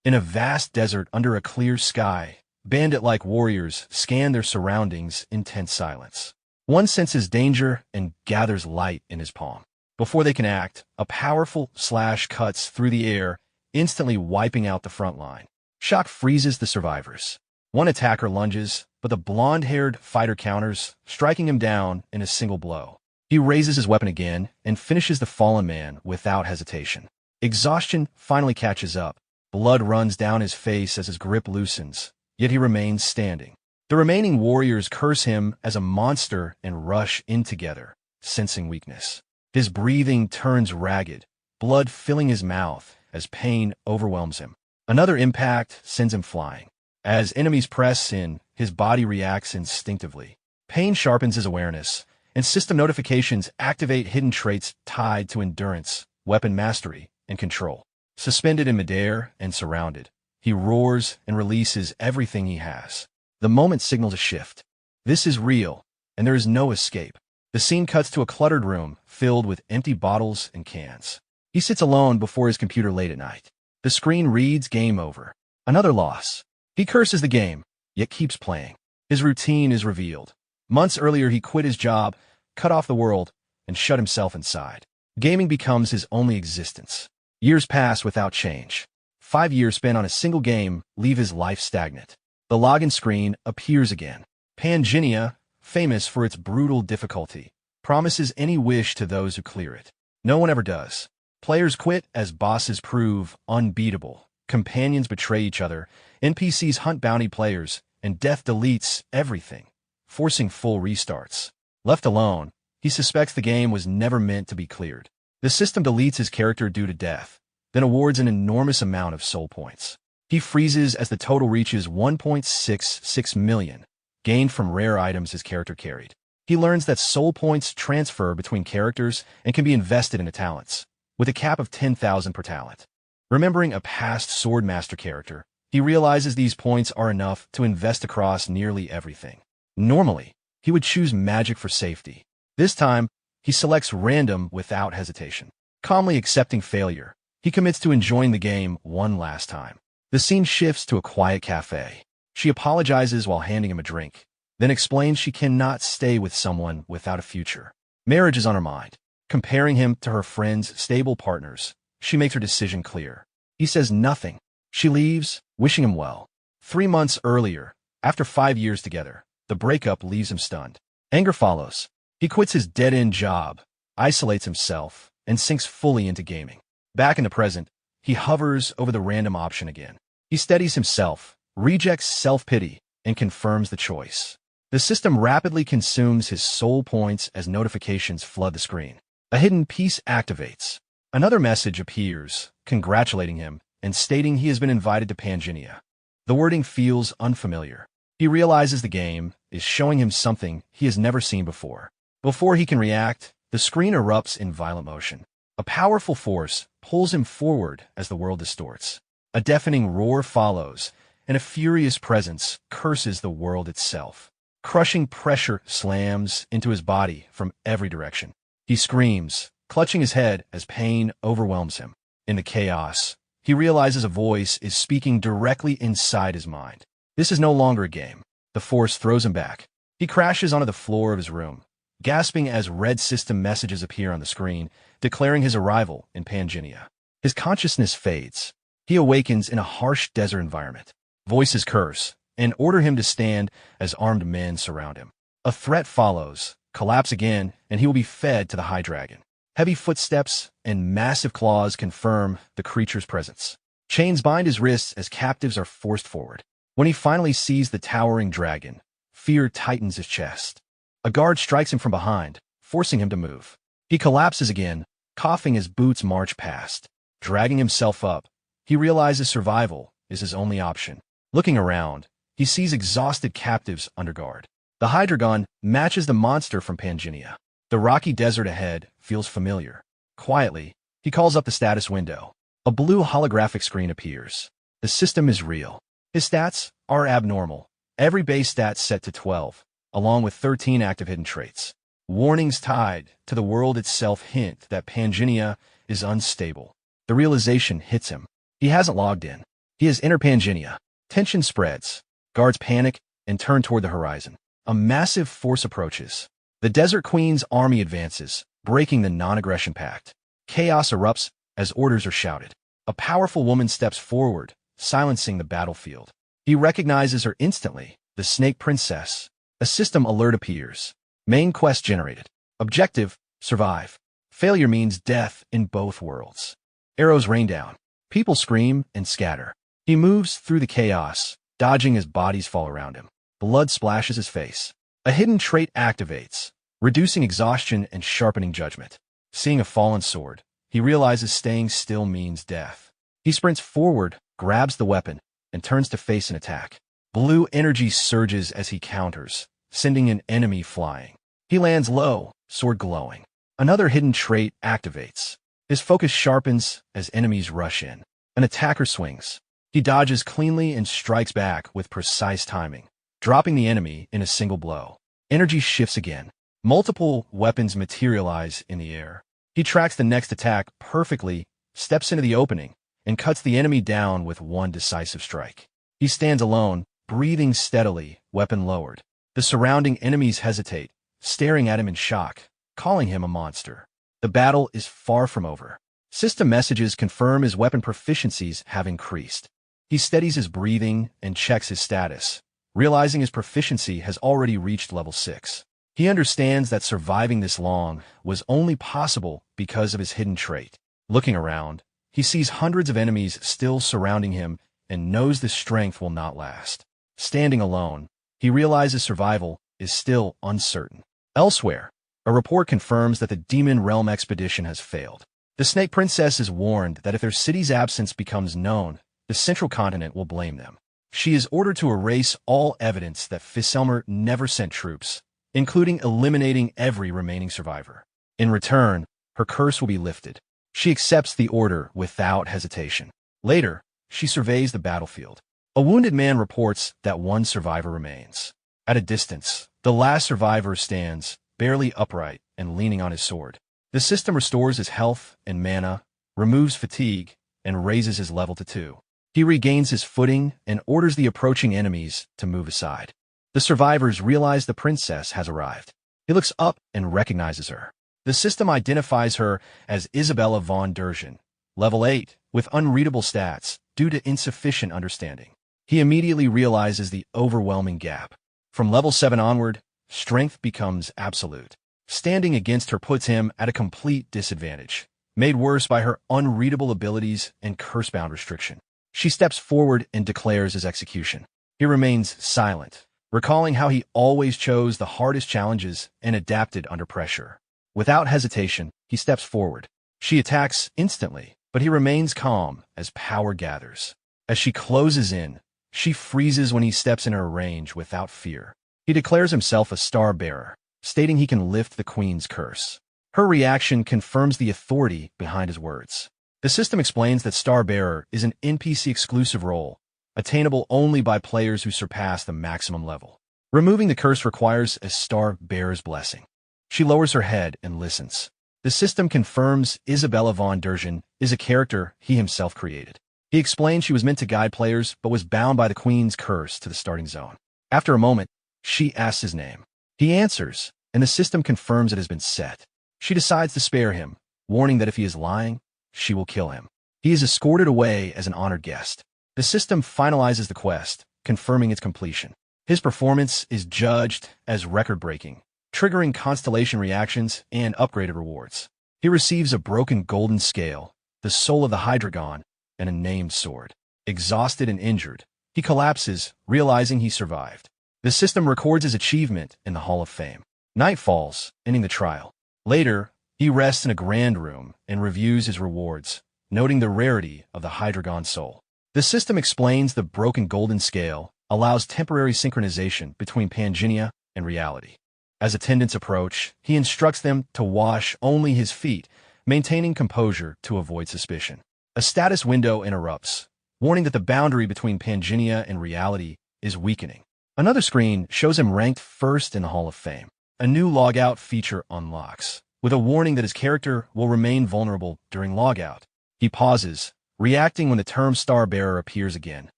In a vast desert under a clear sky, bandit-like warriors scan their surroundings in tense silence. One senses danger and gathers light in his palm. Before they can act, a powerful slash cuts through the air, instantly wiping out the front line. Shock freezes the survivors. One attacker lunges, but the blonde-haired fighter counters, striking him down in a single blow. He raises his weapon again and finishes the fallen man without hesitation. Exhaustion finally catches up. Blood runs down his face as his grip loosens, yet he remains standing. The remaining warriors curse him as a monster and rush in together, sensing weakness. His breathing turns ragged, blood filling his mouth as pain overwhelms him. Another impact sends him flying. As enemies press in, his body reacts instinctively. Pain sharpens his awareness, and system notifications activate hidden traits tied to endurance, weapon mastery, and control. Suspended in midair and surrounded, he roars and releases everything he has. The moment signals a shift. This is real, and there is no escape. The scene cuts to a cluttered room filled with empty bottles and cans. He sits alone before his computer late at night. The screen reads game over. Another loss. He curses the game, yet keeps playing. His routine is revealed. Months earlier, he quit his job, cut off the world, and shut himself inside. Gaming becomes his only existence. Years pass without change. 5 years spent on a single game leave his life stagnant. The login screen appears again. Pangea, famous for its brutal difficulty, promises any wish to those who clear it. No one ever does. Players quit as bosses prove unbeatable. Companions betray each other, NPCs hunt bounty players, and death deletes everything, forcing full restarts. Left alone, he suspects the game was never meant to be cleared. The system deletes his character due to death, then awards an enormous amount of soul points. He freezes as the total reaches 1.66 million, gained from rare items his character carried. He learns that soul points transfer between characters and can be invested into talents, with a cap of 10,000 per talent. Remembering a past Swordmaster character, he realizes these points are enough to invest across nearly everything. Normally, he would choose magic for safety. This time, he selects random without hesitation. Calmly accepting failure, he commits to enjoying the game one last time. The scene shifts to a quiet cafe. She apologizes while handing him a drink, then explains she cannot stay with someone without a future. Marriage is on her mind. Comparing him to her friend's stable partners, she makes her decision clear. He says nothing. She leaves, wishing him well. 3 months earlier, after 5 years together, the breakup leaves him stunned. Anger follows. He quits his dead-end job, isolates himself, and sinks fully into gaming. Back in the present, he hovers over the random option again. He steadies himself, rejects self-pity, and confirms the choice. The system rapidly consumes his soul points as notifications flood the screen. A hidden piece activates. Another message appears, congratulating him and stating he has been invited to Pangea. The wording feels unfamiliar. He realizes the game is showing him something he has never seen before. Before he can react, the screen erupts in violent motion. A powerful force pulls him forward as the world distorts. A deafening roar follows, and a furious presence curses the world itself. Crushing pressure slams into his body from every direction. He screams, clutching his head as pain overwhelms him. In the chaos, he realizes a voice is speaking directly inside his mind. This is no longer a game. The force throws him back. He crashes onto the floor of his room, gasping as red system messages appear on the screen, declaring his arrival in Pangea. His consciousness fades. He awakens in a harsh desert environment. Voices curse and order him to stand as armed men surround him. A threat follows, collapse again, and he will be fed to the High Dragon. Heavy footsteps and massive claws confirm the creature's presence. Chains bind his wrists as captives are forced forward. When he finally sees the towering dragon, fear tightens his chest. A guard strikes him from behind, forcing him to move. He collapses again, coughing as boots march past. Dragging himself up, he realizes survival is his only option. Looking around, he sees exhausted captives under guard. The Hydreigon matches the monster from Pangea. The rocky desert ahead feels familiar. Quietly, he calls up the status window. A blue holographic screen appears. The system is real. His stats are abnormal. Every base stat set to 12, along with 13 active hidden traits. Warnings tied to the world itself hint that Pangea is unstable. The realization hits him. He hasn't logged in. He has inner Pangenia. Tension spreads. Guards panic and turn toward the horizon. A massive force approaches. The Desert Queen's army advances, breaking the non-aggression pact. Chaos erupts as orders are shouted. A powerful woman steps forward, silencing the battlefield. He recognizes her instantly, the Snake Princess. A system alert appears. Main quest generated. Objective, survive. Failure means death in both worlds. Arrows rain down. People scream and scatter. He moves through the chaos, dodging as bodies fall around him. Blood splashes his face. A hidden trait activates, reducing exhaustion and sharpening judgment. Seeing a fallen sword, he realizes staying still means death. He sprints forward, grabs the weapon, and turns to face an attack. Blue energy surges as he counters, sending an enemy flying. He lands low, sword glowing. Another hidden trait activates. His focus sharpens as enemies rush in. An attacker swings. He dodges cleanly and strikes back with precise timing, dropping the enemy in a single blow. Energy shifts again. Multiple weapons materialize in the air. He tracks the next attack perfectly, steps into the opening, and cuts the enemy down with one decisive strike. He stands alone, breathing steadily, weapon lowered. The surrounding enemies hesitate, staring at him in shock, calling him a monster. The battle is far from over. System messages confirm his weapon proficiencies have increased. He steadies his breathing and checks his status, realizing his proficiency has already reached level 6. He understands that surviving this long was only possible because of his hidden trait. Looking around, he sees hundreds of enemies still surrounding him and knows this strength will not last. Standing alone, he realizes survival is still uncertain. Elsewhere, a report confirms that the Demon Realm expedition has failed. The Snake Princess is warned that if their city's absence becomes known, the Central Continent will blame them. She is ordered to erase all evidence that Fiselmer never sent troops, including eliminating every remaining survivor. In return, her curse will be lifted. She accepts the order without hesitation. Later, she surveys the battlefield. A wounded man reports that one survivor remains. At a distance, the last survivor stands, barely upright and leaning on his sword. The system restores his health and mana, removes fatigue, and raises his level to 2. He regains his footing and orders the approaching enemies to move aside. The survivors realize the princess has arrived. He looks up and recognizes her. The system identifies her as Isabella von Dergen, level 8, with unreadable stats due to insufficient understanding. He immediately realizes the overwhelming gap. From level 7 onward, strength becomes absolute. Standing against her puts him at a complete disadvantage, made worse by her unreadable abilities and curse-bound restriction. She steps forward and declares his execution. He remains silent, recalling how he always chose the hardest challenges and adapted under pressure. Without hesitation, he steps forward. She attacks instantly, but he remains calm as power gathers. As she closes in, she freezes when he steps in her range without fear. He declares himself a star bearer, stating he can lift the queen's curse. Her reaction confirms the authority behind his words. The system explains that Star Bearer is an NPC-exclusive role, attainable only by players who surpass the maximum level. Removing the curse requires a Star Bearer's blessing. She lowers her head and listens. The system confirms Isabella von Dergen is a character he himself created. He explains she was meant to guide players but was bound by the queen's curse to the starting zone. After a moment, she asks his name. He answers, and the system confirms it has been set. She decides to spare him, warning that if he is lying, she will kill him. He is escorted away as an honored guest. The system finalizes the quest, confirming its completion. His performance is judged as record-breaking, triggering constellation reactions and upgraded rewards. He receives a broken golden scale, the soul of the Hydragon, and a named sword. Exhausted and injured, he collapses, realizing he survived. The system records his achievement in the Hall of Fame. Night falls, ending the trial. Later, he rests in a grand room and reviews his rewards, noting the rarity of the Hydragon soul. The system explains the broken golden scale allows temporary synchronization between Pangenia and reality. As attendants approach, he instructs them to wash only his feet, maintaining composure to avoid suspicion. A status window interrupts, warning that the boundary between Pangenia and reality is weakening. Another screen shows him ranked first in the Hall of Fame. A new logout feature unlocks, with a warning that his character will remain vulnerable during logout. He pauses, reacting when the term star bearer appears again,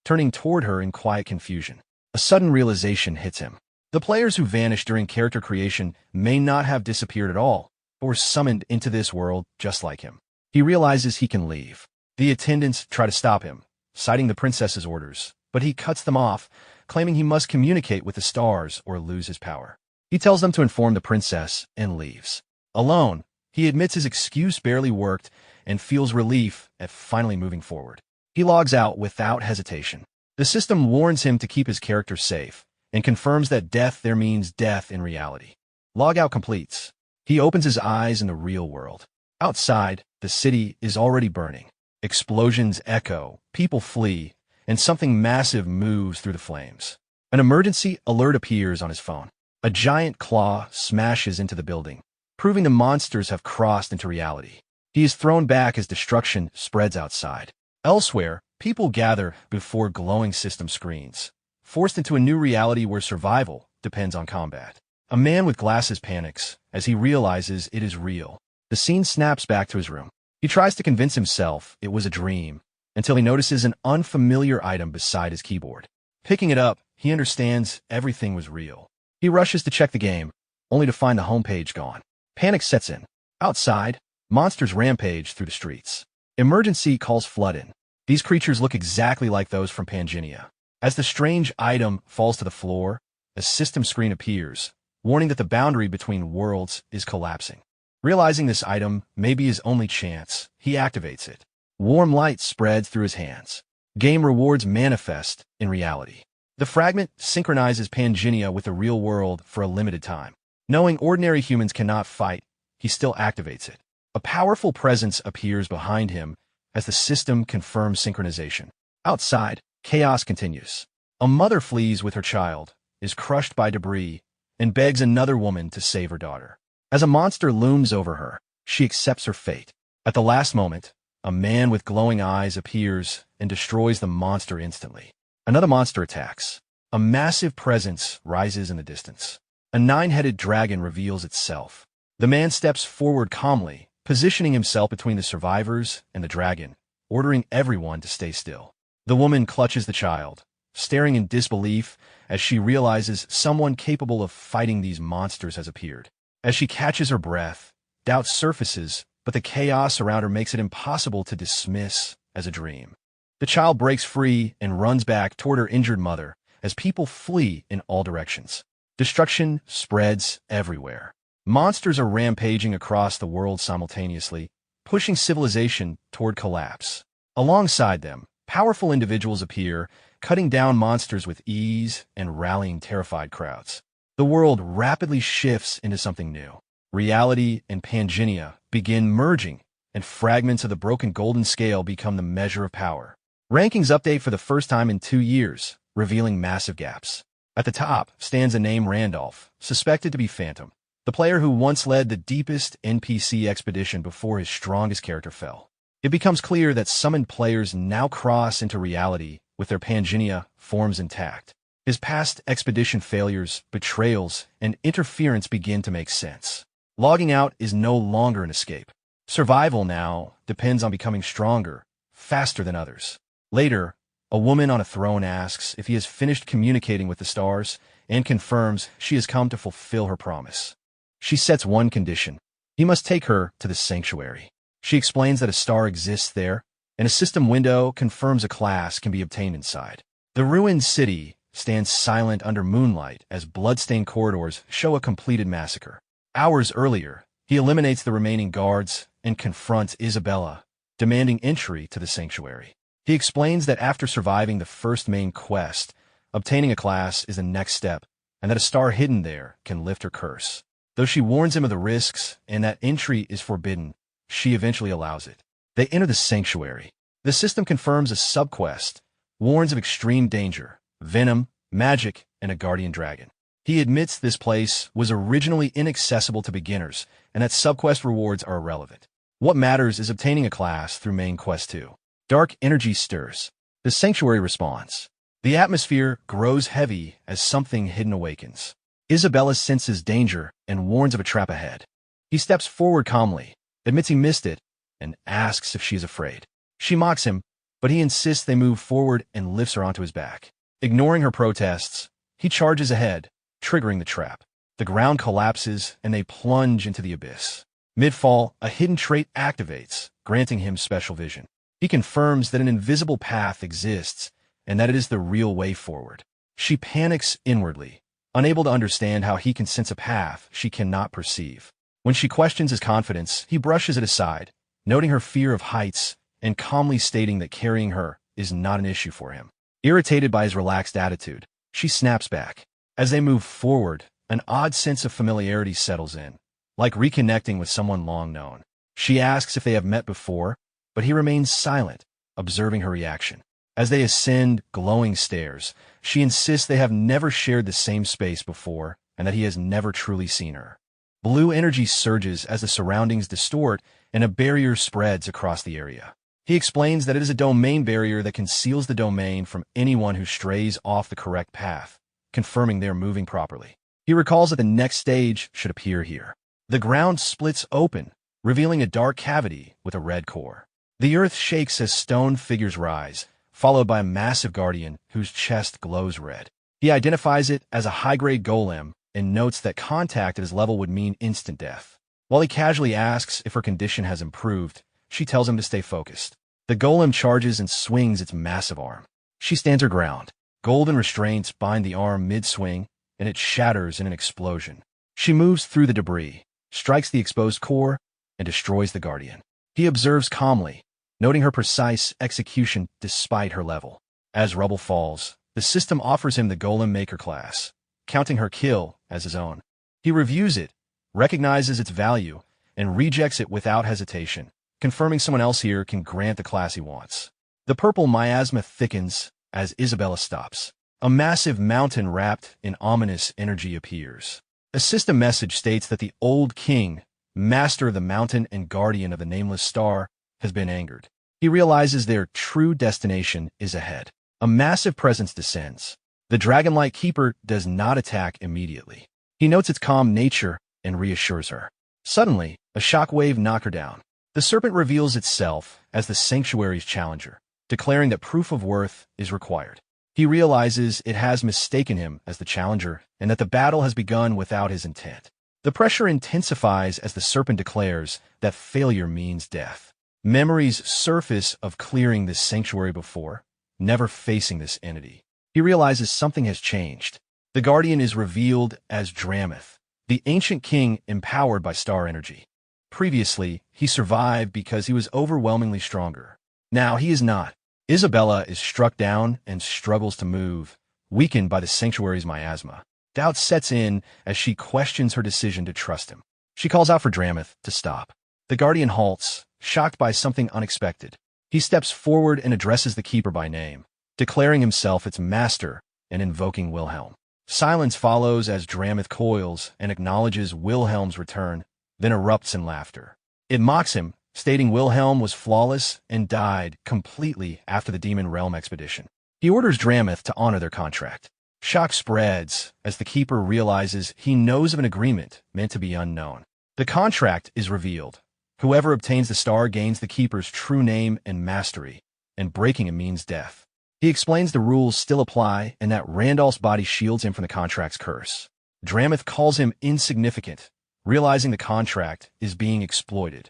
turning toward her in quiet confusion. A sudden realization hits him. The players who vanished during character creation may not have disappeared at all, but were summoned into this world just like him. He realizes he can leave. The attendants try to stop him, citing the princess's orders, but he cuts them off, claiming he must communicate with the stars or lose his power. He tells them to inform the princess and leaves. Alone, he admits his excuse barely worked and feels relief at finally moving forward. He logs out without hesitation. The system warns him to keep his character safe and confirms that death there means death in reality. Logout completes. He opens his eyes in the real world. Outside, the city is already burning. Explosions echo, people flee, and something massive moves through the flames. An emergency alert appears on his phone. A giant claw smashes into the building, proving the monsters have crossed into reality. He is thrown back as destruction spreads outside. Elsewhere, people gather before glowing system screens, forced into a new reality where survival depends on combat. A man with glasses panics as he realizes it is real. The scene snaps back to his room. He tries to convince himself it was a dream until he notices an unfamiliar item beside his keyboard. Picking it up, he understands everything was real. He rushes to check the game, only to find the homepage gone. Panic sets in. Outside, monsters rampage through the streets. Emergency calls flood in. These creatures look exactly like those from Pangea. As the strange item falls to the floor, a system screen appears, warning that the boundary between worlds is collapsing. Realizing this item may be his only chance, he activates it. Warm light spreads through his hands. Game rewards manifest in reality. The fragment synchronizes Pangea with the real world for a limited time. Knowing ordinary humans cannot fight, he still activates it. A powerful presence appears behind him as the system confirms synchronization. Outside, chaos continues. A mother flees with her child, is crushed by debris, and begs another woman to save her daughter. As a monster looms over her, she accepts her fate. At the last moment, a man with glowing eyes appears and destroys the monster instantly. Another monster attacks. A massive presence rises in the distance. A 9-headed dragon reveals itself. The man steps forward calmly, positioning himself between the survivors and the dragon, ordering everyone to stay still. The woman clutches the child, staring in disbelief as she realizes someone capable of fighting these monsters has appeared. As she catches her breath, doubt surfaces, but the chaos around her makes it impossible to dismiss as a dream. The child breaks free and runs back toward her injured mother as people flee in all directions. Destruction spreads everywhere. Monsters are rampaging across the world simultaneously, pushing civilization toward collapse. Alongside them, powerful individuals appear, cutting down monsters with ease and rallying terrified crowds. The world rapidly shifts into something new. Reality and Pangea begin merging, and fragments of the broken golden scale become the measure of power. Rankings update for the first time in 2 years, revealing massive gaps. At the top stands a name Randolph, suspected to be Phantom, the player who once led the deepest NPC expedition before his strongest character fell. It becomes clear that summoned players now cross into reality with their Pangea forms intact. His past expedition failures, betrayals, and interference begin to make sense. Logging out is no longer an escape. Survival now depends on becoming stronger, faster than others. Later, a woman on a throne asks if he has finished communicating with the stars and confirms she has come to fulfill her promise. She sets one condition. He must take her to the sanctuary. She explains that a star exists there, and a system window confirms a class can be obtained inside. The ruined city stands silent under moonlight as blood-stained corridors show a completed massacre. Hours earlier, he eliminates the remaining guards and confronts Isabella, demanding entry to the sanctuary. He explains that after surviving the first main quest, obtaining a class is the next step, and that a star hidden there can lift her curse. Though she warns him of the risks and that entry is forbidden, she eventually allows it. They enter the sanctuary. The system confirms a subquest, warns of extreme danger, venom, magic, and a guardian dragon. He admits this place was originally inaccessible to beginners, and that subquest rewards are irrelevant. What matters is obtaining a class through main quest 2. Dark energy stirs. The sanctuary responds. The atmosphere grows heavy as something hidden awakens. Isabella senses danger and warns of a trap ahead. He steps forward calmly, admits he missed it, and asks if she is afraid. She mocks him, but he insists they move forward and lifts her onto his back. Ignoring her protests, he charges ahead, triggering the trap. The ground collapses and they plunge into the abyss. Mid-fall, a hidden trait activates, granting him special vision. He confirms that an invisible path exists and that it is the real way forward. She panics inwardly, unable to understand how he can sense a path she cannot perceive. When she questions his confidence, he brushes it aside, noting her fear of heights and calmly stating that carrying her is not an issue for him. Irritated by his relaxed attitude, she snaps back. As they move forward, an odd sense of familiarity settles in, like reconnecting with someone long known. She asks if they have met before, but he remains silent, observing her reaction. As they ascend glowing stairs, she insists they have never shared the same space before and that he has never truly seen her. Blue energy surges as the surroundings distort and a barrier spreads across the area. He explains that it is a domain barrier that conceals the domain from anyone who strays off the correct path, confirming they are moving properly. He recalls that the next stage should appear here. The ground splits open, revealing a dark cavity with a red core. The earth shakes as stone figures rise, followed by a massive guardian whose chest glows red. He identifies it as a high-grade golem and notes that contact at his level would mean instant death. While he casually asks if her condition has improved, she tells him to stay focused. The golem charges and swings its massive arm. She stands her ground. Golden restraints bind the arm mid-swing, and it shatters in an explosion. She moves through the debris, strikes the exposed core, and destroys the guardian. He observes calmly, noting her precise execution despite her level. As rubble falls, the system offers him the Golem Maker class, counting her kill as his own. He reviews it, recognizes its value, and rejects it without hesitation, confirming someone else here can grant the class he wants. The purple miasma thickens as Isabella stops. A massive mountain wrapped in ominous energy appears. A system message states that the old king, master of the mountain and guardian of the nameless star, has been angered. He realizes their true destination is ahead. A massive presence descends. The dragon-like keeper does not attack immediately. He notes its calm nature and reassures her. Suddenly, a shockwave knocks her down. The serpent reveals itself as the sanctuary's challenger, declaring that proof of worth is required. He realizes it has mistaken him as the challenger and that the battle has begun without his intent. The pressure intensifies as the serpent declares that failure means death. Memories surface of clearing this sanctuary before, never facing this entity. He realizes something has changed. The guardian is revealed as Drameth, the ancient king empowered by star energy. Previously, he survived because he was overwhelmingly stronger. Now he is not. Isabella is struck down and struggles to move, weakened by the sanctuary's miasma. Doubt sets in as she questions her decision to trust him. She calls out for Drameth to stop. The guardian halts, shocked by something unexpected. He steps forward and addresses the keeper by name, declaring himself its master and invoking Wilhelm. Silence follows as Drameth coils and acknowledges Wilhelm's return, then erupts in laughter. It mocks him, stating Wilhelm was flawless and died completely after the Demon Realm expedition. He orders Drameth to honor their contract. Shock spreads as the keeper realizes he knows of an agreement meant to be unknown. The contract is revealed. Whoever obtains the star gains the keeper's true name and mastery, and breaking it means death. He explains the rules still apply and that Randolph's body shields him from the contract's curse. Drameth calls him insignificant, realizing the contract is being exploited.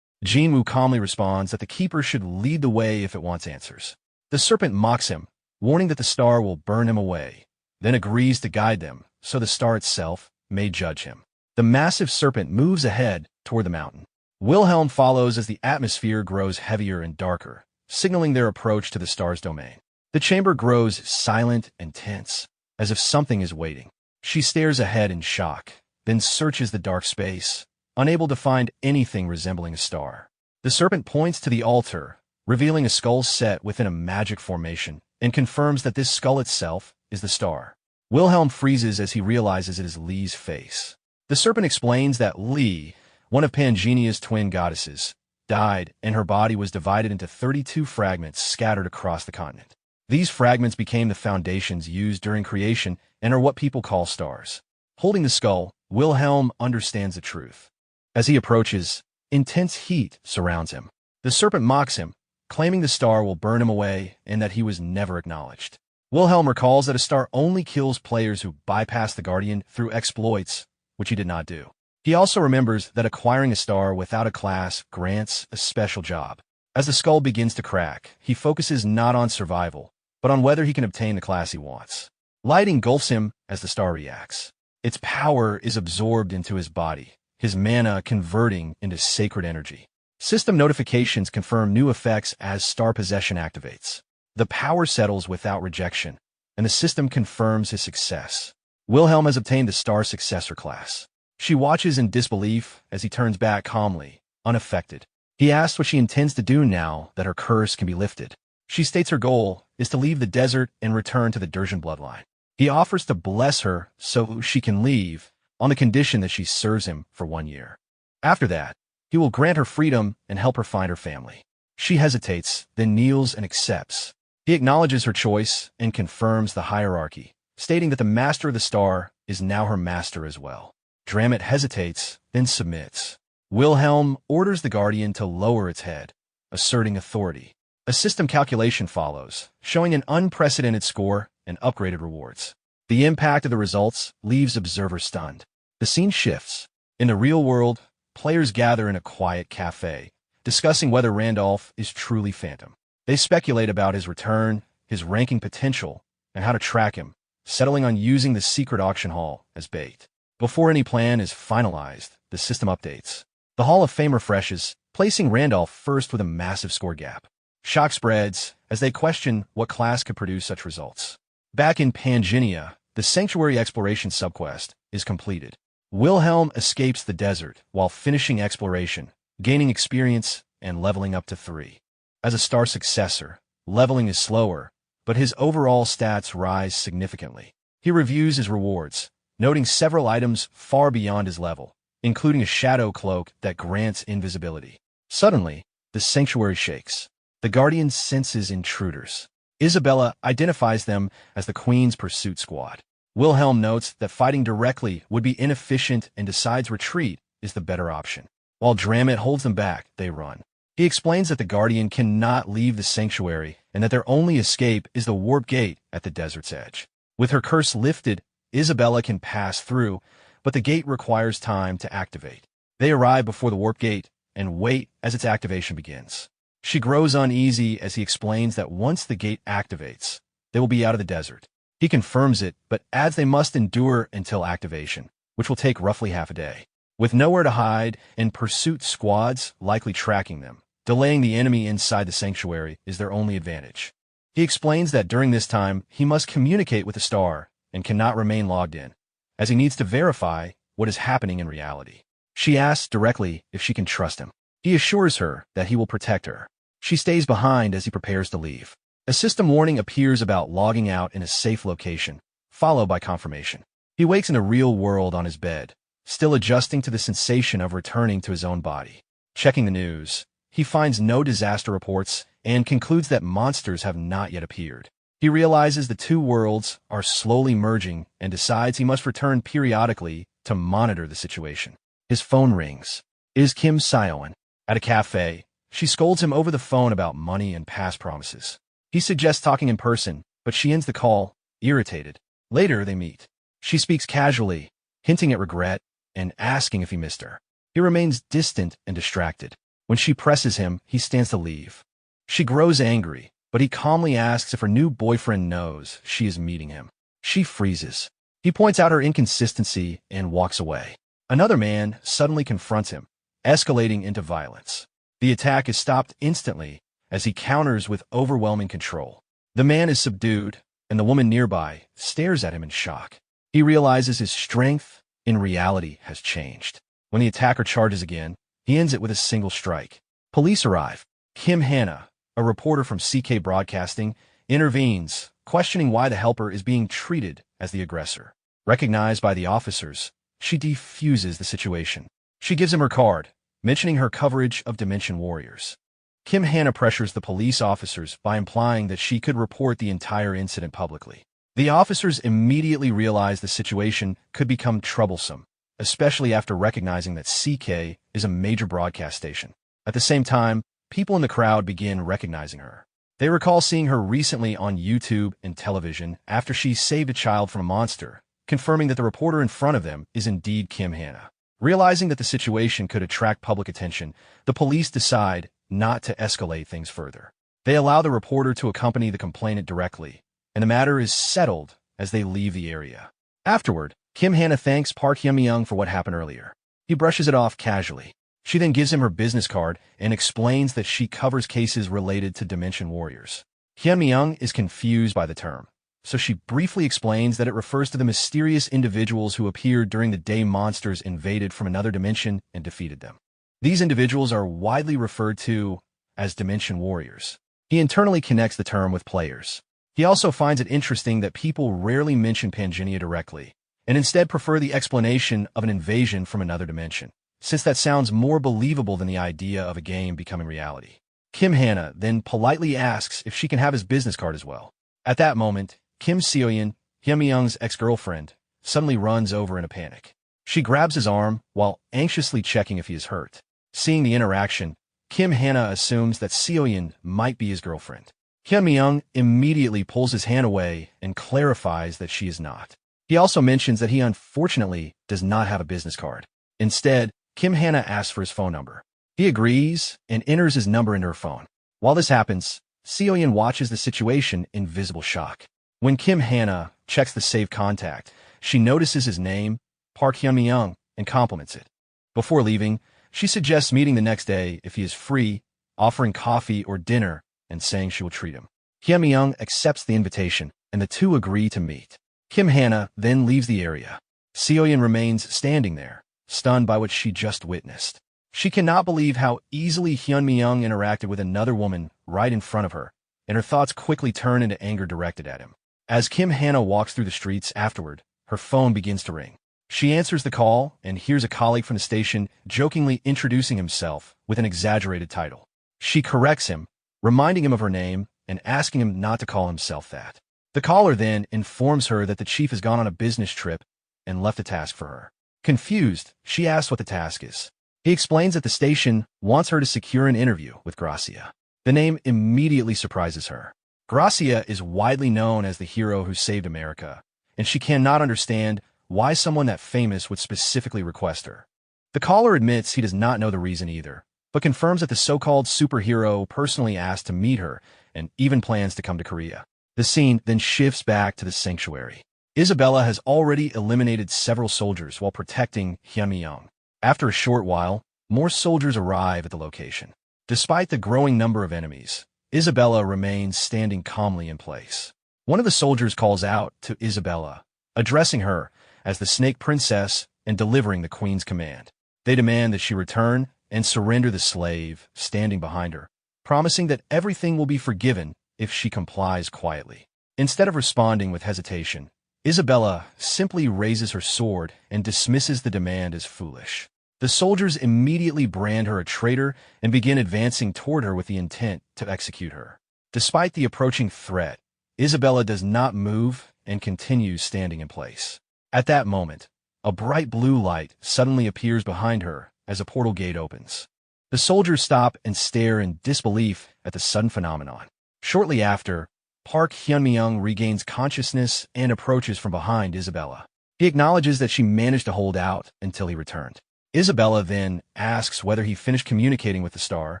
Jinwoo calmly responds that the keeper should lead the way if it wants answers. The serpent mocks him, warning that the star will burn him away, then agrees to guide them so the star itself may judge him. The massive serpent moves ahead toward the mountain. Wilhelm follows as the atmosphere grows heavier and darker, signaling their approach to the star's domain. The chamber grows silent and tense, as if something is waiting. She stares ahead in shock, then searches the dark space, unable to find anything resembling a star. The serpent points to the altar, revealing a skull set within a magic formation, and confirms that this skull itself is the star. Wilhelm freezes as he realizes it is Li's face. The serpent explains that Li, one of Pangenia's twin goddesses, died and her body was divided into 32 fragments scattered across the continent. These fragments became the foundations used during creation and are what people call stars. Holding the skull, Wilhelm understands the truth. As he approaches, intense heat surrounds him. The serpent mocks him, claiming the star will burn him away and that he was never acknowledged. Wilhelm recalls that a star only kills players who bypass the Guardian through exploits, which he did not do. He also remembers that acquiring a star without a class grants a special job. As the skull begins to crack, he focuses not on survival, but on whether he can obtain the class he wants. Light engulfs him as the star reacts. Its power is absorbed into his body, his mana converting into sacred energy. System notifications confirm new effects as star possession activates. The power settles without rejection, and the system confirms his success. Wilhelm has obtained the star successor class. She watches in disbelief as he turns back calmly, unaffected. He asks what she intends to do now that her curse can be lifted. She states her goal is to leave the desert and return to the Dersian bloodline. He offers to bless her so she can leave, on the condition that she serves him for 1 year. After that, he will grant her freedom and help her find her family. She hesitates, then kneels and accepts. He acknowledges her choice and confirms the hierarchy, stating that the master of the star is now her master as well. Dramit hesitates, then submits. Wilhelm orders the Guardian to lower its head, asserting authority. A system calculation follows, showing an unprecedented score and upgraded rewards. The impact of the results leaves observers stunned. The scene shifts. In the real world, players gather in a quiet cafe, discussing whether Randolph is truly Phantom. They speculate about his return, his ranking potential, and how to track him, settling on using the secret auction hall as bait. Before any plan is finalized, the system updates. The Hall of Fame refreshes, placing Randolph first with a massive score gap. Shock spreads as they question what class could produce such results. Back in Pangaea, the Sanctuary Exploration subquest is completed. Wilhelm escapes the desert while finishing exploration, gaining experience and leveling up to 3. As a star successor, leveling is slower, but his overall stats rise significantly. He reviews his rewards, noting several items far beyond his level, including a shadow cloak that grants invisibility. Suddenly, the sanctuary shakes. The Guardian senses intruders. Isabella identifies them as the Queen's pursuit squad. Wilhelm notes that fighting directly would be inefficient and decides retreat is the better option. While Dramit holds them back, they run. He explains that the Guardian cannot leave the sanctuary and that their only escape is the warp gate at the desert's edge. With her curse lifted, Isabella can pass through, but the gate requires time to activate. They arrive before the warp gate and wait as its activation begins. She grows uneasy as he explains that once the gate activates, they will be out of the desert. He confirms it, but adds they must endure until activation, which will take roughly half a day. With nowhere to hide and pursuit squads likely tracking them, delaying the enemy inside the sanctuary is their only advantage. He explains that during this time, he must communicate with the star and cannot remain logged in, as he needs to verify what is happening in reality. She asks directly if she can trust him. He assures her that he will protect her. She stays behind as he prepares to leave. A system warning appears about logging out in a safe location, followed by confirmation. He wakes in a real world on his bed, still adjusting to the sensation of returning to his own body. Checking the news, he finds no disaster reports and concludes that monsters have not yet appeared. He realizes the two worlds are slowly merging and decides he must return periodically to monitor the situation. His phone rings. It is Kim Sion. At a cafe, she scolds him over the phone about money and past promises. He suggests talking in person, but she ends the call, irritated. Later, they meet. She speaks casually, hinting at regret and asking if he missed her. He remains distant and distracted. When she presses him, he stands to leave. She grows angry, but he calmly asks if her new boyfriend knows she is meeting him. She freezes. He points out her inconsistency and walks away. Another man suddenly confronts him, escalating into violence. The attack is stopped instantly as he counters with overwhelming control. The man is subdued, and the woman nearby stares at him in shock. He realizes his strength, in reality, has changed. When the attacker charges again, he ends it with a single strike. Police arrive. Kim Hannah, a reporter from CK Broadcasting, intervenes, questioning why the helper is being treated as the aggressor. Recognized by the officers, she defuses the situation. She gives him her card, mentioning her coverage of Dimension Warriors. Kim Hannah pressures the police officers by implying that she could report the entire incident publicly. The officers immediately realize the situation could become troublesome, especially after recognizing that CK is a major broadcast station. At the same time, people in the crowd begin recognizing her. They recall seeing her recently on YouTube and television after she saved a child from a monster, confirming that the reporter in front of them is indeed Kim Hannah. Realizing that the situation could attract public attention, the police decide not to escalate things further. They allow the reporter to accompany the complainant directly, and the matter is settled as they leave the area. Afterward, Kim Hannah thanks Park Hyun-myung for what happened earlier. He brushes it off casually. She then gives him her business card and explains that she covers cases related to Dimension Warriors. Hyun-myung is confused by the term, so she briefly explains that it refers to the mysterious individuals who appeared during the day monsters invaded from another dimension and defeated them. These individuals are widely referred to as Dimension Warriors. He internally connects the term with players. He also finds it interesting that people rarely mention Pangea directly, and instead prefer the explanation of an invasion from another dimension, since that sounds more believable than the idea of a game becoming reality. Kim Hannah then politely asks if she can have his business card as well. At that moment, Kim Seoyeon, Hyun-myung's ex-girlfriend, suddenly runs over in a panic. She grabs his arm while anxiously checking if he is hurt. Seeing the interaction, Kim Hannah assumes that Seoyeon might be his girlfriend. Hyun-myung immediately pulls his hand away and clarifies that she is not. He also mentions that he unfortunately does not have a business card. Instead, Kim Hannah asks for his phone number. He agrees and enters his number into her phone. While this happens, Seoyeon watches the situation in visible shock. When Kim Hannah checks the saved contact, she notices his name, Park Hyun-myung, and compliments it. Before leaving, she suggests meeting the next day if he is free, offering coffee or dinner and saying she will treat him. Hyun-myung accepts the invitation, and the two agree to meet. Kim Hannah then leaves the area. Seoyeon remains standing there, stunned by what she just witnessed. She cannot believe how easily Hyun-myung interacted with another woman right in front of her, and her thoughts quickly turn into anger directed at him. As Kim Hannah walks through the streets afterward, her phone begins to ring. She answers the call and hears a colleague from the station jokingly introducing himself with an exaggerated title. She corrects him, reminding him of her name and asking him not to call himself that. The caller then informs her that the chief has gone on a business trip and left a task for her. Confused, she asks what the task is. He explains that the station wants her to secure an interview with Gracia. The name immediately surprises her. Gracia is widely known as the hero who saved America, and she cannot understand why someone that famous would specifically request her. The caller admits he does not know the reason either, but confirms that the so-called superhero personally asked to meet her and even plans to come to Korea. The scene then shifts back to the sanctuary. Isabella has already eliminated several soldiers while protecting Hyun-myung. After a short while, more soldiers arrive at the location. Despite the growing number of enemies, Isabella remains standing calmly in place. One of the soldiers calls out to Isabella, addressing her as the Snake Princess and delivering the Queen's command. They demand that she return and surrender the slave standing behind her, promising that everything will be forgiven if she complies quietly. Instead of responding with hesitation, Isabella simply raises her sword and dismisses the demand as foolish. The soldiers immediately brand her a traitor and begin advancing toward her with the intent to execute her. Despite the approaching threat, Isabella does not move and continues standing in place. At that moment, a bright blue light suddenly appears behind her as a portal gate opens. The soldiers stop and stare in disbelief at the sudden phenomenon. Shortly after, Park Hyun-myung regains consciousness and approaches from behind Isabella. He acknowledges that she managed to hold out until he returned. Isabella then asks whether he finished communicating with the star,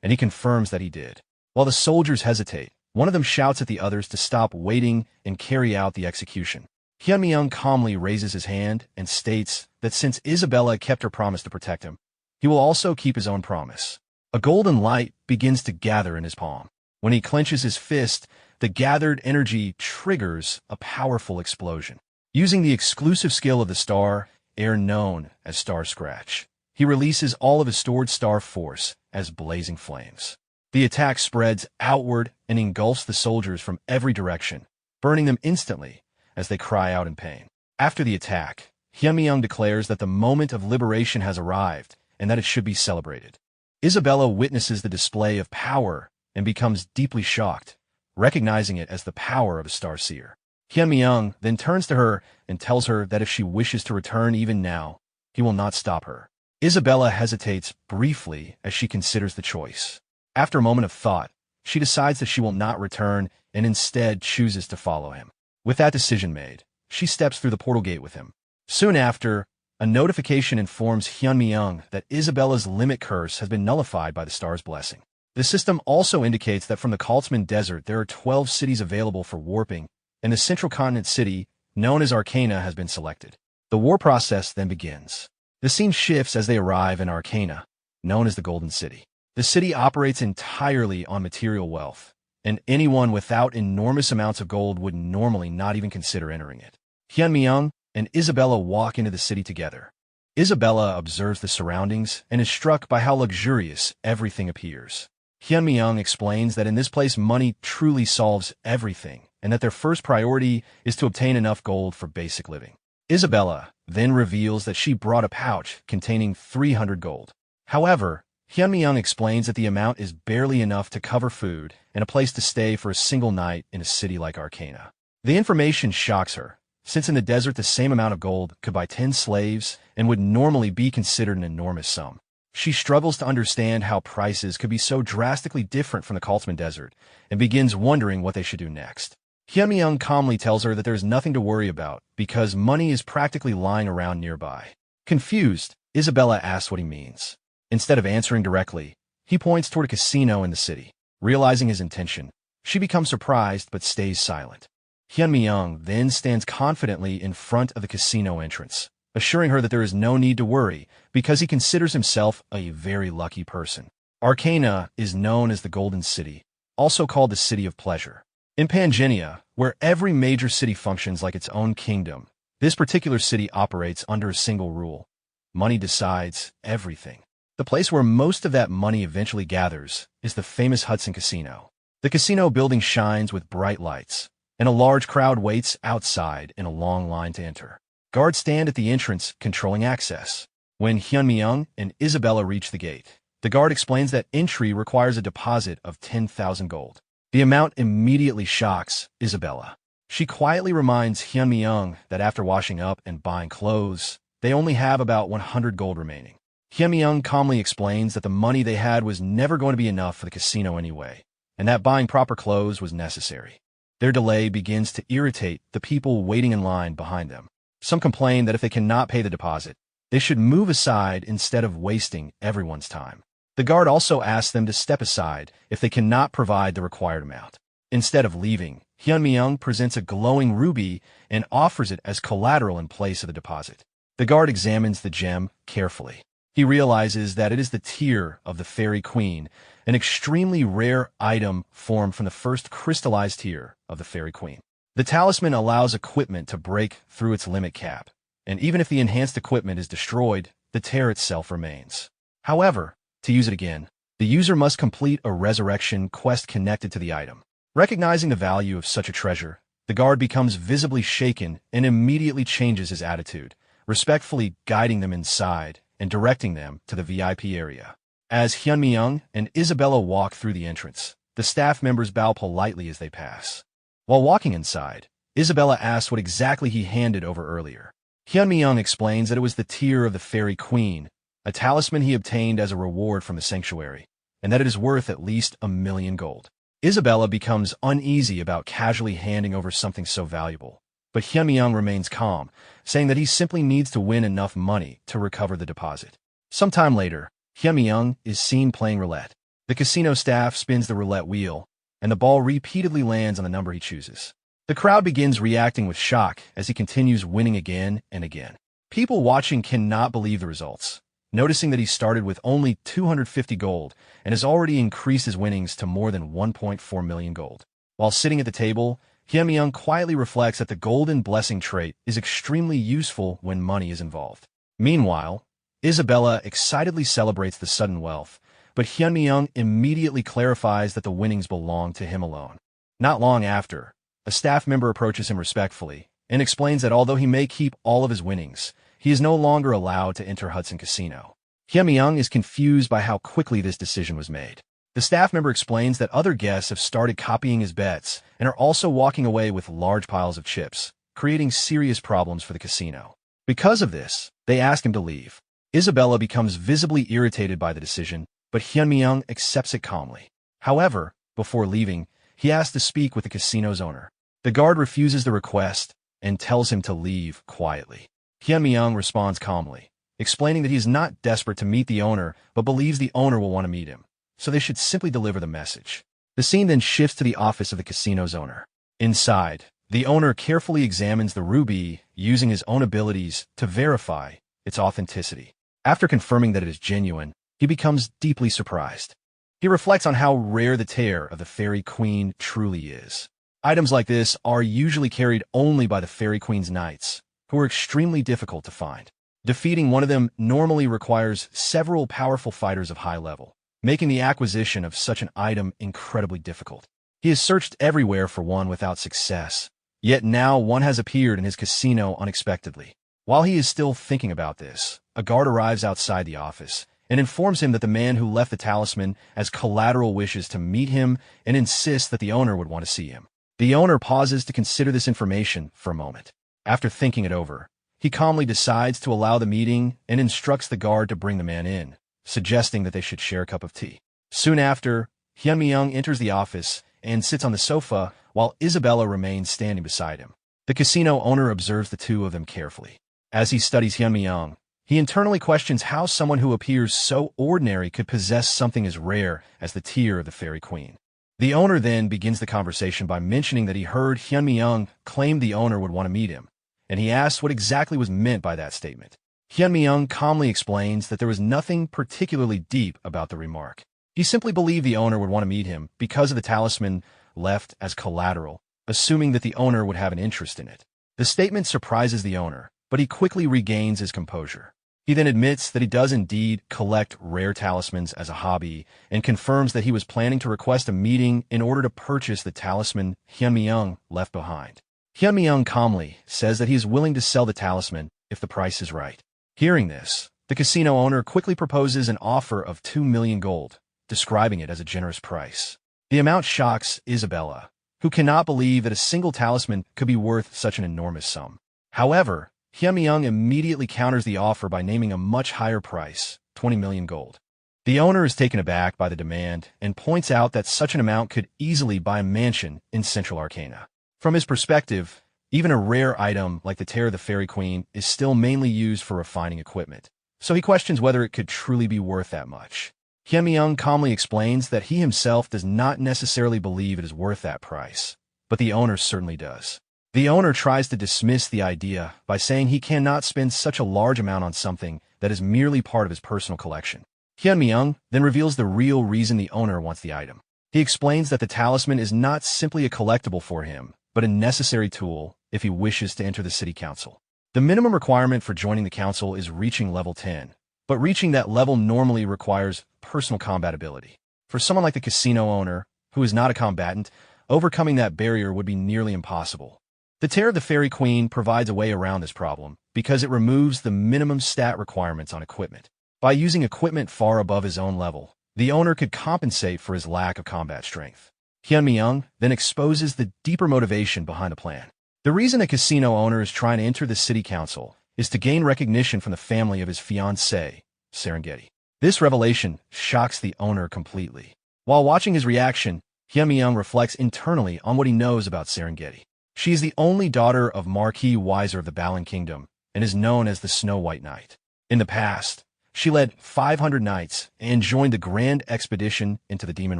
and he confirms that he did. While the soldiers hesitate, one of them shouts at the others to stop waiting and carry out the execution. Hyun-myung calmly raises his hand and states that since Isabella kept her promise to protect him, he will also keep his own promise. A golden light begins to gather in his palm. When he clenches his fist, the gathered energy triggers a powerful explosion. Using the exclusive skill of the star, known as Star Scratch, he releases all of his stored star force as blazing flames. The attack spreads outward and engulfs the soldiers from every direction, burning them instantly as they cry out in pain. After the attack, Hyun-myung declares that the moment of liberation has arrived and that it should be celebrated. Isabella witnesses the display of power and becomes deeply shocked, recognizing it as the power of a star seer. Hyun-myung then turns to her and tells her that if she wishes to return even now, he will not stop her. Isabella hesitates briefly as she considers the choice. After a moment of thought, she decides that she will not return and instead chooses to follow him. With that decision made, she steps through the portal gate with him. Soon after, a notification informs Hyunmi-young that Isabella's limit curse has been nullified by the star's blessing. The system also indicates that from the Kaltzman Desert there are 12 cities available for warping, and the central continent city, known as Arcana, has been selected. The war process then begins. The scene shifts as they arrive in Arcana, known as the Golden City. The city operates entirely on material wealth, and anyone without enormous amounts of gold would normally not even consider entering it. Hyunmi-young and Isabella walk into the city together. Isabella observes the surroundings and is struck by how luxurious everything appears. Hyunmi-young explains that in this place money truly solves everything, and that their first priority is to obtain enough gold for basic living. Isabella then reveals that she brought a pouch containing 300 gold. However, Hyunmi-young explains that the amount is barely enough to cover food and a place to stay for a single night in a city like Arcana. The information shocks her, since in the desert the same amount of gold could buy 10 slaves and would normally be considered an enormous sum. She struggles to understand how prices could be so drastically different from the Kaltzman Desert and begins wondering what they should do next. Hyunmi-young calmly tells her that there is nothing to worry about because money is practically lying around nearby. Confused, Isabella asks what he means. Instead of answering directly, he points toward a casino in the city. Realizing his intention, she becomes surprised but stays silent. Hyunmi-young then stands confidently in front of the casino entrance, assuring her that there is no need to worry because he considers himself a very lucky person. Arcana is known as the Golden City, also called the City of Pleasure. In Pangenia, where every major city functions like its own kingdom, this particular city operates under a single rule. Money decides everything. The place where most of that money eventually gathers is the famous Hudson Casino. The casino building shines with bright lights, and a large crowd waits outside in a long line to enter. Guards stand at the entrance controlling access. When Hyunmi-young and Isabella reach the gate, the guard explains that entry requires a deposit of 10,000 gold. The amount immediately shocks Isabella. She quietly reminds Hyunmi-young that after washing up and buying clothes, they only have about 100 gold remaining. Hyunmi-young calmly explains that the money they had was never going to be enough for the casino anyway, and that buying proper clothes was necessary. Their delay begins to irritate the people waiting in line behind them. Some complain that if they cannot pay the deposit, they should move aside instead of wasting everyone's time. The guard also asks them to step aside if they cannot provide the required amount. Instead of leaving, Hyunmi-young presents a glowing ruby and offers it as collateral in place of the deposit. The guard examines the gem carefully. He realizes that it is the tear of the Fairy Queen, an extremely rare item formed from the first crystallized tear of the Fairy Queen. The talisman allows equipment to break through its limit cap, and even if the enhanced equipment is destroyed, the tear itself remains. However, to use it again, the user must complete a resurrection quest connected to the item. Recognizing the value of such a treasure, the guard becomes visibly shaken and immediately changes his attitude, respectfully guiding them inside and directing them to the VIP area. As Hyunmi-young and Isabella walk through the entrance, the staff members bow politely as they pass. While walking inside, Isabella asks what exactly he handed over earlier. Hyunmi-young explains that it was the tear of the Fairy Queen, a talisman he obtained as a reward from the sanctuary, and that it is worth at least 1,000,000 gold. Isabella becomes uneasy about casually handing over something so valuable, but Hyunmi-young remains calm, saying that he simply needs to win enough money to recover the deposit. Sometime later, Hyunmi-young is seen playing roulette. The casino staff spins the roulette wheel, and the ball repeatedly lands on the number he chooses. The crowd begins reacting with shock as he continues winning again and again. People watching cannot believe the results, noticing that he started with only 250 gold and has already increased his winnings to more than 1.4 million gold. While sitting at the table, Hyunmi-young quietly reflects that the golden blessing trait is extremely useful when money is involved. Meanwhile, Isabella excitedly celebrates the sudden wealth, but Hyunmi-young immediately clarifies that the winnings belong to him alone. Not long after, a staff member approaches him respectfully and explains that although he may keep all of his winnings, he is no longer allowed to enter Hudson Casino. Hyunmi-young is confused by how quickly this decision was made. The staff member explains that other guests have started copying his bets and are also walking away with large piles of chips, creating serious problems for the casino. Because of this, they ask him to leave. Isabella becomes visibly irritated by the decision but Hyunmyeong accepts it calmly. However, before leaving, he asks to speak with the casino's owner. The guard refuses the request and tells him to leave quietly. Hyunmyeong responds calmly, explaining that he is not desperate to meet the owner but believes the owner will want to meet him, so they should simply deliver the message. The scene then shifts to the office of the casino's owner. Inside, the owner carefully examines the ruby using his own abilities to verify its authenticity. After confirming that it is genuine, he becomes deeply surprised. He reflects on how rare the tear of the Fairy Queen truly is. Items like this are usually carried only by the Fairy Queen's knights, who are extremely difficult to find. Defeating one of them normally requires several powerful fighters of high level, making the acquisition of such an item incredibly difficult. He has searched everywhere for one without success, yet now one has appeared in his casino unexpectedly. While he is still thinking about this, a guard arrives outside the office and informs him that the man who left the talisman as collateral wishes to meet him and insists that the owner would want to see him. The owner pauses to consider this information for a moment. After thinking it over, he calmly decides to allow the meeting and instructs the guard to bring the man in, suggesting that they should share a cup of tea. Soon after, Hyunmyeong enters the office and sits on the sofa while Isabella remains standing beside him. The casino owner observes the two of them carefully. As he studies Hyunmyeong, he internally questions how someone who appears so ordinary could possess something as rare as the tear of the Fairy Queen. The owner then begins the conversation by mentioning that he heard Hyunmyeong claim the owner would want to meet him, and he asks what exactly was meant by that statement. Hyunmyeong calmly explains that there was nothing particularly deep about the remark. He simply believed the owner would want to meet him because of the talisman left as collateral, assuming that the owner would have an interest in it. The statement surprises the owner, but he quickly regains his composure. He then admits that he does indeed collect rare talismans as a hobby and confirms that he was planning to request a meeting in order to purchase the talisman Hyunmyeong left behind. Hyunmyeong calmly says that he is willing to sell the talisman if the price is right. Hearing this, the casino owner quickly proposes an offer of 2 million gold, describing it as a generous price. The amount shocks Isabella, who cannot believe that a single talisman could be worth such an enormous sum. However, Hyunmyeong immediately counters the offer by naming a much higher price, 20 million gold. The owner is taken aback by the demand and points out that such an amount could easily buy a mansion in Central Arcana. From his perspective, even a rare item like the Tear of the Fairy Queen is still mainly used for refining equipment, so he questions whether it could truly be worth that much. Hyunmyeong calmly explains that he himself does not necessarily believe it is worth that price, but the owner certainly does. The owner tries to dismiss the idea by saying he cannot spend such a large amount on something that is merely part of his personal collection. Hyunmyeong then reveals the real reason the owner wants the item. He explains that the talisman is not simply a collectible for him, but a necessary tool if he wishes to enter the city council. The minimum requirement for joining the council is reaching level 10, but reaching that level normally requires personal combat ability. For someone like the casino owner, who is not a combatant, overcoming that barrier would be nearly impossible. The Tear of the Fairy Queen provides a way around this problem because it removes the minimum stat requirements on equipment. By using equipment far above his own level, the owner could compensate for his lack of combat strength. Hyunmyeong then exposes the deeper motivation behind the plan. The reason a casino owner is trying to enter the city council is to gain recognition from the family of his fiancée, Serengeti. This revelation shocks the owner completely. While watching his reaction, Hyunmyeong reflects internally on what he knows about Serengeti. She is the only daughter of Marquis Weiser of the Balan Kingdom and is known as the Snow White Knight. In the past, she led 500 knights and joined the Grand Expedition into the Demon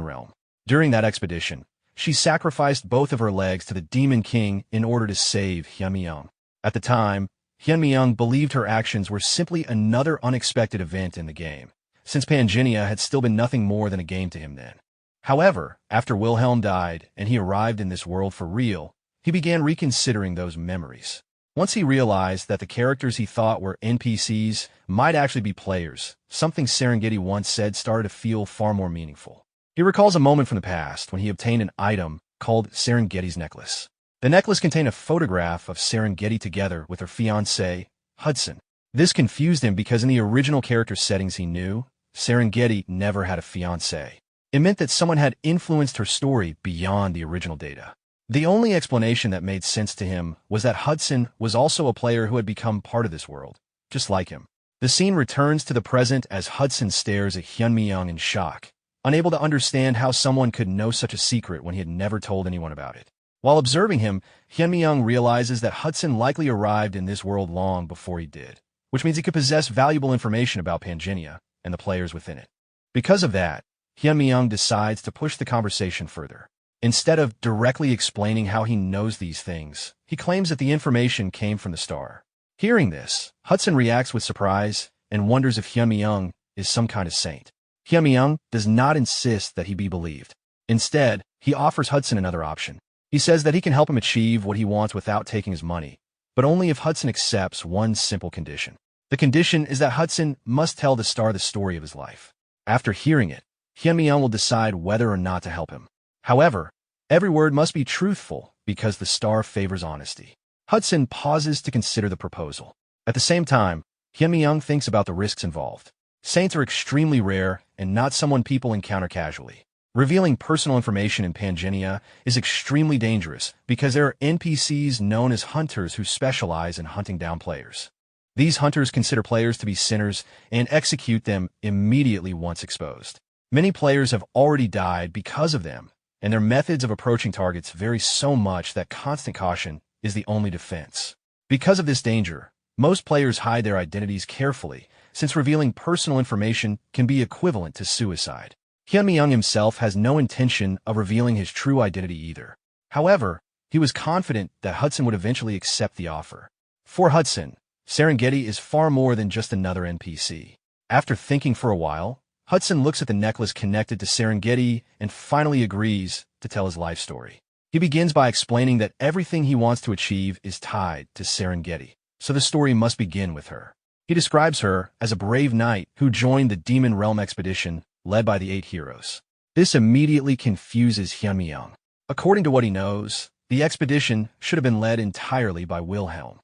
Realm. During that expedition, she sacrificed both of her legs to the Demon King in order to save Hyunmyeong. At the time, Hyunmyeong believed her actions were simply another unexpected event in the game, since Pangenia had still been nothing more than a game to him then. However, after Wilhelm died and he arrived in this world for real, he began reconsidering those memories. Once he realized that the characters he thought were NPCs might actually be players, something Serengeti once said started to feel far more meaningful. He recalls a moment from the past when he obtained an item called Serengeti's necklace. The necklace contained a photograph of Serengeti together with her fiancé, Hudson. This confused him because in the original character settings he knew, Serengeti never had a fiancé. It meant that someone had influenced her story beyond the original data. The only explanation that made sense to him was that Hudson was also a player who had become part of this world, just like him. The scene returns to the present as Hudson stares at Hyun-mi-young in shock, unable to understand how someone could know such a secret when he had never told anyone about it. While observing him, Hyun-mi-young realizes that Hudson likely arrived in this world long before he did, which means he could possess valuable information about Pangenia and the players within it. Because of that, Hyun-mi-young decides to push the conversation further. Instead of directly explaining how he knows these things, he claims that the information came from the star. Hearing this, Hudson reacts with surprise and wonders if Hyun-mi-young is some kind of saint. Hyun-mi-young does not insist that he be believed. Instead, he offers Hudson another option. He says that he can help him achieve what he wants without taking his money, but only if Hudson accepts one simple condition. The condition is that Hudson must tell the star the story of his life. After hearing it, Hyun-mi-young will decide whether or not to help him. However, every word must be truthful because the star favors honesty. Hudson pauses to consider the proposal. At the same time, Hyun-mi-young thinks about the risks involved. Saints are extremely rare and not someone people encounter casually. Revealing personal information in Pangenia is extremely dangerous because there are NPCs known as hunters who specialize in hunting down players. These hunters consider players to be sinners and execute them immediately once exposed. Many players have already died because of them, and their methods of approaching targets vary so much that constant caution is the only defense. Because of this danger, most players hide their identities carefully, since revealing personal information can be equivalent to suicide. Hyun-mi-young himself has no intention of revealing his true identity either. However, he was confident that Hudson would eventually accept the offer. For Hudson, Serengeti is far more than just another NPC. After thinking for a while, Hudson looks at the necklace connected to Serengeti and finally agrees to tell his life story. He begins by explaining that everything he wants to achieve is tied to Serengeti, so the story must begin with her. He describes her as a brave knight who joined the Demon Realm expedition led by the 8 heroes. This immediately confuses Hyun-mi-young. According to what he knows, the expedition should have been led entirely by Wilhelm.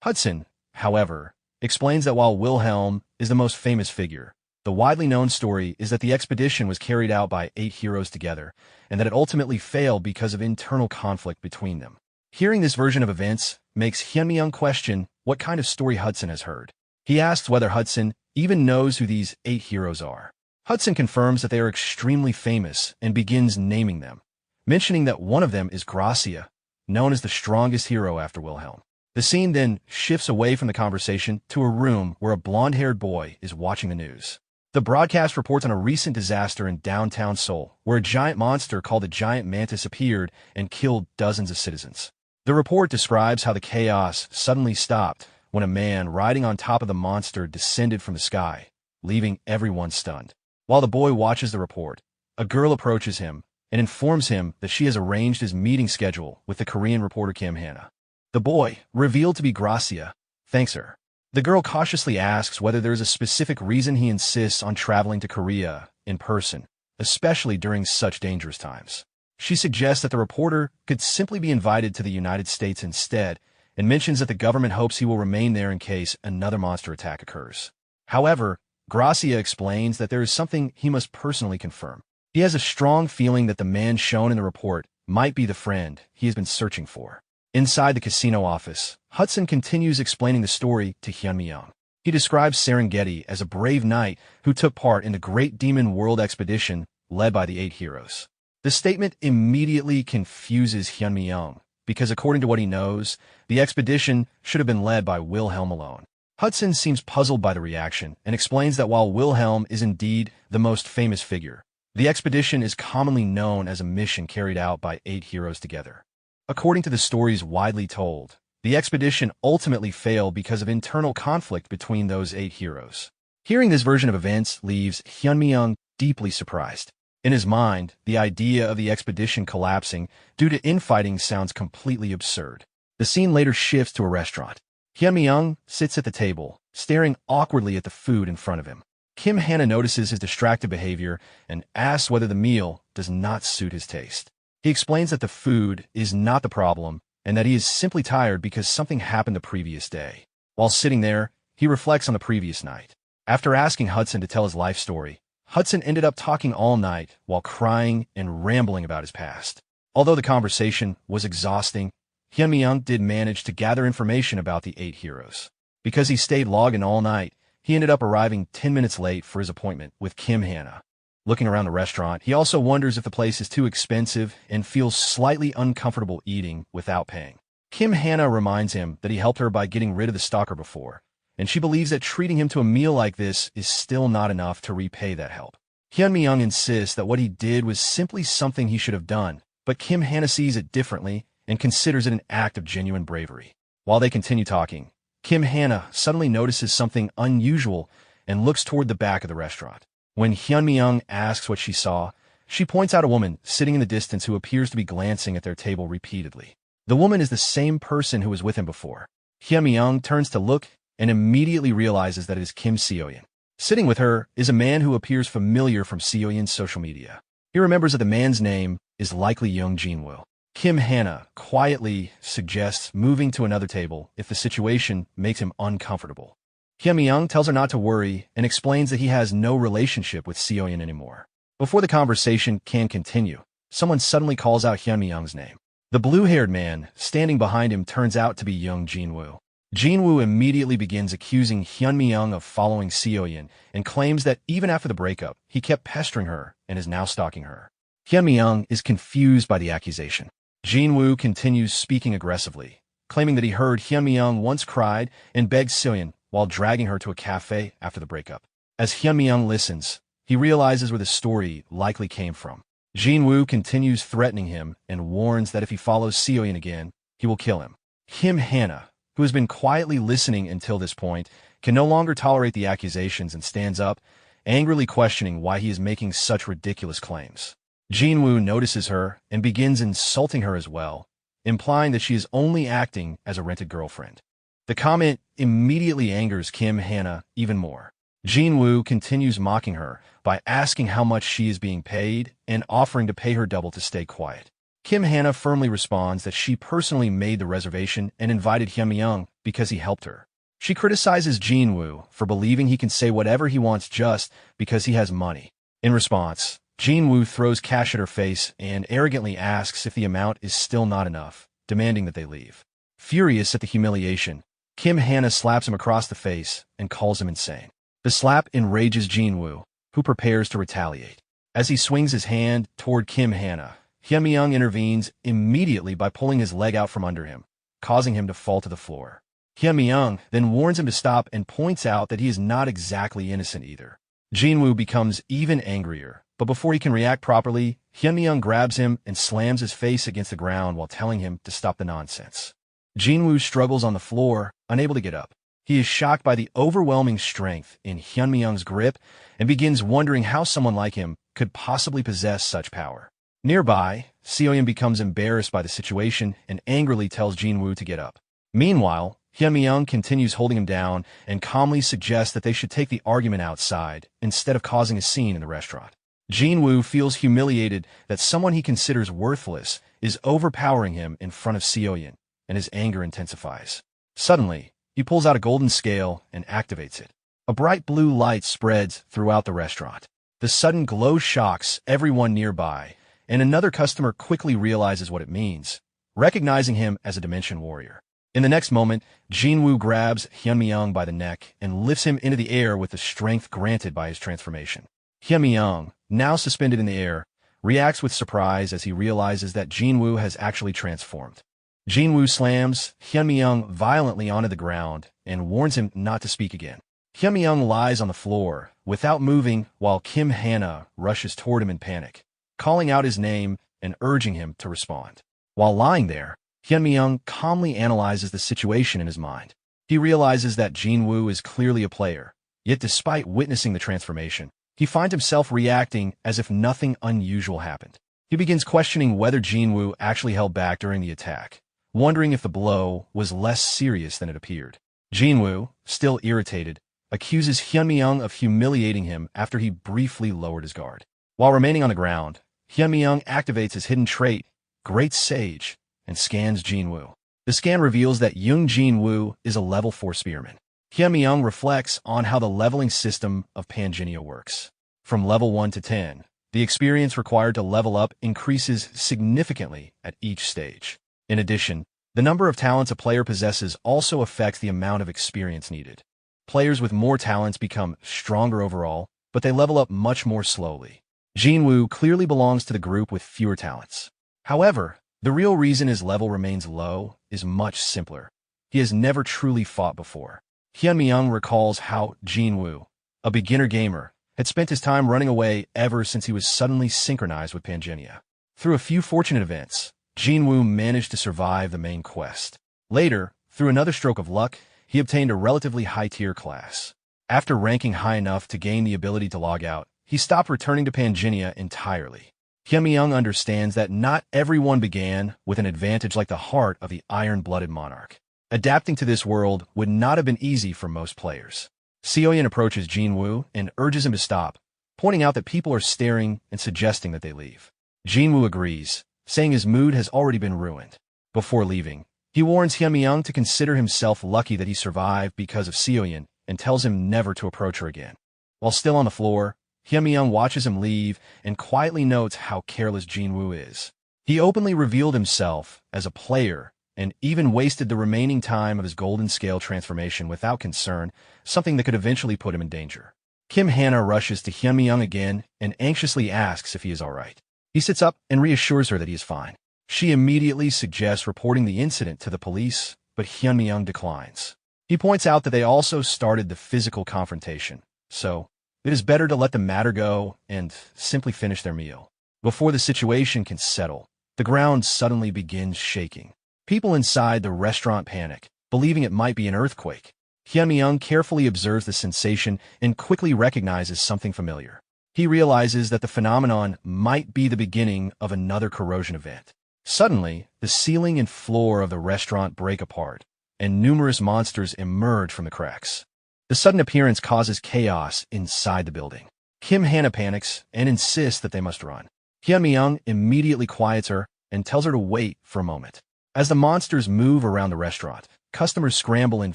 Hudson, however, explains that while Wilhelm is the most famous figure, the widely known story is that the expedition was carried out by 8 heroes together, and that it ultimately failed because of internal conflict between them. Hearing this version of events makes Hyun-mi-young question what kind of story Hudson has heard. He asks whether Hudson even knows who these 8 heroes are. Hudson confirms that they are extremely famous and begins naming them, mentioning that one of them is Gracia, known as the strongest hero after Wilhelm. The scene then shifts away from the conversation to a room where a blonde-haired boy is watching the news. The broadcast reports on a recent disaster in downtown Seoul, where a giant monster called the Giant Mantis appeared and killed dozens of citizens. The report describes how the chaos suddenly stopped when a man riding on top of the monster descended from the sky, leaving everyone stunned. While the boy watches the report, a girl approaches him and informs him that she has arranged his meeting schedule with the Korean reporter Kim Hannah. The boy, revealed to be Gracia, thanks her. The girl cautiously asks whether there is a specific reason he insists on traveling to Korea in person, especially during such dangerous times. She suggests that the reporter could simply be invited to the United States instead, and mentions that the government hopes he will remain there in case another monster attack occurs. However, Gracia explains that there is something he must personally confirm. He has a strong feeling that the man shown in the report might be the friend he has been searching for. Inside the casino office, Hudson continues explaining the story to Hyun-mi-young. He describes Serengeti as a brave knight who took part in the Great Demon World expedition led by the 8 heroes. The statement immediately confuses Hyun-mi-young, because according to what he knows, the expedition should have been led by Wilhelm alone. Hudson seems puzzled by the reaction and explains that while Wilhelm is indeed the most famous figure, the expedition is commonly known as a mission carried out by 8 heroes together. According to the stories widely told, the expedition ultimately failed because of internal conflict between those 8 heroes. Hearing this version of events leaves Hyun-mi-young deeply surprised. In his mind, the idea of the expedition collapsing due to infighting sounds completely absurd. The scene later shifts to a restaurant. Hyun-mi-young sits at the table, staring awkwardly at the food in front of him. Kim Hannah notices his distracted behavior and asks whether the meal does not suit his taste. He explains that the food is not the problem and that he is simply tired because something happened the previous day. While sitting there, he reflects on the previous night. After asking Hudson to tell his life story, Hudson ended up talking all night while crying and rambling about his past. Although the conversation was exhausting, Hyun-mi-young did manage to gather information about the 8 heroes. Because he stayed logged in all night, he ended up arriving 10 minutes late for his appointment with Kim Hannah. Looking around the restaurant, he also wonders if the place is too expensive and feels slightly uncomfortable eating without paying. Kim Hannah reminds him that he helped her by getting rid of the stalker before, and she believes that treating him to a meal like this is still not enough to repay that help. Hyun-mi-young insists that what he did was simply something he should have done, but Kim Hannah sees it differently and considers it an act of genuine bravery. While they continue talking, Kim Hannah suddenly notices something unusual and looks toward the back of the restaurant. When Hyun-mi-young asks what she saw, she points out a woman sitting in the distance who appears to be glancing at their table repeatedly. The woman is the same person who was with him before. Hyun-mi-young turns to look and immediately realizes that it is Kim Seo-yeon. Sitting with her is a man who appears familiar from Seo-yeon's social media. He remembers that the man's name is likely Young Jin-woo. Kim Hannah quietly suggests moving to another table if the situation makes him uncomfortable. Hyun-mi-young tells her not to worry and explains that he has no relationship with Seo-yeon anymore. Before the conversation can continue, someone suddenly calls out Hyun-mi-young's name. The blue-haired man standing behind him turns out to be Young Jin-woo. Jin-woo immediately begins accusing Hyun-mi-young of following Seo-yeon and claims that even after the breakup, he kept pestering her and is now stalking her. Hyun-mi-young is confused by the accusation. Jin-woo continues speaking aggressively, claiming that he heard Hyun-mi-young once cried and begged Seo-yeon while dragging her to a cafe after the breakup. As Hyun-mi-young listens, he realizes where the story likely came from. Jin-woo continues threatening him and warns that if he follows Seo-yeon again, he will kill him. Kim Hannah, who has been quietly listening until this point, can no longer tolerate the accusations and stands up, angrily questioning why he is making such ridiculous claims. Jin-woo notices her and begins insulting her as well, implying that she is only acting as a rented girlfriend. The comment immediately angers Kim Hannah even more. Jin-woo continues mocking her by asking how much she is being paid and offering to pay her double to stay quiet. Kim Hannah firmly responds that she personally made the reservation and invited Hyun-mi-young because he helped her. She criticizes Jin-woo for believing he can say whatever he wants just because he has money. In response, Jin-woo throws cash at her face and arrogantly asks if the amount is still not enough, demanding that they leave. Furious at the humiliation, Kim Hannah slaps him across the face and calls him insane. The slap enrages Jin-woo, who prepares to retaliate. As he swings his hand toward Kim Hannah, Hyun-mi-young intervenes immediately by pulling his leg out from under him, causing him to fall to the floor. Hyun-mi-young then warns him to stop and points out that he is not exactly innocent either. Jin-woo becomes even angrier, but before he can react properly, Hyun-mi-young grabs him and slams his face against the ground while telling him to stop the nonsense. Jin-woo struggles on the floor, unable to get up. He is shocked by the overwhelming strength in Hyun-mi-young's grip and begins wondering how someone like him could possibly possess such power. Nearby, Seo-yeon becomes embarrassed by the situation and angrily tells Jin-woo to get up. Meanwhile, Hyun-mi-young continues holding him down and calmly suggests that they should take the argument outside instead of causing a scene in the restaurant. Jin-woo feels humiliated that someone he considers worthless is overpowering him in front of Seo-yeon, and his anger intensifies. Suddenly, he pulls out a golden scale and activates it. A bright blue light spreads throughout the restaurant. The sudden glow shocks everyone nearby, and another customer quickly realizes what it means, recognizing him as a Dimension Warrior. In the next moment, Jin-woo grabs Hyun-mi-young by the neck and lifts him into the air with the strength granted by his transformation. Hyun-mi-young, now suspended in the air, reacts with surprise as he realizes that Jin-woo has actually transformed. Jin-woo slams Hyun-mi-young violently onto the ground and warns him not to speak again. Hyun-mi-young lies on the floor without moving while Kim Hannah rushes toward him in panic, calling out his name and urging him to respond. While lying there, Hyun-mi-young calmly analyzes the situation in his mind. He realizes that Jin-woo is clearly a player, yet despite witnessing the transformation, he finds himself reacting as if nothing unusual happened. He begins questioning whether Jin-woo actually held back during the attack, wondering if the blow was less serious than it appeared. Jin-woo, still irritated, accuses Hyun-mi-young of humiliating him after he briefly lowered his guard. While remaining on the ground, Hyun-mi-young activates his hidden trait, Great Sage, and scans Jin-woo. The scan reveals that Young Jin-woo is a level 4 spearman. Hyun-mi-young reflects on how the leveling system of Pangenia works. From level 1 to 10, the experience required to level up increases significantly at each stage. In addition, the number of talents a player possesses also affects the amount of experience needed. Players with more talents become stronger overall, but they level up much more slowly. Jinwoo clearly belongs to the group with fewer talents. However, the real reason his level remains low is much simpler. He has never truly fought before. Hyunmyeong recalls how Jinwoo, a beginner gamer, had spent his time running away ever since he was suddenly synchronized with Pangenia. Through a few fortunate events, Jinwoo managed to survive the main quest. Later, through another stroke of luck, he obtained a relatively high-tier class. After ranking high enough to gain the ability to log out, he stopped returning to Pangenia entirely. Hyunmyeong understands that not everyone began with an advantage like the heart of the iron-blooded monarch. Adapting to this world would not have been easy for most players. Seoyeon approaches Jinwoo and urges him to stop, pointing out that people are staring and suggesting that they leave. Jinwoo agrees, saying his mood has already been ruined. Before leaving, he warns Hyunmyeong to consider himself lucky that he survived because of Seoyeon and tells him never to approach her again. While still on the floor, Hyunmyeong watches him leave and quietly notes how careless Jinwoo is. He openly revealed himself as a player and even wasted the remaining time of his golden scale transformation without concern, something that could eventually put him in danger. Kim Hana rushes to Hyunmyeong again and anxiously asks if he is alright. He sits up and reassures her that he is fine. She immediately suggests reporting the incident to the police, but Hyunmyeong declines. He points out that they also started the physical confrontation, so it is better to let the matter go and simply finish their meal. Before the situation can settle, the ground suddenly begins shaking. People inside the restaurant panic, believing it might be an earthquake. Hyunmyeong carefully observes the sensation and quickly recognizes something familiar. He realizes that the phenomenon might be the beginning of another corrosion event. Suddenly, the ceiling and floor of the restaurant break apart, and numerous monsters emerge from the cracks. The sudden appearance causes chaos inside the building. Kim Hana panics and insists that they must run. Hyunmyeong immediately quiets her and tells her to wait for a moment. As the monsters move around the restaurant, customers scramble in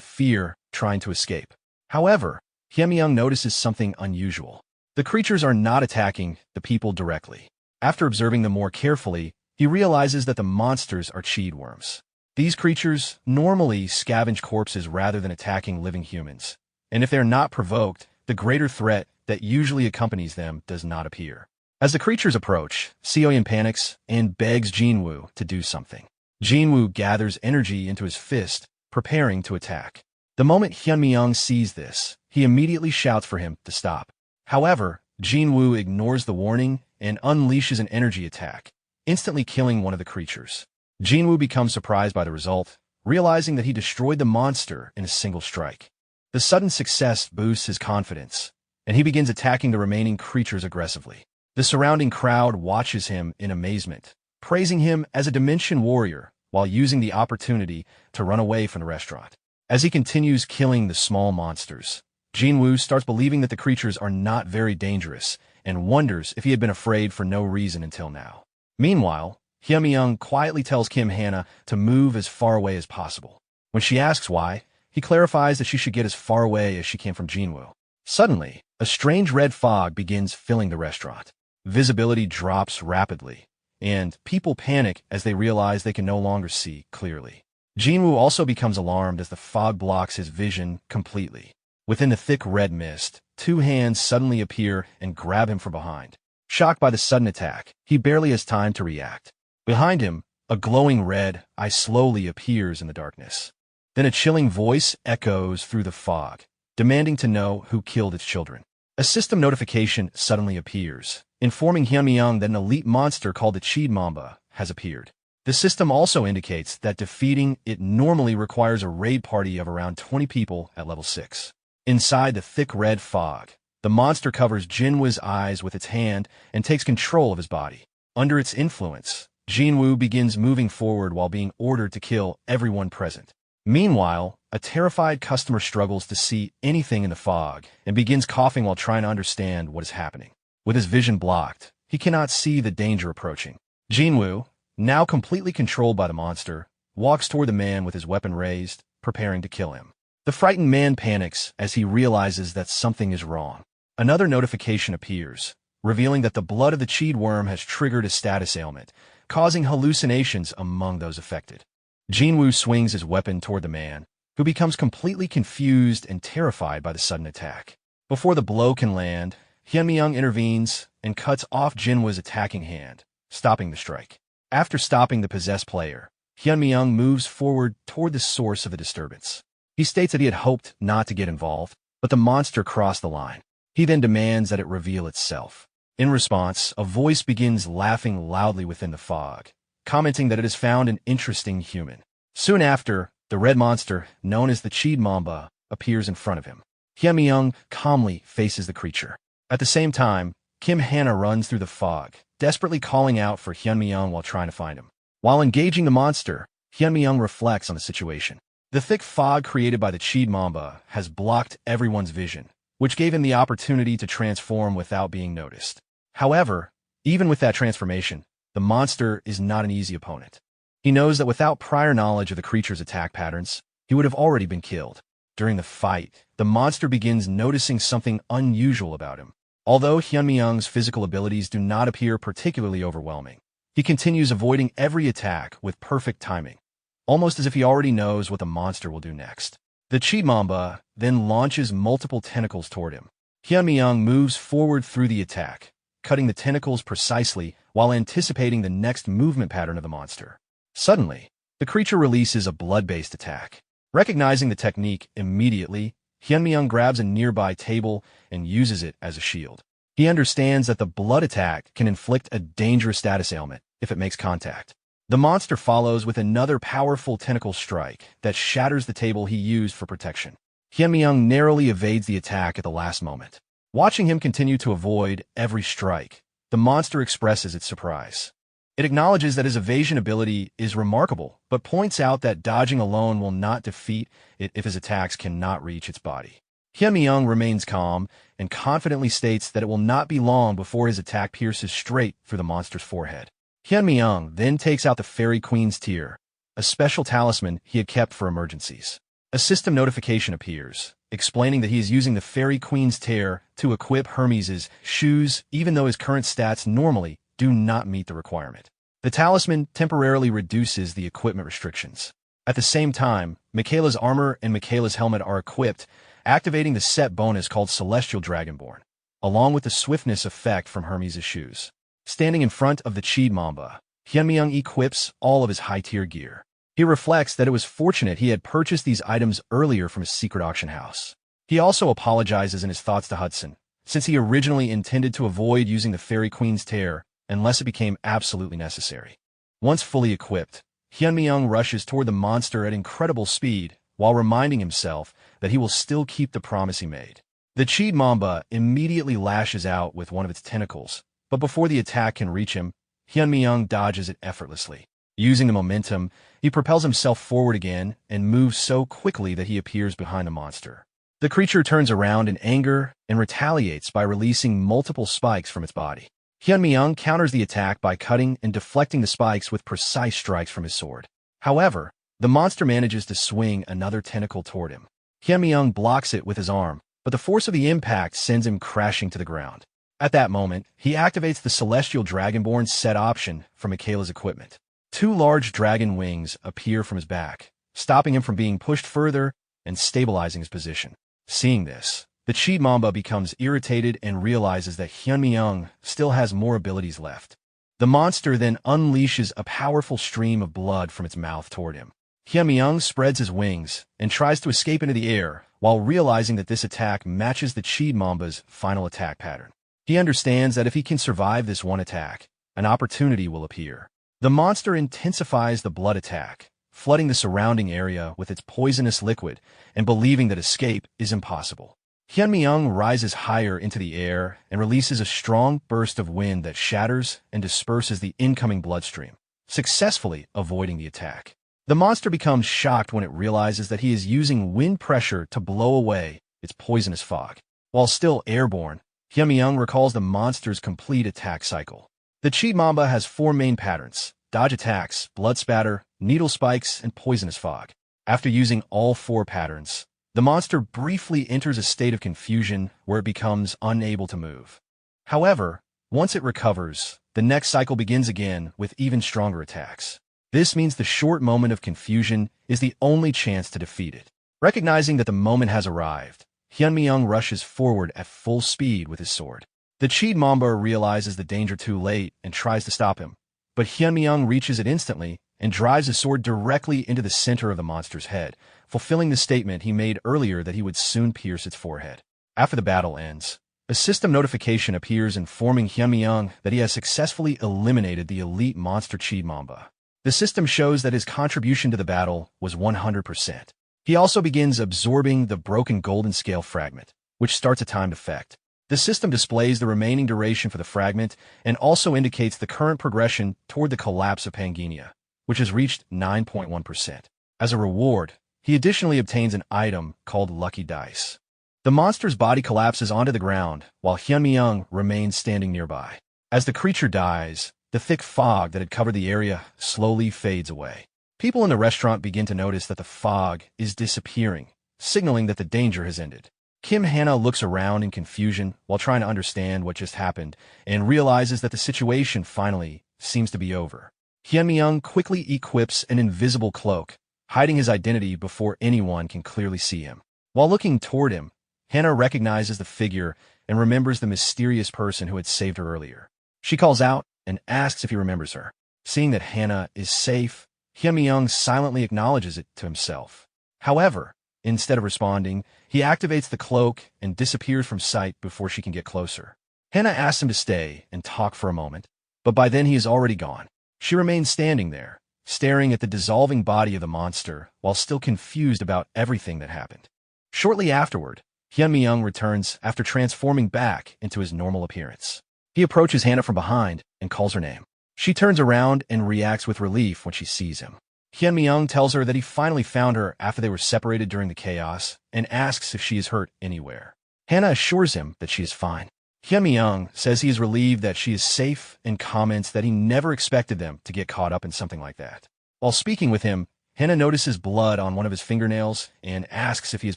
fear, trying to escape. However, Hyunmyeong notices something unusual. The creatures are not attacking the people directly. After observing them more carefully, he realizes that the monsters are cheed worms. These creatures normally scavenge corpses rather than attacking living humans, and if they are not provoked, the greater threat that usually accompanies them does not appear. As the creatures approach, Seoyeon panics and begs Jinwoo to do something. Jinwoo gathers energy into his fist, preparing to attack. The moment Hyunmyeong sees this, he immediately shouts for him to stop. However, Jinwoo ignores the warning and unleashes an energy attack, instantly killing one of the creatures. Jinwoo becomes surprised by the result, realizing that he destroyed the monster in a single strike. The sudden success boosts his confidence, and he begins attacking the remaining creatures aggressively. The surrounding crowd watches him in amazement, praising him as a Dimension warrior while using the opportunity to run away from the restaurant. As he continues killing the small monsters, Jinwoo starts believing that the creatures are not very dangerous and wonders if he had been afraid for no reason until now. Meanwhile, Hyunmyeong quietly tells Kim Hana to move as far away as possible. When she asks why, he clarifies that she should get as far away as she can from Jinwoo. Suddenly, a strange red fog begins filling the restaurant. Visibility drops rapidly, and people panic as they realize they can no longer see clearly. Jinwoo also becomes alarmed as the fog blocks his vision completely. Within the thick red mist, two hands suddenly appear and grab him from behind. Shocked by the sudden attack, he barely has time to react. Behind him, a glowing red eye slowly appears in the darkness. Then a chilling voice echoes through the fog, demanding to know who killed its children. A system notification suddenly appears, informing Hyunmyeong that an elite monster called the Cheed Mamba has appeared. The system also indicates that defeating it normally requires a raid party of around 20 people at level 6. Inside the thick red fog, the monster covers Jinwoo's eyes with its hand and takes control of his body. Under its influence, Jinwoo begins moving forward while being ordered to kill everyone present. Meanwhile, a terrified customer struggles to see anything in the fog and begins coughing while trying to understand what is happening. With his vision blocked, he cannot see the danger approaching. Jinwoo, now completely controlled by the monster, walks toward the man with his weapon raised, preparing to kill him. The frightened man panics as he realizes that something is wrong. Another notification appears, revealing that the blood of the Cheed worm has triggered a status ailment, causing hallucinations among those affected. Jinwoo swings his weapon toward the man, who becomes completely confused and terrified by the sudden attack. Before the blow can land, Hyunmi-young intervenes and cuts off Jinhwa's attacking hand, stopping the strike. After stopping the possessed player, Hyunmi-young moves forward toward the source of the disturbance. He states that he had hoped not to get involved, but the monster crossed the line. He then demands that it reveal itself. In response, a voice begins laughing loudly within the fog, commenting that it has found an interesting human. Soon after, the red monster, known as the Chid Mamba, appears in front of him. Hyunmi-young calmly faces the creature. At the same time, Kim Hana runs through the fog, desperately calling out for Hyunmi-young while trying to find him. While engaging the monster, Hyunmi-young reflects on the situation. The thick fog created by the Chid Mamba has blocked everyone's vision, which gave him the opportunity to transform without being noticed. However, even with that transformation, the monster is not an easy opponent. He knows that without prior knowledge of the creature's attack patterns, he would have already been killed. During the fight, the monster begins noticing something unusual about him. Although Hyunmi-young's physical abilities do not appear particularly overwhelming, he continues avoiding every attack with perfect timing, almost as if he already knows what the monster will do next. The Chid Mamba then launches multiple tentacles toward him. Hyunmi-young moves forward through the attack, cutting the tentacles precisely while anticipating the next movement pattern of the monster. Suddenly, the creature releases a blood-based attack. Recognizing the technique immediately, Hyunmi-young grabs a nearby table and uses it as a shield. He understands that the blood attack can inflict a dangerous status ailment if it makes contact. The monster follows with another powerful tentacle strike that shatters the table he used for protection. Hyunmi-young narrowly evades the attack at the last moment. Watching him continue to avoid every strike, the monster expresses its surprise. It acknowledges that his evasion ability is remarkable, but points out that dodging alone will not defeat it if his attacks cannot reach its body. Hyunmi-young remains calm and confidently states that it will not be long before his attack pierces straight through the monster's forehead. Hyunmi-young then takes out the Fairy Queen's Tear, a special talisman he had kept for emergencies. A system notification appears, explaining that he is using the Fairy Queen's Tear to equip Hermes' shoes even though his current stats normally do not meet the requirement. The talisman temporarily reduces the equipment restrictions. At the same time, Michaela's armor and Michaela's helmet are equipped, activating the set bonus called Celestial Dragonborn, along with the swiftness effect from Hermes' shoes. Standing in front of the Chid Mamba, Hyunmi-young equips all of his high-tier gear. He reflects that it was fortunate he had purchased these items earlier from his secret auction house. He also apologizes in his thoughts to Hudson, since he originally intended to avoid using the Fairy Queen's Tear unless it became absolutely necessary. Once fully equipped, Hyunmi-young rushes toward the monster at incredible speed while reminding himself that he will still keep the promise he made. The Chid Mamba immediately lashes out with one of its tentacles, but before the attack can reach him, Hyunmi-young dodges it effortlessly. Using the momentum, he propels himself forward again and moves so quickly that he appears behind the monster. The creature turns around in anger and retaliates by releasing multiple spikes from its body. Hyunmi-young counters the attack by cutting and deflecting the spikes with precise strikes from his sword. However, the monster manages to swing another tentacle toward him. Hyunmi-young blocks it with his arm, but the force of the impact sends him crashing to the ground. At that moment, he activates the Celestial Dragonborn set option from Michaela's equipment. Two large dragon wings appear from his back, stopping him from being pushed further and stabilizing his position. Seeing this, the Chid Mamba becomes irritated and realizes that Hyunmi-young still has more abilities left. The monster then unleashes a powerful stream of blood from its mouth toward him. Hyunmi-young spreads his wings and tries to escape into the air while realizing that this attack matches the Chid Mamba's final attack pattern. He understands that if he can survive this one attack, an opportunity will appear. The monster intensifies the blood attack, flooding the surrounding area with its poisonous liquid and believing that escape is impossible. Hyunmi-young rises higher into the air and releases a strong burst of wind that shatters and disperses the incoming bloodstream, successfully avoiding the attack. The monster becomes shocked when it realizes that he is using wind pressure to blow away its poisonous fog. While still airborne, Hyunmi-young recalls the monster's complete attack cycle. The Chid Mamba has four main patterns: dodge attacks, blood spatter, needle spikes, and poisonous fog. After using all four patterns, the monster briefly enters a state of confusion where it becomes unable to move. However, once it recovers, the next cycle begins again with even stronger attacks. This means the short moment of confusion is the only chance to defeat it. Recognizing that the moment has arrived, Hyunmyeong rushes forward at full speed with his sword. The Cheed Mamba realizes the danger too late and tries to stop him, but Hyunmyeong reaches it instantly and drives his sword directly into the center of the monster's head, fulfilling the statement he made earlier that he would soon pierce its forehead. After the battle ends, a system notification appears informing Hyunmyeong that he has successfully eliminated the elite monster Cheed Mamba. The system shows that his contribution to the battle was 100%. He also begins absorbing the broken golden scale fragment, which starts a timed effect. The system displays the remaining duration for the fragment and also indicates the current progression toward the collapse of Pangea, which has reached 9.1%. As a reward, he additionally obtains an item called Lucky Dice. The monster's body collapses onto the ground, while Hyunmyeong remains standing nearby. As the creature dies, the thick fog that had covered the area slowly fades away. People in the restaurant begin to notice that the fog is disappearing, signaling that the danger has ended. Kim Hana looks around in confusion while trying to understand what just happened and realizes that the situation finally seems to be over. Hyunmyeong quickly equips an invisible cloak, hiding his identity before anyone can clearly see him. While looking toward him, Hana recognizes the figure and remembers the mysterious person who had saved her earlier. She calls out and asks if he remembers her. Seeing that Hana is safe, Hyunmyeong silently acknowledges it to himself. However, instead of responding, he activates the cloak and disappears from sight before she can get closer. Hana asks him to stay and talk for a moment, but by then he is already gone. She remains standing there, staring at the dissolving body of the monster while still confused about everything that happened. Shortly afterward, Hyunmyeong returns after transforming back into his normal appearance. He approaches Hana from behind and calls her name. She turns around and reacts with relief when she sees him. Hyunmyeong tells her that he finally found her after they were separated during the chaos and asks if she is hurt anywhere. Hana assures him that she is fine. Hyunmyeong says he is relieved that she is safe and comments that he never expected them to get caught up in something like that. While speaking with him, Hana notices blood on one of his fingernails and asks if he has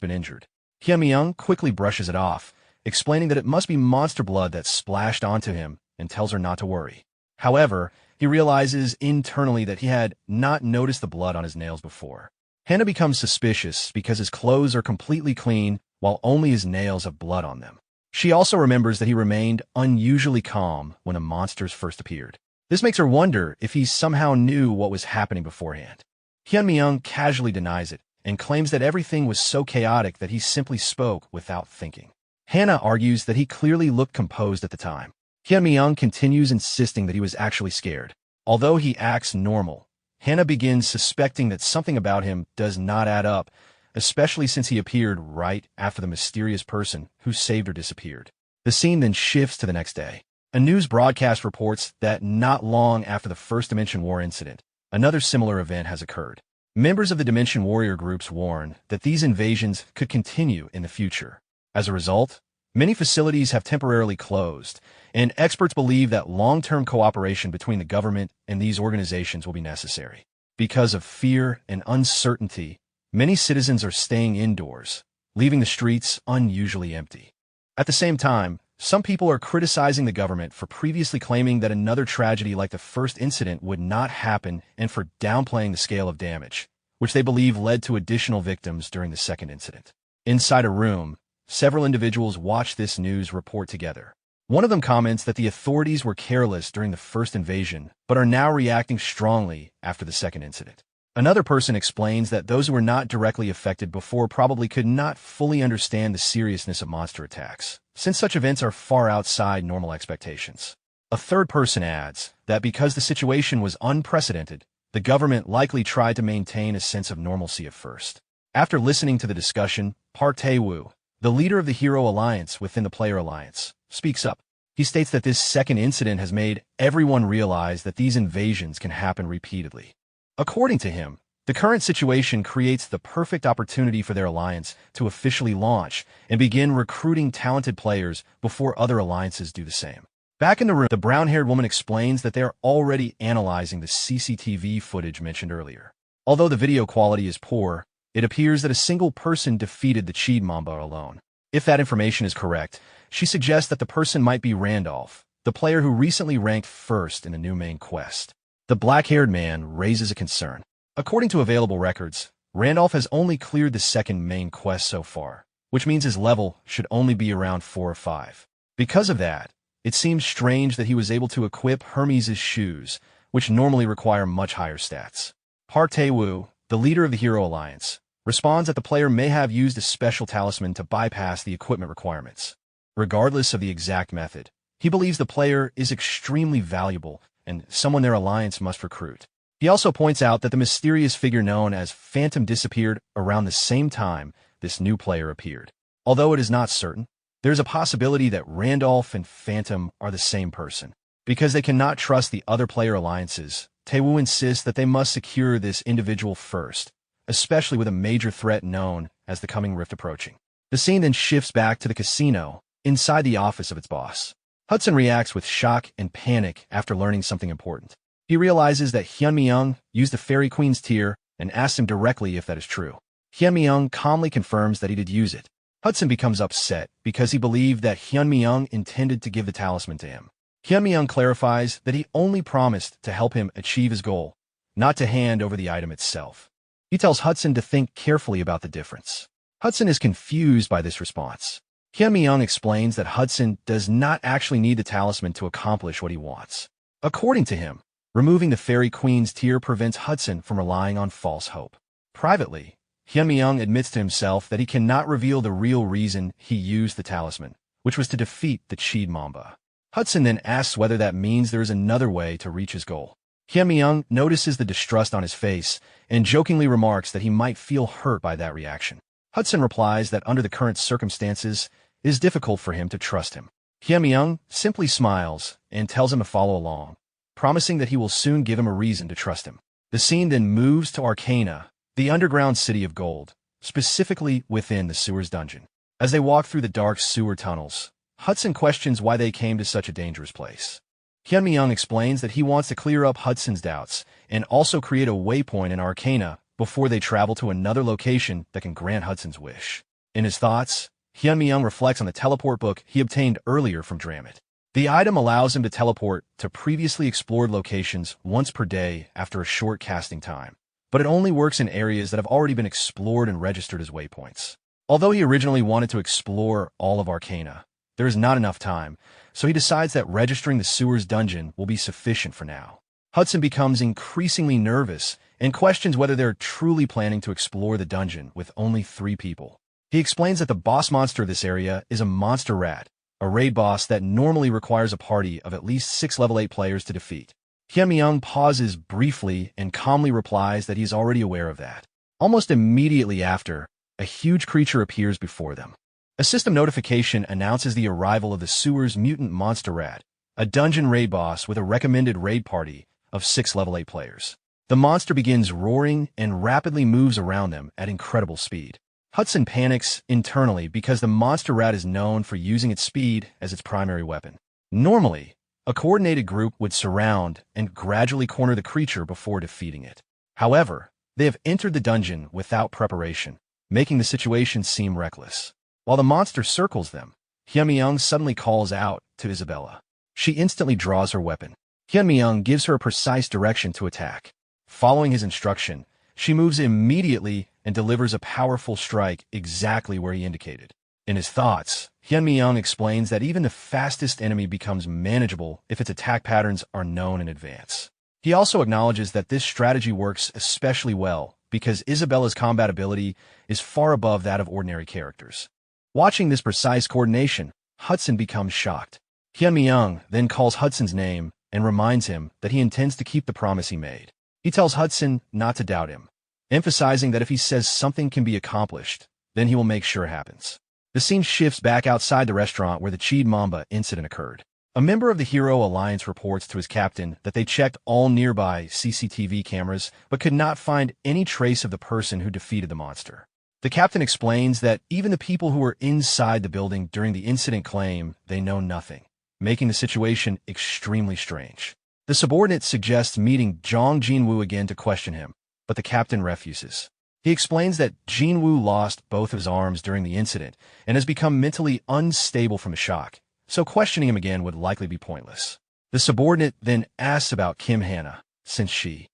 been injured. Hyunmyeong quickly brushes it off, explaining that it must be monster blood that splashed onto him and tells her not to worry. However, he realizes internally that he had not noticed the blood on his nails before. Hana becomes suspicious because his clothes are completely clean while only his nails have blood on them. She also remembers that he remained unusually calm when the monsters first appeared. This makes her wonder if he somehow knew what was happening beforehand. Hyunmyeong casually denies it and claims that everything was so chaotic that he simply spoke without thinking. Hana argues that he clearly looked composed at the time. Hyunmyeong continues insisting that he was actually scared. Although he acts normal, Hana begins suspecting that something about him does not add up, especially since he appeared right after the mysterious person who saved her disappeared. The scene then shifts to the next day. A news broadcast reports that not long after the First Dimension War incident, another similar event has occurred. Members of the Dimension Warrior groups warn that these invasions could continue in the future. As a result, many facilities have temporarily closed, and experts believe that long-term cooperation between the government and these organizations will be necessary. Because of fear and uncertainty, many citizens are staying indoors, leaving the streets unusually empty. At the same time, some people are criticizing the government for previously claiming that another tragedy like the first incident would not happen and for downplaying the scale of damage, which they believe led to additional victims during the second incident. Inside a room, several individuals watch this news report together. One of them comments that the authorities were careless during the first invasion, but are now reacting strongly after the second incident. Another person explains that those who were not directly affected before probably could not fully understand the seriousness of monster attacks, since such events are far outside normal expectations. A third person adds that because the situation was unprecedented, the government likely tried to maintain a sense of normalcy at first. After listening to the discussion, Park Tae-woo, the leader of the Hero Alliance within the Player Alliance, speaks up. He states that this second incident has made everyone realize that these invasions can happen repeatedly. According to him, the current situation creates the perfect opportunity for their alliance to officially launch and begin recruiting talented players before other alliances do the same. Back in the room, the brown-haired woman explains that they are already analyzing the CCTV footage mentioned earlier. Although the video quality is poor, it appears that a single person defeated the Cheed Mamba alone. If that information is correct, she suggests that the person might be Randolph, the player who recently ranked first in a new main quest. The black-haired man raises a concern. According to available records, Randolph has only cleared the second main quest so far, which means his level should only be around 4 or 5. Because of that, it seems strange that he was able to equip Hermes' shoes, which normally require much higher stats. Park Tae-woo, the leader of the Hero Alliance, responds that the player may have used a special talisman to bypass the equipment requirements. Regardless of the exact method, he believes the player is extremely valuable and someone their alliance must recruit. He also points out that the mysterious figure known as Phantom disappeared around the same time this new player appeared. Although it is not certain, there is a possibility that Randolph and Phantom are the same person. Because they cannot trust the other player alliances, Tae-woo insists that they must secure this individual first, especially with a major threat known as the coming rift approaching. The scene then shifts back to the casino, inside the office of its boss. Hudson reacts with shock and panic after learning something important. He realizes that Hyun-mi-young used the Fairy Queen's tear and asks him directly if that is true. Hyun-mi-young calmly confirms that he did use it. Hudson becomes upset because he believed that Hyun-mi-young intended to give the talisman to him. Hyun-mi-young clarifies that he only promised to help him achieve his goal, not to hand over the item itself. He tells Hudson to think carefully about the difference. Hudson is confused by this response. Hyun-mi-young explains that Hudson does not actually need the talisman to accomplish what he wants. According to him, removing the Fairy Queen's tear prevents Hudson from relying on false hope. Privately, Hyun-mi-young admits to himself that he cannot reveal the real reason he used the talisman, which was to defeat the Cheed Mamba. Hudson then asks whether that means there is another way to reach his goal. Hyun-mi-young notices the distrust on his face and jokingly remarks that he might feel hurt by that reaction. Hudson replies that under the current circumstances, it is difficult for him to trust him. Hyun-mi-young simply smiles and tells him to follow along, promising that he will soon give him a reason to trust him. The scene then moves to Arcana, the underground city of gold, specifically within the sewers dungeon. As they walk through the dark sewer tunnels, Hudson questions why they came to such a dangerous place. Hyun-mi-young explains that he wants to clear up Hudson's doubts and also create a waypoint in Arcana before they travel to another location that can grant Hudson's wish. In his thoughts, Hyun-mi-young reflects on the teleport book he obtained earlier from Dramit. The item allows him to teleport to previously explored locations once per day after a short casting time, but it only works in areas that have already been explored and registered as waypoints. Although he originally wanted to explore all of Arcana, there is not enough time, so he decides that registering the sewers dungeon will be sufficient for now. Hudson becomes increasingly nervous and questions whether they're truly planning to explore the dungeon with only 3 people. He explains that the boss monster of this area is a monster rat, a raid boss that normally requires a party of at least 6 level 8 players to defeat. Hyun-mi-young pauses briefly and calmly replies that he is already aware of that. Almost immediately after, a huge creature appears before them. A system notification announces the arrival of the sewer's mutant monster rat, a dungeon raid boss with a recommended raid party of 6 level 8 players. The monster begins roaring and rapidly moves around them at incredible speed. Hudson panics internally because the monster rat is known for using its speed as its primary weapon. Normally, a coordinated group would surround and gradually corner the creature before defeating it. However, they have entered the dungeon without preparation, making the situation seem reckless. While the monster circles them, Hyun-mi-young suddenly calls out to Isabella. She instantly draws her weapon. Hyun-mi-young gives her a precise direction to attack. Following his instruction, she moves immediately and delivers a powerful strike exactly where he indicated. In his thoughts, Hyun-mi-young explains that even the fastest enemy becomes manageable if its attack patterns are known in advance. He also acknowledges that this strategy works especially well because Isabella's combat ability is far above that of ordinary characters. Watching this precise coordination, Hudson becomes shocked. Hyun-mi-young then calls Hudson's name and reminds him that he intends to keep the promise he made. He tells Hudson not to doubt him, emphasizing that if he says something can be accomplished, then he will make sure it happens. The scene shifts back outside the restaurant where the Cheed Mamba incident occurred. A member of the Hero Alliance reports to his captain that they checked all nearby CCTV cameras but could not find any trace of the person who defeated the monster. The captain explains that even the people who were inside the building during the incident claim they know nothing, making the situation extremely strange. The subordinate suggests meeting Jong Jin-woo again to question him, but the captain refuses. He explains that Jin-woo lost both of his arms during the incident and has become mentally unstable from the shock, so questioning him again would likely be pointless. The subordinate then asks about Kim Hannah, since she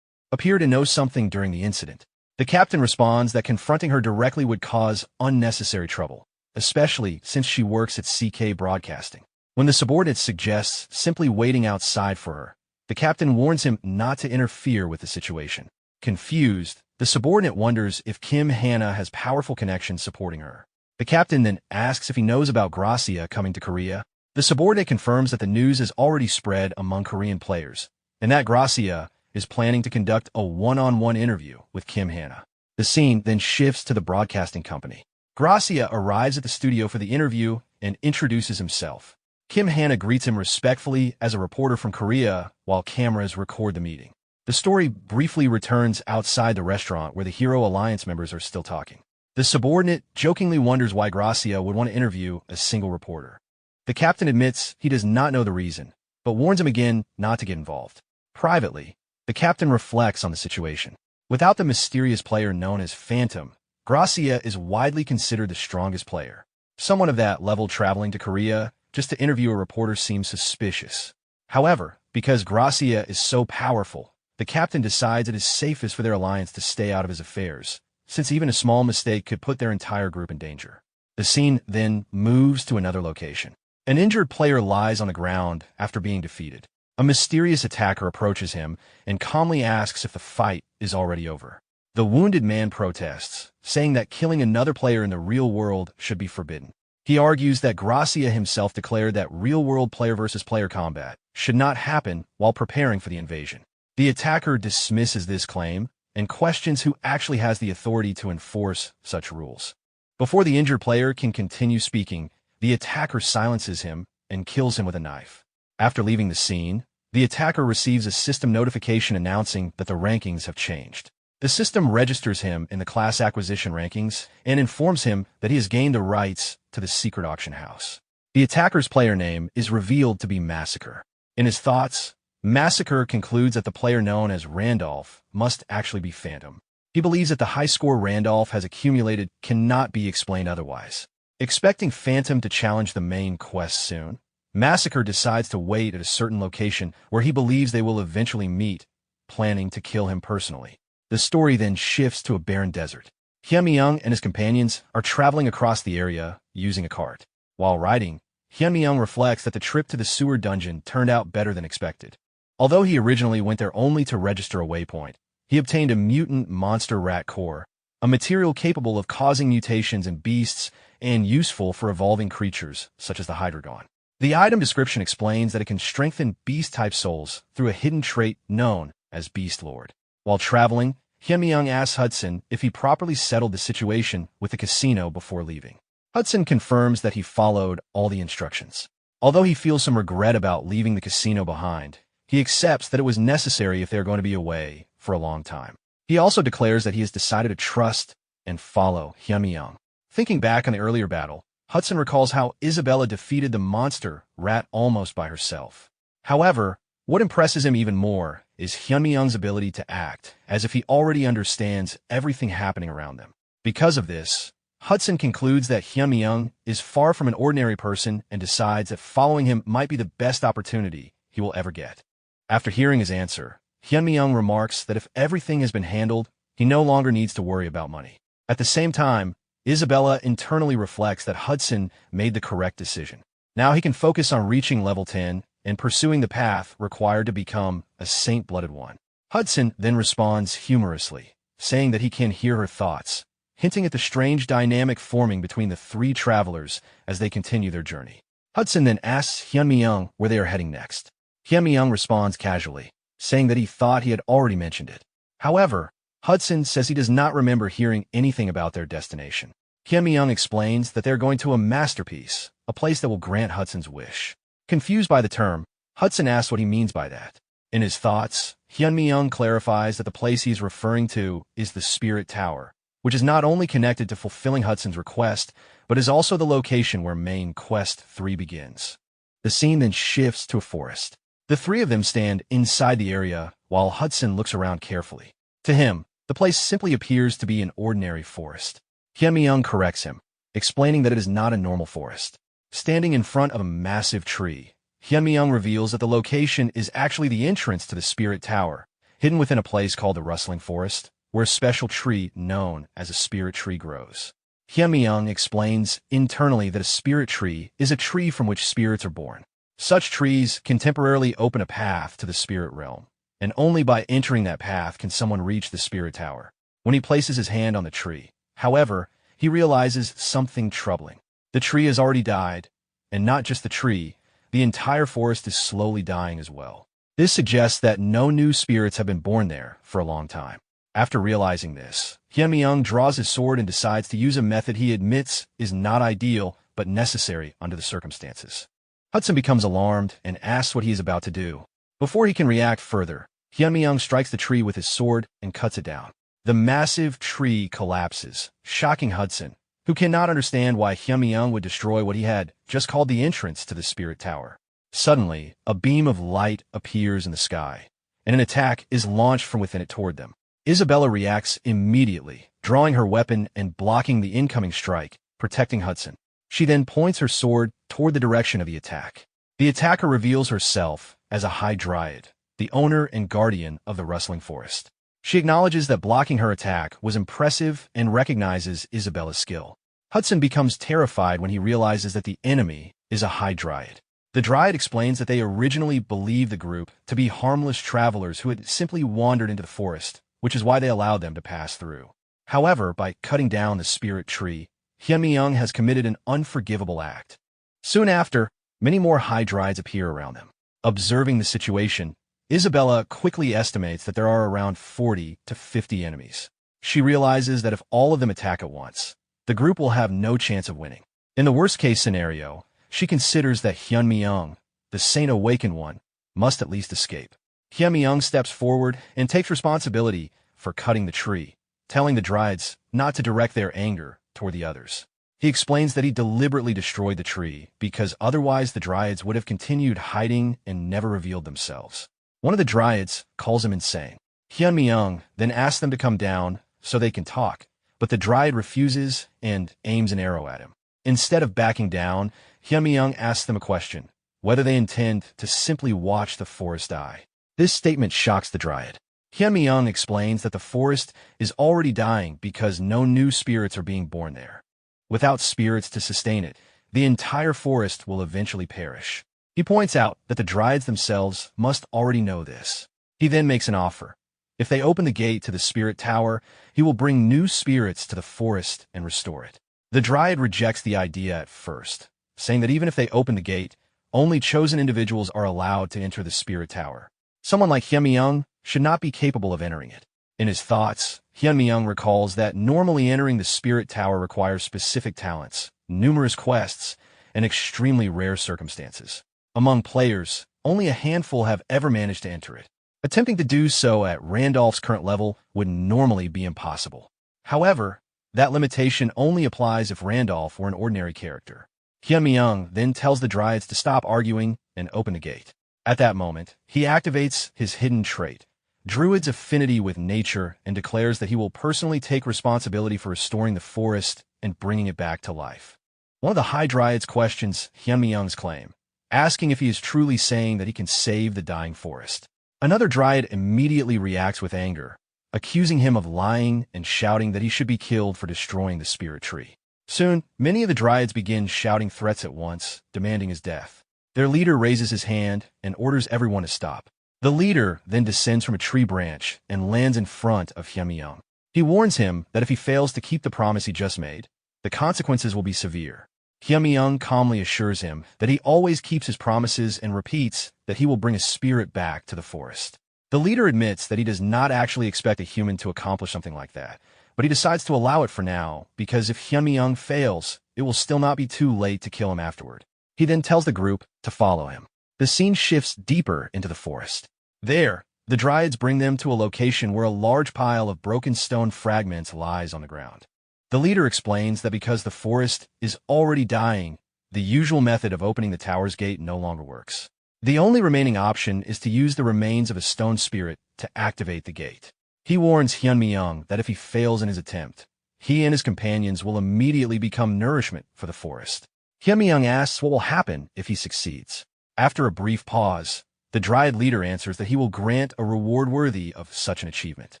appeared to know something during the incident. The captain responds that confronting her directly would cause unnecessary trouble, especially since she works at CK Broadcasting. When the subordinate suggests simply waiting outside for her, the captain warns him not to interfere with the situation. Confused, the subordinate wonders if Kim Hana has powerful connections supporting her. The captain then asks if he knows about Gracia coming to Korea. The subordinate confirms that the news is already spread among Korean players, and that Gracia is planning to conduct a one-on-one interview with Kim Hana. The scene then shifts to the broadcasting company. Gracia arrives at the studio for the interview and introduces himself. Kim Hana greets him respectfully as a reporter from Korea while cameras record the meeting. The story briefly returns outside the restaurant where the Hero Alliance members are still talking. The subordinate jokingly wonders why Gracia would want to interview a single reporter. The captain admits he does not know the reason, but warns him again not to get involved. Privately, the captain reflects on the situation. Without the mysterious player known as Phantom, Gracia is widely considered the strongest player. Someone of that level traveling to Korea just to interview a reporter seems suspicious. However, because Gracia is so powerful, the captain decides it is safest for their alliance to stay out of his affairs, since even a small mistake could put their entire group in danger. The scene then moves to another location. An injured player lies on the ground after being defeated. A mysterious attacker approaches him and calmly asks if the fight is already over. The wounded man protests, saying that killing another player in the real world should be forbidden. He argues that Gracia himself declared that real-world player-versus-player combat should not happen while preparing for the invasion. The attacker dismisses this claim and questions who actually has the authority to enforce such rules. Before the injured player can continue speaking, the attacker silences him and kills him with a knife. After leaving the scene, the attacker receives a system notification announcing that the rankings have changed. The system registers him in the class acquisition rankings and informs him that he has gained the rights to the secret auction house. The attacker's player name is revealed to be Massacre. In his thoughts, Massacre concludes that the player known as Randolph must actually be Phantom. He believes that the high score Randolph has accumulated cannot be explained otherwise. Expecting Phantom to challenge the main quest soon, Massacre decides to wait at a certain location where he believes they will eventually meet, planning to kill him personally. The story then shifts to a barren desert. Hyun-mi-young and his companions are traveling across the area using a cart. While riding, Hyun-mi-young reflects that the trip to the sewer dungeon turned out better than expected. Although he originally went there only to register a waypoint, he obtained a mutant monster rat core, a material capable of causing mutations in beasts and useful for evolving creatures, such as the Hydreigon. The item description explains that it can strengthen beast-type souls through a hidden trait known as Beast Lord. While traveling, Hyun-mi-young asks Hudson if he properly settled the situation with the casino before leaving. Hudson confirms that he followed all the instructions. Although he feels some regret about leaving the casino behind, he accepts that it was necessary if they are going to be away for a long time. He also declares that he has decided to trust and follow Hyun-mi-young. Thinking back on the earlier battle, Hudson recalls how Isabella defeated the monster rat almost by herself. However, what impresses him even more is Hyun-mi-young's ability to act as if he already understands everything happening around them. Because of this, Hudson concludes that Hyun-mi-young is far from an ordinary person and decides that following him might be the best opportunity he will ever get. After hearing his answer, Hyun-mi-young remarks that if everything has been handled, he no longer needs to worry about money. At the same time, Isabella internally reflects that Hudson made the correct decision. Now he can focus on reaching level 10 and pursuing the path required to become a saint-blooded one. Hudson then responds humorously, saying that he can hear her thoughts, hinting at the strange dynamic forming between the three travelers as they continue their journey. Hudson then asks Hyun-mi-young where they are heading next. Hyun-mi-young responds casually, saying that he thought he had already mentioned it. However, Hudson says he does not remember hearing anything about their destination. Hyun-mi-young explains that they are going to a masterpiece, a place that will grant Hudson's wish. Confused by the term, Hudson asks what he means by that. In his thoughts, Hyun-mi-young clarifies that the place he is referring to is the Spirit Tower, which is not only connected to fulfilling Hudson's request, but is also the location where main Quest 3 begins. The scene then shifts to a forest. The three of them stand inside the area while Hudson looks around carefully. To him, the place simply appears to be an ordinary forest. Hyun-mi-young corrects him, explaining that it is not a normal forest. Standing in front of a massive tree, Hyun-mi-young reveals that the location is actually the entrance to the Spirit Tower, hidden within a place called the Rustling Forest, where a special tree known as a spirit tree grows. Hyun explains internally that a spirit tree is a tree from which spirits are born. Such trees can temporarily open a path to the spirit realm, and only by entering that path can someone reach the spirit tower. When he places his hand on the tree, however, he realizes something troubling. The tree has already died, and not just the tree, the entire forest is slowly dying as well. This suggests that no new spirits have been born there for a long time. After realizing this, Hyun draws his sword and decides to use a method he admits is not ideal but necessary under the circumstances. Hudson becomes alarmed and asks what he is about to do. Before he can react further, Hyun strikes the tree with his sword and cuts it down. The massive tree collapses, shocking Hudson, who cannot understand why Hyun would destroy what he had just called the entrance to the spirit tower. Suddenly, a beam of light appears in the sky, and an attack is launched from within it toward them. Isabella reacts immediately, drawing her weapon and blocking the incoming strike, protecting Hudson. She then points her sword toward the direction of the attack. The attacker reveals herself as a high dryad, the owner and guardian of the rustling forest. She acknowledges that blocking her attack was impressive and recognizes Isabella's skill. Hudson becomes terrified when he realizes that the enemy is a high dryad. The dryad explains that they originally believed the group to be harmless travelers who had simply wandered into the forest, which is why they allowed them to pass through. However, by cutting down the spirit tree, Hyun has committed an unforgivable act. Soon after, many more high dryads appear around them. Observing the situation, Isabella quickly estimates that there are around 40 to 50 enemies. She realizes that if all of them attack at once, the group will have no chance of winning. In the worst-case scenario, she considers that Hyun, the Saint Awakened One, must at least escape. Hyun steps forward and takes responsibility for cutting the tree, telling the dryads not to direct their anger toward the others. He explains that he deliberately destroyed the tree because otherwise the dryads would have continued hiding and never revealed themselves. One of the dryads calls him insane. Hyun then asks them to come down so they can talk, but the dryad refuses and aims an arrow at him. Instead of backing down, Hyun asks them a question, whether they intend to simply watch the forest die. This statement shocks the dryad. Hyun explains that the forest is already dying because no new spirits are being born there. Without spirits to sustain it, the entire forest will eventually perish. He points out that the dryads themselves must already know this. He then makes an offer. If they open the gate to the spirit tower, he will bring new spirits to the forest and restore it. The dryad rejects the idea at first, saying that even if they open the gate, only chosen individuals are allowed to enter the spirit tower. Someone like Hyun should not be capable of entering it. In his thoughts, Hyun recalls that normally entering the spirit tower requires specific talents, numerous quests, and extremely rare circumstances. Among players, only a handful have ever managed to enter it. Attempting to do so at Randolph's current level would normally be impossible. However, that limitation only applies if Randolph were an ordinary character. Hyun then tells the dryads to stop arguing and open the gate. At that moment, he activates his hidden trait, Druid's affinity with nature, and declares that he will personally take responsibility for restoring the forest and bringing it back to life. One of the high dryads questions Hyun's claim, asking if he is truly saying that he can save the dying forest. Another dryad immediately reacts with anger, accusing him of lying and shouting that he should be killed for destroying the spirit tree. Soon, many of the dryads begin shouting threats at once, demanding his death. Their leader raises his hand and orders everyone to stop. The leader then descends from a tree branch and lands in front of Hyun. He warns him that if he fails to keep the promise he just made, the consequences will be severe. Hyun calmly assures him that he always keeps his promises and repeats that he will bring a spirit back to the forest. The leader admits that he does not actually expect a human to accomplish something like that, but he decides to allow it for now because if Hyun fails, it will still not be too late to kill him afterward. He then tells the group to follow him. The scene shifts deeper into the forest. There, the dryads bring them to a location where a large pile of broken stone fragments lies on the ground. The leader explains that because the forest is already dying, the usual method of opening the tower's gate no longer works. The only remaining option is to use the remains of a stone spirit to activate the gate. He warns Hyun that if he fails in his attempt, he and his companions will immediately become nourishment for the forest. Hyun asks what will happen if he succeeds. After a brief pause, the dryad leader answers that he will grant a reward worthy of such an achievement.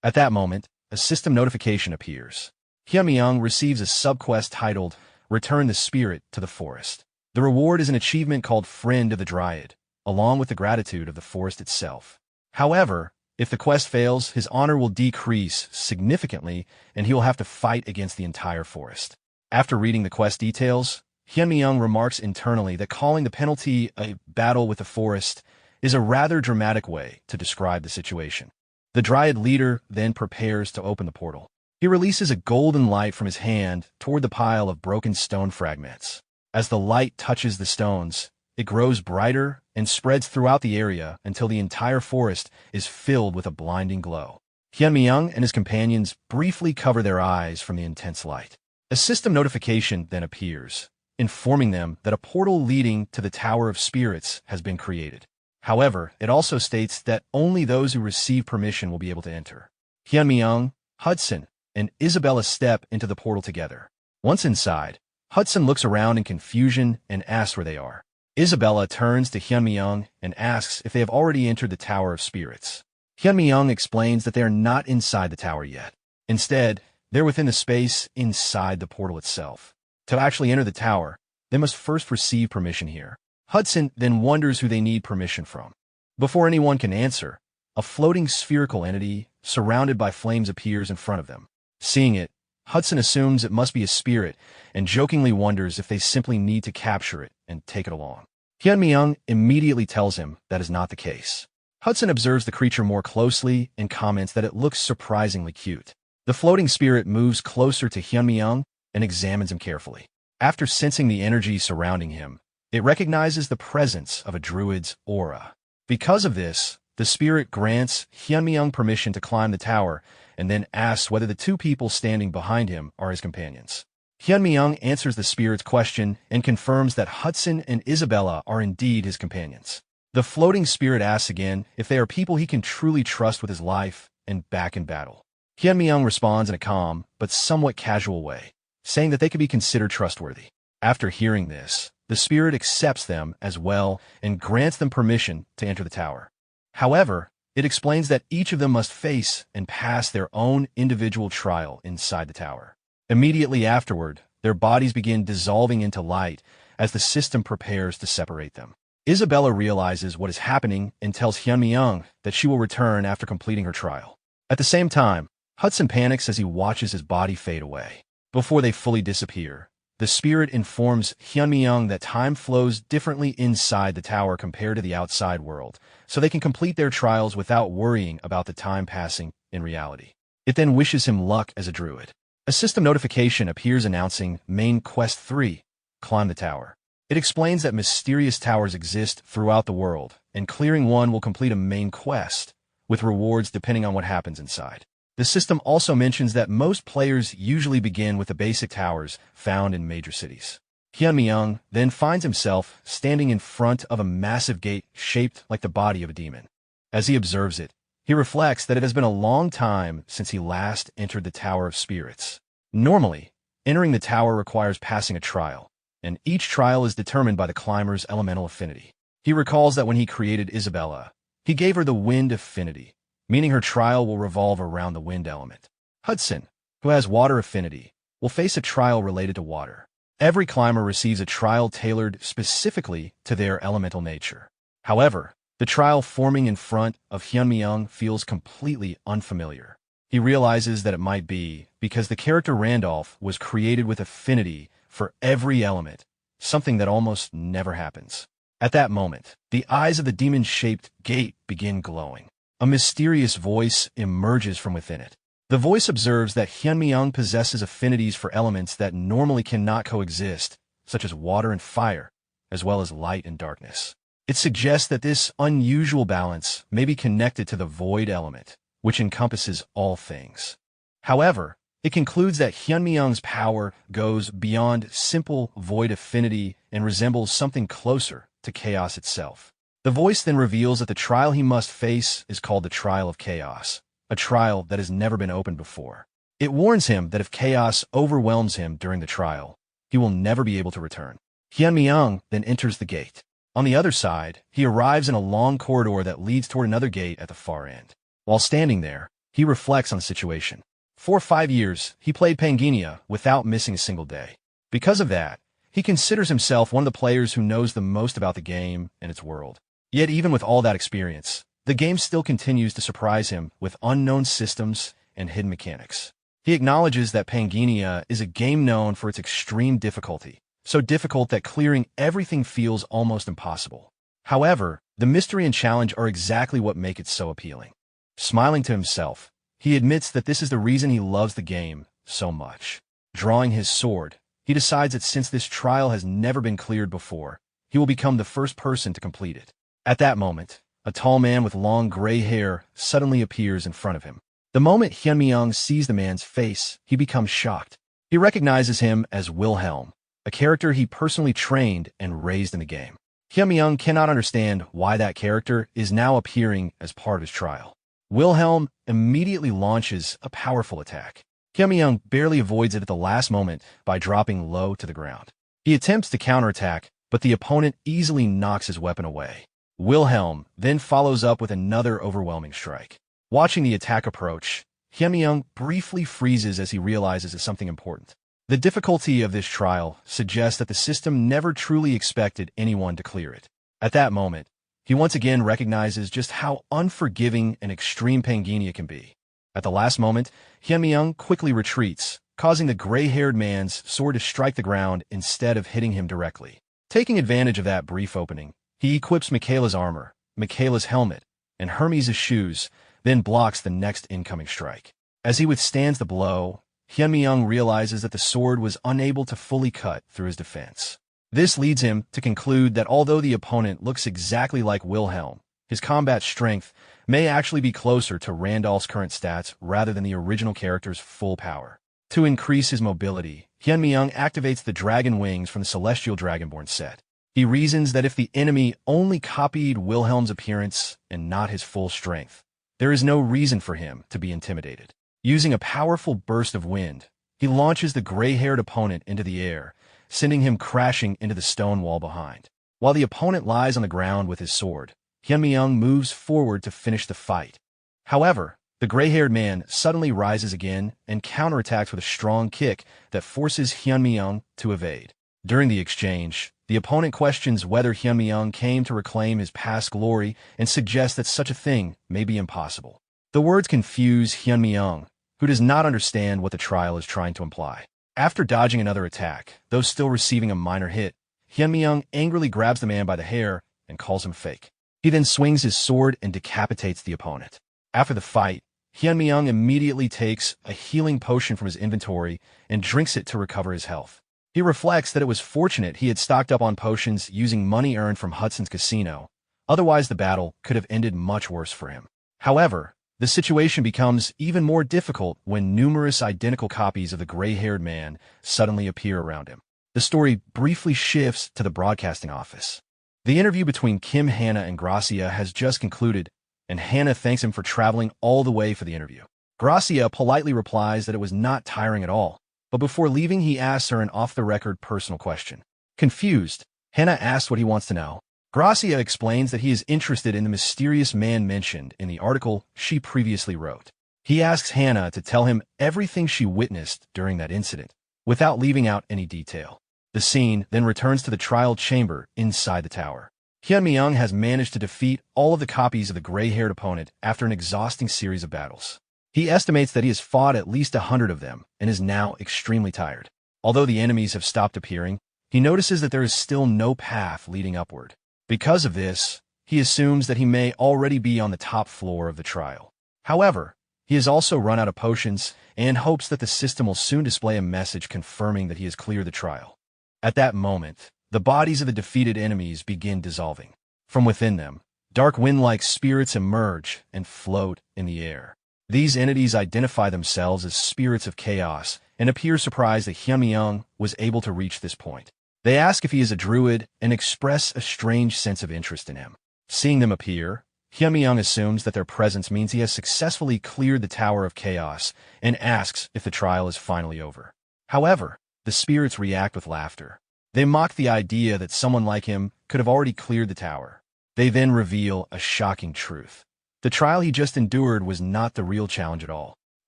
At that moment, a system notification appears. Hyunmyeong receives a subquest titled, Return the Spirit to the Forest. The reward is an achievement called Friend of the Dryad, along with the gratitude of the forest itself. However, if the quest fails, his honor will decrease significantly, and he will have to fight against the entire forest. After reading the quest details, Hyunmyeong remarks internally that calling the penalty a battle with the forest is a rather dramatic way to describe the situation. The Dryad leader then prepares to open the portal. He releases a golden light from his hand toward the pile of broken stone fragments. As the light touches the stones, it grows brighter and spreads throughout the area until the entire forest is filled with a blinding glow. Hyunmyeong and his companions briefly cover their eyes from the intense light. A system notification then appears, informing them that a portal leading to the Tower of Spirits has been created. However, it also states that only those who receive permission will be able to enter. Hyunmyeong, Hudson, and Isabella step into the portal together. Once inside, Hudson looks around in confusion and asks where they are. Isabella turns to Hyunmyeong and asks if they have already entered the Tower of Spirits. Hyunmyeong explains that they are not inside the tower yet. Instead, they're within the space inside the portal itself. To actually enter the tower, they must first receive permission here. Hudson then wonders who they need permission from. Before anyone can answer, a floating spherical entity surrounded by flames appears in front of them. Seeing it, Hudson assumes it must be a spirit and jokingly wonders if they simply need to capture it and take it along. Hyunmyeong immediately tells him that is not the case. Hudson observes the creature more closely and comments that it looks surprisingly cute. The floating spirit moves closer to Hyunmyeong and examines him carefully. After sensing the energy surrounding him, it recognizes the presence of a druid's aura. Because of this, the spirit grants Hyunmyeong permission to climb the tower and then asks whether the two people standing behind him are his companions. Hyunmyeong answers the spirit's question and confirms that Hudson and Isabella are indeed his companions. The floating spirit asks again if they are people he can truly trust with his life and back in battle. Hyunmyeong responds in a calm but somewhat casual way, saying that they could be considered trustworthy. After hearing this, the spirit accepts them as well and grants them permission to enter the tower. However, it explains that each of them must face and pass their own individual trial inside the tower. Immediately afterward, their bodies begin dissolving into light as the system prepares to separate them. Isabella realizes what is happening and tells Hyunmyeong that she will return after completing her trial. At the same time, Hudson panics as he watches his body fade away. Before they fully disappear, the spirit informs Hyunmyeong that time flows differently inside the tower compared to the outside world, so they can complete their trials without worrying about the time passing in reality. It then wishes him luck as a druid. A system notification appears announcing Main Quest 3, Climb the Tower. It explains that mysterious towers exist throughout the world, and clearing one will complete a main quest, with rewards depending on what happens inside. The system also mentions that most players usually begin with the basic towers found in major cities. Hyunmyeong then finds himself standing in front of a massive gate shaped like the body of a demon. As he observes it, he reflects that it has been a long time since he last entered the Tower of Spirits. Normally, entering the tower requires passing a trial, and each trial is determined by the climber's elemental affinity. He recalls that when he created Isabella, he gave her the wind affinity, meaning her trial will revolve around the wind element. Hudson, who has water affinity, will face a trial related to water. Every climber receives a trial tailored specifically to their elemental nature. However, the trial forming in front of Hyunmyeong feels completely unfamiliar. He realizes that it might be because the character Randolph was created with affinity for every element, something that almost never happens. At that moment, the eyes of the demon-shaped gate begin glowing. A mysterious voice emerges from within it. The voice observes that Hyunmyeong possesses affinities for elements that normally cannot coexist, such as water and fire, as well as light and darkness. It suggests that this unusual balance may be connected to the void element, which encompasses all things. However, it concludes that Hyunmyeong's power goes beyond simple void affinity and resembles something closer to chaos itself. The voice then reveals that the trial he must face is called the Trial of Chaos, a trial that has never been opened before. It warns him that if chaos overwhelms him during the trial, he will never be able to return. Hyunmyeong then enters the gate. On the other side, he arrives in a long corridor that leads toward another gate at the far end. While standing there, he reflects on the situation. For 5 years, he played Panginia without missing a single day. Because of that, he considers himself one of the players who knows the most about the game and its world. Yet even with all that experience, the game still continues to surprise him with unknown systems and hidden mechanics. He acknowledges that Panginia is a game known for its extreme difficulty, so difficult that clearing everything feels almost impossible. However, the mystery and challenge are exactly what make it so appealing. Smiling to himself, he admits that this is the reason he loves the game so much. Drawing his sword, he decides that since this trial has never been cleared before, he will become the first person to complete it. At that moment, a tall man with long gray hair suddenly appears in front of him. The moment Hyunmi-young sees the man's face, he becomes shocked. He recognizes him as Wilhelm, a character he personally trained and raised in the game. Hyunmi-young cannot understand why that character is now appearing as part of his trial. Wilhelm immediately launches a powerful attack. Hyunmi-young barely avoids it at the last moment by dropping low to the ground. He attempts to counterattack, but the opponent easily knocks his weapon away. Wilhelm then follows up with another overwhelming strike. Watching the attack approach, Hyunmi-young briefly freezes as he realizes it's something important. The difficulty of this trial suggests that the system never truly expected anyone to clear it. At that moment, he once again recognizes just how unforgiving and extreme Panginia can be. At the last moment, Hyunmi-young quickly retreats, causing the gray-haired man's sword to strike the ground instead of hitting him directly. Taking advantage of that brief opening, he equips Michaela's armor, Michaela's helmet, and Hermes' shoes, then blocks the next incoming strike. As he withstands the blow, Hyunmi-young realizes that the sword was unable to fully cut through his defense. This leads him to conclude that although the opponent looks exactly like Wilhelm, his combat strength may actually be closer to Randolph's current stats rather than the original character's full power. To increase his mobility, Hyunmi-young activates the dragon wings from the Celestial Dragonborn set. He reasons that if the enemy only copied Wilhelm's appearance and not his full strength, there is no reason for him to be intimidated. Using a powerful burst of wind, he launches the gray-haired opponent into the air, sending him crashing into the stone wall behind. While the opponent lies on the ground with his sword, Hyunmi-young moves forward to finish the fight. However, the gray-haired man suddenly rises again and counterattacks with a strong kick that forces Hyunmi-young to evade. During the exchange, the opponent questions whether Hyunmi-young came to reclaim his past glory and suggests that such a thing may be impossible. The words confuse Hyunmi-young, who does not understand what the trial is trying to imply. After dodging another attack, though still receiving a minor hit, Hyunmi-young angrily grabs the man by the hair and calls him fake. He then swings his sword and decapitates the opponent. After the fight, Hyunmi-young immediately takes a healing potion from his inventory and drinks it to recover his health. He reflects that it was fortunate he had stocked up on potions using money earned from Hudson's casino, otherwise the battle could have ended much worse for him. However, the situation becomes even more difficult when numerous identical copies of the gray-haired man suddenly appear around him. The story briefly shifts to the broadcasting office. The interview between Kim, Hannah, and Gracia has just concluded, and Hannah thanks him for traveling all the way for the interview. Gracia politely replies that it was not tiring at all, but before leaving he asks her an off-the-record personal question. Confused, Hannah asks what he wants to know. Gracia explains that he is interested in the mysterious man mentioned in the article she previously wrote. He asks Hannah to tell him everything she witnessed during that incident, without leaving out any detail. The scene then returns to the trial chamber inside the tower. Hyunmi-young has managed to defeat all of the copies of the gray-haired opponent after an exhausting series of battles. He estimates that he has fought at least 100 of them and is now extremely tired. Although the enemies have stopped appearing, he notices that there is still no path leading upward. Because of this, he assumes that he may already be on the top floor of the trial. However, he has also run out of potions and hopes that the system will soon display a message confirming that he has cleared the trial. At that moment, the bodies of the defeated enemies begin dissolving. From within them, dark wind-like spirits emerge and float in the air. These entities identify themselves as spirits of chaos and appear surprised that Hyunmi-young was able to reach this point. They ask if he is a druid and express a strange sense of interest in him. Seeing them appear, Hyunmi-young assumes that their presence means he has successfully cleared the Tower of Chaos and asks if the trial is finally over. However, the spirits react with laughter. They mock the idea that someone like him could have already cleared the tower. They then reveal a shocking truth. The trial he just endured was not the real challenge at all.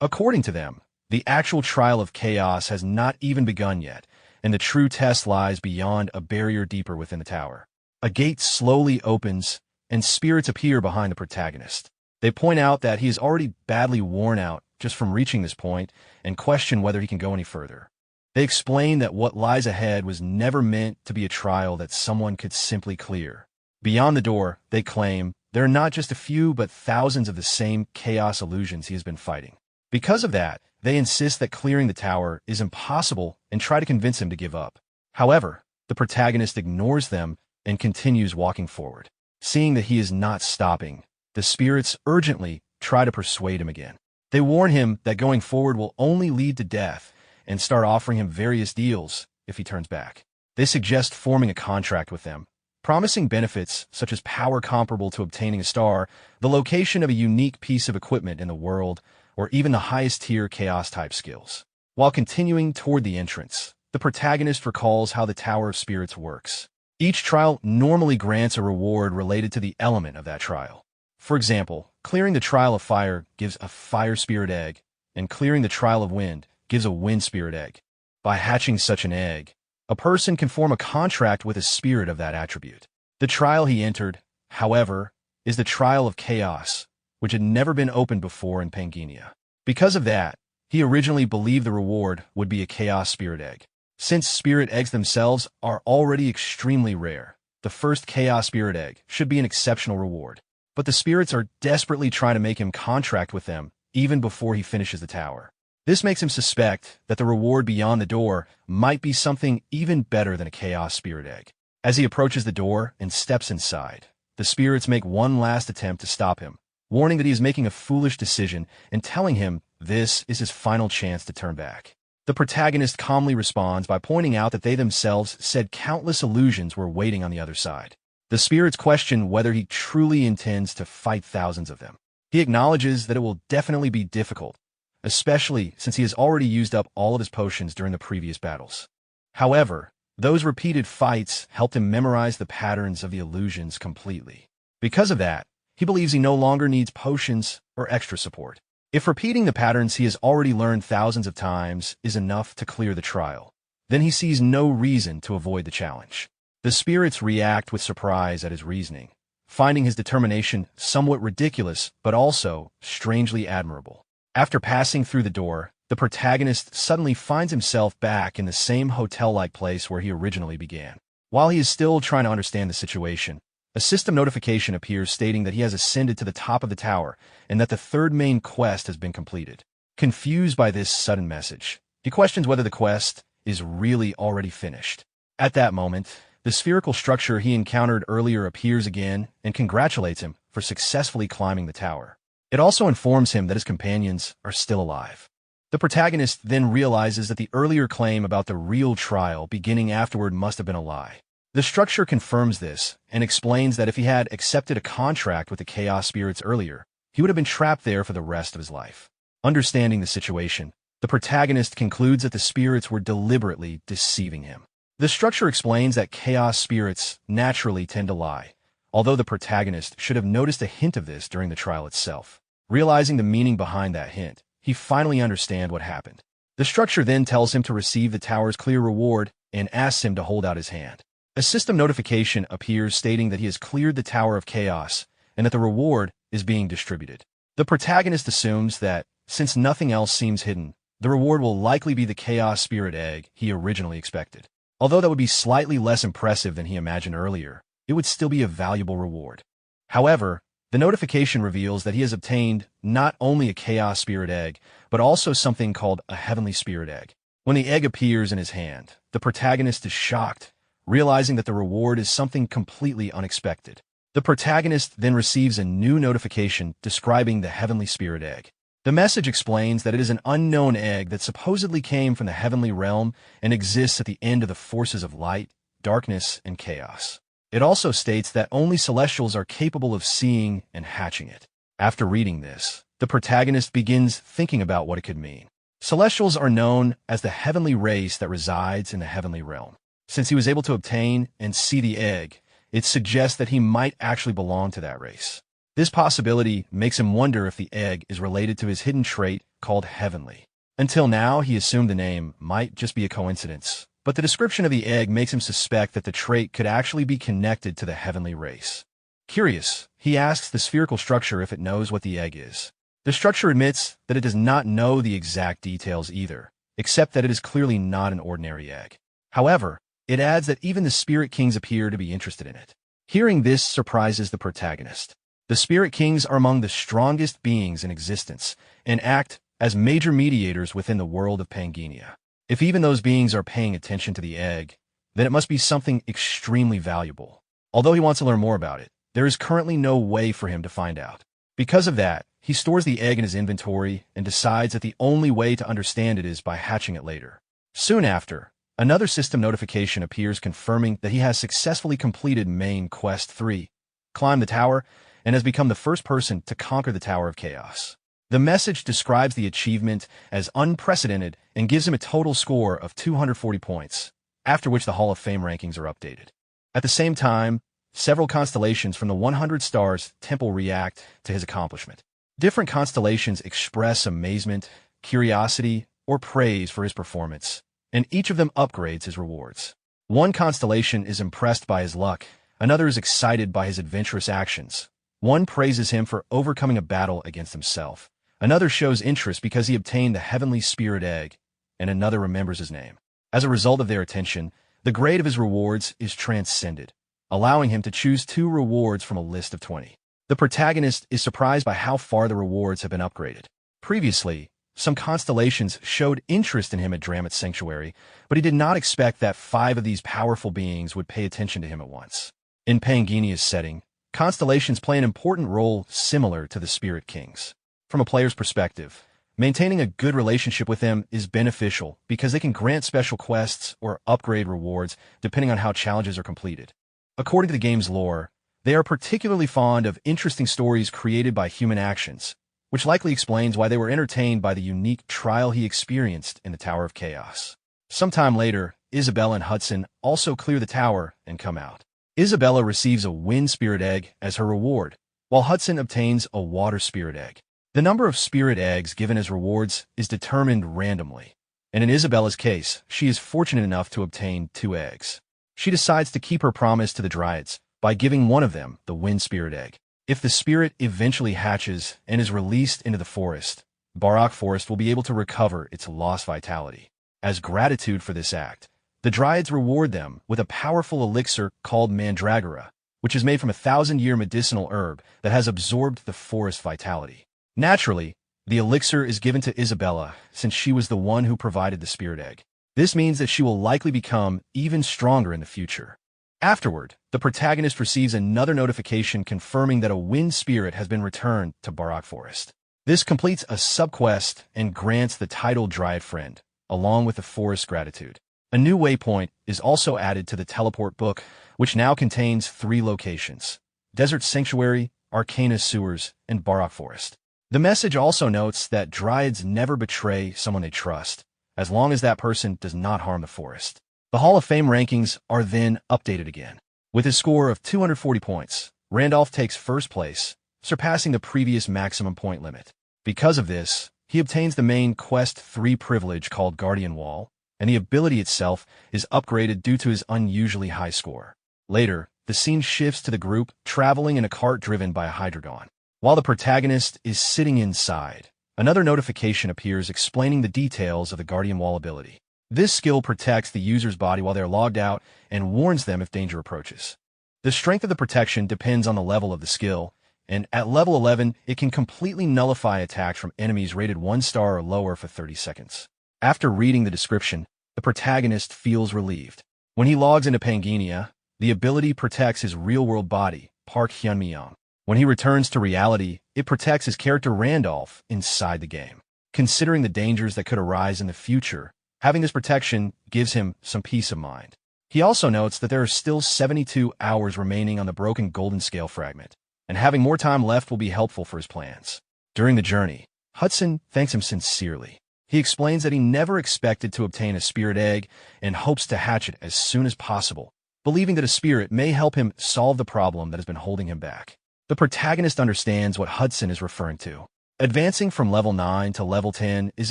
According to them, The actual trial of chaos has not even begun yet, and the true test lies beyond a barrier deeper within the tower. A gate slowly opens, and spirits appear behind the protagonist. They point out that he is already badly worn out just from reaching this point and question whether he can go any further. They explain that what lies ahead was never meant to be a trial that someone could simply clear. Beyond the door, they claim, there are not just a few but thousands of the same chaos illusions he has been fighting. Because of that, they insist that clearing the tower is impossible and try to convince him to give up. However, the protagonist ignores them and continues walking forward. Seeing that he is not stopping, the spirits urgently try to persuade him again. They warn him that going forward will only lead to death and start offering him various deals if he turns back. They suggest forming a contract with them, promising benefits such as power comparable to obtaining a star, the location of a unique piece of equipment in the world, or even the highest tier chaos-type skills. While continuing toward the entrance, the protagonist recalls how the Tower of Spirits works. Each trial normally grants a reward related to the element of that trial. For example, clearing the trial of fire gives a fire spirit egg, and clearing the trial of wind gives a wind spirit egg. By hatching such an egg, a person can form a contract with a spirit of that attribute. The trial he entered, however, is the trial of chaos, which had never been opened before in Pangenia. Because of that, he originally believed the reward would be a chaos spirit egg. Since spirit eggs themselves are already extremely rare, the first chaos spirit egg should be an exceptional reward. But the spirits are desperately trying to make him contract with them even before he finishes the tower. This makes him suspect that the reward beyond the door might be something even better than a chaos spirit egg. As he approaches the door and steps inside, the spirits make one last attempt to stop him, warning that he is making a foolish decision and telling him this is his final chance to turn back. The protagonist calmly responds by pointing out that they themselves said countless illusions were waiting on the other side. The spirits question whether he truly intends to fight thousands of them. He acknowledges that it will definitely be difficult, especially since he has already used up all of his potions during the previous battles. However, those repeated fights helped him memorize the patterns of the illusions completely. Because of that, he believes he no longer needs potions or extra support. If repeating the patterns he has already learned thousands of times is enough to clear the trial, then he sees no reason to avoid the challenge. The spirits react with surprise at his reasoning, finding his determination somewhat ridiculous but also strangely admirable. After passing through the door, the protagonist suddenly finds himself back in the same hotel-like place where he originally began. While he is still trying to understand the situation, a system notification appears stating that he has ascended to the top of the tower and that the third main quest has been completed. Confused by this sudden message, he questions whether the quest is really already finished. At that moment, the spherical structure he encountered earlier appears again and congratulates him for successfully climbing the tower. It also informs him that his companions are still alive. The protagonist then realizes that the earlier claim about the real trial beginning afterward must have been a lie. The structure confirms this and explains that if he had accepted a contract with the Chaos Spirits earlier, he would have been trapped there for the rest of his life. Understanding the situation, the protagonist concludes that the spirits were deliberately deceiving him. The structure explains that Chaos Spirits naturally tend to lie, although the protagonist should have noticed a hint of this during the trial itself. Realizing the meaning behind that hint, he finally understands what happened. The structure then tells him to receive the tower's clear reward and asks him to hold out his hand. A system notification appears stating that he has cleared the Tower of Chaos and that the reward is being distributed. The protagonist assumes that, since nothing else seems hidden, the reward will likely be the Chaos Spirit Egg he originally expected. Although that would be slightly less impressive than he imagined earlier, it would still be a valuable reward. However, the notification reveals that he has obtained not only a Chaos Spirit Egg, but also something called a Heavenly Spirit Egg. When the egg appears in his hand, the protagonist is shocked, realizing that the reward is something completely unexpected. The protagonist then receives a new notification describing the Heavenly Spirit Egg. The message explains that it is an unknown egg that supposedly came from the heavenly realm and exists at the end of the forces of light, darkness, and chaos. It also states that only celestials are capable of seeing and hatching it. After reading this, the protagonist begins thinking about what it could mean. Celestials are known as the heavenly race that resides in the heavenly realm. Since he was able to obtain and see the egg, it suggests that he might actually belong to that race. This possibility makes him wonder if the egg is related to his hidden trait called heavenly. Until now, he assumed the name might just be a coincidence, but the description of the egg makes him suspect that the trait could actually be connected to the heavenly race. Curious, he asks the spherical structure if it knows what the egg is. The structure admits that it does not know the exact details either, except that it is clearly not an ordinary egg. However, it adds that even the Spirit Kings appear to be interested in it. Hearing this surprises the protagonist. The Spirit Kings are among the strongest beings in existence and act as major mediators within the world of Pangenia. If even those beings are paying attention to the egg, then it must be something extremely valuable. Although he wants to learn more about it, there is currently no way for him to find out. Because of that, he stores the egg in his inventory and decides that the only way to understand it is by hatching it later. Soon after, another system notification appears confirming that he has successfully completed main quest 3, Climb the Tower, and has become the first person to conquer the Tower of Chaos. The message describes the achievement as unprecedented and gives him a total score of 240 points, after which the Hall of Fame rankings are updated. At the same time, several constellations from the 100 Stars Temple react to his accomplishment. Different constellations express amazement, curiosity, or praise for his performance, and each of them upgrades his rewards. One constellation is impressed by his luck, another is excited by his adventurous actions. One praises him for overcoming a battle against himself. Another shows interest because he obtained the heavenly spirit egg, and another remembers his name. As a result of their attention, the grade of his rewards is transcended, allowing him to choose 2 rewards from a list of 20. The protagonist is surprised by how far the rewards have been upgraded. Previously, some constellations showed interest in him at Dramit's Sanctuary, but he did not expect that 5 of these powerful beings would pay attention to him at once. In Pangenia's setting, constellations play an important role similar to the Spirit Kings. From a player's perspective, maintaining a good relationship with them is beneficial because they can grant special quests or upgrade rewards depending on how challenges are completed. According to the game's lore, they are particularly fond of interesting stories created by human actions, which likely explains why they were entertained by the unique trial he experienced in the Tower of Chaos. Sometime later, Isabella and Hudson also clear the tower and come out. Isabella receives a wind spirit egg as her reward, while Hudson obtains a water spirit egg. The number of spirit eggs given as rewards is determined randomly, and in Isabella's case, she is fortunate enough to obtain 2 eggs. She decides to keep her promise to the Dryads by giving one of them the wind spirit egg. If the spirit eventually hatches and is released into the forest, Barak Forest will be able to recover its lost vitality. As gratitude for this act, the Dryads reward them with a powerful elixir called Mandragora, which is made from a 1,000-year medicinal herb that has absorbed the forest vitality. Naturally, the elixir is given to Isabella since she was the one who provided the spirit egg. This means that she will likely become even stronger in the future. Afterward, the protagonist receives another notification confirming that a wind spirit has been returned to Barak Forest. This completes a subquest and grants the title Dryad Friend, along with the forest gratitude. A new waypoint is also added to the teleport book, which now contains 3 locations: Desert Sanctuary, Arcana Sewers, and Barak Forest. The message also notes that Dryads never betray someone they trust, as long as that person does not harm the forest. The Hall of Fame rankings are then updated again. With his score of 240 points, Randolph takes first place, surpassing the previous maximum point limit. Because of this, he obtains the main Quest 3 privilege called Guardian Wall, and the ability itself is upgraded due to his unusually high score. Later, the scene shifts to the group traveling in a cart driven by a Hydreigon. While the protagonist is sitting inside, another notification appears explaining the details of the Guardian Wall ability. This skill protects the user's body while they are logged out and warns them if danger approaches. The strength of the protection depends on the level of the skill, and at level 11, it can completely nullify attacks from enemies rated 1 star or lower for 30 seconds. After reading the description, the protagonist feels relieved. When he logs into Pangenia, the ability protects his real-world body, Park Hyunmyeong. When he returns to reality, it protects his character Randolph inside the game. Considering the dangers that could arise in the future, having this protection gives him some peace of mind. He also notes that there are still 72 hours remaining on the broken golden scale fragment, and having more time left will be helpful for his plans. During the journey, Hudson thanks him sincerely. He explains that he never expected to obtain a spirit egg and hopes to hatch it as soon as possible, believing that a spirit may help him solve the problem that has been holding him back. The protagonist understands what Hudson is referring to. Advancing from level 9 to level 10 is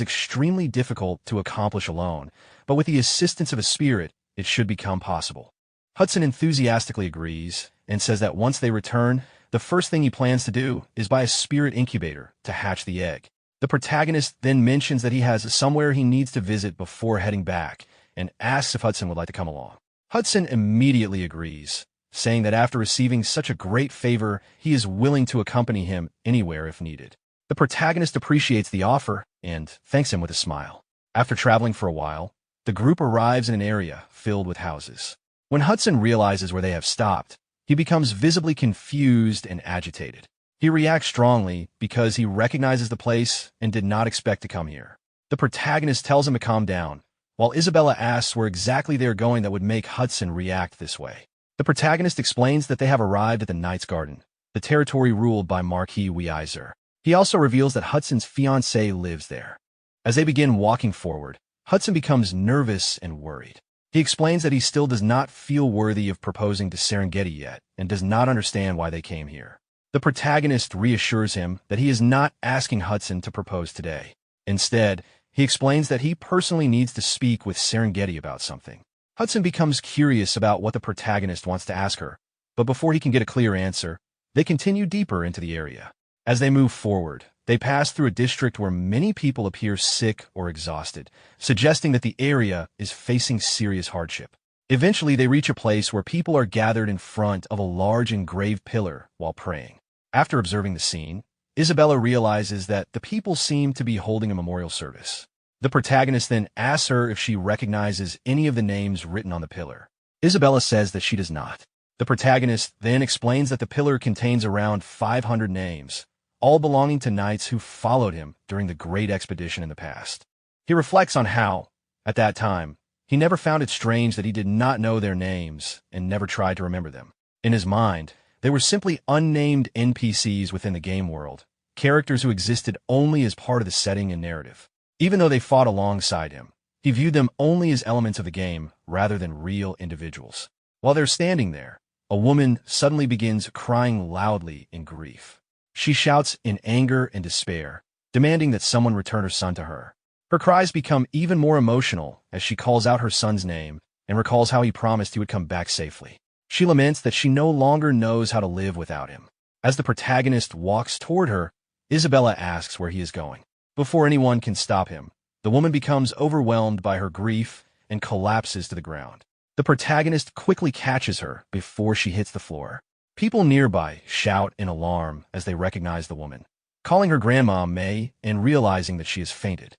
extremely difficult to accomplish alone, but with the assistance of a spirit, it should become possible. Hudson enthusiastically agrees and says that once they return, the first thing he plans to do is buy a spirit incubator to hatch the egg. The protagonist then mentions that he has somewhere he needs to visit before heading back and asks if Hudson would like to come along. Hudson immediately agrees, saying that after receiving such a great favor, he is willing to accompany him anywhere if needed. The protagonist appreciates the offer and thanks him with a smile. After traveling for a while, the group arrives in an area filled with houses. When Hudson realizes where they have stopped, he becomes visibly confused and agitated. He reacts strongly because he recognizes the place and did not expect to come here. The protagonist tells him to calm down, while Isabella asks where exactly they are going that would make Hudson react this way. The protagonist explains that they have arrived at the Knight's Garden, the territory ruled by Marquis Weiser. He also reveals that Hudson's fiancée lives there. As they begin walking forward, Hudson becomes nervous and worried. He explains that he still does not feel worthy of proposing to Serengeti yet and does not understand why they came here. The protagonist reassures him that he is not asking Hudson to propose today. Instead, he explains that he personally needs to speak with Serengeti about something. Hudson becomes curious about what the protagonist wants to ask her, but before he can get a clear answer, they continue deeper into the area. As they move forward, they pass through a district where many people appear sick or exhausted, suggesting that the area is facing serious hardship. Eventually, they reach a place where people are gathered in front of a large engraved pillar while praying. After observing the scene, Isabella realizes that the people seem to be holding a memorial service. The protagonist then asks her if she recognizes any of the names written on the pillar. Isabella says that she does not. The protagonist then explains that the pillar contains around 500 names, all belonging to knights who followed him during the great expedition in the past. He reflects on how, at that time, he never found it strange that he did not know their names and never tried to remember them. In his mind, they were simply unnamed NPCs within the game world, characters who existed only as part of the setting and narrative. Even though they fought alongside him, he viewed them only as elements of the game rather than real individuals. While they're standing there, a woman suddenly begins crying loudly in grief. She shouts in anger and despair, demanding that someone return her son to her. Her cries become even more emotional as she calls out her son's name and recalls how he promised he would come back safely. She laments that she no longer knows how to live without him. As the protagonist walks toward her, Isabella asks where he is going. Before anyone can stop him, the woman becomes overwhelmed by her grief and collapses to the ground. The protagonist quickly catches her before she hits the floor. People nearby shout in alarm as they recognize the woman, calling her Grandma May and realizing that she has fainted.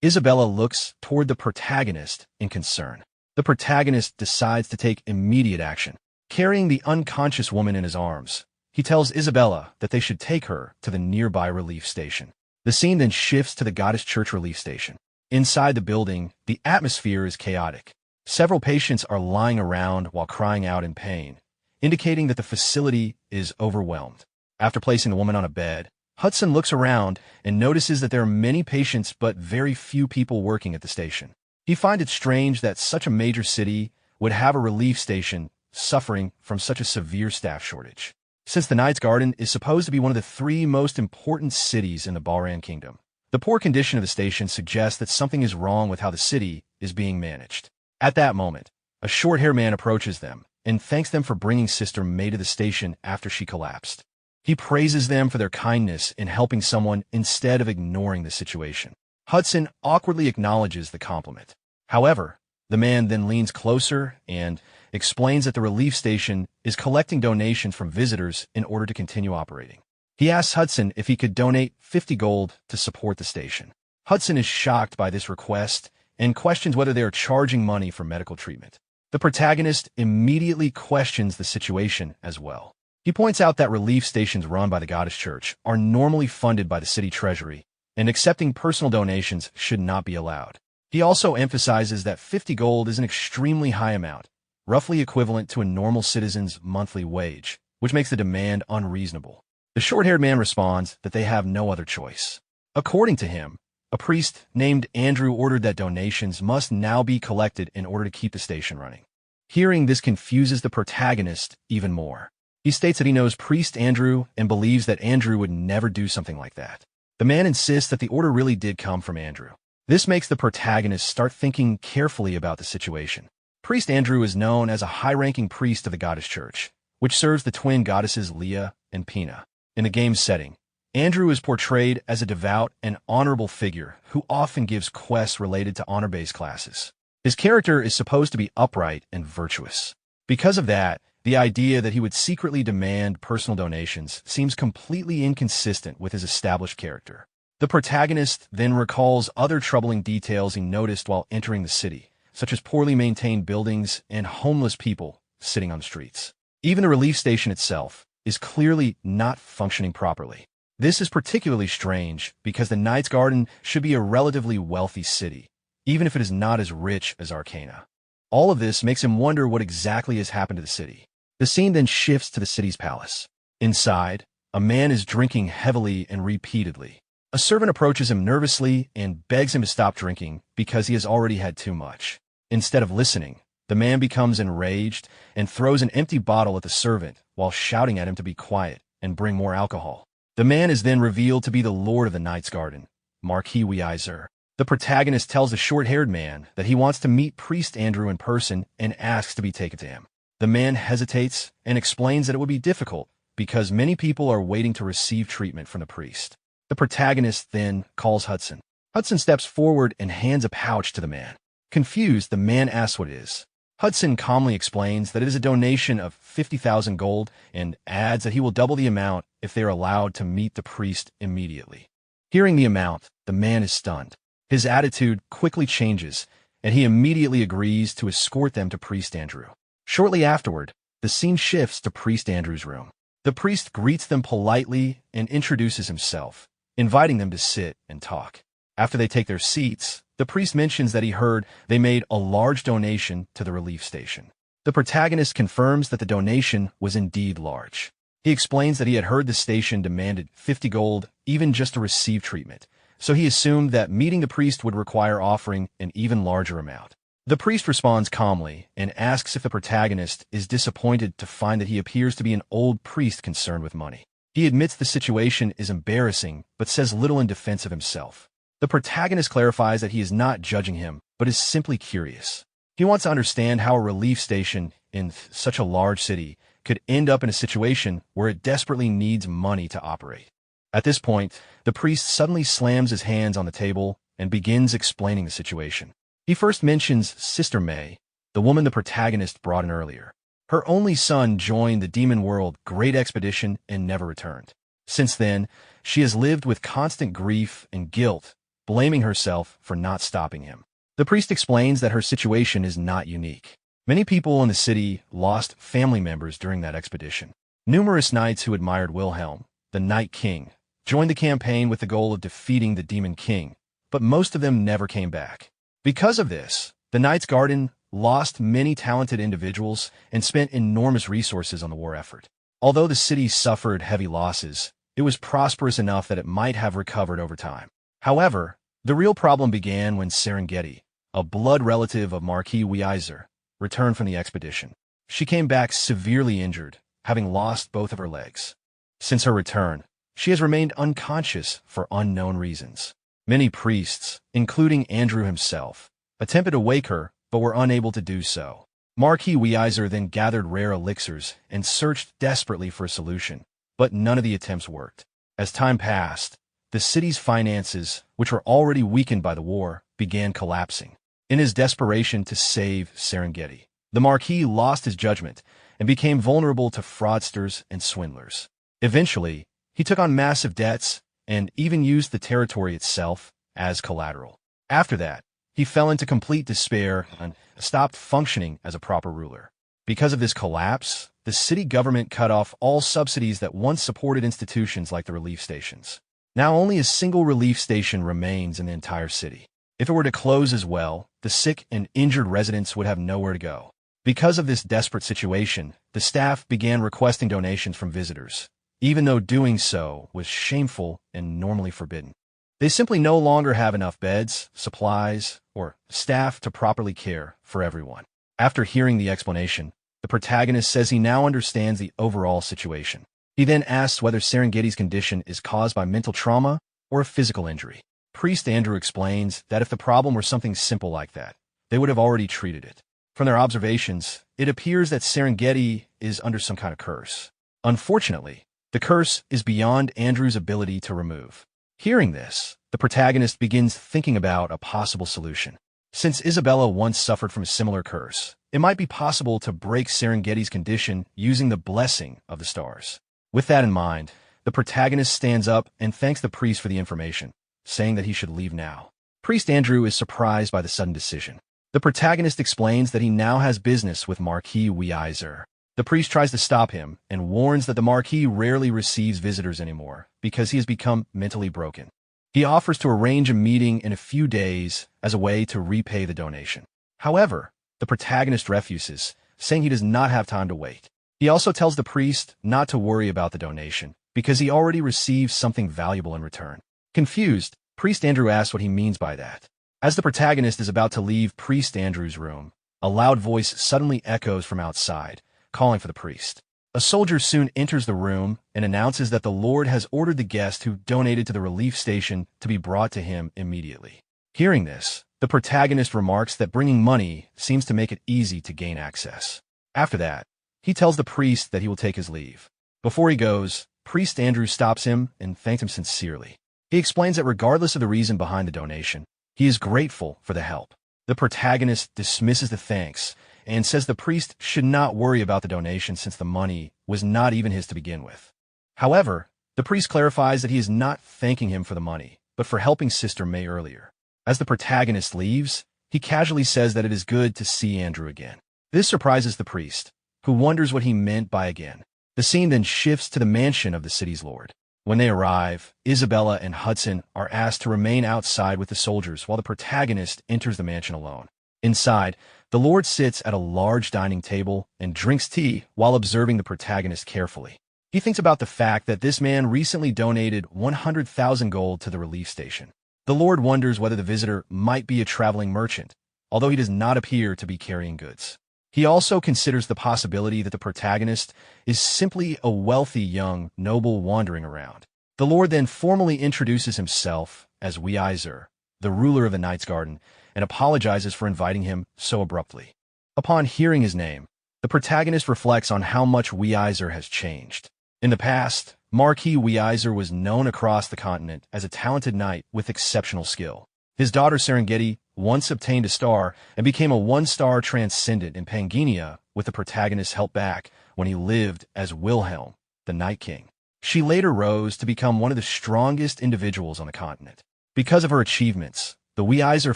Isabella looks toward the protagonist in concern. The protagonist decides to take immediate action. Carrying the unconscious woman in his arms, he tells Isabella that they should take her to the nearby relief station. The scene then shifts to the Goddess Church relief station. Inside the building, the atmosphere is chaotic. Several patients are lying around while crying out in pain, indicating that the facility is overwhelmed. After placing the woman on a bed, Hudson looks around and notices that there are many patients but very few people working at the station. He finds it strange that such a major city would have a relief station suffering from such a severe staff shortage. Since the Knight's Garden is supposed to be one of the 3 most important cities in the Balran Kingdom, the poor condition of the station suggests that something is wrong with how the city is being managed. At that moment, a short-haired man approaches them and thanks them for bringing Sister May to the station after she collapsed. He praises them for their kindness in helping someone instead of ignoring the situation. Hudson awkwardly acknowledges the compliment. However, the man then leans closer and explains that the relief station is collecting donations from visitors in order to continue operating. He asks Hudson if he could donate 50 gold to support the station. Hudson is shocked by this request and questions whether they are charging money for medical treatment. The protagonist immediately questions the situation as well. He points out that relief stations run by the Goddess Church are normally funded by the city treasury, and accepting personal donations should not be allowed. He also emphasizes that 50 gold is an extremely high amount, roughly equivalent to a normal citizen's monthly wage, which makes the demand unreasonable. The short-haired man responds that they have no other choice. According to him, a priest named Andrew ordered that donations must now be collected in order to keep the station running. Hearing this confuses the protagonist even more. He states that he knows Priest Andrew and believes that Andrew would never do something like that. The man insists that the order really did come from Andrew. This makes the protagonist start thinking carefully about the situation. Priest Andrew is known as a high-ranking priest of the goddess church, which serves the twin goddesses Leah and Pina. In the game's setting, Andrew is portrayed as a devout and honorable figure who often gives quests related to honor-based classes. His character is supposed to be upright and virtuous. Because of that, the idea that he would secretly demand personal donations seems completely inconsistent with his established character. The protagonist then recalls other troubling details he noticed while entering the city, such as poorly maintained buildings and homeless people sitting on the streets. Even the relief station itself is clearly not functioning properly. This is particularly strange because the Knight's Garden should be a relatively wealthy city, even if it is not as rich as Arcana. All of this makes him wonder what exactly has happened to the city. The scene then shifts to the city's palace. Inside, a man is drinking heavily and repeatedly. A servant approaches him nervously and begs him to stop drinking because he has already had too much. Instead of listening, the man becomes enraged and throws an empty bottle at the servant while shouting at him to be quiet and bring more alcohol. The man is then revealed to be the Lord of the Knight's Garden, Marquis Weiser. The protagonist tells the short-haired man that he wants to meet Priest Andrew in person and asks to be taken to him. The man hesitates and explains that it would be difficult because many people are waiting to receive treatment from the priest. The protagonist then calls Hudson. Hudson steps forward and hands a pouch to the man. Confused, the man asks what it is. Hudson calmly explains that it is a donation of 50,000 gold and adds that he will double the amount if they are allowed to meet the priest immediately. Hearing the amount, the man is stunned. His attitude quickly changes, and he immediately agrees to escort them to Priest Andrew. Shortly afterward, the scene shifts to Priest Andrew's room. The priest greets them politely and introduces himself, inviting them to sit and talk. After they take their seats, the priest mentions that he heard they made a large donation to the relief station. The protagonist confirms that the donation was indeed large. He explains that he had heard the station demanded 50 gold even just to receive treatment, so he assumed that meeting the priest would require offering an even larger amount. The priest responds calmly and asks if the protagonist is disappointed to find that he appears to be an old priest concerned with money. He admits the situation is embarrassing, but says little in defense of himself. The protagonist clarifies that he is not judging him, but is simply curious. He wants to understand how a relief station in such a large city could end up in a situation where it desperately needs money to operate. At this point, the priest suddenly slams his hands on the table and begins explaining the situation. He first mentions Sister May, the woman the protagonist brought in earlier. Her only son joined the Demon World Great Expedition and never returned. Since then, she has lived with constant grief and guilt, blaming herself for not stopping him. The priest explains that her situation is not unique. Many people in the city lost family members during that expedition. Numerous knights who admired Wilhelm, the Night King, joined the campaign with the goal of defeating the Demon King, but most of them never came back. Because of this, the Knight's Garden lost many talented individuals and spent enormous resources on the war effort. Although the city suffered heavy losses, it was prosperous enough that it might have recovered over time. However, the real problem began when Serengeti, a blood relative of Marquis Weiser, returned from the expedition. She came back severely injured, having lost both of her legs. Since her return, she has remained unconscious for unknown reasons. Many priests, including Andrew himself, attempted to wake her, but were unable to do so. Marquis Weiser then gathered rare elixirs and searched desperately for a solution, but none of the attempts worked. As time passed, the city's finances, which were already weakened by the war, began collapsing. In his desperation to save Serengeti, the Marquis lost his judgment and became vulnerable to fraudsters and swindlers. Eventually, he took on massive debts and even used the territory itself as collateral. After that, he fell into complete despair and stopped functioning as a proper ruler. Because of this collapse, the city government cut off all subsidies that once supported institutions like the relief stations. Now only a single relief station remains in the entire city. If it were to close as well, the sick and injured residents would have nowhere to go. Because of this desperate situation, the staff began requesting donations from visitors, even though doing so was shameful and normally forbidden. They simply no longer have enough beds, supplies, or staff to properly care for everyone. After hearing the explanation, the protagonist says he now understands the overall situation. He then asks whether Serengeti's condition is caused by mental trauma or a physical injury. Priest Andrew explains that if the problem were something simple like that, they would have already treated it. From their observations, it appears that Serengeti is under some kind of curse. Unfortunately, the curse is beyond Andrew's ability to remove. Hearing this, the protagonist begins thinking about a possible solution. Since Isabella once suffered from a similar curse, it might be possible to break Serengeti's condition using the blessing of the stars. With that in mind, the protagonist stands up and thanks the priest for the information, saying that he should leave now. Priest Andrew is surprised by the sudden decision. The protagonist explains that he now has business with Marquis Weiser. The priest tries to stop him and warns that the Marquis rarely receives visitors anymore because he has become mentally broken. He offers to arrange a meeting in a few days as a way to repay the donation. However, the protagonist refuses, saying he does not have time to wait. He also tells the priest not to worry about the donation because he already received something valuable in return. Confused, Priest Andrew asks what he means by that. As the protagonist is about to leave Priest Andrew's room, a loud voice suddenly echoes from outside, calling for the priest. A soldier soon enters the room and announces that the Lord has ordered the guest who donated to the relief station to be brought to him immediately. Hearing this, the protagonist remarks that bringing money seems to make it easy to gain access. After that, he tells the priest that he will take his leave. Before he goes, Priest Andrew stops him and thanks him sincerely. He explains that regardless of the reason behind the donation, he is grateful for the help. The protagonist dismisses the thanks and says the priest should not worry about the donation since the money was not even his to begin with. However, the priest clarifies that he is not thanking him for the money, but for helping Sister May earlier. As the protagonist leaves, he casually says that it is good to see Andrew again. This surprises the priest, who wonders what he meant by again. The scene then shifts to the mansion of the city's lord. When they arrive, Isabella and Hudson are asked to remain outside with the soldiers while the protagonist enters the mansion alone. Inside, the lord sits at a large dining table and drinks tea while observing the protagonist carefully. He thinks about the fact that this man recently donated 100,000 gold to the relief station. The lord wonders whether the visitor might be a traveling merchant, although he does not appear to be carrying goods. He also considers the possibility that the protagonist is simply a wealthy young noble wandering around. The lord then formally introduces himself as Weiser, the ruler of the Knight's Garden, and apologizes for inviting him so abruptly. Upon hearing his name, the protagonist reflects on how much Weiser has changed. In the past, Marquis Weiser was known across the continent as a talented knight with exceptional skill. His daughter Serengeti once obtained a star and became a one-star transcendent in Pangania with the protagonist's help back when he lived as Wilhelm, the Night King. She later rose to become one of the strongest individuals on the continent. Because of her achievements, the Weiser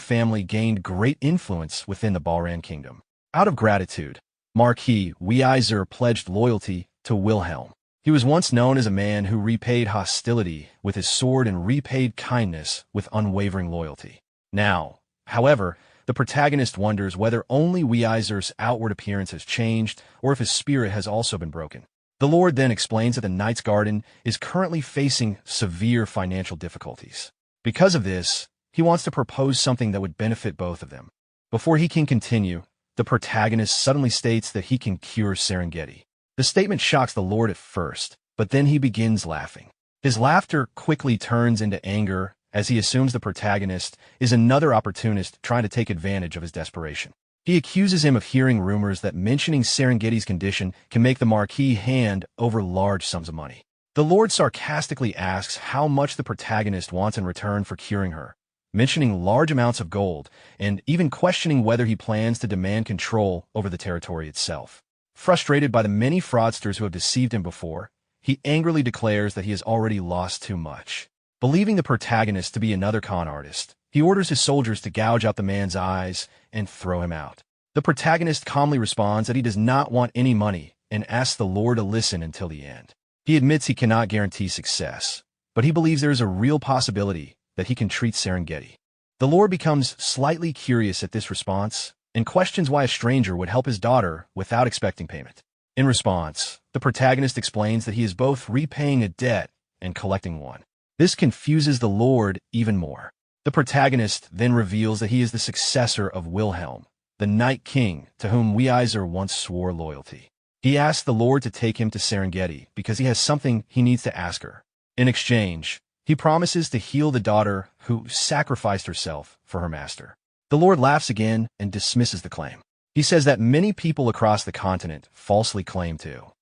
family gained great influence within the Balran kingdom. Out of gratitude, Marquis Weiser pledged loyalty to Wilhelm. He was once known as a man who repaid hostility with his sword and repaid kindness with unwavering loyalty. Now, however, the protagonist wonders whether only Weiser's outward appearance has changed or if his spirit has also been broken. The lord then explains that the Knight's Garden is currently facing severe financial difficulties. Because of this, he wants to propose something that would benefit both of them. Before he can continue, the protagonist suddenly states that he can cure Serengeti. The statement shocks the lord at first, but then he begins laughing. His laughter quickly turns into anger as he assumes the protagonist is another opportunist trying to take advantage of his desperation. He accuses him of hearing rumors that mentioning Serengeti's condition can make the Marquis hand over large sums of money. The lord sarcastically asks how much the protagonist wants in return for curing her, mentioning large amounts of gold, and even questioning whether he plans to demand control over the territory itself. Frustrated by the many fraudsters who have deceived him before, he angrily declares that he has already lost too much. Believing the protagonist to be another con artist, he orders his soldiers to gouge out the man's eyes and throw him out. The protagonist calmly responds that he does not want any money and asks the lord to listen until the end. He admits he cannot guarantee success, but he believes there is a real possibility that he can treat Serengeti. The lord becomes slightly curious at this response and questions why a stranger would help his daughter without expecting payment. In response, the protagonist explains that he is both repaying a debt and collecting one. This confuses the lord even more. The protagonist then reveals that he is the successor of Wilhelm, the Night King to whom Weiser once swore loyalty. He asks the lord to take him to Serengeti because he has something he needs to ask her. In exchange, He promises to heal the daughter who sacrificed herself for her master. The Lord laughs again and dismisses the claim. He says that many people across the continent falsely claim to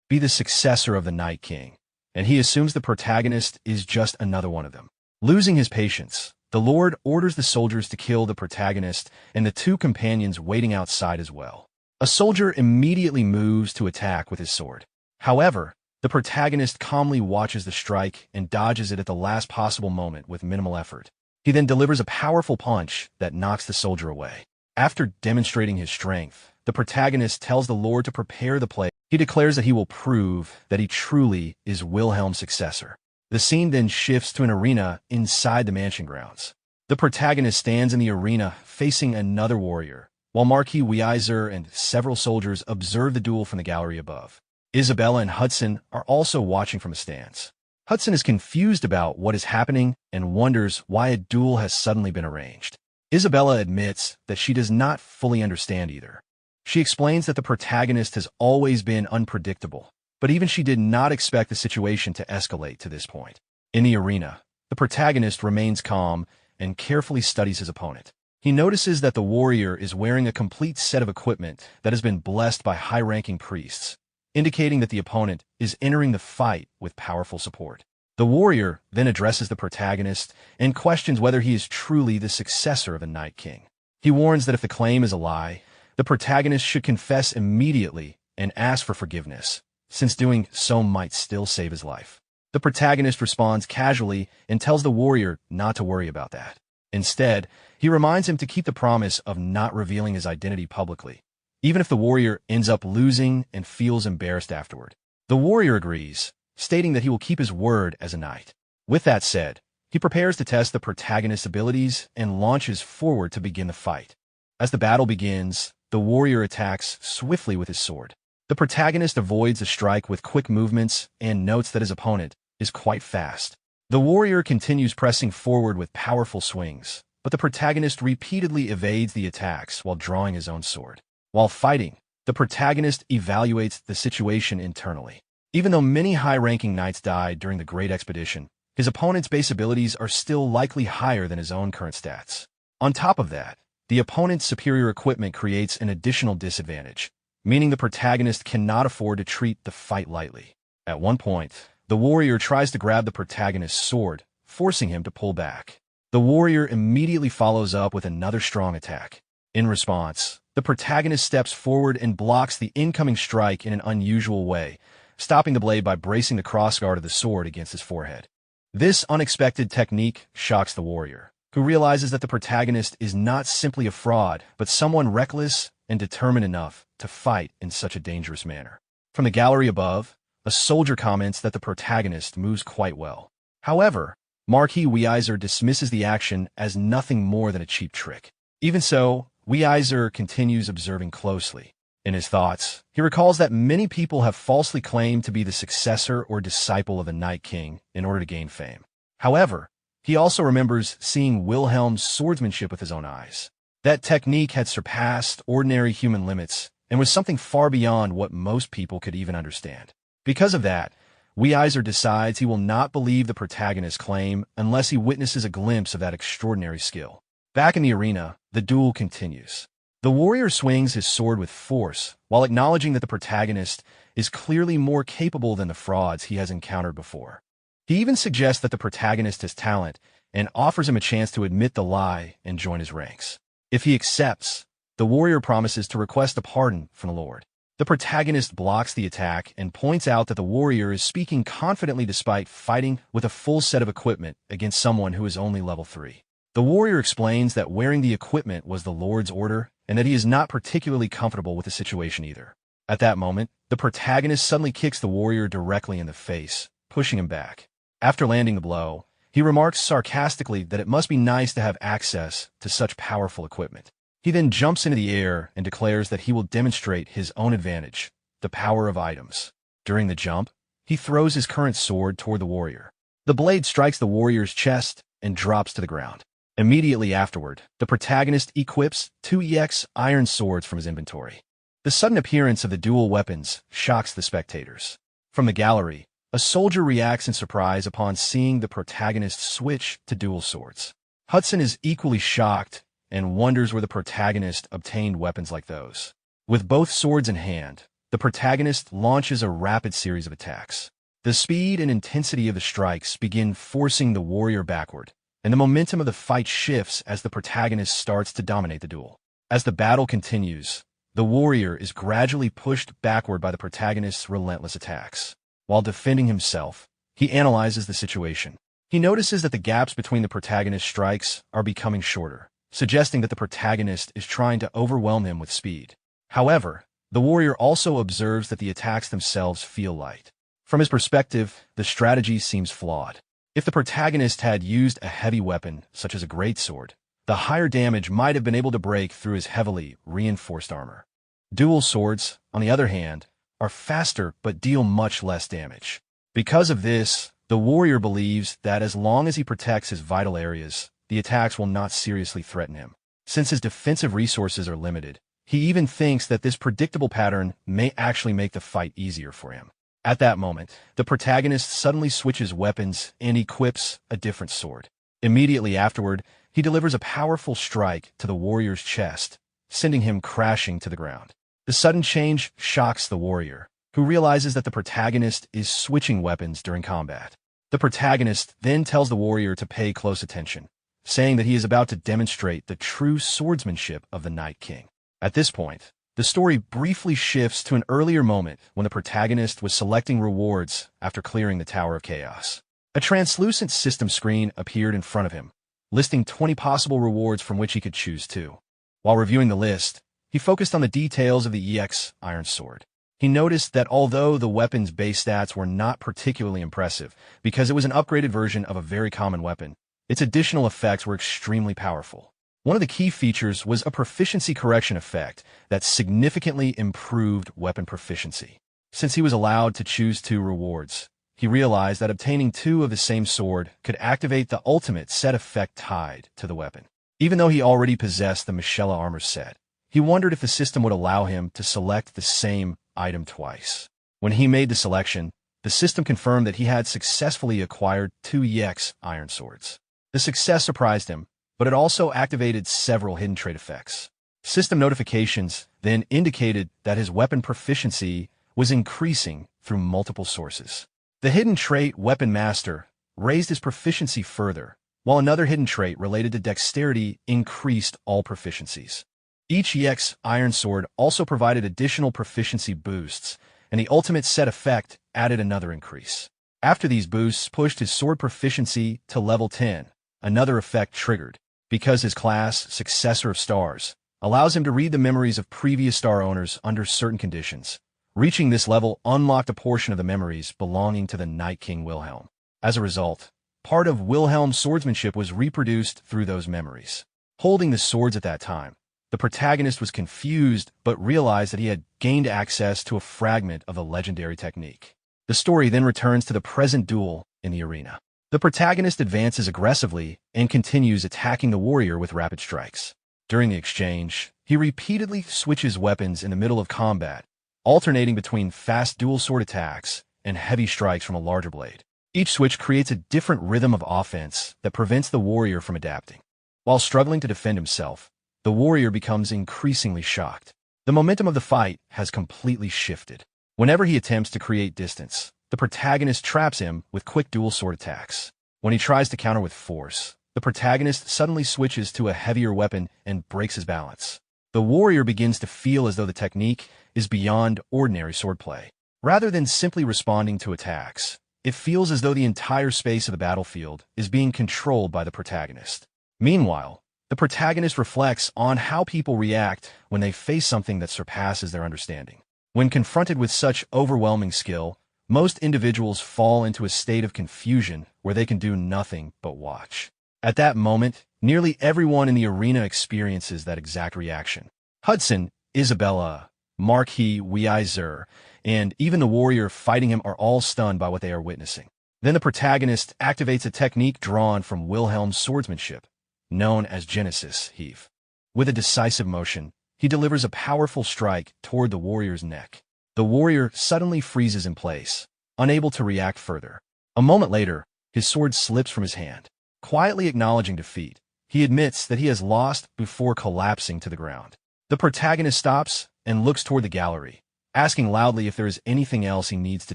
be the successor of the Night King, and he assumes the protagonist is just another one of them. Losing his patience, the Lord orders the soldiers to kill the protagonist and the two companions waiting outside as well. A soldier immediately moves to attack with his sword. However, the protagonist calmly watches the strike and dodges it at the last possible moment with minimal effort. He then delivers a powerful punch that knocks the soldier away. After demonstrating his strength, the protagonist tells the Lord to prepare the play. He declares that he will prove that he truly is Wilhelm's successor. The scene then shifts to an arena inside the mansion grounds. The protagonist stands in the arena facing another warrior, while Marquis Weiser and several soldiers observe the duel from the gallery above. Isabella and Hudson are also watching from a stance. Hudson is confused about what is happening and wonders why a duel has suddenly been arranged. Isabella admits that she does not fully understand either. She explains that the protagonist has always been unpredictable, but even she did not expect the situation to escalate to this point. In the arena, the protagonist remains calm and carefully studies his opponent. He notices that the warrior is wearing a complete set of equipment that has been blessed by high-ranking priests, indicating that the opponent is entering the fight with powerful support. The warrior then addresses the protagonist and questions whether he is truly the successor of the Night King. He warns that if the claim is a lie, the protagonist should confess immediately and ask for forgiveness, since doing so might still save his life. The protagonist responds casually and tells the warrior not to worry about that. Instead, he reminds him to keep the promise of not revealing his identity publicly, even if the warrior ends up losing and feels embarrassed afterward. The warrior agrees, stating that he will keep his word as a knight. With that said, he prepares to test the protagonist's abilities and launches forward to begin the fight. As the battle begins, the warrior attacks swiftly with his sword. The protagonist avoids a strike with quick movements and notes that his opponent is quite fast. The warrior continues pressing forward with powerful swings, but the protagonist repeatedly evades the attacks while drawing his own sword. While fighting, the protagonist evaluates the situation internally. Even though many high-ranking knights died during the Great Expedition, his opponent's base abilities are still likely higher than his own current stats. On top of that, the opponent's superior equipment creates an additional disadvantage, meaning the protagonist cannot afford to treat the fight lightly. At one point, the warrior tries to grab the protagonist's sword, forcing him to pull back. The warrior immediately follows up with another strong attack. In response, the protagonist steps forward and blocks the incoming strike in an unusual way, stopping the blade by bracing the crossguard of the sword against his forehead. This unexpected technique shocks the warrior, who realizes that the protagonist is not simply a fraud, but someone reckless and determined enough to fight in such a dangerous manner. From the gallery above, a soldier comments that the protagonist moves quite well. However, Marquis Weiser dismisses the action as nothing more than a cheap trick. Even so, Weiser continues observing closely. In his thoughts, he recalls that many people have falsely claimed to be the successor or disciple of the Night King in order to gain fame. However, he also remembers seeing Wilhelm's swordsmanship with his own eyes. That technique had surpassed ordinary human limits and was something far beyond what most people could even understand. Because of that, Weiser decides he will not believe the protagonist's claim unless he witnesses a glimpse of that extraordinary skill. Back in the arena, the duel continues. The warrior swings his sword with force, while acknowledging that the protagonist is clearly more capable than the frauds he has encountered before. He even suggests that the protagonist has talent and offers him a chance to admit the lie and join his ranks. If he accepts, the warrior promises to request a pardon from the Lord. The protagonist blocks the attack and points out that the warrior is speaking confidently despite fighting with a full set of equipment against someone who is only level 3. The warrior explains that wearing the equipment was the Lord's order and that he is not particularly comfortable with the situation either. At that moment, the protagonist suddenly kicks the warrior directly in the face, pushing him back. After landing the blow, he remarks sarcastically that it must be nice to have access to such powerful equipment. He then jumps into the air and declares that he will demonstrate his own advantage, the power of items. During the jump, he throws his current sword toward the warrior. The blade strikes the warrior's chest and drops to the ground. Immediately afterward, the protagonist equips 2 EX iron swords from his inventory. The sudden appearance of the dual weapons shocks the spectators. From the gallery, A soldier reacts in surprise upon seeing the protagonist switch to dual swords. Hudson is equally shocked and wonders where the protagonist obtained weapons like those. With both swords in hand, the protagonist launches a rapid series of attacks. The speed and intensity of the strikes begin forcing the warrior backward, and the momentum of the fight shifts as the protagonist starts to dominate the duel. As the battle continues, the warrior is gradually pushed backward by the protagonist's relentless attacks. While defending himself, he analyzes the situation. He notices that the gaps between the protagonist's strikes are becoming shorter, suggesting that the protagonist is trying to overwhelm him with speed. However, the warrior also observes that the attacks themselves feel light. From his perspective, the strategy seems flawed. If the protagonist had used a heavy weapon, such as a greatsword, the higher damage might have been able to break through his heavily reinforced armor. Dual swords, on the other hand, are faster but deal much less damage. Because of this, the warrior believes that as long as he protects his vital areas, the attacks will not seriously threaten him. Since his defensive resources are limited, he even thinks that this predictable pattern may actually make the fight easier for him. At that moment, the protagonist suddenly switches weapons and equips a different sword. Immediately afterward, he delivers a powerful strike to the warrior's chest, sending him crashing to the ground. The sudden change shocks the warrior, who realizes that the protagonist is switching weapons during combat. The protagonist then tells the warrior to pay close attention, saying that he is about to demonstrate the true swordsmanship of the Night King. At this point, the story briefly shifts to an earlier moment when the protagonist was selecting rewards after clearing the Tower of Chaos. A translucent system screen appeared in front of him, listing 20 possible rewards from which he could choose two. While reviewing the list, he focused on the details of the EX Iron Sword. He noticed that although the weapon's base stats were not particularly impressive because it was an upgraded version of a very common weapon, its additional effects were extremely powerful. One of the key features was a proficiency correction effect that significantly improved weapon proficiency. Since he was allowed to choose two rewards, he realized that obtaining two of the same sword could activate the ultimate set effect tied to the weapon. Even though he already possessed the Michela armor set, he wondered if the system would allow him to select the same item twice. When he made the selection, the system confirmed that he had successfully acquired two EX Iron Swords. The success surprised him, but it also activated several hidden trait effects. System notifications then indicated that his weapon proficiency was increasing through multiple sources. The hidden trait Weapon Master raised his proficiency further, while another hidden trait related to dexterity increased all proficiencies. Each EX Iron Sword also provided additional proficiency boosts, and the ultimate set effect added another increase. After these boosts pushed his sword proficiency to level 10, another effect triggered, because his class, Successor of Stars, allows him to read the memories of previous star owners under certain conditions. Reaching this level unlocked a portion of the memories belonging to the Night King Wilhelm. As a result, part of Wilhelm's swordsmanship was reproduced through those memories. Holding the swords at that time, the protagonist was confused but realized that he had gained access to a fragment of the legendary technique. The story then returns to the present duel in the arena. The protagonist advances aggressively and continues attacking the warrior with rapid strikes. During the exchange, he repeatedly switches weapons in the middle of combat, alternating between fast dual sword attacks and heavy strikes from a larger blade. Each switch creates a different rhythm of offense that prevents the warrior from adapting. While struggling to defend himself, the warrior becomes increasingly shocked. The momentum of the fight has completely shifted. Whenever he attempts to create distance, the protagonist traps him with quick dual sword attacks. When he tries to counter with force, the protagonist suddenly switches to a heavier weapon and breaks his balance. The warrior begins to feel as though the technique is beyond ordinary swordplay. Rather than simply responding to attacks, it feels as though the entire space of the battlefield is being controlled by the protagonist. Meanwhile, the protagonist reflects on how people react when they face something that surpasses their understanding. When confronted with such overwhelming skill, most individuals fall into a state of confusion where they can do nothing but watch. At that moment, nearly everyone in the arena experiences that exact reaction. Hudson, Isabella, Marquis Weiser, and even the warrior fighting him are all stunned by what they are witnessing. Then the protagonist activates a technique drawn from Wilhelm's swordsmanship, known as Genesis Heave. With a decisive motion, he delivers a powerful strike toward the warrior's neck. The warrior suddenly freezes in place, unable to react further. A moment later, his sword slips from his hand. Quietly acknowledging defeat, he admits that he has lost before collapsing to the ground. The protagonist stops and looks toward the gallery, asking loudly if there is anything else he needs to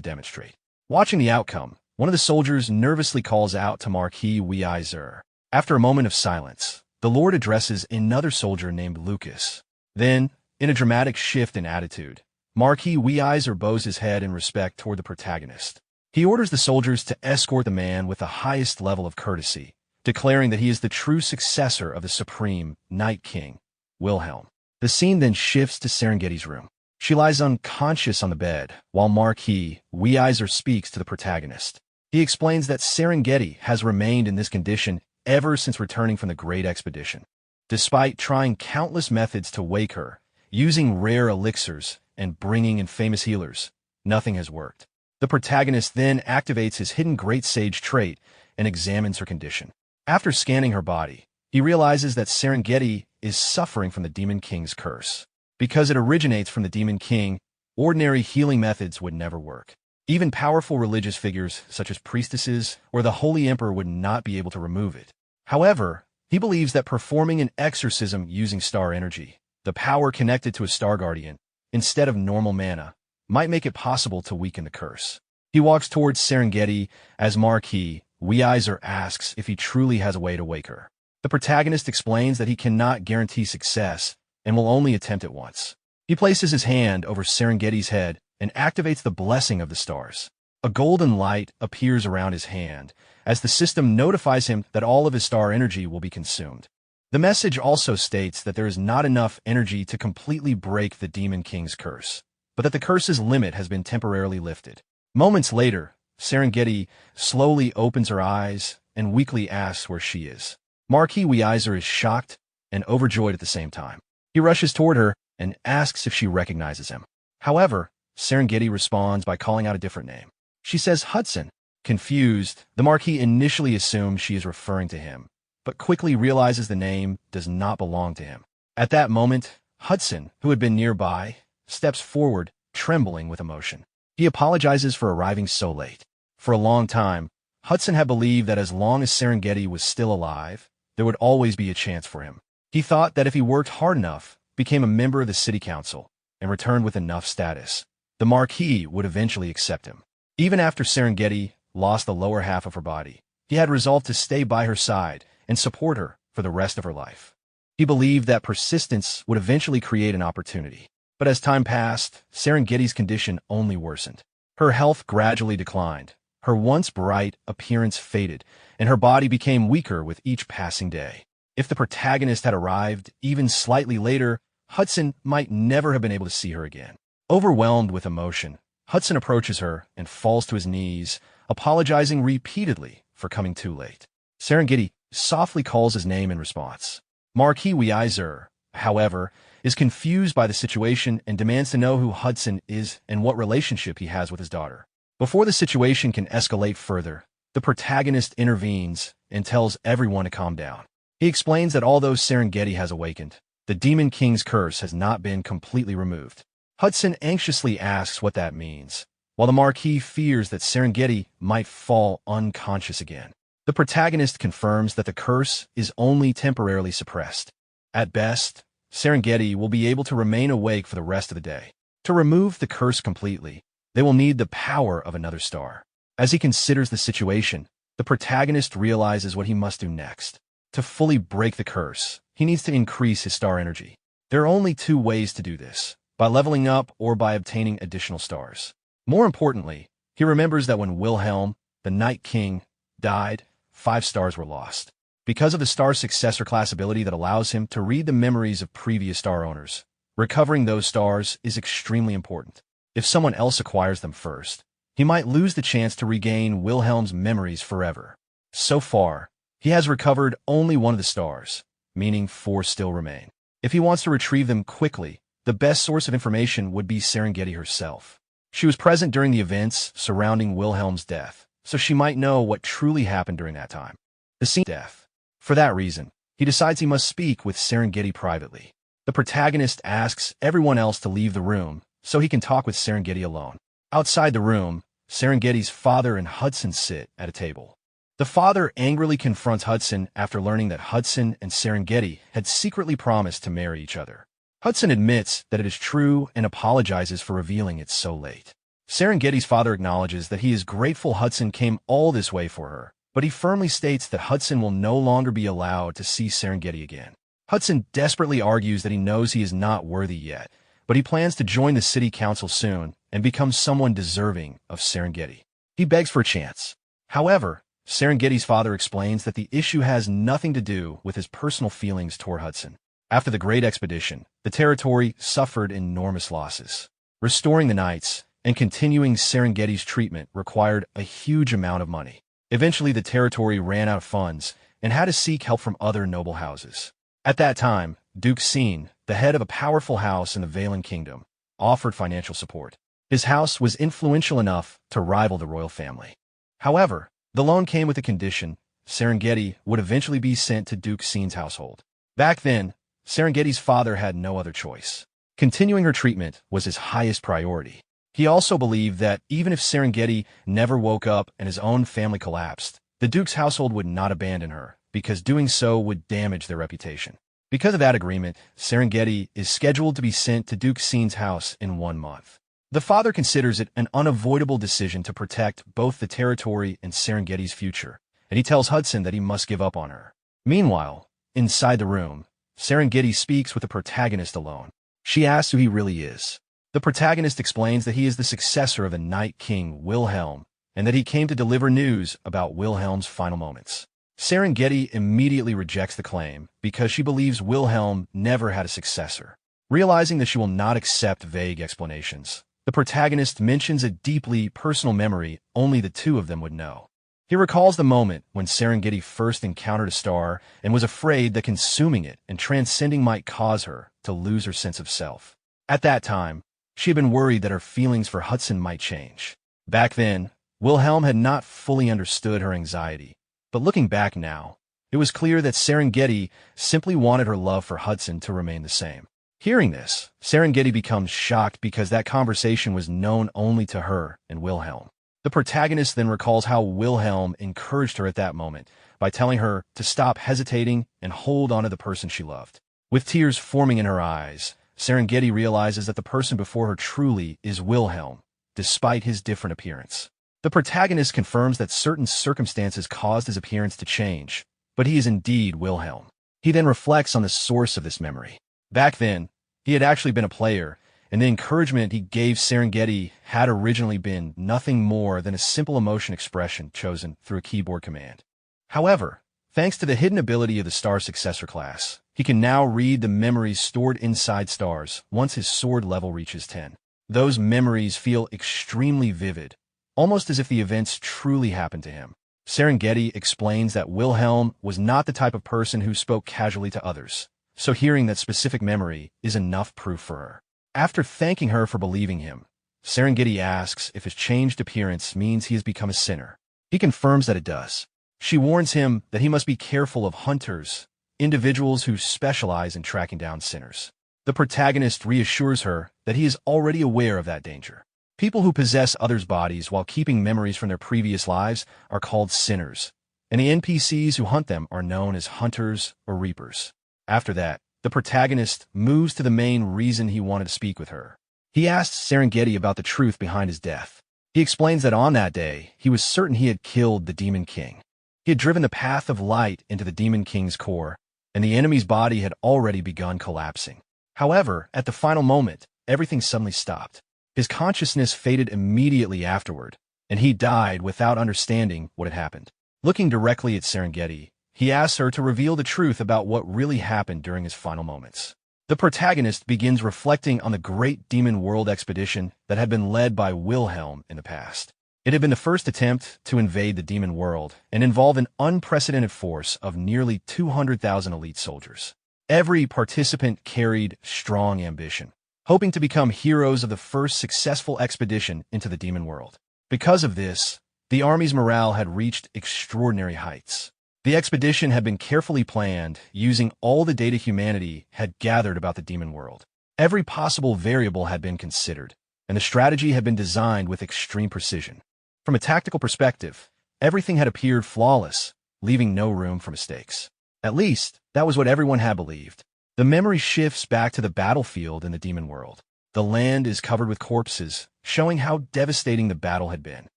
demonstrate. Watching the outcome, one of the soldiers nervously calls out to Marquis Weiser. After a moment of silence, the Lord addresses another soldier named Lucas. Then, in a dramatic shift in attitude, Marquis Weiser bows his head in respect toward the protagonist. He orders the soldiers to escort the man with the highest level of courtesy, declaring that he is the true successor of the supreme Night King, Wilhelm. The scene then shifts to Serengeti's room. She lies unconscious on the bed, while Marquis Weiser speaks to the protagonist. He explains that Serengeti has remained in this condition ever since returning from the Great Expedition. Despite trying countless methods to wake her, using rare elixirs and bringing in famous healers, nothing has worked. The protagonist then activates his hidden Great Sage trait and examines her condition. After scanning her body, he realizes that Serengeti is suffering from the Demon King's curse. Because it originates from the Demon King, ordinary healing methods would never work. Even powerful religious figures, such as priestesses or the Holy Emperor, would not be able to remove it. However, he believes that performing an exorcism using star energy, the power connected to a star guardian, instead of normal mana, might make it possible to weaken the curse. He walks towards Serengeti as Marquis Weiser asks if he truly has a way to wake her. The protagonist explains that he cannot guarantee success and will only attempt it once. He places his hand over Serengeti's head and activates the blessing of the stars. A golden light appears around his hand as the system notifies him that all of his star energy will be consumed. The message also states that there is not enough energy to completely break the Demon King's curse, but that the curse's limit has been temporarily lifted. Moments later, Serengeti slowly opens her eyes and weakly asks where she is. Marquis Weiser is shocked and overjoyed at the same time. He rushes toward her and asks if she recognizes him. However, Serengeti responds by calling out a different name. She says Hudson. Confused, the Marquis initially assumes she is referring to him, but quickly realizes the name does not belong to him. At that moment, Hudson, who had been nearby, steps forward, trembling with emotion. He apologizes for arriving so late. For a long time, Hudson had believed that as long as Serengeti was still alive, there would always be a chance for him. He thought that if he worked hard enough, became a member of the city council, and returned with enough status, the Marquis would eventually accept him. Even after Serengeti lost the lower half of her body, he had resolved to stay by her side and support her for the rest of her life. He believed that persistence would eventually create an opportunity. But as time passed, Serengeti's condition only worsened. Her health gradually declined, her once bright appearance faded, and her body became weaker with each passing day. If the protagonist had arrived even slightly later, Hudson might never have been able to see her again. Overwhelmed with emotion, Hudson approaches her and falls to his knees, apologizing repeatedly for coming too late. Serengeti softly calls his name in response. Marquis Weiser, however, is confused by the situation and demands to know who Hudson is and what relationship he has with his daughter. Before the situation can escalate further, the protagonist intervenes and tells everyone to calm down. He explains that although Serengeti has awakened, the Demon King's curse has not been completely removed. Hudson anxiously asks what that means, while the Marquis fears that Serengeti might fall unconscious again. The protagonist confirms that the curse is only temporarily suppressed. At best, Serengeti will be able to remain awake for the rest of the day. To remove the curse completely, they will need the power of another star. As he considers the situation, the protagonist realizes what he must do next. To fully break the curse, he needs to increase his star energy. There are only two ways to do this: by leveling up or by obtaining additional stars. More importantly, he remembers that when Wilhelm, the Night King, died, 5 stars were lost. Because of the star successor class ability that allows him to read the memories of previous star owners, recovering those stars is extremely important. If someone else acquires them first, he might lose the chance to regain Wilhelm's memories forever. So far, he has recovered only one of the stars, meaning 4 still remain. If he wants to retrieve them quickly, the best source of information would be Serengeti herself. She was present during the events surrounding Wilhelm's death, so she might know what truly happened during that time. The scene of death. For that reason, he decides he must speak with Serengeti privately. The protagonist asks everyone else to leave the room so he can talk with Serengeti alone. Outside the room, Serengeti's father and Hudson sit at a table. The father angrily confronts Hudson after learning that Hudson and Serengeti had secretly promised to marry each other. Hudson admits that it is true and apologizes for revealing it so late. Serengeti's father acknowledges that he is grateful Hudson came all this way for her, but he firmly states that Hudson will no longer be allowed to see Serengeti again. Hudson desperately argues that he knows he is not worthy yet, but he plans to join the city council soon and become someone deserving of Serengeti. He begs for a chance. However, Serengeti's father explains that the issue has nothing to do with his personal feelings toward Hudson. After the Great Expedition, the territory suffered enormous losses. Restoring the knights and continuing Serengeti's treatment required a huge amount of money. Eventually, the territory ran out of funds and had to seek help from other noble houses. At that time, Duke Sin, the head of a powerful house in the Valen Kingdom, offered financial support. His house was influential enough to rival the royal family. However, the loan came with a condition: Serengeti would eventually be sent to Duke Sin's household. Back then, Serengeti's father had no other choice. Continuing her treatment was his highest priority. He also believed that even if Serengeti never woke up and his own family collapsed, the Duke's household would not abandon her, because doing so would damage their reputation. Because of that agreement, Serengeti is scheduled to be sent to Duke Sin's house in 1 month. The father considers it an unavoidable decision to protect both the territory and Serengeti's future, and he tells Hudson that he must give up on her. Meanwhile, inside the room, Serengeti speaks with the protagonist alone. She asks who he really is. The protagonist explains that he is the successor of the Night King Wilhelm, and that he came to deliver news about Wilhelm's final moments. Serengeti immediately rejects the claim because she believes Wilhelm never had a successor. Realizing that she will not accept vague explanations, the protagonist mentions a deeply personal memory only the two of them would know. He recalls the moment when Serengeti first encountered a star and was afraid that consuming it and transcending might cause her to lose her sense of self. At that time, she had been worried that her feelings for Hudson might change. Back then, Wilhelm had not fully understood her anxiety, but looking back now, it was clear that Serengeti simply wanted her love for Hudson to remain the same. Hearing this, Serengeti becomes shocked because that conversation was known only to her and Wilhelm. The protagonist then recalls how Wilhelm encouraged her at that moment by telling her to stop hesitating and hold on to the person she loved. With tears forming in her eyes, Serengeti realizes that the person before her truly is Wilhelm, despite his different appearance. The protagonist confirms that certain circumstances caused his appearance to change, but he is indeed Wilhelm. He then reflects on the source of this memory. Back then, he had actually been a player, and the encouragement he gave Serengeti had originally been nothing more than a simple emotion expression chosen through a keyboard command. However, thanks to the hidden ability of the star successor class, he can now read the memories stored inside stars once his sword level reaches 10. Those memories feel extremely vivid, almost as if the events truly happened to him. Serengeti explains that Wilhelm was not the type of person who spoke casually to others, so hearing that specific memory is enough proof for her. After thanking her for believing him, Serengeti asks if his changed appearance means he has become a sinner. He confirms that it does. She warns him that he must be careful of hunters, individuals who specialize in tracking down sinners. The protagonist reassures her that he is already aware of that danger. People who possess others' bodies while keeping memories from their previous lives are called sinners, and the NPCs who hunt them are known as hunters or reapers. After that, the protagonist moves to the main reason he wanted to speak with her. He asks Serengeti about the truth behind his death. He explains that on that day, he was certain he had killed the Demon King. He had driven the path of light into the Demon King's core, and the enemy's body had already begun collapsing. However, at the final moment, everything suddenly stopped. His consciousness faded immediately afterward, and he died without understanding what had happened. Looking directly at Serengeti, he asks her to reveal the truth about what really happened during his final moments. The protagonist begins reflecting on the Great Demon World expedition that had been led by Wilhelm in the past. It had been the first attempt to invade the Demon World and involve an unprecedented force of nearly 200,000 elite soldiers. Every participant carried strong ambition, hoping to become heroes of the first successful expedition into the Demon World. Because of this, the army's morale had reached extraordinary heights. The expedition had been carefully planned, using all the data humanity had gathered about the Demon World. Every possible variable had been considered, and the strategy had been designed with extreme precision. From a tactical perspective, everything had appeared flawless, leaving no room for mistakes. At least, that was what everyone had believed. The memory shifts back to the battlefield in the demon world. The land is covered with corpses, showing how devastating the battle had been.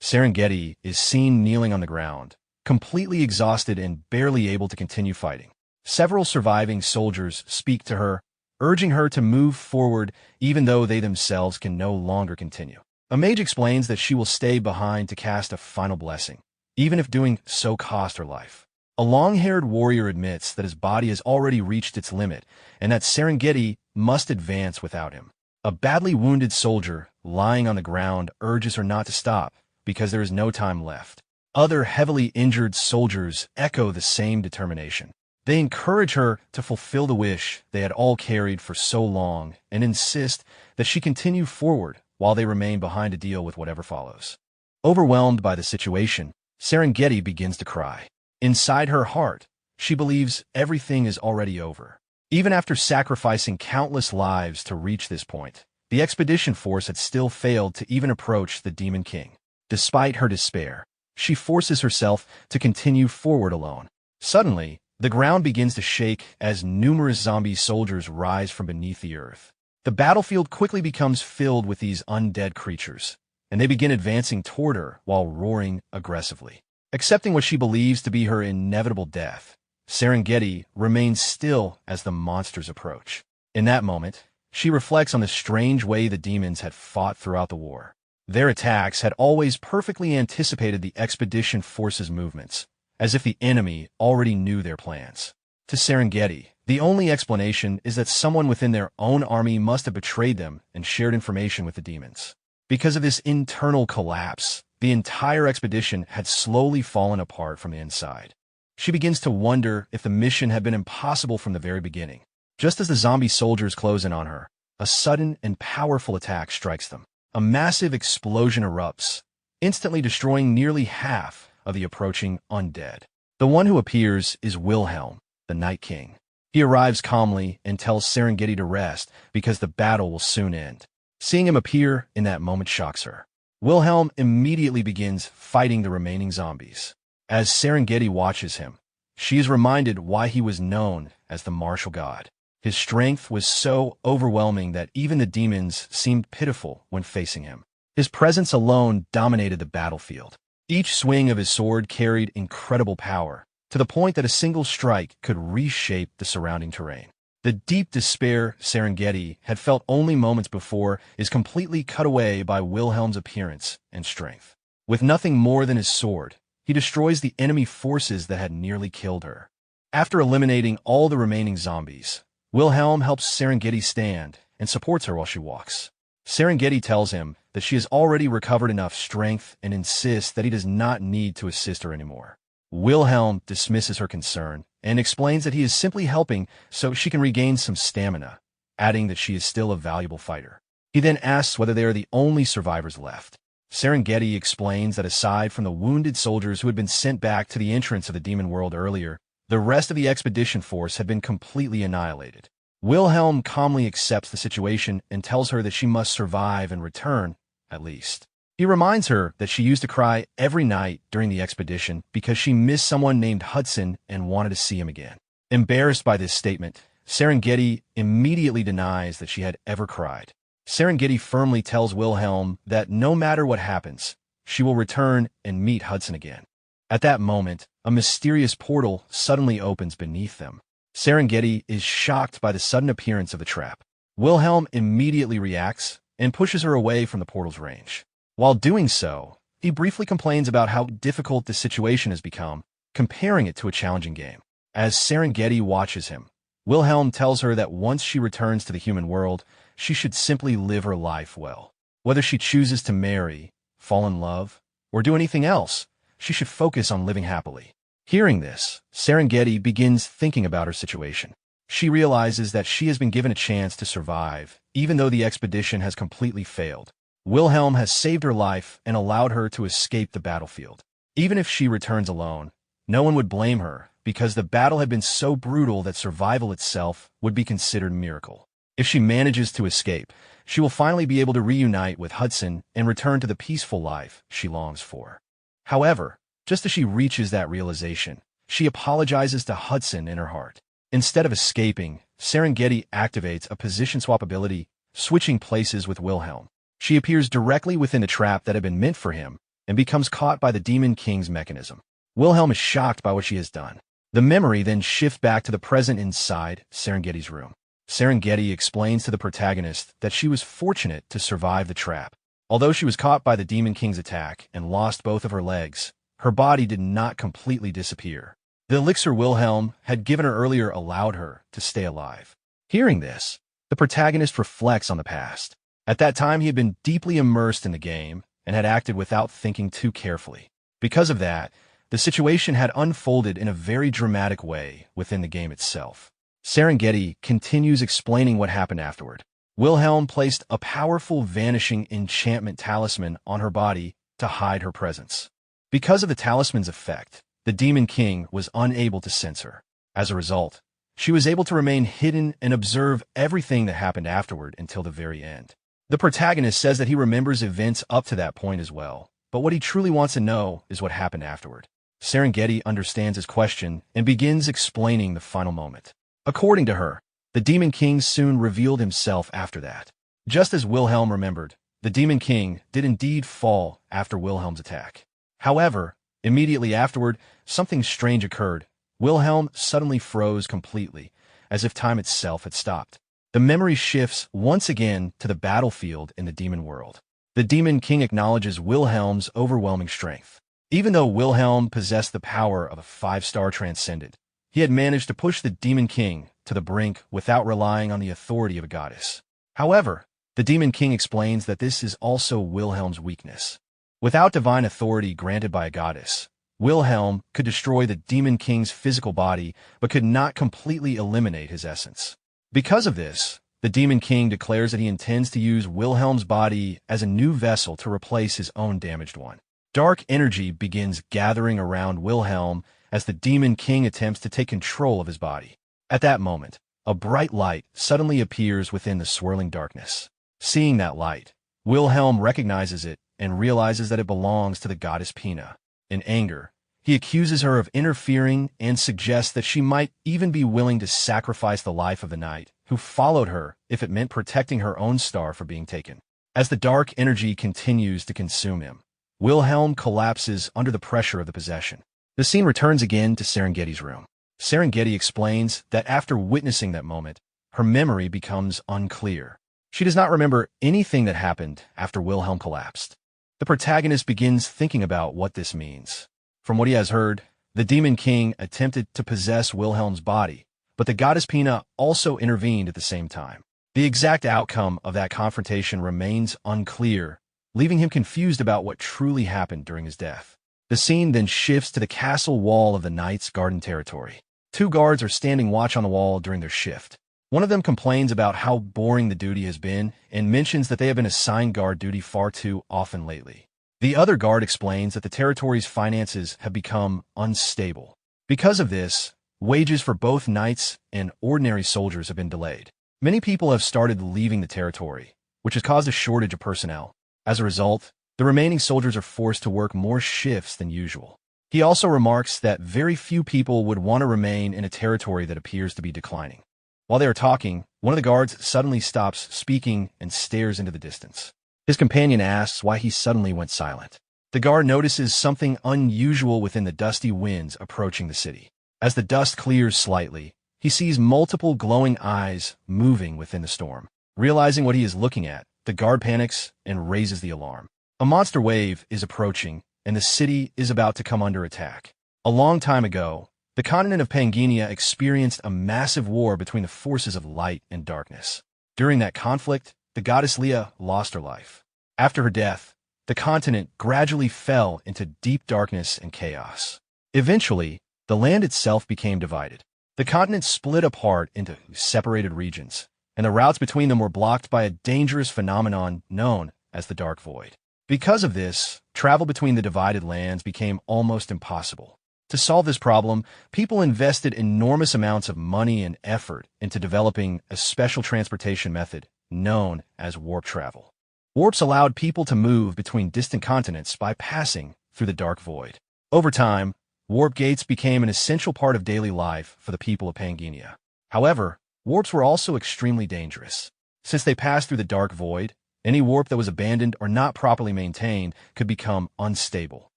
Serengeti is seen kneeling on the ground, completely exhausted and barely able to continue fighting. Several surviving soldiers speak to her, urging her to move forward even though they themselves can no longer continue. A mage explains that she will stay behind to cast a final blessing, even if doing so cost her life. A long-haired warrior admits that his body has already reached its limit and that Serengeti must advance without him. A badly wounded soldier, lying on the ground, urges her not to stop because there is no time left. Other heavily injured soldiers echo the same determination. They encourage her to fulfill the wish they had all carried for so long and insist that she continue forward while they remain behind to deal with whatever follows. Overwhelmed by the situation, Serengeti begins to cry. Inside her heart, she believes everything is already over. Even after sacrificing countless lives to reach this point, the expedition force had still failed to even approach the Demon King. Despite her despair, she forces herself to continue forward alone. Suddenly, the ground begins to shake as numerous zombie soldiers rise from beneath the earth. The battlefield quickly becomes filled with these undead creatures, and they begin advancing toward her while roaring aggressively. Accepting what she believes to be her inevitable death, Serengeti remains still as the monsters approach. In that moment, she reflects on the strange way the demons had fought throughout the war. Their attacks had always perfectly anticipated the expedition force's movements, as if the enemy already knew their plans. To Serengeti, the only explanation is that someone within their own army must have betrayed them and shared information with the demons. Because of this internal collapse, the entire expedition had slowly fallen apart from the inside. She begins to wonder if the mission had been impossible from the very beginning. Just as the zombie soldiers close in on her, a sudden and powerful attack strikes them. A massive explosion erupts, instantly destroying nearly half of the approaching undead. The one who appears is Wilhelm, the Night King. He arrives calmly and tells Serengeti to rest because the battle will soon end. Seeing him appear in that moment shocks her. Wilhelm immediately begins fighting the remaining zombies. As Serengeti watches him, she is reminded why he was known as the martial god. His strength was so overwhelming that even the demons seemed pitiful when facing him. His presence alone dominated the battlefield. Each swing of his sword carried incredible power, to the point that a single strike could reshape the surrounding terrain. The deep despair Serengeti had felt only moments before is completely cut away by Wilhelm's appearance and strength. With nothing more than his sword, he destroys the enemy forces that had nearly killed her. After eliminating all the remaining zombies, Wilhelm helps Serengeti stand and supports her while she walks. Serengeti tells him that she has already recovered enough strength and insists that he does not need to assist her anymore. Wilhelm dismisses her concern and explains that he is simply helping so she can regain some stamina, adding that she is still a valuable fighter. He then asks whether they are the only survivors left. Serengeti explains that aside from the wounded soldiers who had been sent back to the entrance of the demon world earlier, the rest of the expedition force had been completely annihilated. Wilhelm calmly accepts the situation and tells her that she must survive and return, at least. He reminds her that she used to cry every night during the expedition because she missed someone named Hudson and wanted to see him again. Embarrassed by this statement, Serengeti immediately denies that she had ever cried. Serengeti firmly tells Wilhelm that no matter what happens, she will return and meet Hudson again. At that moment, a mysterious portal suddenly opens beneath them. Serengeti is shocked by the sudden appearance of the trap. Wilhelm immediately reacts and pushes her away from the portal's range. While doing so, he briefly complains about how difficult the situation has become, comparing it to a challenging game. As Serengeti watches him, Wilhelm tells her that once she returns to the human world, she should simply live her life well. Whether she chooses to marry, fall in love, or do anything else, she should focus on living happily. Hearing this, Serengeti begins thinking about her situation. She realizes that she has been given a chance to survive, even though the expedition has completely failed. Wilhelm has saved her life and allowed her to escape the battlefield. Even if she returns alone, no one would blame her because the battle had been so brutal that survival itself would be considered a miracle. If she manages to escape, she will finally be able to reunite with Hudson and return to the peaceful life she longs for. However, just as she reaches that realization, she apologizes to Hudson in her heart. Instead of escaping, Serengeti activates a position swap ability, switching places with Wilhelm. She appears directly within the trap that had been meant for him and becomes caught by the Demon King's mechanism. Wilhelm is shocked by what she has done. The memory then shifts back to the present inside Serengeti's room. Serengeti explains to the protagonist that she was fortunate to survive the trap. Although she was caught by the Demon King's attack and lost both of her legs, her body did not completely disappear. The elixir Wilhelm had given her earlier allowed her to stay alive. Hearing this, the protagonist reflects on the past. At that time, he had been deeply immersed in the game and had acted without thinking too carefully. Because of that, the situation had unfolded in a very dramatic way within the game itself. Serengeti continues explaining what happened afterward. Wilhelm placed a powerful vanishing enchantment talisman on her body to hide her presence. Because of the talisman's effect, the Demon King was unable to sense her. As a result, she was able to remain hidden and observe everything that happened afterward until the very end. The protagonist says that he remembers events up to that point as well, but what he truly wants to know is what happened afterward. Serengeti understands his question and begins explaining the final moment. According to her, the Demon King soon revealed himself after that. Just as Wilhelm remembered, the Demon King did indeed fall after Wilhelm's attack. However, immediately afterward, something strange occurred. Wilhelm suddenly froze completely, as if time itself had stopped. The memory shifts once again to the battlefield in the demon world. The Demon King acknowledges Wilhelm's overwhelming strength. Even though Wilhelm possessed the power of a 5-star transcendent, he had managed to push the Demon King to the brink without relying on the authority of a goddess. However, the Demon King explains that this is also Wilhelm's weakness. Without divine authority granted by a goddess, Wilhelm could destroy the Demon King's physical body but could not completely eliminate his essence. Because of this, the Demon King declares that he intends to use Wilhelm's body as a new vessel to replace his own damaged one. Dark energy begins gathering around Wilhelm as the Demon King attempts to take control of his body. At that moment, a bright light suddenly appears within the swirling darkness. Seeing that light, Wilhelm recognizes it and realizes that it belongs to the goddess Pina. In anger, he accuses her of interfering and suggests that she might even be willing to sacrifice the life of the knight who followed her if it meant protecting her own star from being taken. As the dark energy continues to consume him, Wilhelm collapses under the pressure of the possession. The scene returns again to Serengeti's room. Serengeti explains that after witnessing that moment, her memory becomes unclear. She does not remember anything that happened after Wilhelm collapsed. The protagonist begins thinking about what this means. From what he has heard, the Demon King attempted to possess Wilhelm's body, but the goddess Pina also intervened at the same time. The exact outcome of that confrontation remains unclear, leaving him confused about what truly happened during his death. The scene then shifts to the castle wall of the knight's garden territory. 2 guards are standing watch on the wall during their shift. One of them complains about how boring the duty has been and mentions that they have been assigned guard duty far too often lately. The other guard explains that the territory's finances have become unstable. Because of this, wages for both knights and ordinary soldiers have been delayed. Many people have started leaving the territory, which has caused a shortage of personnel. As a result, the remaining soldiers are forced to work more shifts than usual. He also remarks that very few people would want to remain in a territory that appears to be declining. While they are talking, one of the guards suddenly stops speaking and stares into the distance. His companion asks why he suddenly went silent. The guard notices something unusual within the dusty winds approaching the city. As the dust clears slightly, he sees multiple glowing eyes moving within the storm. Realizing what he is looking at, the guard panics and raises the alarm. A monster wave is approaching, and the city is about to come under attack. A long time ago, the continent of Pangania experienced a massive war between the forces of light and darkness. During that conflict, the goddess Leah lost her life. After her death, the continent gradually fell into deep darkness and chaos. Eventually, the land itself became divided. The continent split apart into separated regions, and the routes between them were blocked by a dangerous phenomenon known as the Dark Void. Because of this, travel between the divided lands became almost impossible. To solve this problem, people invested enormous amounts of money and effort into developing a special transportation method known as warp travel. Warps allowed people to move between distant continents by passing through the dark void. Over time, warp gates became an essential part of daily life for the people of Pangea. However, warps were also extremely dangerous. Since they passed through the dark void, any warp that was abandoned or not properly maintained could become unstable.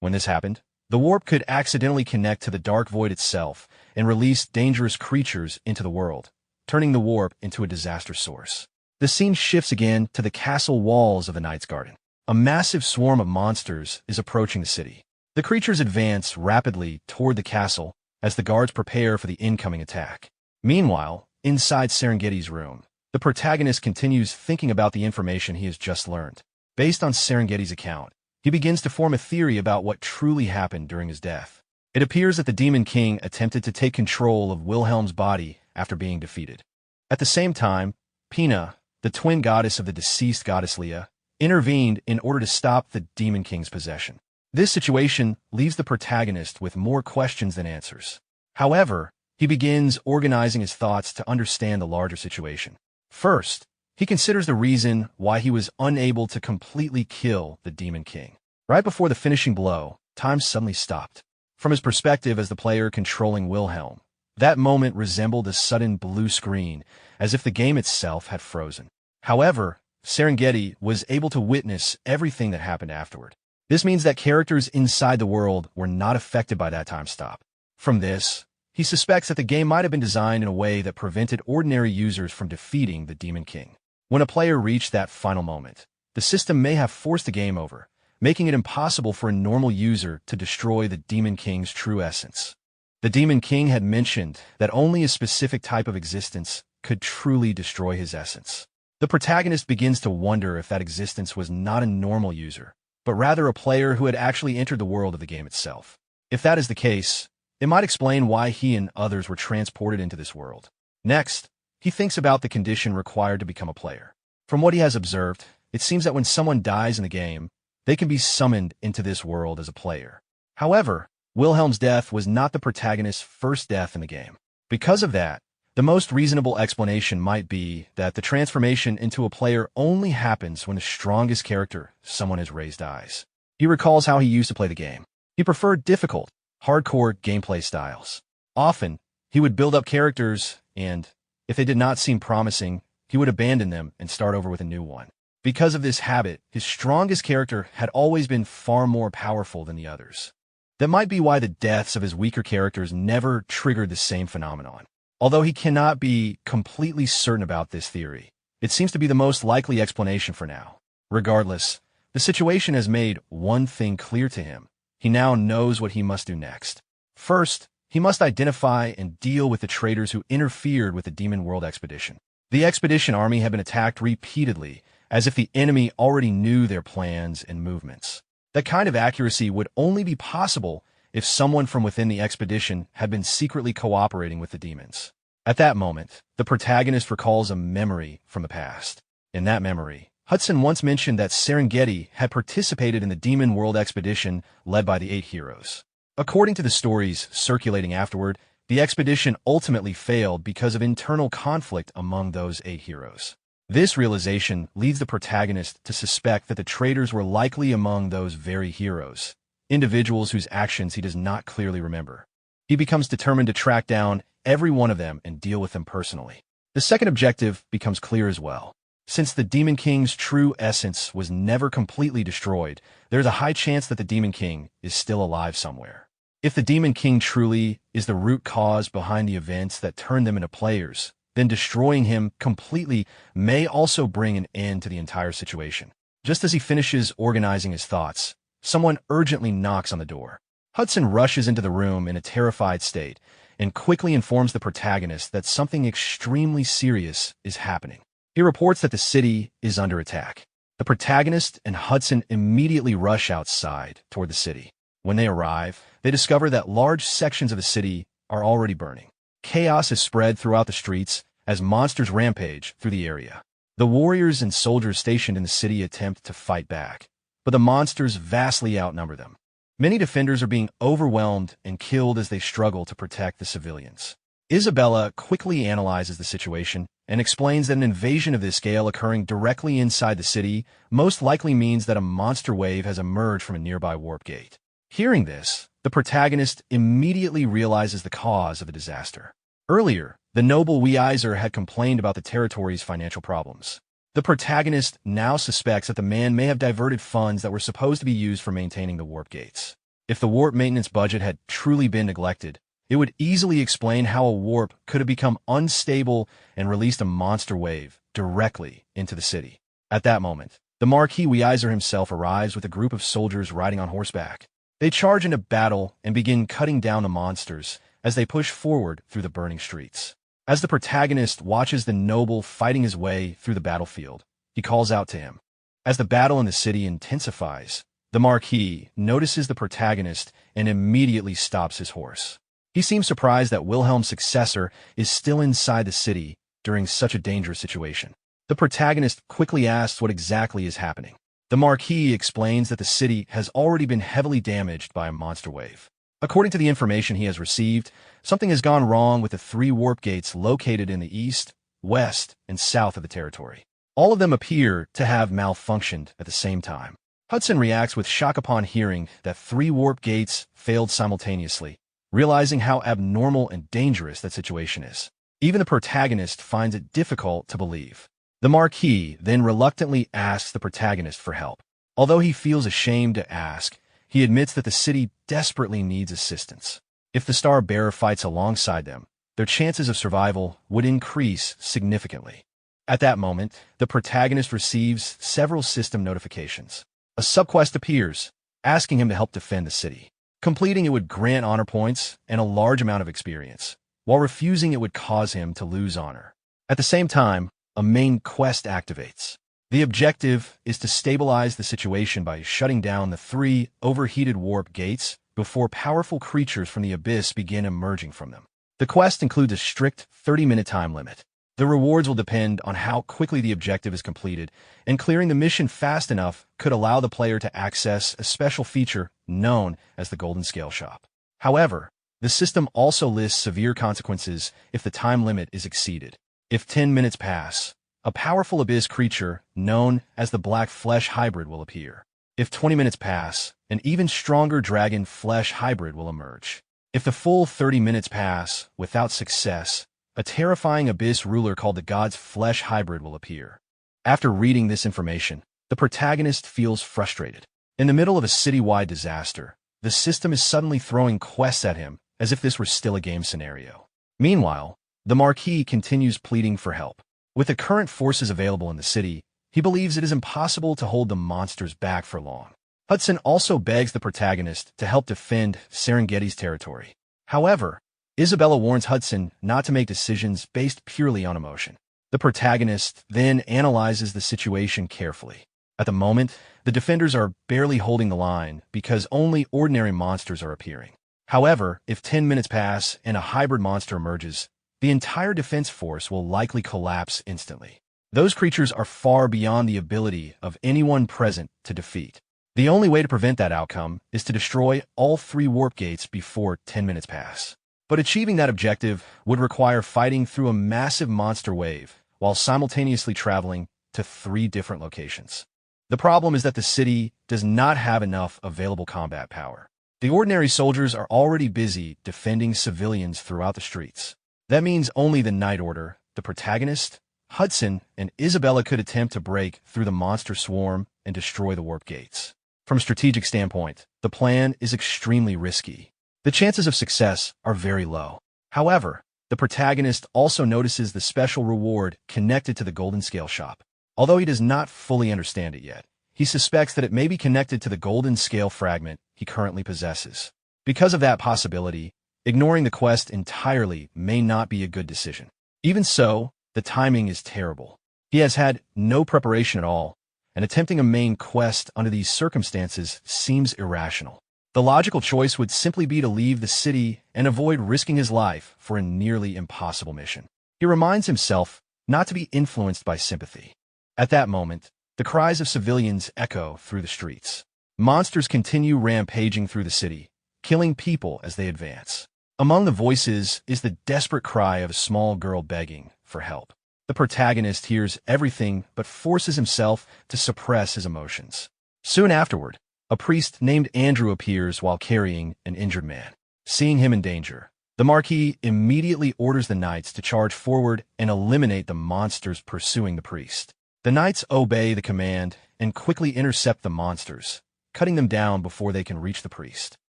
When this happened, the warp could accidentally connect to the dark void itself and release dangerous creatures into the world, turning the warp into a disaster source. The scene shifts again to the castle walls of the Knight's Garden. A massive swarm of monsters is approaching the city. The creatures advance rapidly toward the castle as the guards prepare for the incoming attack. Meanwhile, inside Serengeti's room, the protagonist continues thinking about the information he has just learned. Based on Serengeti's account, he begins to form a theory about what truly happened during his death. It appears that the Demon King attempted to take control of Wilhelm's body after being defeated. At the same time, Pina, the twin goddess of the deceased goddess Leah, intervened in order to stop the Demon King's possession. This situation leaves the protagonist with more questions than answers. However, he begins organizing his thoughts to understand the larger situation. First, he considers the reason why he was unable to completely kill the Demon King. Right before the finishing blow, time suddenly stopped. From his perspective as the player controlling Wilhelm, that moment resembled a sudden blue screen, as if the game itself had frozen. However, Serengeti was able to witness everything that happened afterward. This means that characters inside the world were not affected by that time stop. From this, he suspects that the game might have been designed in a way that prevented ordinary users from defeating the Demon King. When a player reached that final moment, the system may have forced the game over, making it impossible for a normal user to destroy the Demon King's true essence. The Demon King had mentioned that only a specific type of existence could truly destroy his essence. The protagonist begins to wonder if that existence was not a normal user, but rather a player who had actually entered the world of the game itself. If that is the case, it might explain why he and others were transported into this world. Next, he thinks about the condition required to become a player. From what he has observed, it seems that when someone dies in the game, they can be summoned into this world as a player. However, Wilhelm's death was not the protagonist's first death in the game. Because of that, the most reasonable explanation might be that the transformation into a player only happens when the strongest character someone has raised dies. He recalls how he used to play the game. He preferred difficult, hardcore gameplay styles. Often, he would build up characters and, if they did not seem promising, he would abandon them and start over with a new one. Because of this habit, his strongest character had always been far more powerful than the others. That might be why the deaths of his weaker characters never triggered the same phenomenon. Although he cannot be completely certain about this theory, it seems to be the most likely explanation for now. Regardless, the situation has made one thing clear to him. He now knows what he must do next. First, he must identify and deal with the traitors who interfered with the Demon World expedition. The expedition army had been attacked repeatedly, as if the enemy already knew their plans and movements. That kind of accuracy would only be possible if someone from within the expedition had been secretly cooperating with the demons. At that moment, the protagonist recalls a memory from the past. In that memory, Hudson once mentioned that Serengeti had participated in the Demon World expedition led by the 8 heroes. According to the stories circulating afterward, the expedition ultimately failed because of internal conflict among those 8 heroes. This realization leads the protagonist to suspect that the traitors were likely among those very heroes, individuals whose actions he does not clearly remember. He becomes determined to track down every one of them and deal with them personally. The second objective becomes clear as well. Since the Demon King's true essence was never completely destroyed, there is a high chance that the Demon King is still alive somewhere. If the Demon King truly is the root cause behind the events that turn them into players, then destroying him completely may also bring an end to the entire situation. Just as he finishes organizing his thoughts, someone urgently knocks on the door. Hudson rushes into the room in a terrified state and quickly informs the protagonist that something extremely serious is happening. He reports that the city is under attack. The protagonist and Hudson immediately rush outside toward the city. When they arrive, they discover that large sections of the city are already burning. Chaos is spread throughout the streets as monsters rampage through the area. The warriors and soldiers stationed in the city attempt to fight back, but the monsters vastly outnumber them. Many defenders are being overwhelmed and killed as they struggle to protect the civilians. Isabella quickly analyzes the situation and explains that an invasion of this scale occurring directly inside the city most likely means that a monster wave has emerged from a nearby warp gate. Hearing this, the protagonist immediately realizes the cause of the disaster. Earlier, the noble Weiser had complained about the territory's financial problems. The protagonist now suspects that the man may have diverted funds that were supposed to be used for maintaining the warp gates. If the warp maintenance budget had truly been neglected, it would easily explain how a warp could have become unstable and released a monster wave directly into the city. At that moment, the Marquis Weiser himself arrives with a group of soldiers riding on horseback. They charge into battle and begin cutting down the monsters as they push forward through the burning streets. As the protagonist watches the noble fighting his way through the battlefield, he calls out to him. As the battle in the city intensifies, the Marquis notices the protagonist and immediately stops his horse. He seems surprised that Wilhelm's successor is still inside the city during such a dangerous situation. The protagonist quickly asks what exactly is happening. The Marquis explains that the city has already been heavily damaged by a monster wave. According to the information he has received, something has gone wrong with the 3 warp gates located in the east, west, and south of the territory. All of them appear to have malfunctioned at the same time. Hudson reacts with shock upon hearing that 3 warp gates failed simultaneously, realizing how abnormal and dangerous that situation is. Even the protagonist finds it difficult to believe. The Marquis then reluctantly asks the protagonist for help. Although he feels ashamed to ask, he admits that the city desperately needs assistance. If the Star Bearer fights alongside them, their chances of survival would increase significantly. At that moment, the protagonist receives several system notifications. A subquest appears, asking him to help defend the city. Completing it would grant honor points and a large amount of experience, while refusing it would cause him to lose honor. At the same time, a main quest activates. The objective is to stabilize the situation by shutting down the 3 overheated warp gates before powerful creatures from the abyss begin emerging from them. The quest includes a strict 30-minute time limit. The rewards will depend on how quickly the objective is completed, and clearing the mission fast enough could allow the player to access a special feature known as the Golden Scale Shop. However, the system also lists severe consequences if the time limit is exceeded. If 10 minutes pass, a powerful abyss creature known as the Black Flesh Hybrid will appear. If 20 minutes pass, an even stronger dragon flesh hybrid will emerge. If the full 30 minutes pass without success, a terrifying abyss ruler called the God's Flesh Hybrid will appear. After reading this information, the protagonist feels frustrated. In the middle of a citywide disaster, the system is suddenly throwing quests at him as if this were still a game scenario. Meanwhile, the Marquis continues pleading for help. With the current forces available in the city, he believes it is impossible to hold the monsters back for long. Hudson also begs the protagonist to help defend Serengeti's territory. However, Isabella warns Hudson not to make decisions based purely on emotion. The protagonist then analyzes the situation carefully. At the moment, the defenders are barely holding the line because only ordinary monsters are appearing. However, if 10 minutes pass and a hybrid monster emerges, the entire defense force will likely collapse instantly. Those creatures are far beyond the ability of anyone present to defeat. The only way to prevent that outcome is to destroy all 3 warp gates before 10 minutes pass. But achieving that objective would require fighting through a massive monster wave while simultaneously traveling to 3 different locations. The problem is that the city does not have enough available combat power. The ordinary soldiers are already busy defending civilians throughout the streets. That means only the Night Order, the protagonist, Hudson, and Isabella could attempt to break through the monster swarm and destroy the warp gates. From a strategic standpoint, the plan is extremely risky. The chances of success are very low. However, the protagonist also notices the special reward connected to the Golden Scale Shop. Although he does not fully understand it yet, he suspects that it may be connected to the Golden Scale fragment he currently possesses. Because of that possibility, ignoring the quest entirely may not be a good decision. Even so, the timing is terrible. He has had no preparation at all, and attempting a main quest under these circumstances seems irrational. The logical choice would simply be to leave the city and avoid risking his life for a nearly impossible mission. He reminds himself not to be influenced by sympathy. At that moment, the cries of civilians echo through the streets. Monsters continue rampaging through the city, killing people as they advance. Among the voices is the desperate cry of a small girl begging for help. The protagonist hears everything but forces himself to suppress his emotions. Soon afterward, a priest named Andrew appears while carrying an injured man. Seeing him in danger, the Marquis immediately orders the knights to charge forward and eliminate the monsters pursuing the priest. The knights obey the command and quickly intercept the monsters, cutting them down before they can reach the priest.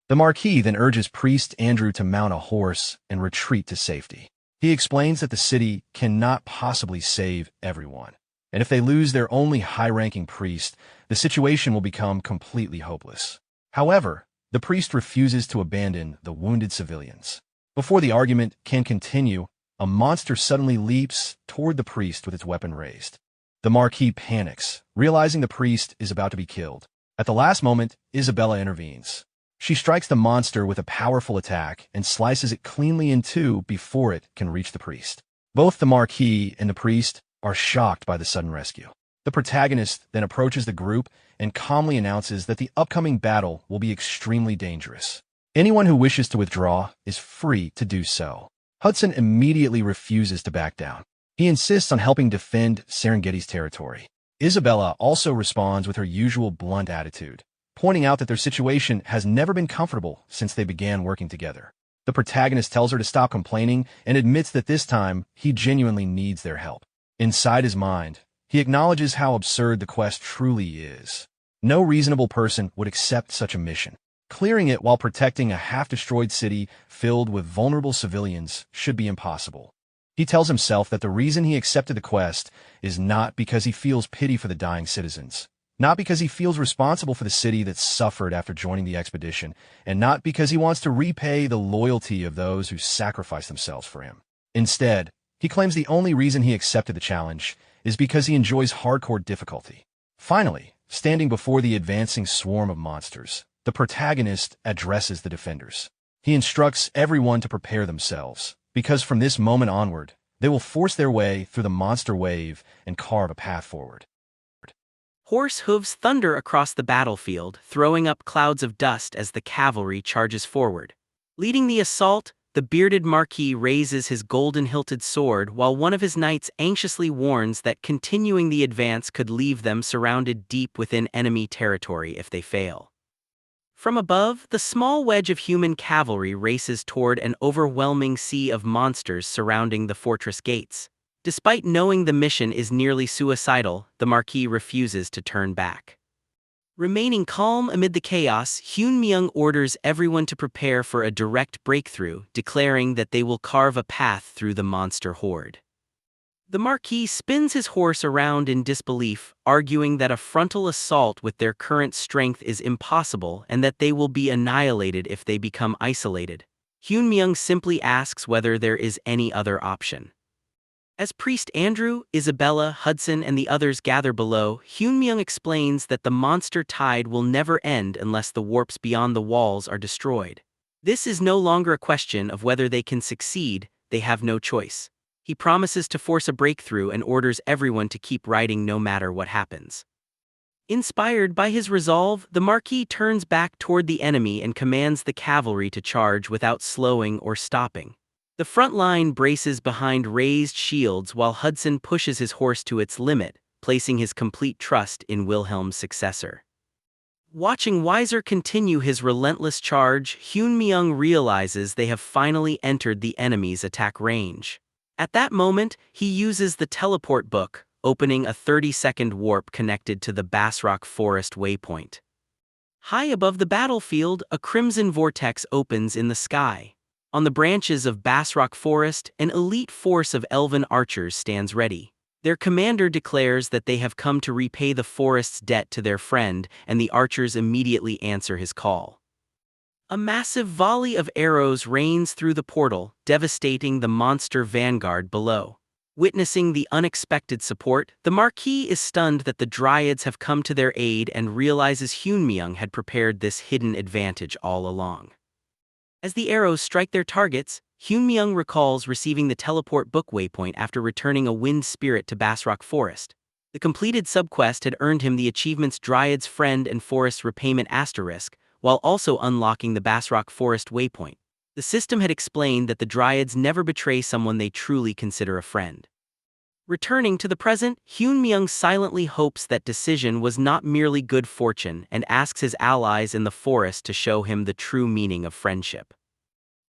The Marquis then urges Priest Andrew to mount a horse and retreat to safety. He explains that the city cannot possibly save everyone, and if they lose their only high-ranking priest, the situation will become completely hopeless. However, the priest refuses to abandon the wounded civilians. Before the argument can continue, a monster suddenly leaps toward the priest with its weapon raised. The Marquis panics, realizing the priest is about to be killed. At the last moment, Isabella intervenes. She strikes the monster with a powerful attack and slices it cleanly in two before it can reach the priest. Both the Marquis and the priest are shocked by the sudden rescue. The protagonist then approaches the group and calmly announces that the upcoming battle will be extremely dangerous. Anyone who wishes to withdraw is free to do so. Hudson immediately refuses to back down. He insists on helping defend Serengeti's territory. Isabella also responds with her usual blunt attitude, pointing out that their situation has never been comfortable since they began working together. The protagonist tells her to stop complaining and admits that this time he genuinely needs their help. Inside his mind, he acknowledges how absurd the quest truly is. No reasonable person would accept such a mission. Clearing it while protecting a half-destroyed city filled with vulnerable civilians should be impossible. He tells himself that the reason he accepted the quest is not because he feels pity for the dying citizens, not because he feels responsible for the city that suffered after joining the expedition, and not because he wants to repay the loyalty of those who sacrificed themselves for him. Instead, he claims the only reason he accepted the challenge is because he enjoys hardcore difficulty. Finally, standing before the advancing swarm of monsters, the protagonist addresses the defenders. He instructs everyone to prepare themselves, because from this moment onward, they will force their way through the monster wave and carve a path forward. Horse hooves thunder across the battlefield, throwing up clouds of dust as the cavalry charges forward. Leading the assault, the bearded Marquis raises his golden-hilted sword while one of his knights anxiously warns that continuing the advance could leave them surrounded deep within enemy territory if they fail. From above, the small wedge of human cavalry races toward an overwhelming sea of monsters surrounding the fortress gates. Despite knowing the mission is nearly suicidal, the Marquis refuses to turn back. Remaining calm amid the chaos, Hyun-myung orders everyone to prepare for a direct breakthrough, declaring that they will carve a path through the monster horde. The Marquis spins his horse around in disbelief, arguing that a frontal assault with their current strength is impossible and that they will be annihilated if they become isolated. Hyun-myung simply asks whether there is any other option. As Priest Andrew, Isabella, Hudson, and the others gather below, Hyun-myung explains that the monster tide will never end unless the warps beyond the walls are destroyed. This is no longer a question of whether they can succeed, they have no choice. He promises to force a breakthrough and orders everyone to keep riding no matter what happens. Inspired by his resolve, the Marquis turns back toward the enemy and commands the cavalry to charge without slowing or stopping. The front line braces behind raised shields while Hudson pushes his horse to its limit, placing his complete trust in Wilhelm's successor. Watching Weiser continue his relentless charge, Hyun-myung realizes they have finally entered the enemy's attack range. At that moment, he uses the teleport book, opening a 30-second warp connected to the Basrock Forest waypoint. High above the battlefield, a crimson vortex opens in the sky. On the branches of Basrock Forest, an elite force of elven archers stands ready. Their commander declares that they have come to repay the forest's debt to their friend, and the archers immediately answer his call. A massive volley of arrows rains through the portal, devastating the monster vanguard below. Witnessing the unexpected support, the Marquis is stunned that the Dryads have come to their aid and realizes Hyun-myung had prepared this hidden advantage all along. As the arrows strike their targets, Hyun-myung recalls receiving the teleport book waypoint after returning a wind spirit to Basrock Forest. The completed subquest had earned him the achievements Dryad's Friend and Forest Repayment Asterisk, while also unlocking the Basrock Forest waypoint. The system had explained that the Dryads never betray someone they truly consider a friend. Returning to the present, Hyun-myung silently hopes that decision was not merely good fortune and asks his allies in the forest to show him the true meaning of friendship.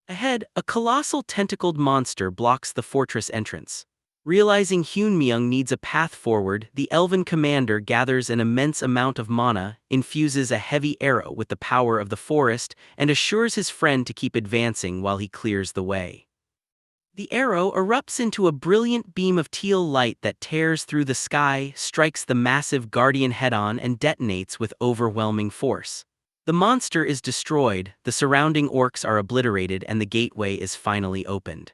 Ahead, a colossal tentacled monster blocks the fortress entrance. Realizing Hyun-myung needs a path forward, the elven commander gathers an immense amount of mana, infuses a heavy arrow with the power of the forest, and assures his friend to keep advancing while he clears the way. The arrow erupts into a brilliant beam of teal light that tears through the sky, strikes the massive guardian head-on, and detonates with overwhelming force. The monster is destroyed, the surrounding orcs are obliterated, and the gateway is finally opened.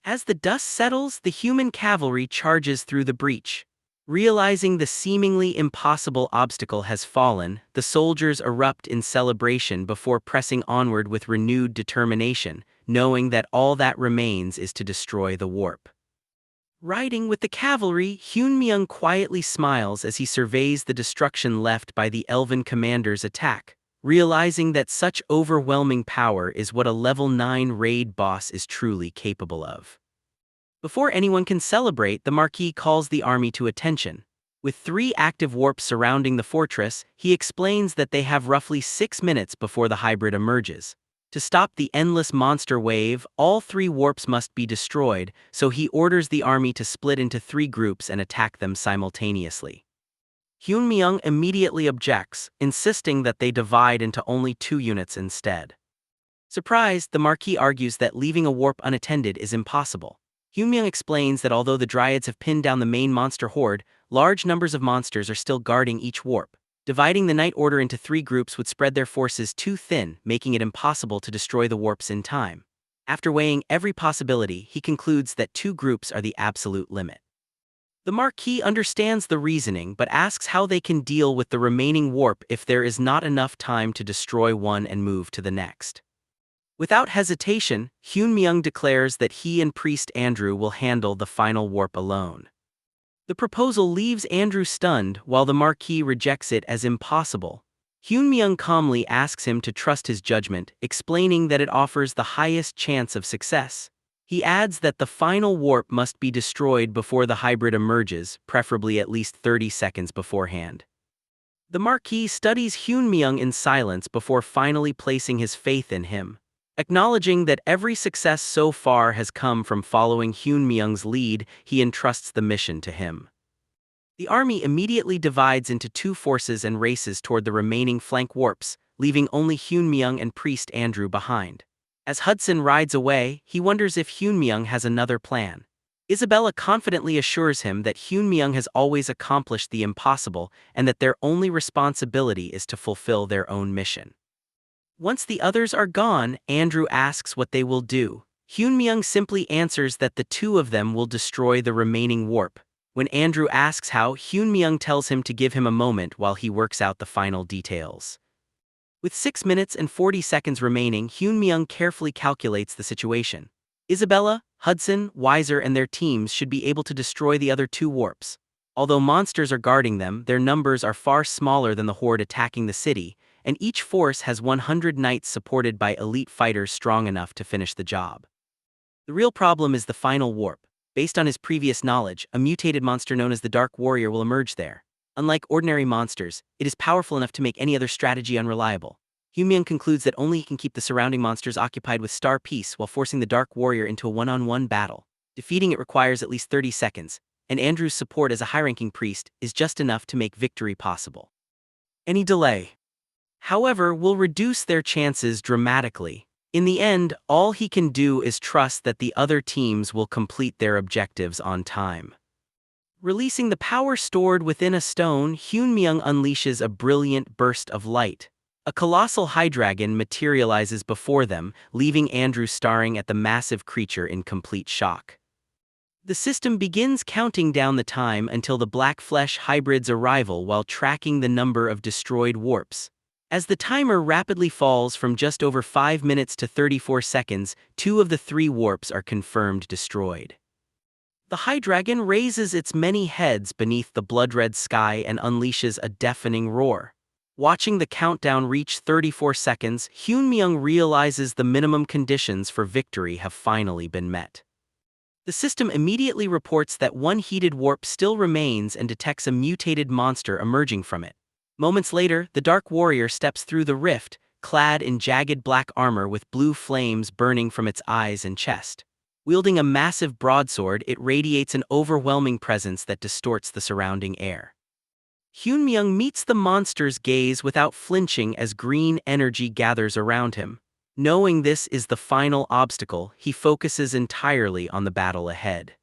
As the dust settles, the human cavalry charges through the breach. Realizing the seemingly impossible obstacle has fallen, the soldiers erupt in celebration before pressing onward with renewed determination, knowing that all that remains is to destroy the warp. Riding with the cavalry, Hyun-myung quietly smiles as he surveys the destruction left by the elven commander's attack, realizing that such overwhelming power is what a level 9 raid boss is truly capable of. Before anyone can celebrate, the Marquis calls the army to attention. With 3 active warps surrounding the fortress, he explains that they have roughly 6 minutes before the hybrid emerges. To stop the endless monster wave, all 3 warps must be destroyed, so he orders the army to split into 3 groups and attack them simultaneously. Hyun-myung immediately objects, insisting that they divide into only 2 units instead. Surprised, the Marquis argues that leaving a warp unattended is impossible. Hyun-myung explains that although the Dryads have pinned down the main monster horde, large numbers of monsters are still guarding each warp. Dividing the Night Order into 3 groups would spread their forces too thin, making it impossible to destroy the warps in time. After weighing every possibility, he concludes that 2 groups are the absolute limit. The Marquis understands the reasoning but asks how they can deal with the remaining warp if there is not enough time to destroy one and move to the next. Without hesitation, Hyun-myung declares that he and Priest Andrew will handle the final warp alone. The proposal leaves Andrew stunned, while the Marquis rejects it as impossible. Hyun-myung calmly asks him to trust his judgment, explaining that it offers the highest chance of success. He adds that the final warp must be destroyed before the hybrid emerges, preferably at least 30 seconds beforehand. The Marquis studies Hyun-myung in silence before finally placing his faith in him. Acknowledging that every success so far has come from following Hyun-myung's lead, he entrusts the mission to him. The army immediately divides into 2 forces and races toward the remaining flank warps, leaving only Hyun-myung and Priest Andrew behind. As Hudson rides away, he wonders if Hyun-myung has another plan. Isabella confidently assures him that Hyun-myung has always accomplished the impossible and that their only responsibility is to fulfill their own mission. Once the others are gone, Andrew asks what they will do. Hyun-myung simply answers that the 2 of them will destroy the remaining warp. When Andrew asks how, Hyun-myung tells him to give him a moment while he works out the final details. With 6 minutes and 40 seconds remaining, Hyun-myung carefully calculates the situation. Isabella, Hudson, Weiser and their teams should be able to destroy the other 2 warps. Although monsters are guarding them, their numbers are far smaller than the horde attacking the city, and each force has 100 knights supported by elite fighters strong enough to finish the job. The real problem is the final warp. Based on his previous knowledge, a mutated monster known as the Dark Warrior will emerge there. Unlike ordinary monsters, it is powerful enough to make any other strategy unreliable. Hyun-myung concludes that only he can keep the surrounding monsters occupied with Star Peace while forcing the Dark Warrior into a one-on-one battle. Defeating it requires at least 30 seconds, and Andrew's support as a high-ranking priest is just enough to make victory possible. Any delay, however, will reduce their chances dramatically. In the end, all he can do is trust that the other teams will complete their objectives on time. Releasing the power stored within a stone, Hyun-myung unleashes a brilliant burst of light. A colossal hydreigon materializes before them, leaving Andrew staring at the massive creature in complete shock. The system begins counting down the time until the Black Flesh hybrid's arrival while tracking the number of destroyed warps. As the timer rapidly falls from just over 5 minutes to 34 seconds, 2 of the 3 warps are confirmed destroyed. The high dragon raises its many heads beneath the blood-red sky and unleashes a deafening roar. Watching the countdown reach 34 seconds, Hyunmyeong realizes the minimum conditions for victory have finally been met. The system immediately reports that one heated warp still remains and detects a mutated monster emerging from it. Moments later, the Dark Warrior steps through the rift, clad in jagged black armor with blue flames burning from its eyes and chest. Wielding a massive broadsword, it radiates an overwhelming presence that distorts the surrounding air. Hyunmyeong meets the monster's gaze without flinching as green energy gathers around him. Knowing this is the final obstacle, he focuses entirely on the battle ahead.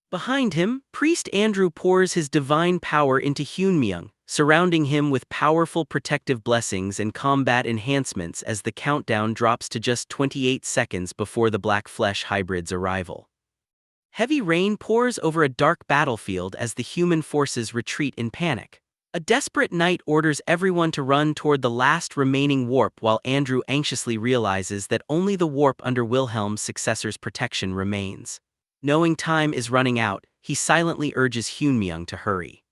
Behind him, Priest Andrew pours his divine power into Hyunmyeong, surrounding him with powerful protective blessings and combat enhancements as the countdown drops to just 28 seconds before the Black Flesh hybrid's arrival. Heavy rain pours over a dark battlefield as the human forces retreat in panic. A desperate knight orders everyone to run toward the last remaining warp while Andrew anxiously realizes that only the warp under Wilhelm's successor's protection remains. Knowing time is running out, he silently urges Hyunmyeong to hurry.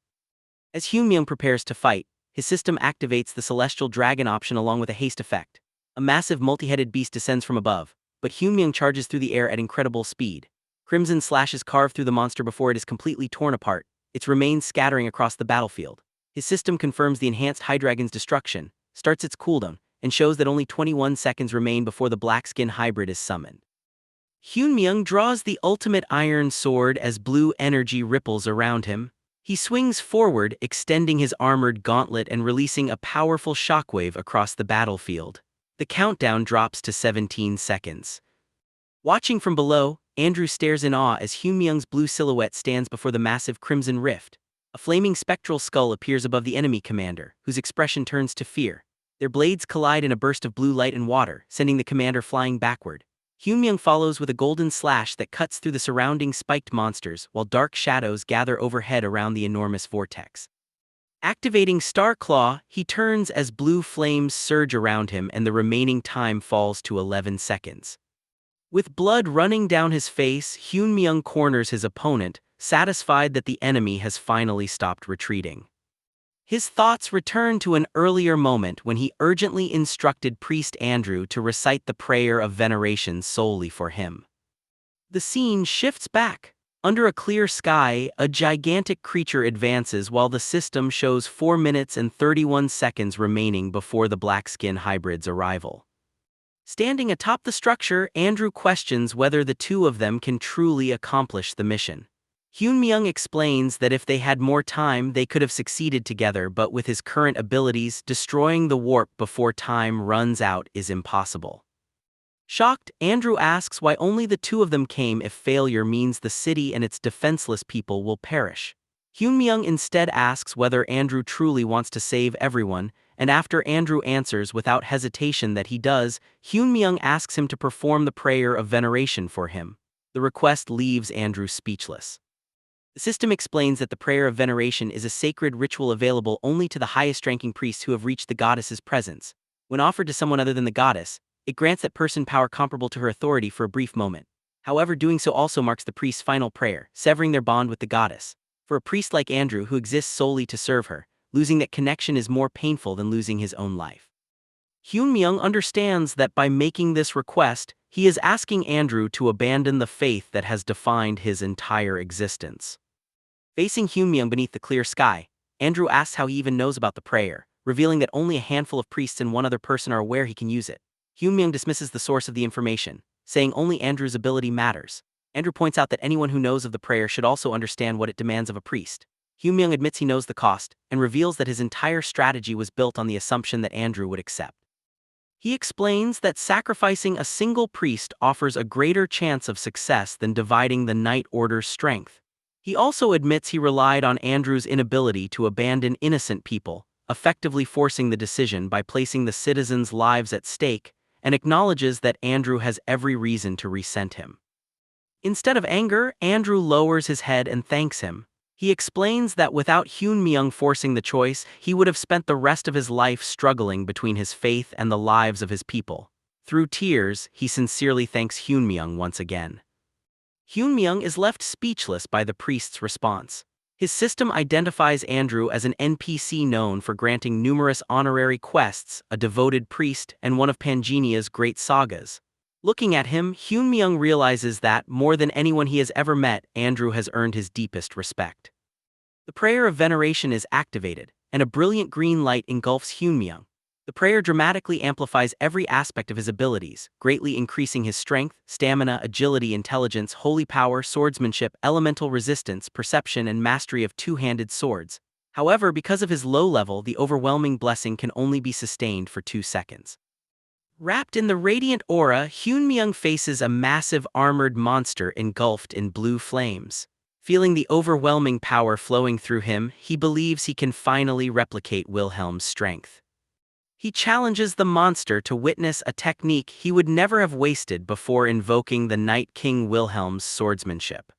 As Hyunmyeong prepares to fight, his system activates the Celestial Dragon option along with a haste effect. A massive multi-headed beast descends from above, but Hyunmyeong charges through the air at incredible speed. Crimson slashes carve through the monster before it is completely torn apart, its remains scattering across the battlefield. His system confirms the enhanced High Dragon's destruction, starts its cooldown, and shows that only 21 seconds remain before the Black Skin hybrid is summoned. Hyunmyeong draws the ultimate iron sword as blue energy ripples around him. He swings forward, extending his armored gauntlet and releasing a powerful shockwave across the battlefield. The countdown drops to 17 seconds. Watching from below, Andrew stares in awe as Hyunmyeong's blue silhouette stands before the massive crimson rift. A flaming spectral skull appears above the enemy commander, whose expression turns to fear. Their blades collide in a burst of blue light and water, sending the commander flying backward. Hyunmyeong follows with a golden slash that cuts through the surrounding spiked monsters, while dark shadows gather overhead around the enormous vortex. Activating Star Claw, he turns as blue flames surge around him and the remaining time falls to 11 seconds. With blood running down his face, Hyunmyeong corners his opponent, satisfied that the enemy has finally stopped retreating. His thoughts return to an earlier moment when he urgently instructed Priest Andrew to recite the prayer of veneration solely for him. The scene shifts back. Under a clear sky, a gigantic creature advances while the system shows 4 minutes and 31 seconds remaining before the Black Skin hybrid's arrival. Standing atop the structure, Andrew questions whether the two of them can truly accomplish the mission. Hyunmyeong explains that if they had more time, they could have succeeded together, but with his current abilities, destroying the warp before time runs out is impossible. Shocked, Andrew asks why only the two of them came if failure means the city and its defenseless people will perish. Hyunmyeong instead asks whether Andrew truly wants to save everyone, and after Andrew answers without hesitation that he does, Hyunmyeong asks him to perform the prayer of veneration for him. The request leaves Andrew speechless. The system explains that the prayer of veneration is a sacred ritual available only to the highest-ranking priests who have reached the goddess's presence. When offered to someone other than the goddess, it grants that person power comparable to her authority for a brief moment. However, doing so also marks the priest's final prayer, severing their bond with the goddess. For a priest like Andrew who exists solely to serve her, losing that connection is more painful than losing his own life. Hyunmyeong understands that by making this request, he is asking Andrew to abandon the faith that has defined his entire existence. Facing Hyunmyeong beneath the clear sky, Andrew asks how he even knows about the prayer, revealing that only a handful of priests and one other person are aware he can use it. Hyunmyeong dismisses the source of the information, saying only Andrew's ability matters. Andrew points out that anyone who knows of the prayer should also understand what it demands of a priest. Hyunmyeong admits he knows the cost, and reveals that his entire strategy was built on the assumption that Andrew would accept. He explains that sacrificing a single priest offers a greater chance of success than dividing the Knight Order's strength. He also admits he relied on Andrew's inability to abandon innocent people, effectively forcing the decision by placing the citizens' lives at stake, and acknowledges that Andrew has every reason to resent him. Instead of anger, Andrew lowers his head and thanks him. He explains that without Hyunmyeong forcing the choice, he would have spent the rest of his life struggling between his faith and the lives of his people. Through tears, he sincerely thanks Hyunmyeong once again. Hyun-myung is left speechless by the priest's response. His system identifies Andrew as an NPC known for granting numerous honorary quests, a devoted priest, and one of Pangenia's great sagas. Looking at him, Hyun-myung realizes that, more than anyone he has ever met, Andrew has earned his deepest respect. The prayer of veneration is activated, and a brilliant green light engulfs Hyun-myung. The prayer dramatically amplifies every aspect of his abilities, greatly increasing his strength, stamina, agility, intelligence, holy power, swordsmanship, elemental resistance, perception, and mastery of two-handed swords. However, because of his low level, the overwhelming blessing can only be sustained for 2 seconds. Wrapped in the radiant aura, Hyun-myung faces a massive armored monster engulfed in blue flames. Feeling the overwhelming power flowing through him, he believes he can finally replicate Wilhelm's strength. He challenges the monster to witness a technique he would never have wasted before invoking the Night King Wilhelm's swordsmanship.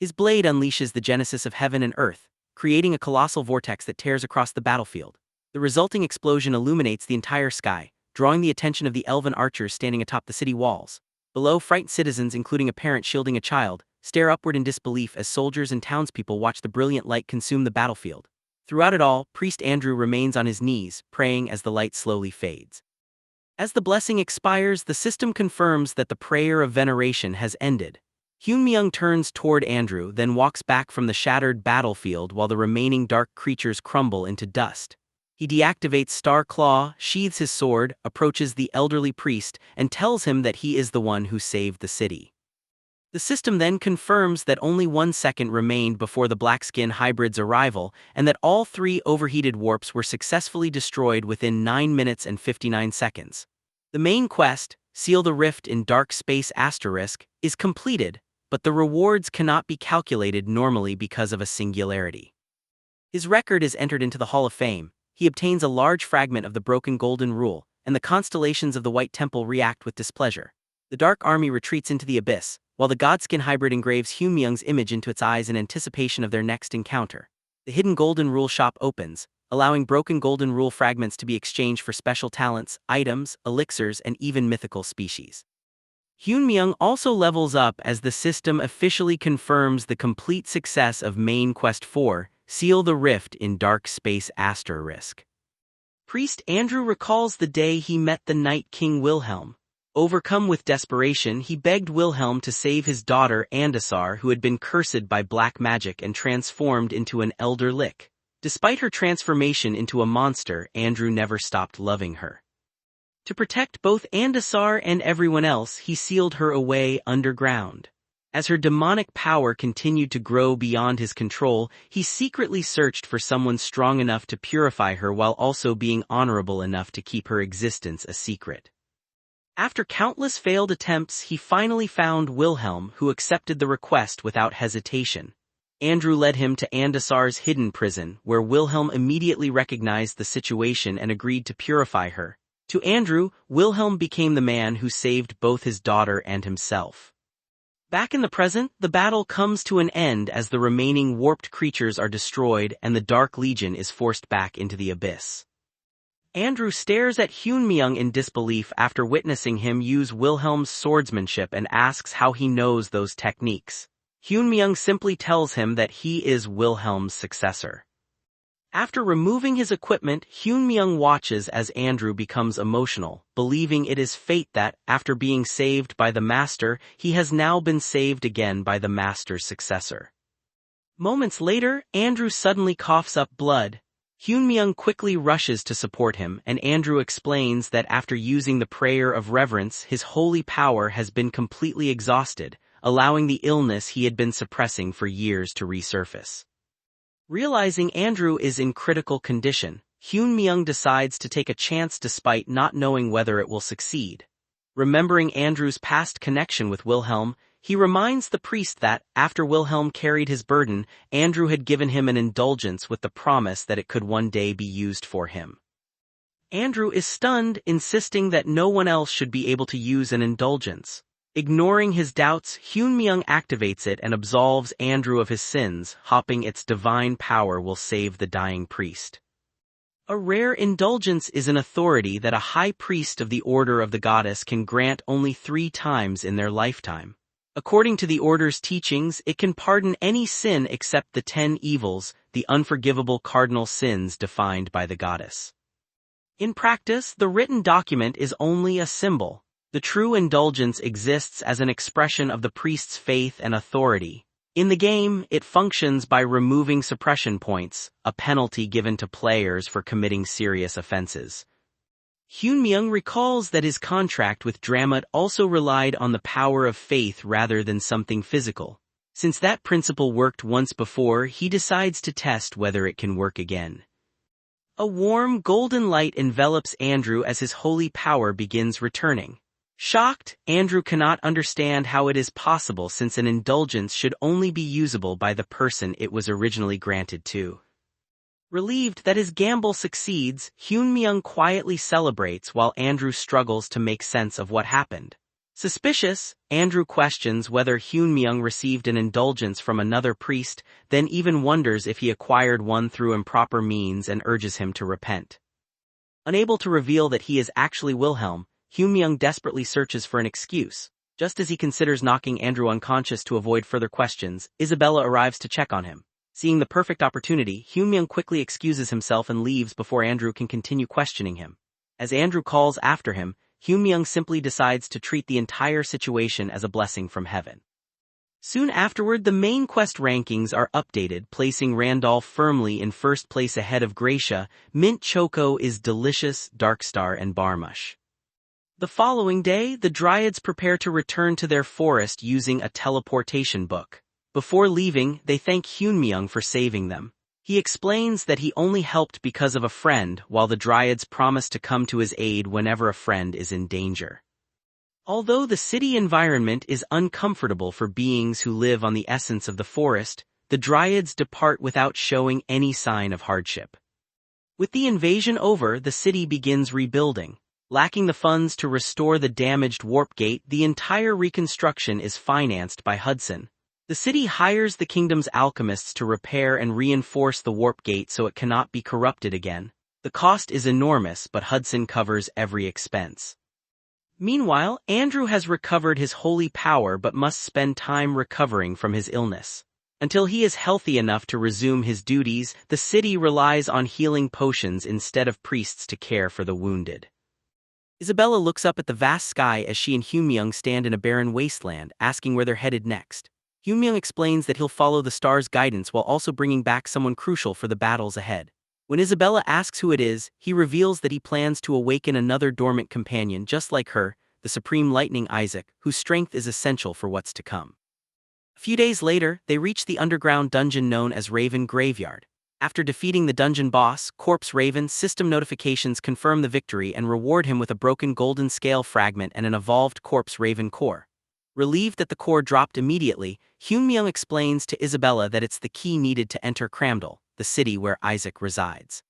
His blade unleashes the genesis of heaven and earth, creating a colossal vortex that tears across the battlefield. The resulting explosion illuminates the entire sky, drawing the attention of the elven archers standing atop the city walls. Below, frightened citizens, including a parent shielding a child, stare upward in disbelief as soldiers and townspeople watch the brilliant light consume the battlefield. Throughout it all, Priest Andrew remains on his knees, praying as the light slowly fades. As the blessing expires, the system confirms that the prayer of veneration has ended. Hyun-myung turns toward Andrew, then walks back from the shattered battlefield while the remaining dark creatures crumble into dust. He deactivates Star Claw, sheathes his sword, approaches the elderly priest, and tells him that he is the one who saved the city. The system then confirms that only 1 second remained before the black-skin hybrid's arrival, and that all 3 overheated warps were successfully destroyed within 9 minutes and 59 seconds. The main quest, Seal the Rift in Dark Space Asterisk, is completed, but the rewards cannot be calculated normally because of a singularity. His record is entered into the Hall of Fame. He obtains a large fragment of the broken golden rule, and the constellations of the White Temple react with displeasure. The Dark Army retreats into the abyss, while the Godskin hybrid engraves Hyun-myung's image into its eyes in anticipation of their next encounter. The hidden Golden Rule shop opens, allowing broken Golden Rule fragments to be exchanged for special talents, items, elixirs, and even mythical species. Hyun-myung also levels up as the system officially confirms the complete success of Main Quest 4, Seal the Rift in Dark Space Asterisk. Priest Andrew recalls the day he met the Night King Wilhelm. Overcome with desperation, he begged Wilhelm to save his daughter Andasar, who had been cursed by black magic and transformed into an elder lich. Despite her transformation into a monster, Andrew never stopped loving her. To protect both Andasar and everyone else, he sealed her away underground. As her demonic power continued to grow beyond his control, he secretly searched for someone strong enough to purify her while also being honorable enough to keep her existence a secret. After countless failed attempts, he finally found Wilhelm, who accepted the request without hesitation. Andrew led him to Andasar's hidden prison, where Wilhelm immediately recognized the situation and agreed to purify her. To Andrew, Wilhelm became the man who saved both his daughter and himself. Back in the present, the battle comes to an end as the remaining warped creatures are destroyed and the Dark Legion is forced back into the abyss. Andrew stares at Hyun-myung in disbelief after witnessing him use Wilhelm's swordsmanship and asks how he knows those techniques. Hyun-myung simply tells him that he is Wilhelm's successor. After removing his equipment, Hyun-myung watches as Andrew becomes emotional, believing it is fate that, after being saved by the master, he has now been saved again by the master's successor. Moments later, Andrew suddenly coughs up blood. Hyun-myung quickly rushes to support him, and Andrew explains that after using the prayer of reverence, his holy power has been completely exhausted, allowing the illness he had been suppressing for years to resurface. Realizing Andrew is in critical condition, Hyun-myung decides to take a chance despite not knowing whether it will succeed. Remembering Andrew's past connection with Wilhelm, he reminds the priest that, after Wilhelm carried his burden, Andrew had given him an indulgence with the promise that it could one day be used for him. Andrew is stunned, insisting that no one else should be able to use an indulgence. Ignoring his doubts, Hyun-myung activates it and absolves Andrew of his sins, hoping its divine power will save the dying priest. A rare indulgence is an authority that a high priest of the Order of the Goddess can grant only 3 times in their lifetime. According to the order's teachings, it can pardon any sin except the 10 evils, the unforgivable cardinal sins defined by the goddess. In practice, the written document is only a symbol. The true indulgence exists as an expression of the priest's faith and authority. In the game, it functions by removing suppression points, a penalty given to players for committing serious offenses. Hyunmyeong recalls that his contract with Dramat also relied on the power of faith rather than something physical. Since that principle worked once before, he decides to test whether it can work again. A warm, golden light envelops Andrew as his holy power begins returning. Shocked, Andrew cannot understand how it is possible since an indulgence should only be usable by the person it was originally granted to. Relieved that his gamble succeeds, Hyunmyeong quietly celebrates while Andrew struggles to make sense of what happened. Suspicious, Andrew questions whether Hyunmyeong received an indulgence from another priest, then even wonders if he acquired one through improper means and urges him to repent. Unable to reveal that he is actually Wilhelm, Hyunmyeong desperately searches for an excuse. Just as he considers knocking Andrew unconscious to avoid further questions, Isabella arrives to check on him. Seeing the perfect opportunity, Hyunmyeong quickly excuses himself and leaves before Andrew can continue questioning him. As Andrew calls after him, Hyunmyeong simply decides to treat the entire situation as a blessing from heaven. Soon afterward, the main quest rankings are updated, placing Randolph firmly in first place ahead of Gracia, Mint Choco is delicious, Darkstar and Barmush. The following day, the Dryads prepare to return to their forest using a teleportation book. Before leaving, they thank Hyunmyeong for saving them. He explains that he only helped because of a friend, while the Dryads promise to come to his aid whenever a friend is in danger. Although the city environment is uncomfortable for beings who live on the essence of the forest, the Dryads depart without showing any sign of hardship. With the invasion over, the city begins rebuilding. Lacking the funds to restore the damaged warp gate, the entire reconstruction is financed by Hudson. The city hires the kingdom's alchemists to repair and reinforce the warp gate so it cannot be corrupted again. The cost is enormous, but Hudson covers every expense. Meanwhile, Andrew has recovered his holy power but must spend time recovering from his illness. Until he is healthy enough to resume his duties, the city relies on healing potions instead of priests to care for the wounded. Isabella looks up at the vast sky as she and Hyunmyeong stand in a barren wasteland, asking where they're headed next. Hyunmyeong explains that he'll follow the star's guidance while also bringing back someone crucial for the battles ahead. When Isabella asks who it is, he reveals that he plans to awaken another dormant companion just like her, the Supreme Lightning Isaac, whose strength is essential for what's to come. A few days later, they reach the underground dungeon known as Raven Graveyard. After defeating the dungeon boss, Corpse Raven, system notifications confirm the victory and reward him with a broken golden scale fragment and an evolved Corpse Raven core. Relieved that the core dropped immediately, Hyunmyeong explains to Isabella that it's the key needed to enter Cramdal, the city where Isaac resides.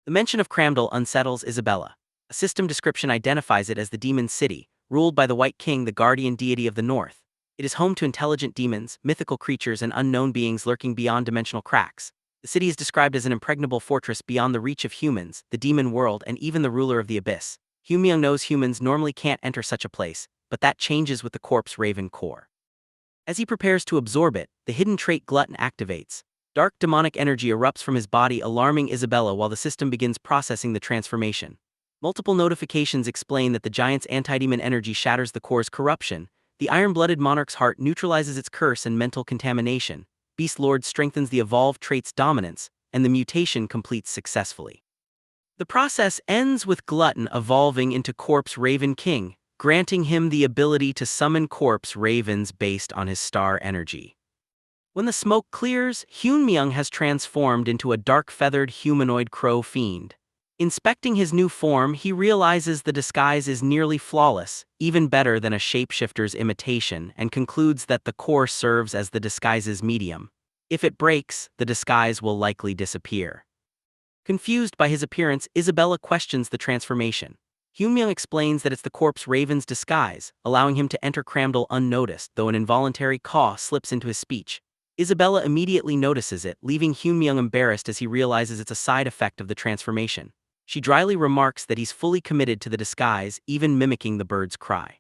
The mention of Cramdal unsettles Isabella. A system description identifies it as the Demon City, ruled by the White King, the guardian deity of the North. It is home to intelligent demons, mythical creatures, and unknown beings lurking beyond dimensional cracks. The city is described as an impregnable fortress beyond the reach of humans, the demon world, and even the ruler of the abyss. Hyunmyeong knows humans normally can't enter such a place, but that changes with the Corpse Raven core. As he prepares to absorb it, the hidden trait Glutton activates. Dark demonic energy erupts from his body, alarming Isabella while the system begins processing the transformation. Multiple notifications explain that the giant's anti-demon energy shatters the core's corruption. The iron-blooded monarch's heart neutralizes its curse and mental contamination. Beast Lord strengthens the evolved trait's dominance, and the mutation completes successfully. The process ends with Glutton evolving into Corpse Raven King, granting him the ability to summon Corpse Ravens based on his star energy. When the smoke clears, Hyunmyeong has transformed into a dark-feathered humanoid crow fiend. Inspecting his new form, he realizes the disguise is nearly flawless, even better than a shapeshifter's imitation, and concludes that the core serves as the disguise's medium. If it breaks, the disguise will likely disappear. Confused by his appearance, Isabella questions the transformation. Hyunmyeong explains that it's the Corpse Raven's disguise, allowing him to enter Cramdal unnoticed, though an involuntary caw slips into his speech. Isabella immediately notices it, leaving Hyunmyeong embarrassed as he realizes it's a side effect of the transformation. She dryly remarks that he's fully committed to the disguise, even mimicking the bird's cry.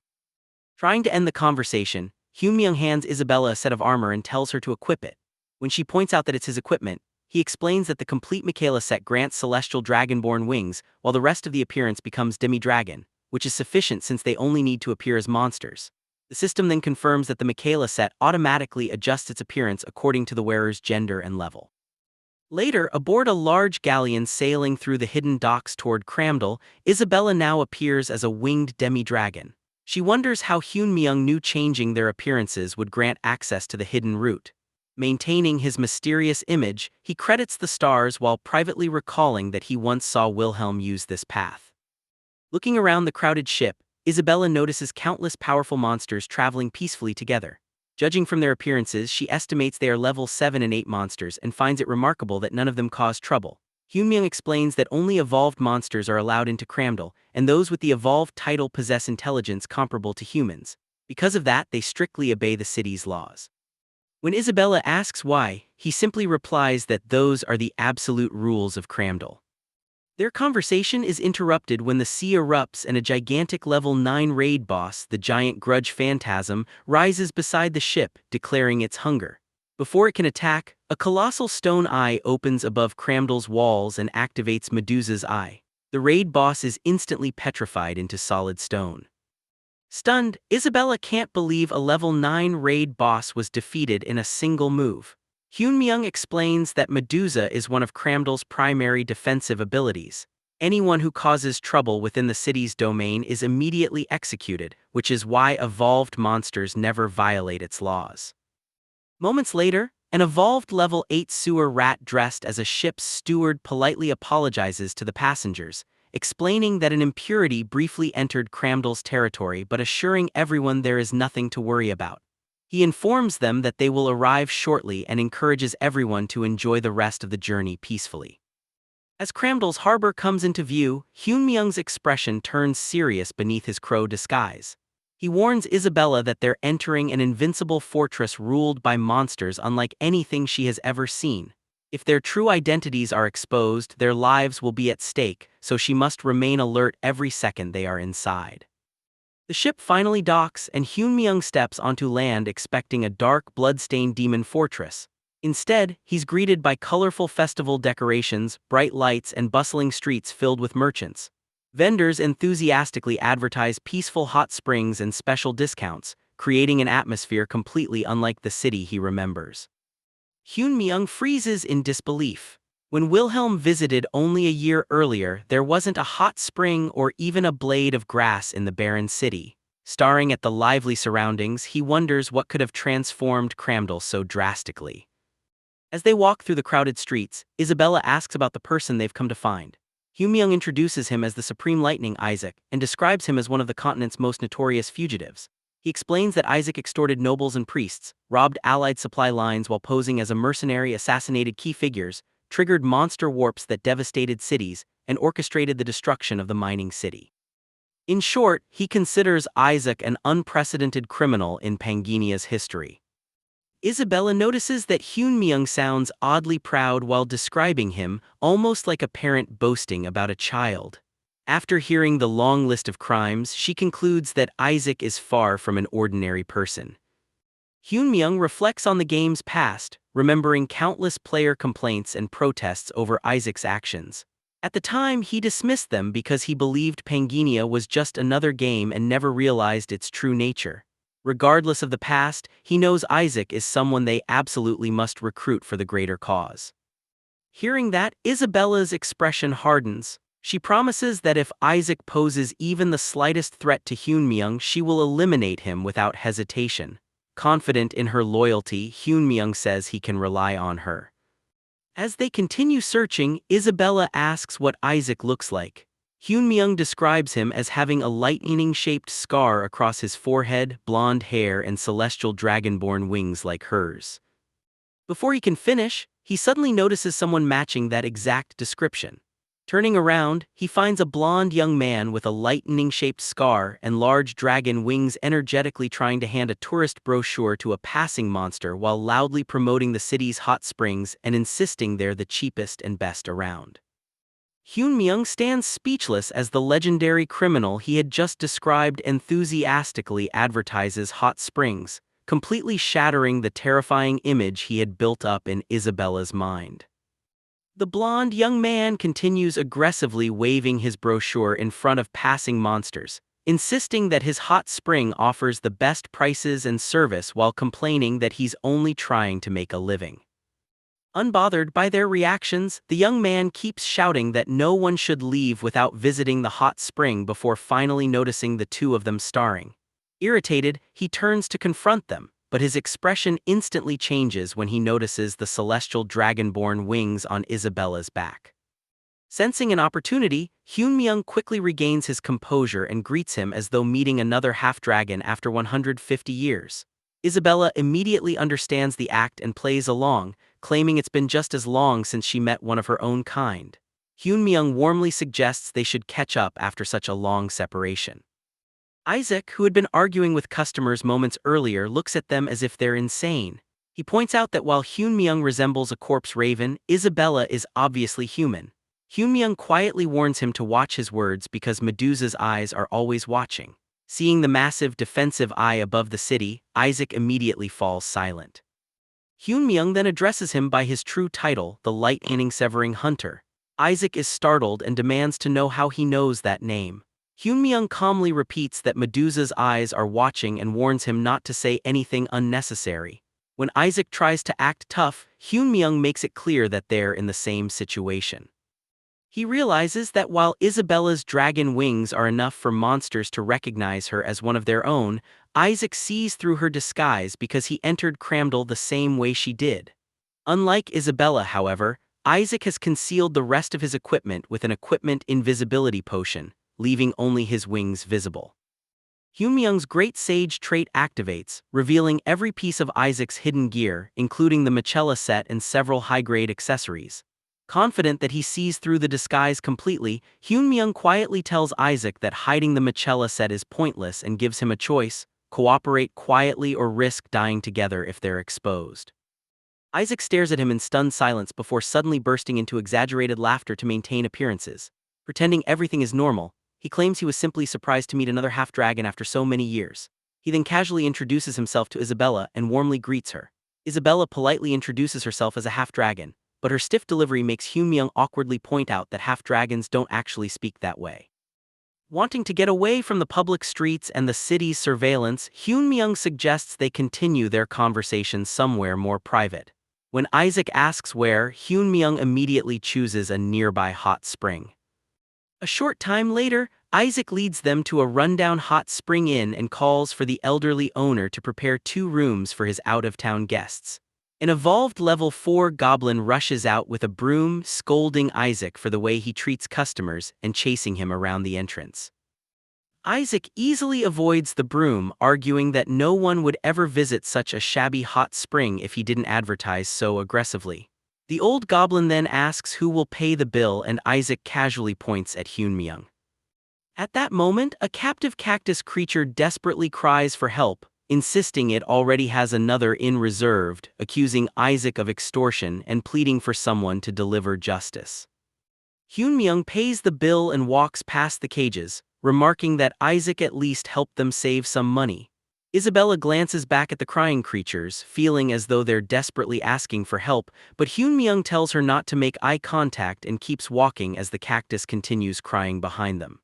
Trying to end the conversation, Hyunmyeong hands Isabella a set of armor and tells her to equip it. When she points out that it's his equipment, he explains that the complete Michaela set grants celestial dragonborn wings, while the rest of the appearance becomes demi-dragon, which is sufficient since they only need to appear as monsters. The system then confirms that the Michaela set automatically adjusts its appearance according to the wearer's gender and level. Later, aboard a large galleon sailing through the hidden docks toward Cramdal, Isabella now appears as a winged demi-dragon. She wonders how Hyunmyeong knew changing their appearances would grant access to the hidden route. Maintaining his mysterious image, he credits the stars while privately recalling that he once saw Wilhelm use this path. Looking around the crowded ship, Isabella notices countless powerful monsters traveling peacefully together. Judging from their appearances, she estimates they are level 7 and 8 monsters and finds it remarkable that none of them cause trouble. Hyunmyeong explains that only evolved monsters are allowed into Cramdal, and those with the evolved title possess intelligence comparable to humans. Because of that, they strictly obey the city's laws. When Isabella asks why, he simply replies that those are the absolute rules of Cramdal. Their conversation is interrupted when the sea erupts and a gigantic level 9 raid boss, the giant grudge phantasm, rises beside the ship, declaring its hunger. Before it can attack, a colossal stone eye opens above Cramdal's walls and activates Medusa's eye. The raid boss is instantly petrified into solid stone. Stunned, Isabella can't believe a level 9 raid boss was defeated in a single move. Hyunmyeong explains that Medusa is one of Cramdal's primary defensive abilities. Anyone who causes trouble within the city's domain is immediately executed, which is why evolved monsters never violate its laws. Moments later, an evolved level 8 sewer rat dressed as a ship's steward politely apologizes to the passengers, explaining that an impurity briefly entered Cramdal's territory but assuring everyone there is nothing to worry about. He informs them that they will arrive shortly and encourages everyone to enjoy the rest of the journey peacefully. As Cramdal's harbor comes into view, Hyunmyeong's expression turns serious beneath his crow disguise. He warns Isabella that they're entering an invincible fortress ruled by monsters unlike anything she has ever seen. If their true identities are exposed, their lives will be at stake, so she must remain alert every second they are inside. The ship finally docks and Hyunmyeong steps onto land expecting a dark, blood-stained demon fortress. Instead, he's greeted by colorful festival decorations, bright lights, and bustling streets filled with merchants. Vendors enthusiastically advertise peaceful hot springs and special discounts, creating an atmosphere completely unlike the city he remembers. Hyunmyeong freezes in disbelief. When Wilhelm visited only a year earlier, there wasn't a hot spring or even a blade of grass in the barren city. Staring at the lively surroundings, he wonders what could have transformed Cramdal so drastically. As they walk through the crowded streets, Isabella asks about the person they've come to find. Hyunmyeong introduces him as the Supreme Lightning Isaac and describes him as one of the continent's most notorious fugitives. He explains that Isaac extorted nobles and priests, robbed allied supply lines while posing as a mercenary, assassinated key figures, triggered monster warps that devastated cities, and orchestrated the destruction of the mining city. In short, he considers Isaac an unprecedented criminal in Panginia's history. Isabella notices that Hyunmyeong sounds oddly proud while describing him, almost like a parent boasting about a child. After hearing the long list of crimes, she concludes that Isaac is far from an ordinary person. Hyunmyeong reflects on the game's past, remembering countless player complaints and protests over Isaac's actions. At the time, he dismissed them because he believed Panginia was just another game and never realized its true nature. Regardless of the past, he knows Isaac is someone they absolutely must recruit for the greater cause. Hearing that, Isabella's expression hardens. She promises that if Isaac poses even the slightest threat to Hyunmyeong, she will eliminate him without hesitation. Confident in her loyalty, Hyunmyeong says he can rely on her. As they continue searching, Isabella asks what Isaac looks like. Hyunmyeong describes him as having a lightning-shaped scar across his forehead, blonde hair, and celestial dragonborn wings like hers. Before he can finish, he suddenly notices someone matching that exact description. Turning around, he finds a blonde young man with a lightning-shaped scar and large dragon wings energetically trying to hand a tourist brochure to a passing monster while loudly promoting the city's hot springs and insisting they're the cheapest and best around. Hyunmyeong stands speechless as the legendary criminal he had just described enthusiastically advertises hot springs, completely shattering the terrifying image he had built up in Isabella's mind. The blonde young man continues aggressively waving his brochure in front of passing monsters, insisting that his hot spring offers the best prices and service while complaining that he's only trying to make a living. Unbothered by their reactions, the young man keeps shouting that no one should leave without visiting the hot spring before finally noticing the two of them starring. Irritated, he turns to confront them, but his expression instantly changes when he notices the celestial dragonborn wings on Isabella's back. Sensing an opportunity, Hyunmyeong quickly regains his composure and greets him as though meeting another half-dragon after 150 years. Isabella immediately understands the act and plays along, claiming it's been just as long since she met one of her own kind. Hyunmyeong warmly suggests they should catch up after such a long separation. Isaac, who had been arguing with customers moments earlier, looks at them as if they're insane. He points out that while Hyunmyeong resembles a corpse raven, Isabella is obviously human. Hyunmyeong quietly warns him to watch his words because Medusa's eyes are always watching. Seeing the massive defensive eye above the city, Isaac immediately falls silent. Hyunmyeong then addresses him by his true title, the lightning-severing hunter. Isaac is startled and demands to know how he knows that name. Hyunmyeong calmly repeats that Medusa's eyes are watching and warns him not to say anything unnecessary. When Isaac tries to act tough, Hyunmyeong makes it clear that they're in the same situation. He realizes that while Isabella's dragon wings are enough for monsters to recognize her as one of their own, Isaac sees through her disguise because he entered Cramdal the same way she did. Unlike Isabella, however, Isaac has concealed the rest of his equipment with an equipment invisibility potion, leaving only his wings visible. Hyunmyeong's great sage trait activates, revealing every piece of Isaac's hidden gear, including the Machella set and several high-grade accessories. Confident that he sees through the disguise completely, Hyunmyeong quietly tells Isaac that hiding the Machella set is pointless and gives him a choice: cooperate quietly or risk dying together if they're exposed. Isaac stares at him in stunned silence before suddenly bursting into exaggerated laughter to maintain appearances. Pretending everything is normal, he claims he was simply surprised to meet another half-dragon after so many years. He then casually introduces himself to Isabella and warmly greets her. Isabella politely introduces herself as a half-dragon, but her stiff delivery makes Hyunmyeong awkwardly point out that half-dragons don't actually speak that way. Wanting to get away from the public streets and the city's surveillance, Hyunmyeong suggests they continue their conversation somewhere more private. When Isaac asks where, Hyunmyeong immediately chooses a nearby hot spring. A short time later, Isaac leads them to a rundown hot spring inn and calls for the elderly owner to prepare 2 rooms for his out-of-town guests. An evolved level 4 goblin rushes out with a broom, scolding Isaac for the way he treats customers and chasing him around the entrance. Isaac easily avoids the broom, arguing that no one would ever visit such a shabby hot spring if he didn't advertise so aggressively. The old goblin then asks who will pay the bill, and Isaac casually points at Hyunmyeong. At that moment, a captive cactus creature desperately cries for help, insisting it already has another inn reserved, accusing Isaac of extortion and pleading for someone to deliver justice. Hyunmyeong pays the bill and walks past the cages, remarking that Isaac at least helped them save some money. Isabella glances back at the crying creatures, feeling as though they're desperately asking for help, but Hyunmyeong tells her not to make eye contact and keeps walking as the cactus continues crying behind them.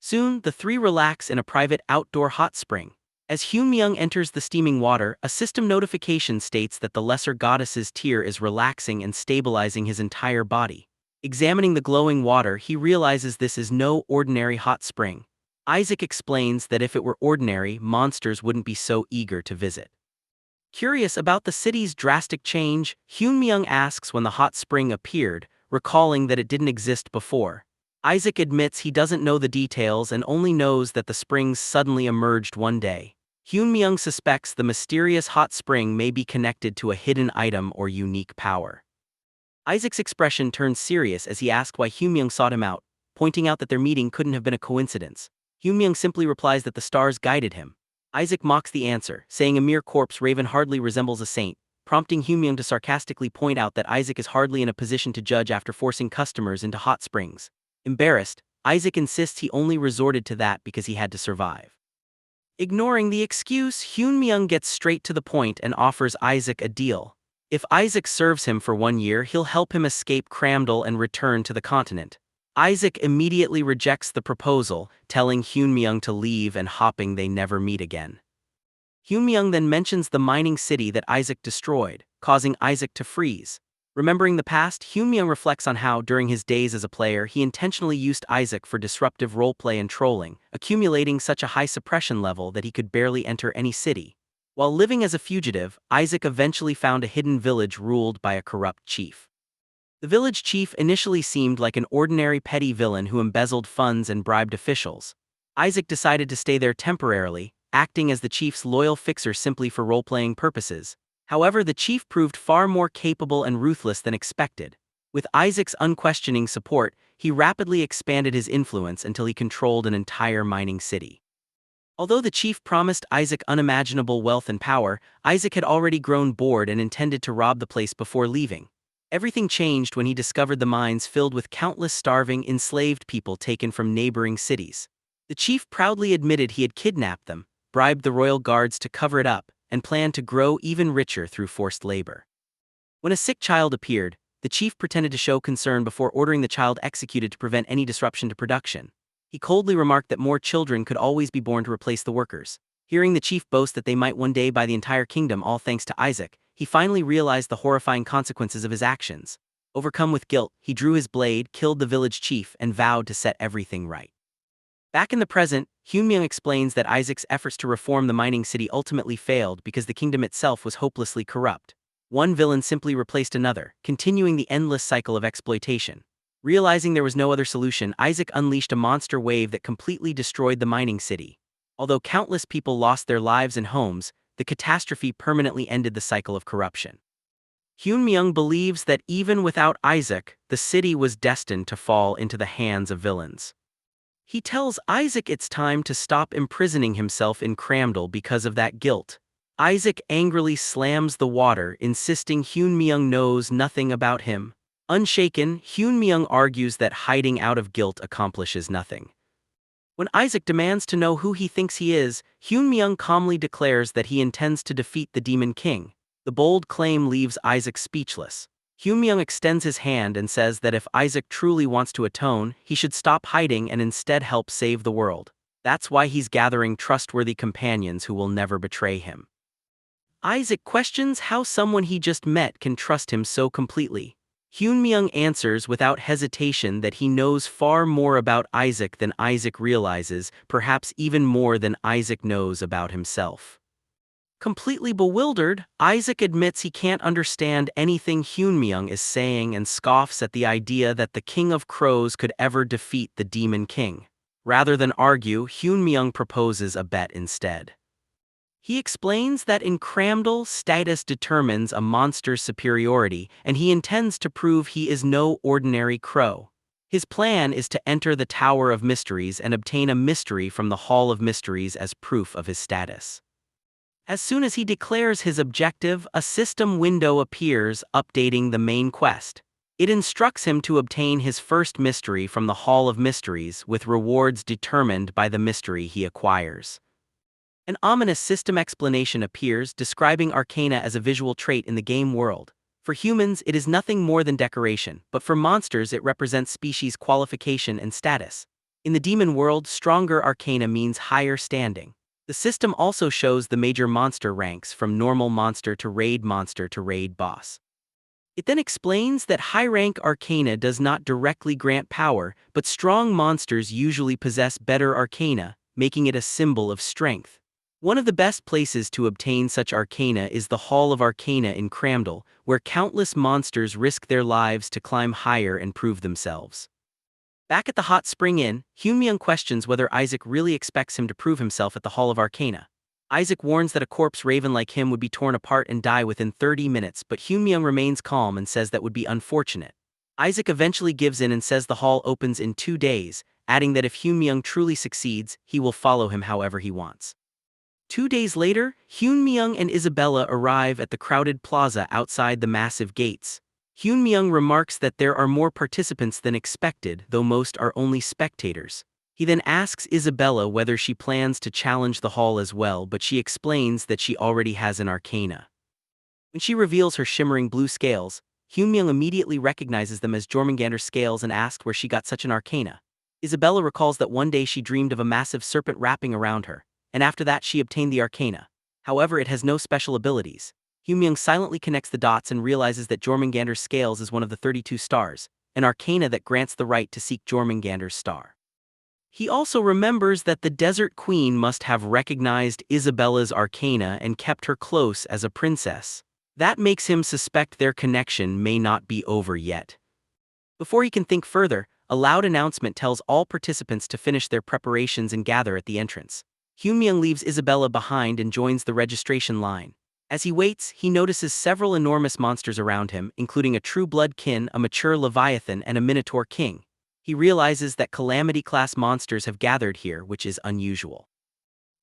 Soon, the 3 relax in a private outdoor hot spring. As Hyunmyeong enters the steaming water, a system notification states that the lesser goddess's tear is relaxing and stabilizing his entire body. Examining the glowing water, he realizes this is no ordinary hot spring. Isaac explains that if it were ordinary, monsters wouldn't be so eager to visit. Curious about the city's drastic change, Hyunmyeong asks when the hot spring appeared, recalling that it didn't exist before. Isaac admits he doesn't know the details and only knows that the springs suddenly emerged one day. Hyunmyeong suspects the mysterious hot spring may be connected to a hidden item or unique power. Isaac's expression turns serious as he asks why Hyunmyeong sought him out, pointing out that their meeting couldn't have been a coincidence. Hyunmyeong simply replies that the stars guided him. Isaac mocks the answer, saying a mere corpse raven hardly resembles a saint, prompting Hyunmyeong to sarcastically point out that Isaac is hardly in a position to judge after forcing customers into hot springs. Embarrassed, Isaac insists he only resorted to that because he had to survive. Ignoring the excuse, Hyun-myung gets straight to the point and offers Isaac a deal. If Isaac serves him for 1 year, he'll help him escape Cramdal and return to the continent. Isaac immediately rejects the proposal, telling Hyun-myung to leave and hoping they never meet again. Hyun-myung then mentions the mining city that Isaac destroyed, causing Isaac to freeze. Remembering the past, Hyun-myung reflects on how, during his days as a player, he intentionally used Isaac for disruptive roleplay and trolling, accumulating such a high suppression level that he could barely enter any city. While living as a fugitive, Isaac eventually found a hidden village ruled by a corrupt chief. The village chief initially seemed like an ordinary petty villain who embezzled funds and bribed officials. Isaac decided to stay there temporarily, acting as the chief's loyal fixer simply for role-playing purposes. However, the chief proved far more capable and ruthless than expected. With Isaac's unquestioning support, he rapidly expanded his influence until he controlled an entire mining city. Although the chief promised Isaac unimaginable wealth and power, Isaac had already grown bored and intended to rob the place before leaving. Everything changed when he discovered the mines filled with countless starving, enslaved people taken from neighboring cities. The chief proudly admitted he had kidnapped them, bribed the royal guards to cover it up, and planned to grow even richer through forced labor. When a sick child appeared, the chief pretended to show concern before ordering the child executed to prevent any disruption to production. He coldly remarked that more children could always be born to replace the workers. Hearing the chief boast that they might one day buy the entire kingdom all thanks to Isaac, he finally realized the horrifying consequences of his actions. Overcome with guilt, he drew his blade, killed the village chief, and vowed to set everything right. Back in the present, Hyun-myung explains that Isaac's efforts to reform the mining city ultimately failed because the kingdom itself was hopelessly corrupt. One villain simply replaced another, continuing the endless cycle of exploitation. Realizing there was no other solution, Isaac unleashed a monster wave that completely destroyed the mining city. Although countless people lost their lives and homes, the catastrophe permanently ended the cycle of corruption. Hyun-myung believes that even without Isaac, the city was destined to fall into the hands of villains. He tells Isaac it's time to stop imprisoning himself in Cramdal because of that guilt. Isaac angrily slams the water, insisting Hyun-myung knows nothing about him. Unshaken, Hyun-myung argues that hiding out of guilt accomplishes nothing. When Isaac demands to know who he thinks he is, Hyun-myung calmly declares that he intends to defeat the Demon King. The bold claim leaves Isaac speechless. Hyun-myung extends his hand and says that if Isaac truly wants to atone, he should stop hiding and instead help save the world. That's why he's gathering trustworthy companions who will never betray him. Isaac questions how someone he just met can trust him so completely. Hyun-myung answers without hesitation that he knows far more about Isaac than Isaac realizes, perhaps even more than Isaac knows about himself. Completely bewildered, Isaac admits he can't understand anything Hyun-myung is saying and scoffs at the idea that the King of Crows could ever defeat the Demon King. Rather than argue, Hyun-myung proposes a bet instead. He explains that in Cramdal, status determines a monster's superiority, and he intends to prove he is no ordinary crow. His plan is to enter the Tower of Mysteries and obtain a mystery from the Hall of Mysteries as proof of his status. As soon as he declares his objective, a system window appears, updating the main quest. It instructs him to obtain his first mystery from the Hall of Mysteries, with rewards determined by the mystery he acquires. An ominous system explanation appears, describing arcana as a visual trait in the game world. For humans, it is nothing more than decoration, but for monsters it represents species qualification and status. In the demon world, stronger arcana means higher standing. The system also shows the major monster ranks from normal monster to raid boss. It then explains that high-rank arcana does not directly grant power, but strong monsters usually possess better arcana, making it a symbol of strength. One of the best places to obtain such arcana is the Hall of Arcana in Cramdal, where countless monsters risk their lives to climb higher and prove themselves. Back at the Hot Spring Inn, Hyun-myung questions whether Isaac really expects him to prove himself at the Hall of Arcana. Isaac warns that a corpse raven like him would be torn apart and die within 30 minutes, but Hyun-myung remains calm and says that would be unfortunate. Isaac eventually gives in and says the hall opens in 2 days, adding that if Hyun-myung truly succeeds, he will follow him however he wants. 2 days later, Hyun-myung and Isabella arrive at the crowded plaza outside the massive gates. Hyun-myung remarks that there are more participants than expected, though most are only spectators. He then asks Isabella whether she plans to challenge the hall as well, but she explains that she already has an arcana. When she reveals her shimmering blue scales, Hyunmyoung immediately recognizes them as Jormungandr's scales and asks where she got such an arcana. Isabella recalls that one day she dreamed of a massive serpent wrapping around her, and after that she obtained the arcana. However, it has no special abilities. Hyunmyoung silently connects the dots and realizes that Jormungandr's scales is one of the 32 stars, an arcana that grants the right to seek Jormungandr's star. He also remembers that the Desert Queen must have recognized Isabella's arcana and kept her close as a princess. That makes him suspect their connection may not be over yet. Before he can think further, a loud announcement tells all participants to finish their preparations and gather at the entrance. Hyunmyoung leaves Isabella behind and joins the registration line. As he waits, he notices several enormous monsters around him, including a true blood kin, a mature leviathan, and a minotaur king. He realizes that calamity-class monsters have gathered here, which is unusual.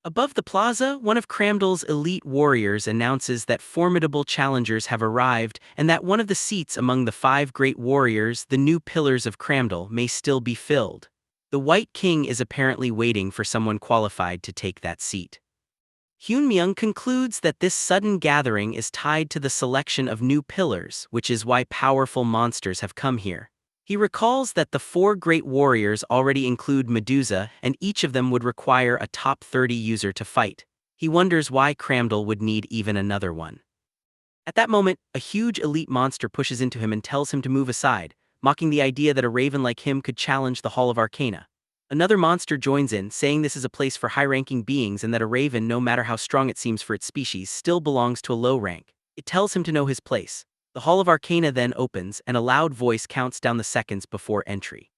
Above the plaza, one of Cramdal's elite warriors announces that formidable challengers have arrived and that one of the seats among the 5 great warriors, the new pillars of Cramdal, may still be filled. The White King is apparently waiting for someone qualified to take that seat. Hyunmyoung concludes that this sudden gathering is tied to the selection of new pillars, which is why powerful monsters have come here. He recalls that the 4 great warriors already include Medusa, and each of them would require a top 30 user to fight. He wonders why Cramdal would need even another one. At that moment, a huge elite monster pushes into him and tells him to move aside, mocking the idea that a raven like him could challenge the Hall of Arcana. Another monster joins in, saying this is a place for high-ranking beings and that a raven, no matter how strong it seems for its species, still belongs to a low rank. It tells him to know his place. The Hall of Arcana then opens, and a loud voice counts down the seconds before entry.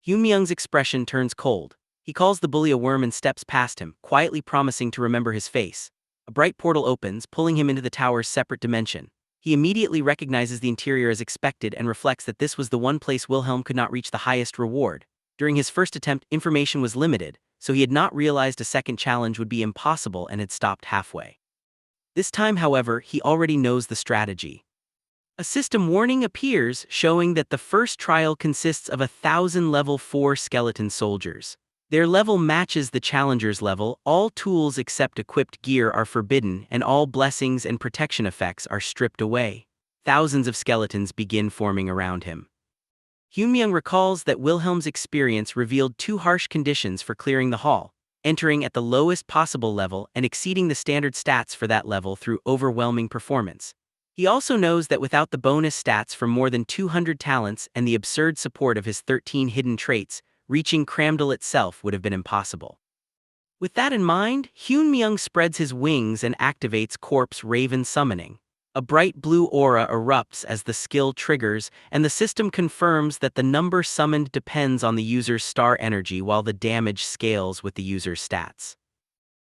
Hyunmyoung's expression turns cold. He calls the bully a worm and steps past him, quietly promising to remember his face. A bright portal opens, pulling him into the tower's separate dimension. He immediately recognizes the interior as expected and reflects that this was the one place Wilhelm could not reach the highest reward. During his first attempt, information was limited, so he had not realized a second challenge would be impossible and had stopped halfway. This time, however, he already knows the strategy. A system warning appears, showing that the first trial consists of 1,000 level 4 skeleton soldiers. Their level matches the challenger's level, all tools except equipped gear are forbidden, and all blessings and protection effects are stripped away. Thousands of skeletons begin forming around him. Hyunmyoung recalls that Wilhelm's experience revealed 2 harsh conditions for clearing the hall: entering at the lowest possible level and exceeding the standard stats for that level through overwhelming performance. He also knows that without the bonus stats from more than 200 talents and the absurd support of his 13 hidden traits, reaching Cramdal itself would have been impossible. With that in mind, Hyunmyoung spreads his wings and activates Corpse Raven Summoning. A bright blue aura erupts as the skill triggers, and the system confirms that the number summoned depends on the user's star energy while the damage scales with the user's stats.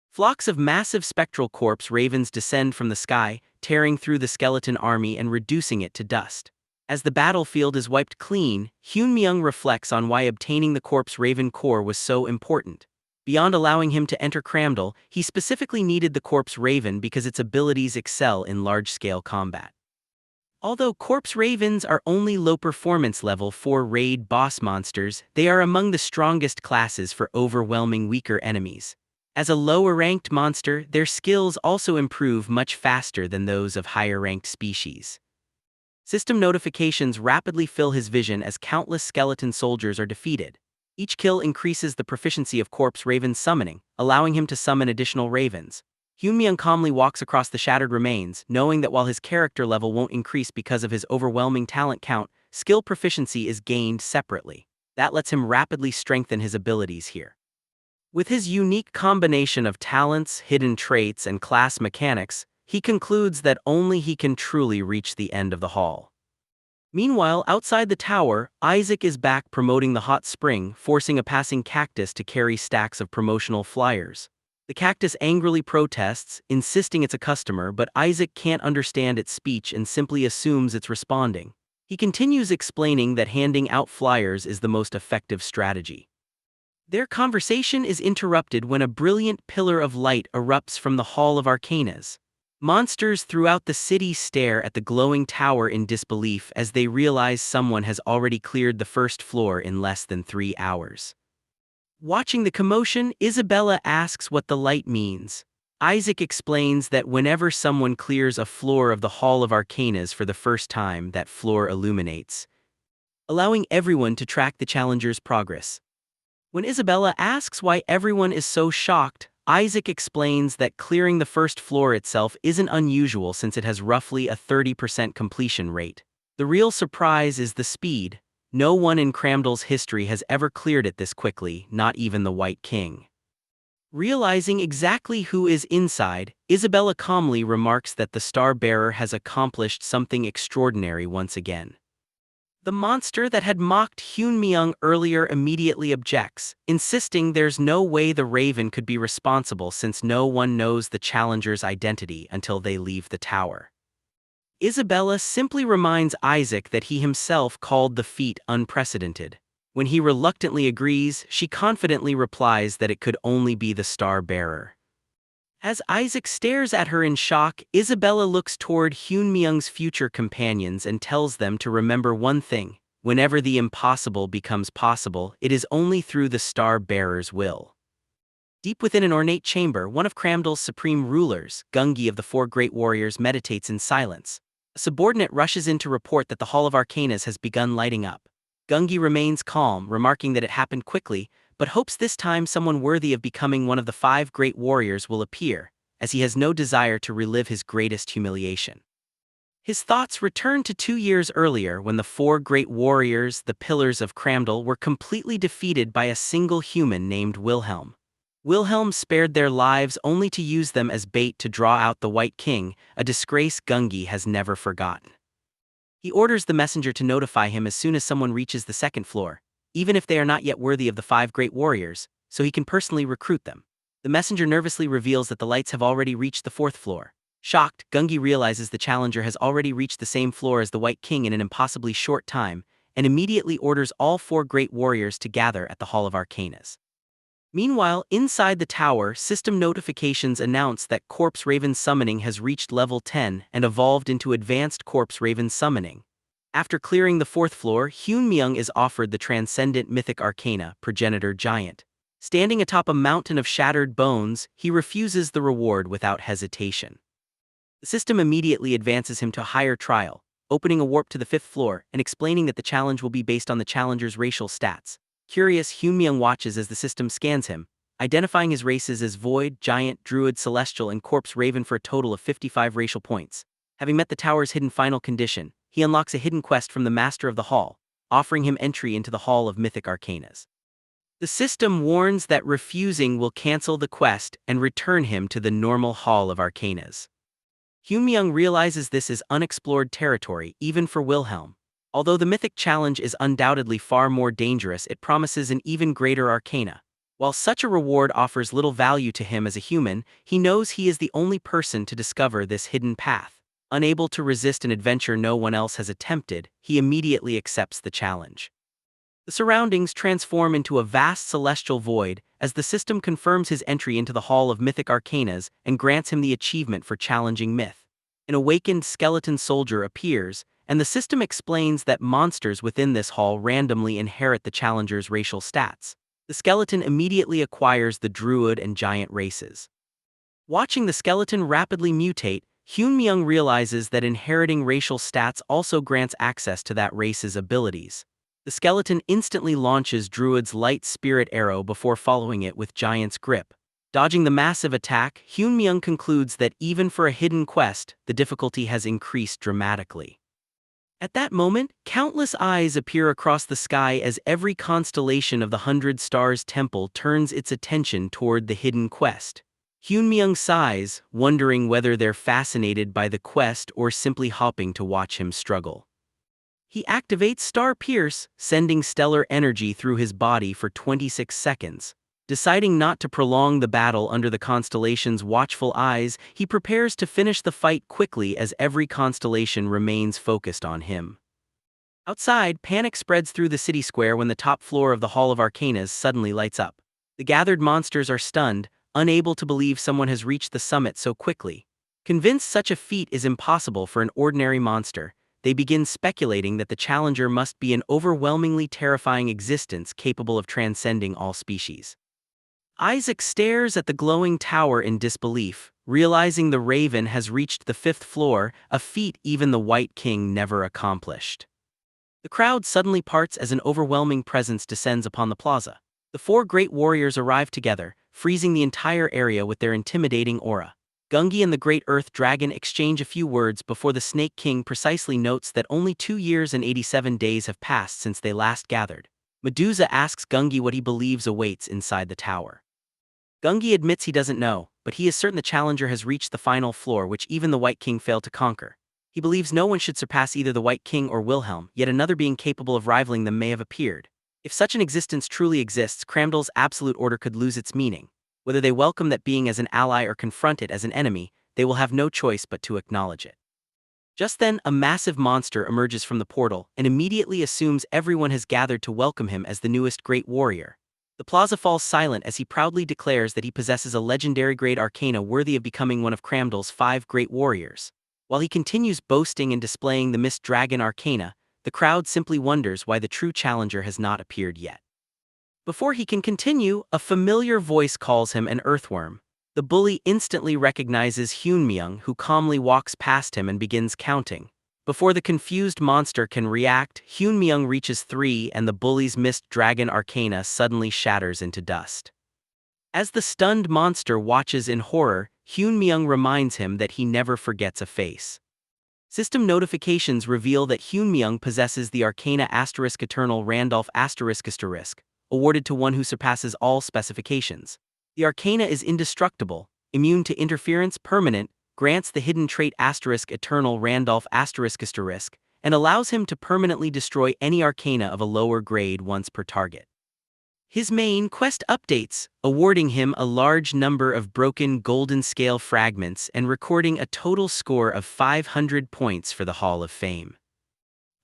Flocks of massive spectral corpse ravens descend from the sky, tearing through the skeleton army and reducing it to dust. As the battlefield is wiped clean, Hyunmyoung reflects on why obtaining the corpse raven core was so important. Beyond allowing him to enter Cramdal, he specifically needed the corpse raven because its abilities excel in large-scale combat. Although corpse ravens are only low performance level 4 raid boss monsters, they are among the strongest classes for overwhelming weaker enemies. As a lower-ranked monster, their skills also improve much faster than those of higher-ranked species. System notifications rapidly fill his vision as countless skeleton soldiers are defeated. Each kill increases the proficiency of Corpse Raven summoning, allowing him to summon additional ravens. Hyunmyoung calmly walks across the shattered remains, knowing that while his character level won't increase because of his overwhelming talent count, skill proficiency is gained separately. That lets him rapidly strengthen his abilities here. With his unique combination of talents, hidden traits, and class mechanics, he concludes that only he can truly reach the end of the hall. Meanwhile, outside the tower, Isaac is back promoting the hot spring, forcing a passing cactus to carry stacks of promotional flyers. The cactus angrily protests, insisting it's a customer, but Isaac can't understand its speech and simply assumes it's responding. He continues explaining that handing out flyers is the most effective strategy. Their conversation is interrupted when a brilliant pillar of light erupts from the Hall of Arcanas. Monsters throughout the city stare at the glowing tower in disbelief as they realize someone has already cleared the first floor in less than 3 hours. Watching the commotion, Isabella asks what the light means. Isaac explains that whenever someone clears a floor of the Hall of Arcanas for the first time, that floor illuminates, allowing everyone to track the challenger's progress. When Isabella asks why everyone is so shocked, Isaac explains that clearing the first floor itself isn't unusual since it has roughly a 30% completion rate. The real surprise is the speed. No one in Cramdell's history has ever cleared it this quickly, not even the White King. Realizing exactly who is inside, Isabella calmly remarks that the star-bearer has accomplished something extraordinary once again. The monster that had mocked Hyunmyeong earlier immediately objects, insisting there's no way the Raven could be responsible since no one knows the challenger's identity until they leave the tower. Isabella simply reminds Isaac that he himself called the feat unprecedented. When he reluctantly agrees, she confidently replies that it could only be the star-bearer. As Isaac stares at her in shock, Isabella looks toward Hyunmyeong's future companions and tells them to remember one thing: whenever the impossible becomes possible, it is only through the star-bearer's will. Deep within an ornate chamber, one of Cramdell's supreme rulers, Gungi of the Four Great Warriors, meditates in silence. A subordinate rushes in to report that the Hall of Arcanas has begun lighting up. Gungi remains calm, remarking that it happened quickly, but hopes this time someone worthy of becoming one of the 5 great warriors will appear, as he has no desire to relive his greatest humiliation. His thoughts return to 2 years earlier when the 4 great warriors, the pillars of Cramdell, were completely defeated by a single human named Wilhelm. Wilhelm spared their lives only to use them as bait to draw out the White King, a disgrace Gungi has never forgotten. He orders the messenger to notify him as soon as someone reaches the 2nd floor, even if they are not yet worthy of the 5 great warriors, so he can personally recruit them. The messenger nervously reveals that the lights have already reached the 4th floor. Shocked, Gungi realizes the challenger has already reached the same floor as the White King in an impossibly short time, and immediately orders all 4 great warriors to gather at the Hall of Arcanas. Meanwhile, inside the tower, system notifications announce that Corpse Raven summoning has reached level 10 and evolved into Advanced Corpse Raven summoning. After clearing the 4th floor, Hyunmyeong is offered the Transcendent Mythic Arcana, Progenitor Giant. Standing atop a mountain of shattered bones, he refuses the reward without hesitation. The system immediately advances him to a higher trial, opening a warp to the 5th floor and explaining that the challenge will be based on the challenger's racial stats. Curious, Hyunmyeong watches as the system scans him, identifying his races as Void, Giant, Druid, Celestial, and Corpse Raven for a total of 55 racial points. Having met the tower's hidden final condition, he unlocks a hidden quest from the Master of the Hall, offering him entry into the Hall of Mythic Arcanas. The system warns that refusing will cancel the quest and return him to the normal Hall of Arcanas. Hyunmyeong realizes this is unexplored territory even for Wilhelm. Although the mythic challenge is undoubtedly far more dangerous, it promises an even greater arcana. While such a reward offers little value to him as a human, he knows he is the only person to discover this hidden path. Unable to resist an adventure no one else has attempted, he immediately accepts the challenge. The surroundings transform into a vast celestial void as the system confirms his entry into the Hall of Mythic Arcanas and grants him the achievement for challenging myth. An awakened skeleton soldier appears, and the system explains that monsters within this hall randomly inherit the challenger's racial stats. The skeleton immediately acquires the Druid and Giant races. Watching the skeleton rapidly mutate, Hyunmyeong realizes that inheriting racial stats also grants access to that race's abilities. The skeleton instantly launches Druid's light spirit arrow before following it with Giant's grip. Dodging the massive attack, Hyunmyeong concludes that even for a hidden quest, the difficulty has increased dramatically. At that moment, countless eyes appear across the sky as every constellation of the 100 Stars Temple turns its attention toward the hidden quest. Hyunmyeong sighs, wondering whether they're fascinated by the quest or simply hopping to watch him struggle. He activates Star Pierce, sending stellar energy through his body for 26 seconds. Deciding not to prolong the battle under the constellation's watchful eyes, he prepares to finish the fight quickly as every constellation remains focused on him. Outside, panic spreads through the city square when the top floor of the Hall of Arcanas suddenly lights up. The gathered monsters are stunned, unable to believe someone has reached the summit so quickly. Convinced such a feat is impossible for an ordinary monster, they begin speculating that the challenger must be an overwhelmingly terrifying existence capable of transcending all species. Isaac stares at the glowing tower in disbelief, realizing the raven has reached the 5th floor, a feat even the White King never accomplished. The crowd suddenly parts as an overwhelming presence descends upon the plaza. The 4 great warriors arrive together, freezing the entire area with their intimidating aura. Gungi and the Great Earth Dragon exchange a few words before the Snake King precisely notes that only 2 years and 87 days have passed since they last gathered. Medusa asks Gungi what he believes awaits inside the tower. Gungi admits he doesn't know, but he is certain the challenger has reached the final floor which even the White King failed to conquer. He believes no one should surpass either the White King or Wilhelm, yet another being capable of rivaling them may have appeared. If such an existence truly exists, Cramdal's absolute order could lose its meaning. Whether they welcome that being as an ally or confront it as an enemy, they will have no choice but to acknowledge it. Just then, a massive monster emerges from the portal and immediately assumes everyone has gathered to welcome him as the newest great warrior. The plaza falls silent as he proudly declares that he possesses a legendary grade arcana worthy of becoming one of Cramdal's 5 great warriors. While he continues boasting and displaying the Mist Dragon arcana, the crowd simply wonders why the true challenger has not appeared yet. Before he can continue, a familiar voice calls him an earthworm. The bully instantly recognizes Hyunmyeong, who calmly walks past him and begins counting. Before the confused monster can react, Hyunmyeong reaches 3 and the bully's Mist Dragon arcana suddenly shatters into dust. As the stunned monster watches in horror, Hyunmyeong reminds him that he never forgets a face. System notifications reveal that Hyunmyeong possesses the arcana *eternal Randolph ***, awarded to one who surpasses all specifications. The arcana is indestructible, immune to interference, permanent, grants the hidden trait *eternal Randolph ***, and allows him to permanently destroy any arcana of a lower grade once per target. His main quest updates, awarding him a large number of broken golden scale fragments and recording a total score of 500 points for the Hall of Fame.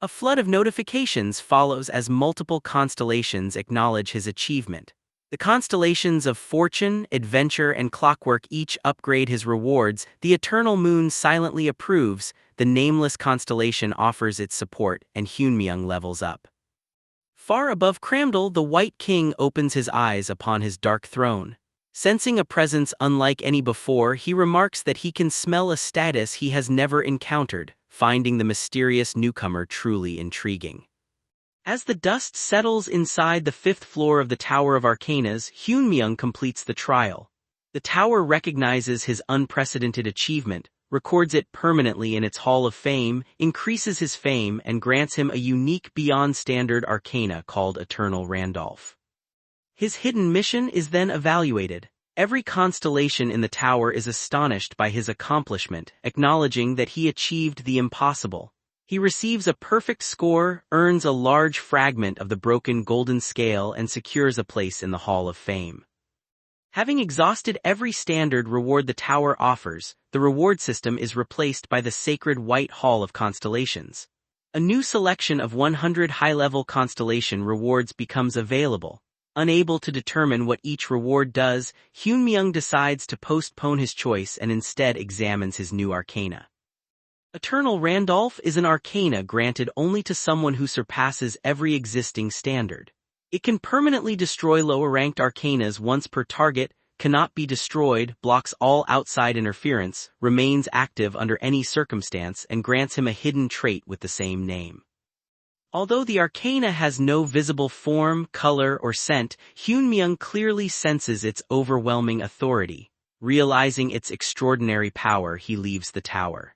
A flood of notifications follows as multiple constellations acknowledge his achievement. The constellations of Fortune, Adventure, and Clockwork each upgrade his rewards. The Eternal Moon silently approves, the nameless constellation offers its support, and Hyunmyeong levels up. Far above Cramdal, the White King opens his eyes upon his dark throne. Sensing a presence unlike any before, he remarks that he can smell a status he has never encountered, finding the mysterious newcomer truly intriguing. As the dust settles inside the 5th floor of the Tower of Arcanas, Hyunmyeong completes the trial. The tower recognizes his unprecedented achievement, records it permanently in its Hall of Fame, increases his fame, and grants him a unique beyond-standard arcana called Eternal Randolph. His hidden mission is then evaluated. Every constellation in the tower is astonished by his accomplishment, acknowledging that he achieved the impossible. He receives a perfect score, earns a large fragment of the broken golden scale, and secures a place in the Hall of Fame. Having exhausted every standard reward the tower offers, the reward system is replaced by the sacred White Hall of Constellations. A new selection of 100 high-level constellation rewards becomes available. Unable to determine what each reward does, Hyunmyeong decides to postpone his choice and instead examines his new arcana. Eternal Randolph is an arcana granted only to someone who surpasses every existing standard. It can permanently destroy lower-ranked arcanas once per target, cannot be destroyed, blocks all outside interference, remains active under any circumstance, and grants him a hidden trait with the same name. Although the arcana has no visible form, color, or scent, Hyunmyeong clearly senses its overwhelming authority. Realizing its extraordinary power, he leaves the tower.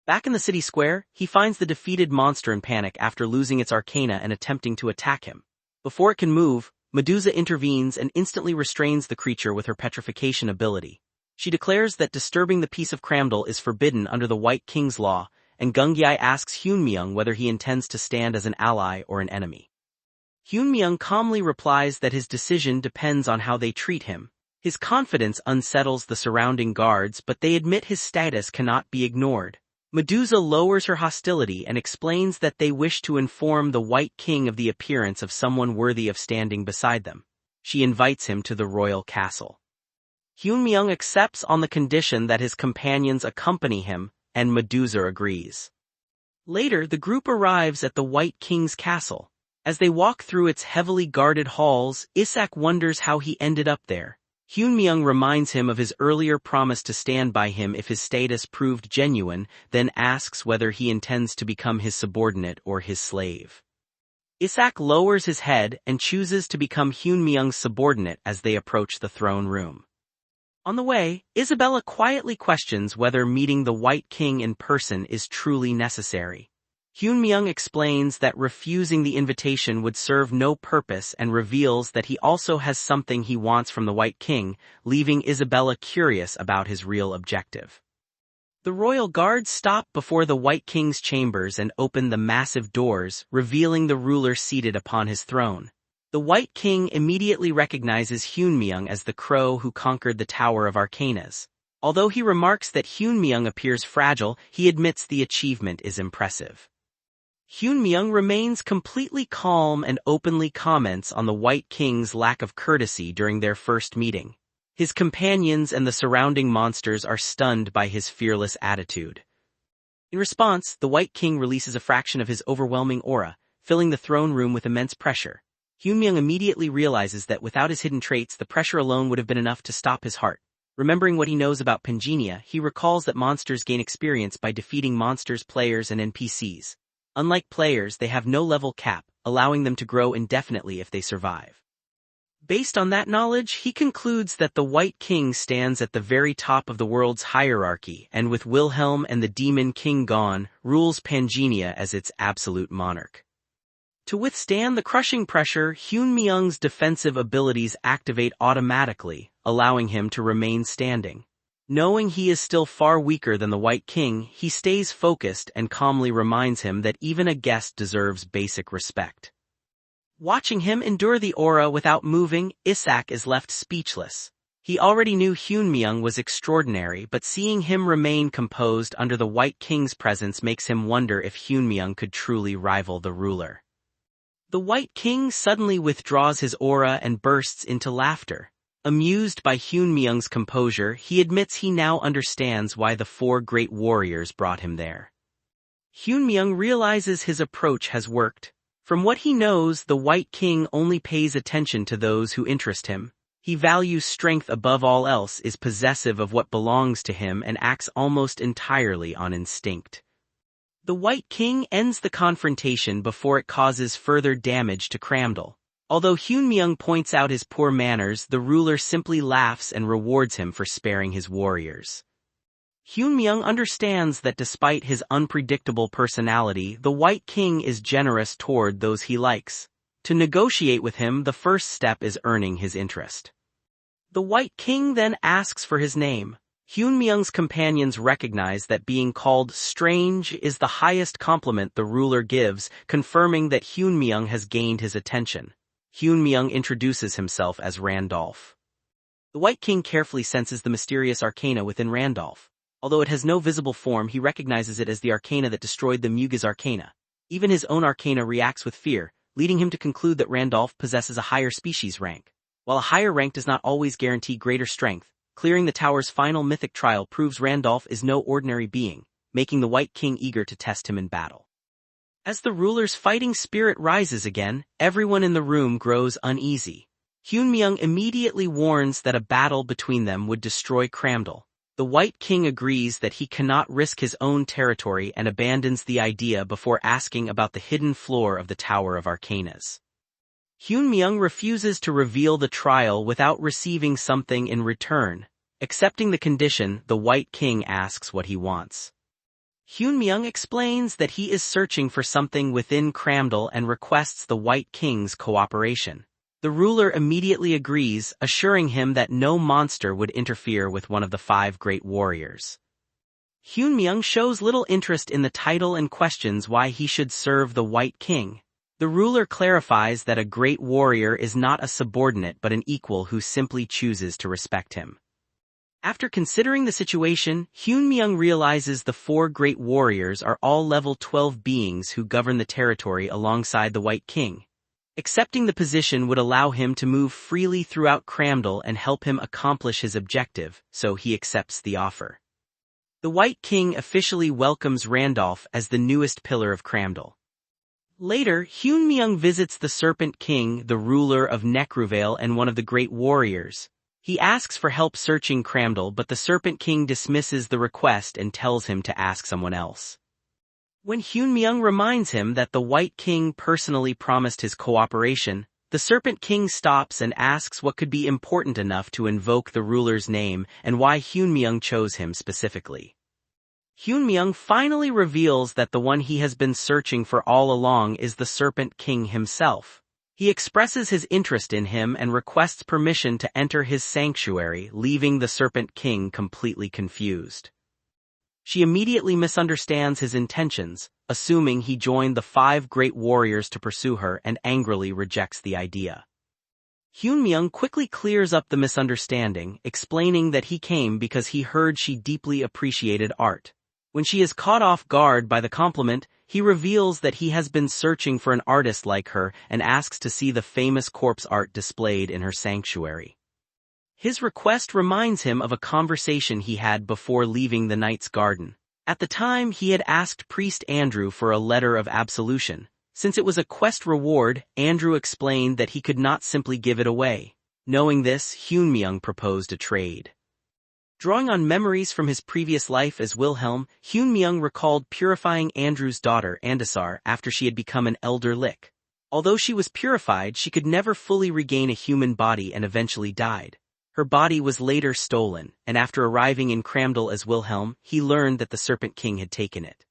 Back in the city square, he finds the defeated monster in panic after losing its arcana and attempting to attack him. Before it can move, Medusa intervenes and instantly restrains the creature with her petrification ability. She declares that disturbing the peace of Cramdal is forbidden under the White King's law, and Gungi asks Hyunmyeong whether he intends to stand as an ally or an enemy. Hyunmyeong calmly replies that his decision depends on how they treat him. His confidence unsettles the surrounding guards, but they admit his status cannot be ignored. Medusa lowers her hostility and explains that they wish to inform the White King of the appearance of someone worthy of standing beside them. She invites him to the royal castle. Hyunmyeong accepts on the condition that his companions accompany him, and Medusa agrees. Later, the group arrives at the White King's castle. As they walk through its heavily guarded halls, Isak wonders how he ended up there. Hyunmyeong reminds him of his earlier promise to stand by him if his status proved genuine, then asks whether he intends to become his subordinate or his slave. Isak lowers his head and chooses to become Hyunmyeong's subordinate as they approach the throne room. On the way, Isabella quietly questions whether meeting the White King in person is truly necessary. Hyunmyeong explains that refusing the invitation would serve no purpose and reveals that he also has something he wants from the White King, leaving Isabella curious about his real objective. The royal guards stop before the White King's chambers and open the massive doors, revealing the ruler seated upon his throne. The White King immediately recognizes Hyunmyeong as the crow who conquered the Tower of Arcanas. Although he remarks that Hyunmyeong appears fragile, he admits the achievement is impressive. Hyunmyeong remains completely calm and openly comments on the White King's lack of courtesy during their first meeting. His companions and the surrounding monsters are stunned by his fearless attitude. In response, the White King releases a fraction of his overwhelming aura, filling the throne room with immense pressure. Hyunmyeong immediately realizes that without his hidden traits, the pressure alone would have been enough to stop his heart. Remembering what he knows about Pangenia, he recalls that monsters gain experience by defeating monsters, players, and NPCs. Unlike players, they have no level cap, allowing them to grow indefinitely if they survive. Based on that knowledge, he concludes that the White King stands at the very top of the world's hierarchy and with Wilhelm and the Demon King gone, rules Pangenia as its absolute monarch. To withstand the crushing pressure, Hyunmyeong's defensive abilities activate automatically, allowing him to remain standing. Knowing he is still far weaker than the White King, he stays focused and calmly reminds him that even a guest deserves basic respect. Watching him endure the aura without moving, Isak is left speechless. He already knew Hyunmyeong was extraordinary, but seeing him remain composed under the White King's presence makes him wonder if Hyunmyeong could truly rival the ruler. The White King suddenly withdraws his aura and bursts into laughter. Amused by Hyunmyeong's composure, he admits he now understands why the four great warriors brought him there. Hyunmyeong realizes his approach has worked. From what he knows, the White King only pays attention to those who interest him. He values strength above all else, is possessive of what belongs to him, and acts almost entirely on instinct. The White King ends the confrontation before it causes further damage to Cramdal. Although Hyunmyeong points out his poor manners, the ruler simply laughs and rewards him for sparing his warriors. Hyunmyeong understands that despite his unpredictable personality, the White King is generous toward those he likes. To negotiate with him, the first step is earning his interest. The White King then asks for his name. Hyunmyeong's companions recognize that being called strange is the highest compliment the ruler gives, confirming that Hyunmyeong has gained his attention. Hyunmyeong introduces himself as Randolph. The White King carefully senses the mysterious arcana within Randolph. Although it has no visible form, he recognizes it as the arcana that destroyed the Mughas arcana. Even his own arcana reacts with fear, leading him to conclude that Randolph possesses a higher species rank. While a higher rank does not always guarantee greater strength, clearing the tower's final mythic trial proves Randolph is no ordinary being, making the White King eager to test him in battle. As the ruler's fighting spirit rises again, everyone in the room grows uneasy. Hyunmyeong immediately warns that a battle between them would destroy Cramdal. The White King agrees that he cannot risk his own territory and abandons the idea before asking about the hidden floor of the Tower of Arcanas. Hyunmyeong refuses to reveal the trial without receiving something in return. Accepting the condition, the White King asks what he wants. Hyunmyeong explains that he is searching for something within Cramdal and requests the White King's cooperation. The ruler immediately agrees, assuring him that no monster would interfere with one of the 5 great warriors. Hyunmyeong shows little interest in the title and questions why he should serve the White King. The ruler clarifies that a great warrior is not a subordinate but an equal who simply chooses to respect him. After considering the situation, Hyunmyeong realizes the 4 great warriors are all level 12 beings who govern the territory alongside the White King. Accepting the position would allow him to move freely throughout Cramdal and help him accomplish his objective, so he accepts the offer. The White King officially welcomes Randolph as the newest pillar of Cramdal. Later, Hyunmyeong visits the Serpent King, the ruler of Necruvale and one of the great warriors. He asks for help searching Cramdal, but the Serpent King dismisses the request and tells him to ask someone else. When Hyunmyeong reminds him that the White King personally promised his cooperation, the Serpent King stops and asks what could be important enough to invoke the ruler's name and why Hyunmyeong chose him specifically. Hyunmyeong finally reveals that the one he has been searching for all along is the Serpent King himself. He expresses his interest in him and requests permission to enter his sanctuary, leaving the Serpent King completely confused. She immediately misunderstands his intentions, assuming he joined the 5 great warriors to pursue her, and angrily rejects the idea. Hyunmyeong quickly clears up the misunderstanding, explaining that he came because he heard she deeply appreciated art. When she is caught off guard by the compliment, he reveals that he has been searching for an artist like her and asks to see the famous corpse art displayed in her sanctuary. His request reminds him of a conversation he had before leaving the knight's garden. At the time, he had asked Priest Andrew for a letter of absolution. Since it was a quest reward, Andrew explained that he could not simply give it away. Knowing this, Hyunmyeong proposed a trade. Drawing on memories from his previous life as Wilhelm, Hyunmyeong recalled purifying Andrew's daughter Andasar after she had become an elder lich. Although she was purified, she could never fully regain a human body and eventually died. Her body was later stolen, and after arriving in Cramdal as Wilhelm, he learned that the Serpent King had taken it.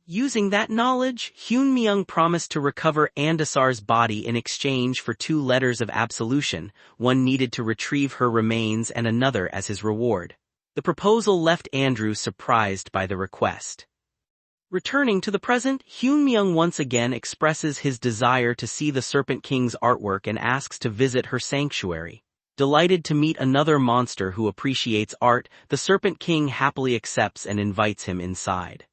Using that knowledge, Hyunmyeong promised to recover Andasar's body in exchange for 2 letters of absolution, one needed to retrieve her remains and another as his reward. The proposal left Andrew surprised by the request. Returning to the present, Hyunmyeong once again expresses his desire to see the Serpent King's artwork and asks to visit her sanctuary. Delighted to meet another monster who appreciates art, the Serpent King happily accepts and invites him inside.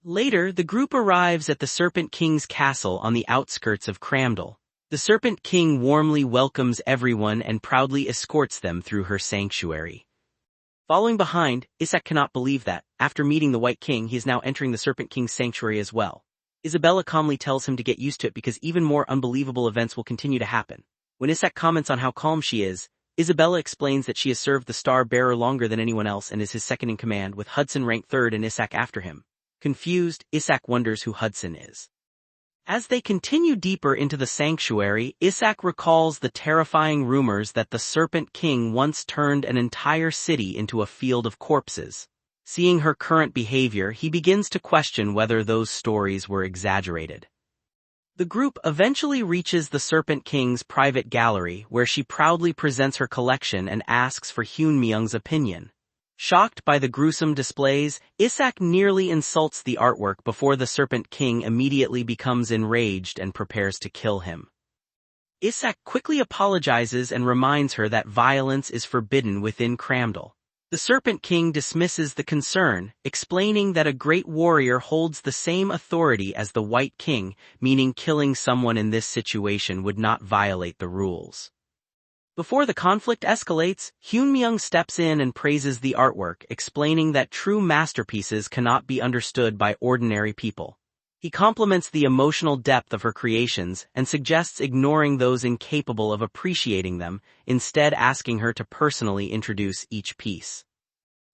Later, the group arrives at the Serpent King's castle on the outskirts of Cramdal. The Serpent King warmly welcomes everyone and proudly escorts them through her sanctuary. Following behind, Isak cannot believe that, after meeting the White King, he is now entering the Serpent King's sanctuary as well. Isabella calmly tells him to get used to it because even more unbelievable events will continue to happen. When Isak comments on how calm she is, Isabella explains that she has served the Star Bearer longer than anyone else and is his second in command, with Hudson ranked 3rd and Isak after him. Confused, Isak wonders who Hudson is. As they continue deeper into the sanctuary, Isak recalls the terrifying rumors that the Serpent King once turned an entire city into a field of corpses. Seeing her current behavior, he begins to question whether those stories were exaggerated. The group eventually reaches the Serpent King's private gallery, where she proudly presents her collection and asks for Hyunmyeong's opinion. Shocked by the gruesome displays, Isak nearly insults the artwork before the Serpent King immediately becomes enraged and prepares to kill him. Isak quickly apologizes and reminds her that violence is forbidden within Cramdal. The Serpent King dismisses the concern, explaining that a great warrior holds the same authority as the White King, meaning killing someone in this situation would not violate the rules. Before the conflict escalates, Hyunmyeong steps in and praises the artwork, explaining that true masterpieces cannot be understood by ordinary people. He compliments the emotional depth of her creations and suggests ignoring those incapable of appreciating them, instead asking her to personally introduce each piece.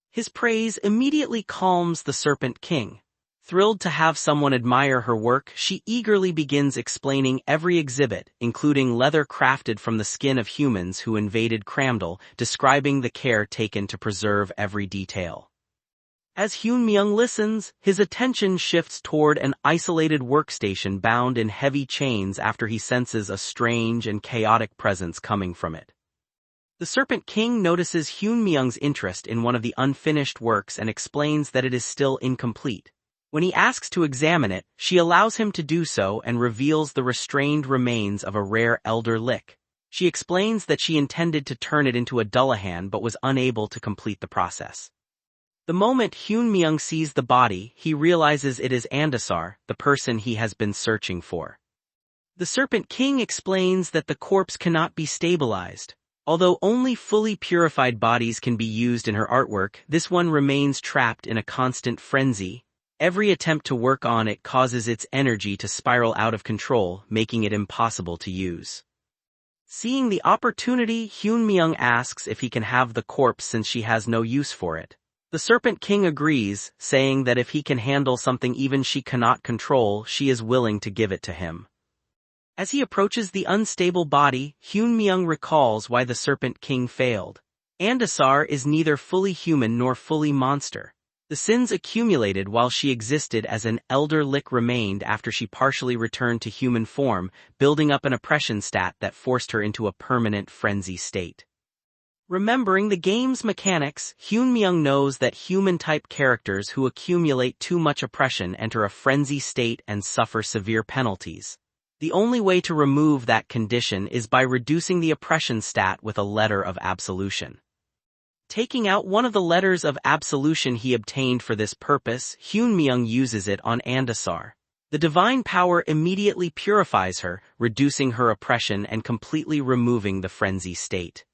His praise immediately calms the Serpent King. Thrilled to have someone admire her work, she eagerly begins explaining every exhibit, including leather crafted from the skin of humans who invaded Cramdal, describing the care taken to preserve every detail. As Hyunmyeong listens, his attention shifts toward an isolated workstation bound in heavy chains after he senses a strange and chaotic presence coming from it. The Serpent King notices Hyunmyeong's interest in one of the unfinished works and explains that it is still incomplete. When he asks to examine it, she allows him to do so and reveals the restrained remains of a rare elder lich. She explains that she intended to turn it into a Dullahan but was unable to complete the process. The moment Hyunmyeong sees the body, he realizes it is Andasar, the person he has been searching for. The Serpent King explains that the corpse cannot be stabilized. Although only fully purified bodies can be used in her artwork, this one remains trapped in a constant frenzy. Every attempt to work on it causes its energy to spiral out of control, making it impossible to use. Seeing the opportunity, Hyun-myung asks if he can have the corpse since she has no use for it. The Serpent King agrees, saying that if he can handle something even she cannot control, she is willing to give it to him. As he approaches the unstable body, Hyun-myung recalls why the Serpent King failed. Andasar is neither fully human nor fully monster. The sins accumulated while she existed as an elder lich remained after she partially returned to human form, building up an oppression stat that forced her into a permanent frenzy state. Remembering the game's mechanics, Hyun-myung knows that human-type characters who accumulate too much oppression enter a frenzy state and suffer severe penalties. The only way to remove that condition is by reducing the oppression stat with a letter of absolution. Taking out one of the letters of absolution he obtained for this purpose, Hyun-myung uses it on Andasar. The divine power immediately purifies her, reducing her oppression and completely removing the frenzy state.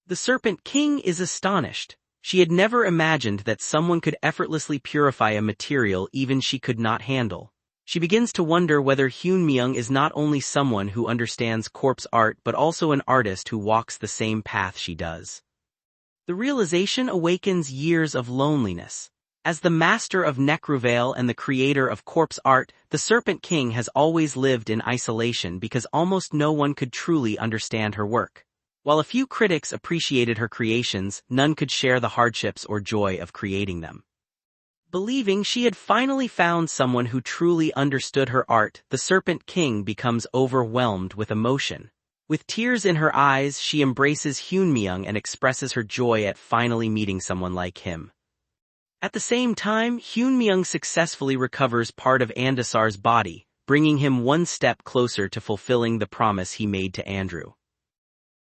The Serpent King is astonished. She had never imagined that someone could effortlessly purify a material even she could not handle. She begins to wonder whether Hyun-myung is not only someone who understands corpse art but also an artist who walks the same path she does. The realization awakens years of loneliness. As the master of Necruvale and the creator of corpse art, the Serpent King has always lived in isolation because almost no one could truly understand her work. While a few critics appreciated her creations, none could share the hardships or joy of creating them. Believing she had finally found someone who truly understood her art, the Serpent King becomes overwhelmed with emotion. With tears in her eyes, she embraces Hyun-myung and expresses her joy at finally meeting someone like him. At the same time, Hyun-myung successfully recovers part of Andasar's body, bringing him one step closer to fulfilling the promise he made to Andrew.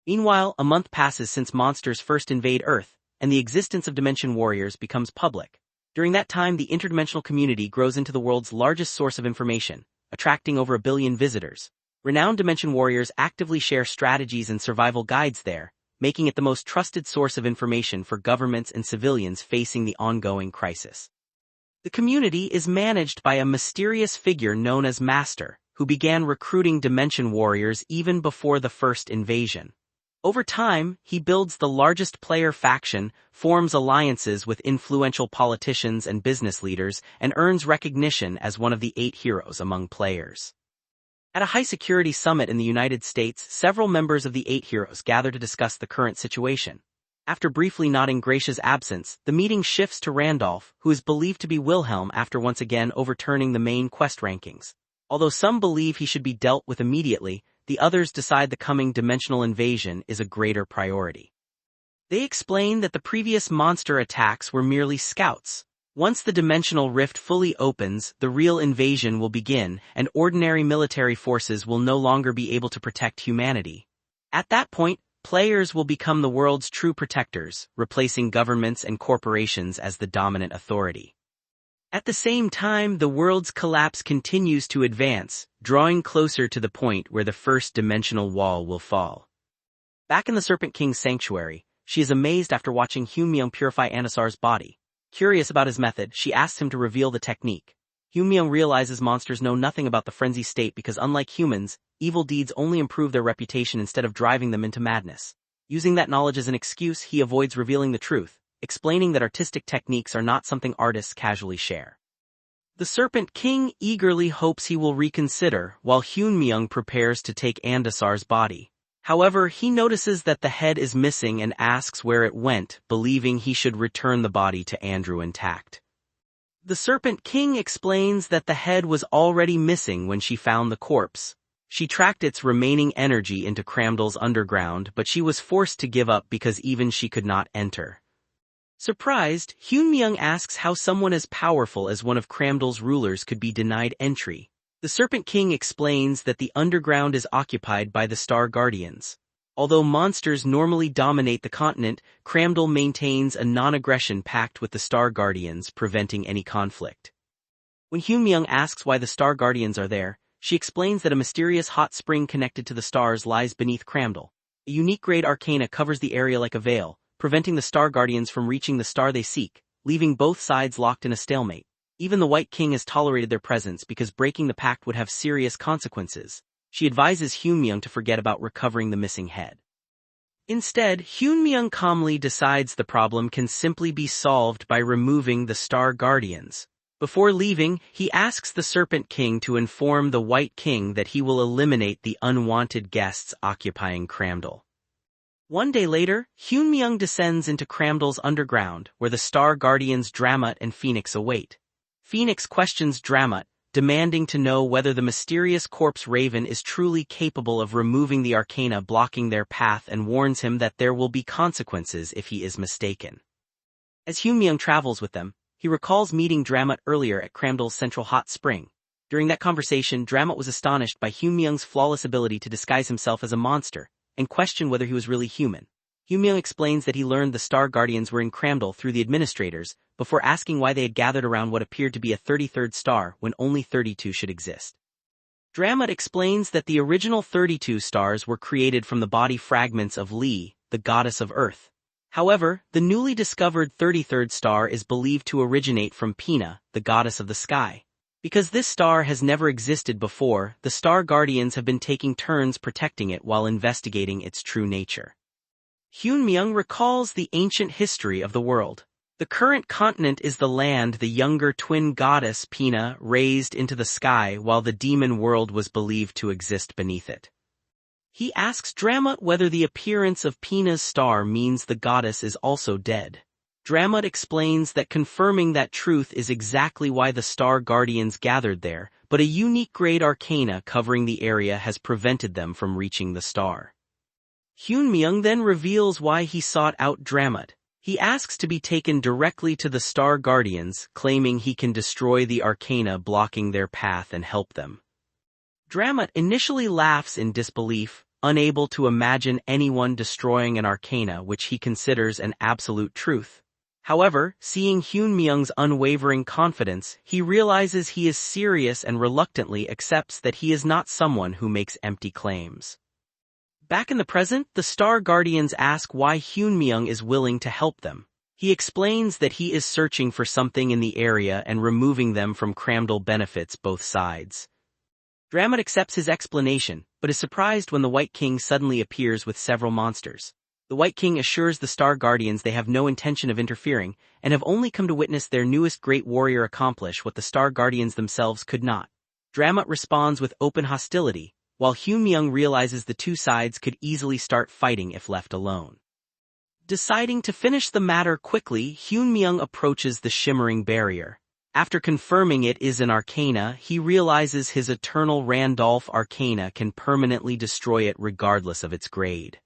Meanwhile, a month passes since monsters first invade Earth, and the existence of Dimension Warriors becomes public. During that time, the interdimensional community grows into the world's largest source of information, attracting over 1 billion visitors. Renowned Dimension Warriors actively share strategies and survival guides there, making it the most trusted source of information for governments and civilians facing the ongoing crisis. The community is managed by a mysterious figure known as Master, who began recruiting Dimension Warriors even before the first invasion. Over time, he builds the largest player faction, forms alliances with influential politicians and business leaders, and earns recognition as one of the 8 heroes among players. At a high-security summit in the United States, several members of the 8 heroes gather to discuss the current situation. After briefly noting Gracia's absence, the meeting shifts to Randolph, who is believed to be Wilhelm after once again overturning the main quest rankings. Although some believe he should be dealt with immediately, the others decide the coming dimensional invasion is a greater priority. They explain that the previous monster attacks were merely scouts. Once the dimensional rift fully opens, the real invasion will begin, and ordinary military forces will no longer be able to protect humanity. At that point, players will become the world's true protectors, replacing governments and corporations as the dominant authority. At the same time, the world's collapse continues to advance, drawing closer to the point where the first dimensional wall will fall. Back in the Serpent King's sanctuary, she is amazed after watching Hyun-myung purify Andasar's body. Curious about his method, she asks him to reveal the technique. Hyun-myung realizes monsters know nothing about the frenzy state because unlike humans, evil deeds only improve their reputation instead of driving them into madness. Using that knowledge as an excuse, he avoids revealing the truth, explaining that artistic techniques are not something artists casually share. The Serpent King eagerly hopes he will reconsider, while Hyun-myung prepares to take Andasar's body. However, he notices that the head is missing and asks where it went, believing he should return the body to Andrew intact. The Serpent King explains that the head was already missing when she found the corpse. She tracked its remaining energy into Cramdal's underground, but she was forced to give up because even she could not enter. Surprised, Hyun-myung asks how someone as powerful as one of Cramdal's rulers could be denied entry. The Serpent King explains that the underground is occupied by the Star Guardians. Although monsters normally dominate the continent, Cramdal maintains a non-aggression pact with the Star Guardians, preventing any conflict. When Hyun-myung asks why the Star Guardians are there, she explains that a mysterious hot spring connected to the stars lies beneath Cramdal. A unique grade arcana covers the area like a veil, preventing the Star Guardians from reaching the star they seek, leaving both sides locked in a stalemate. Even the White King has tolerated their presence because breaking the pact would have serious consequences. She advises Hyunmyeong to forget about recovering the missing head. Instead, Hyunmyeong calmly decides the problem can simply be solved by removing the Star Guardians. Before leaving, he asks the Serpent King to inform the White King that he will eliminate the unwanted guests occupying Cramdal. One day later, Hyunmyeong descends into Cramdal's underground, where the Star Guardians Dramut and Phoenix await. Phoenix questions Dramut, demanding to know whether the mysterious corpse Raven is truly capable of removing the arcana blocking their path and warns him that there will be consequences if he is mistaken. As Hyunmyeong travels with them, he recalls meeting Dramut earlier at Cramdal's central hot spring. During that conversation, Dramut was astonished by Hyunmyeong's flawless ability to disguise himself as a monster, and questioned whether he was really human. Hyunmyeong explains that he learned the Star Guardians were in Cramdal through the administrators, before asking why they had gathered around what appeared to be a 33rd star when only 32 should exist. Dramut explains that the original 32 stars were created from the body fragments of Lee, the goddess of Earth. However, the newly discovered 33rd star is believed to originate from Pina, the goddess of the sky. Because this star has never existed before, the Star Guardians have been taking turns protecting it while investigating its true nature. Hyunmyeong recalls the ancient history of the world. The current continent is the land the younger twin goddess Pina raised into the sky while the demon world was believed to exist beneath it. He asks Dramut whether the appearance of Pina's star means the goddess is also dead. Dramut explains that confirming that truth is exactly why the Star Guardians gathered there, but a unique grade arcana covering the area has prevented them from reaching the star. Hyunmyeong then reveals why he sought out Dramut. He asks to be taken directly to the Star Guardians, claiming he can destroy the arcana blocking their path and help them. Dramut initially laughs in disbelief, unable to imagine anyone destroying an arcana which he considers an absolute truth. However, seeing Hyunmyeong's unwavering confidence, he realizes he is serious and reluctantly accepts that he is not someone who makes empty claims. Back in the present, the Star Guardians ask why Hyunmyeong is willing to help them. He explains that he is searching for something in the area and removing them from Cramdal benefits both sides. Dramut accepts his explanation, but is surprised when the White King suddenly appears with several monsters. The White King assures the Star Guardians they have no intention of interfering, and have only come to witness their newest great warrior accomplish what the Star Guardians themselves could not. Dramut responds with open hostility, while Hyunmyeong realizes the two sides could easily start fighting if left alone. Deciding to finish the matter quickly, Hyunmyeong approaches the shimmering barrier. After confirming it is an arcana, he realizes his eternal Randolph arcana can permanently destroy it regardless of its grade.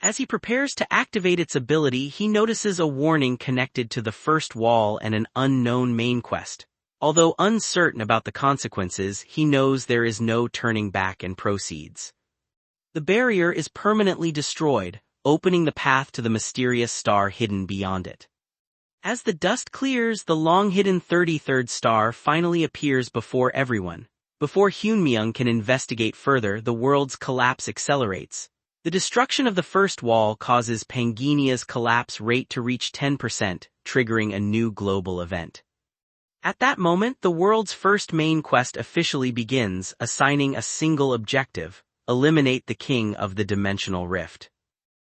As he prepares to activate its ability, he notices a warning connected to the first wall and an unknown main quest. Although uncertain about the consequences, he knows there is no turning back and proceeds. The barrier is permanently destroyed, opening the path to the mysterious star hidden beyond it. As the dust clears, the long-hidden 33rd star finally appears before everyone. Before Hyunmyeong can investigate further, the world's collapse accelerates. The destruction of the first wall causes Pangenia's collapse rate to reach 10%, triggering a new global event. At that moment, the world's first main quest officially begins, assigning a single objective: eliminate the King of the Dimensional Rift.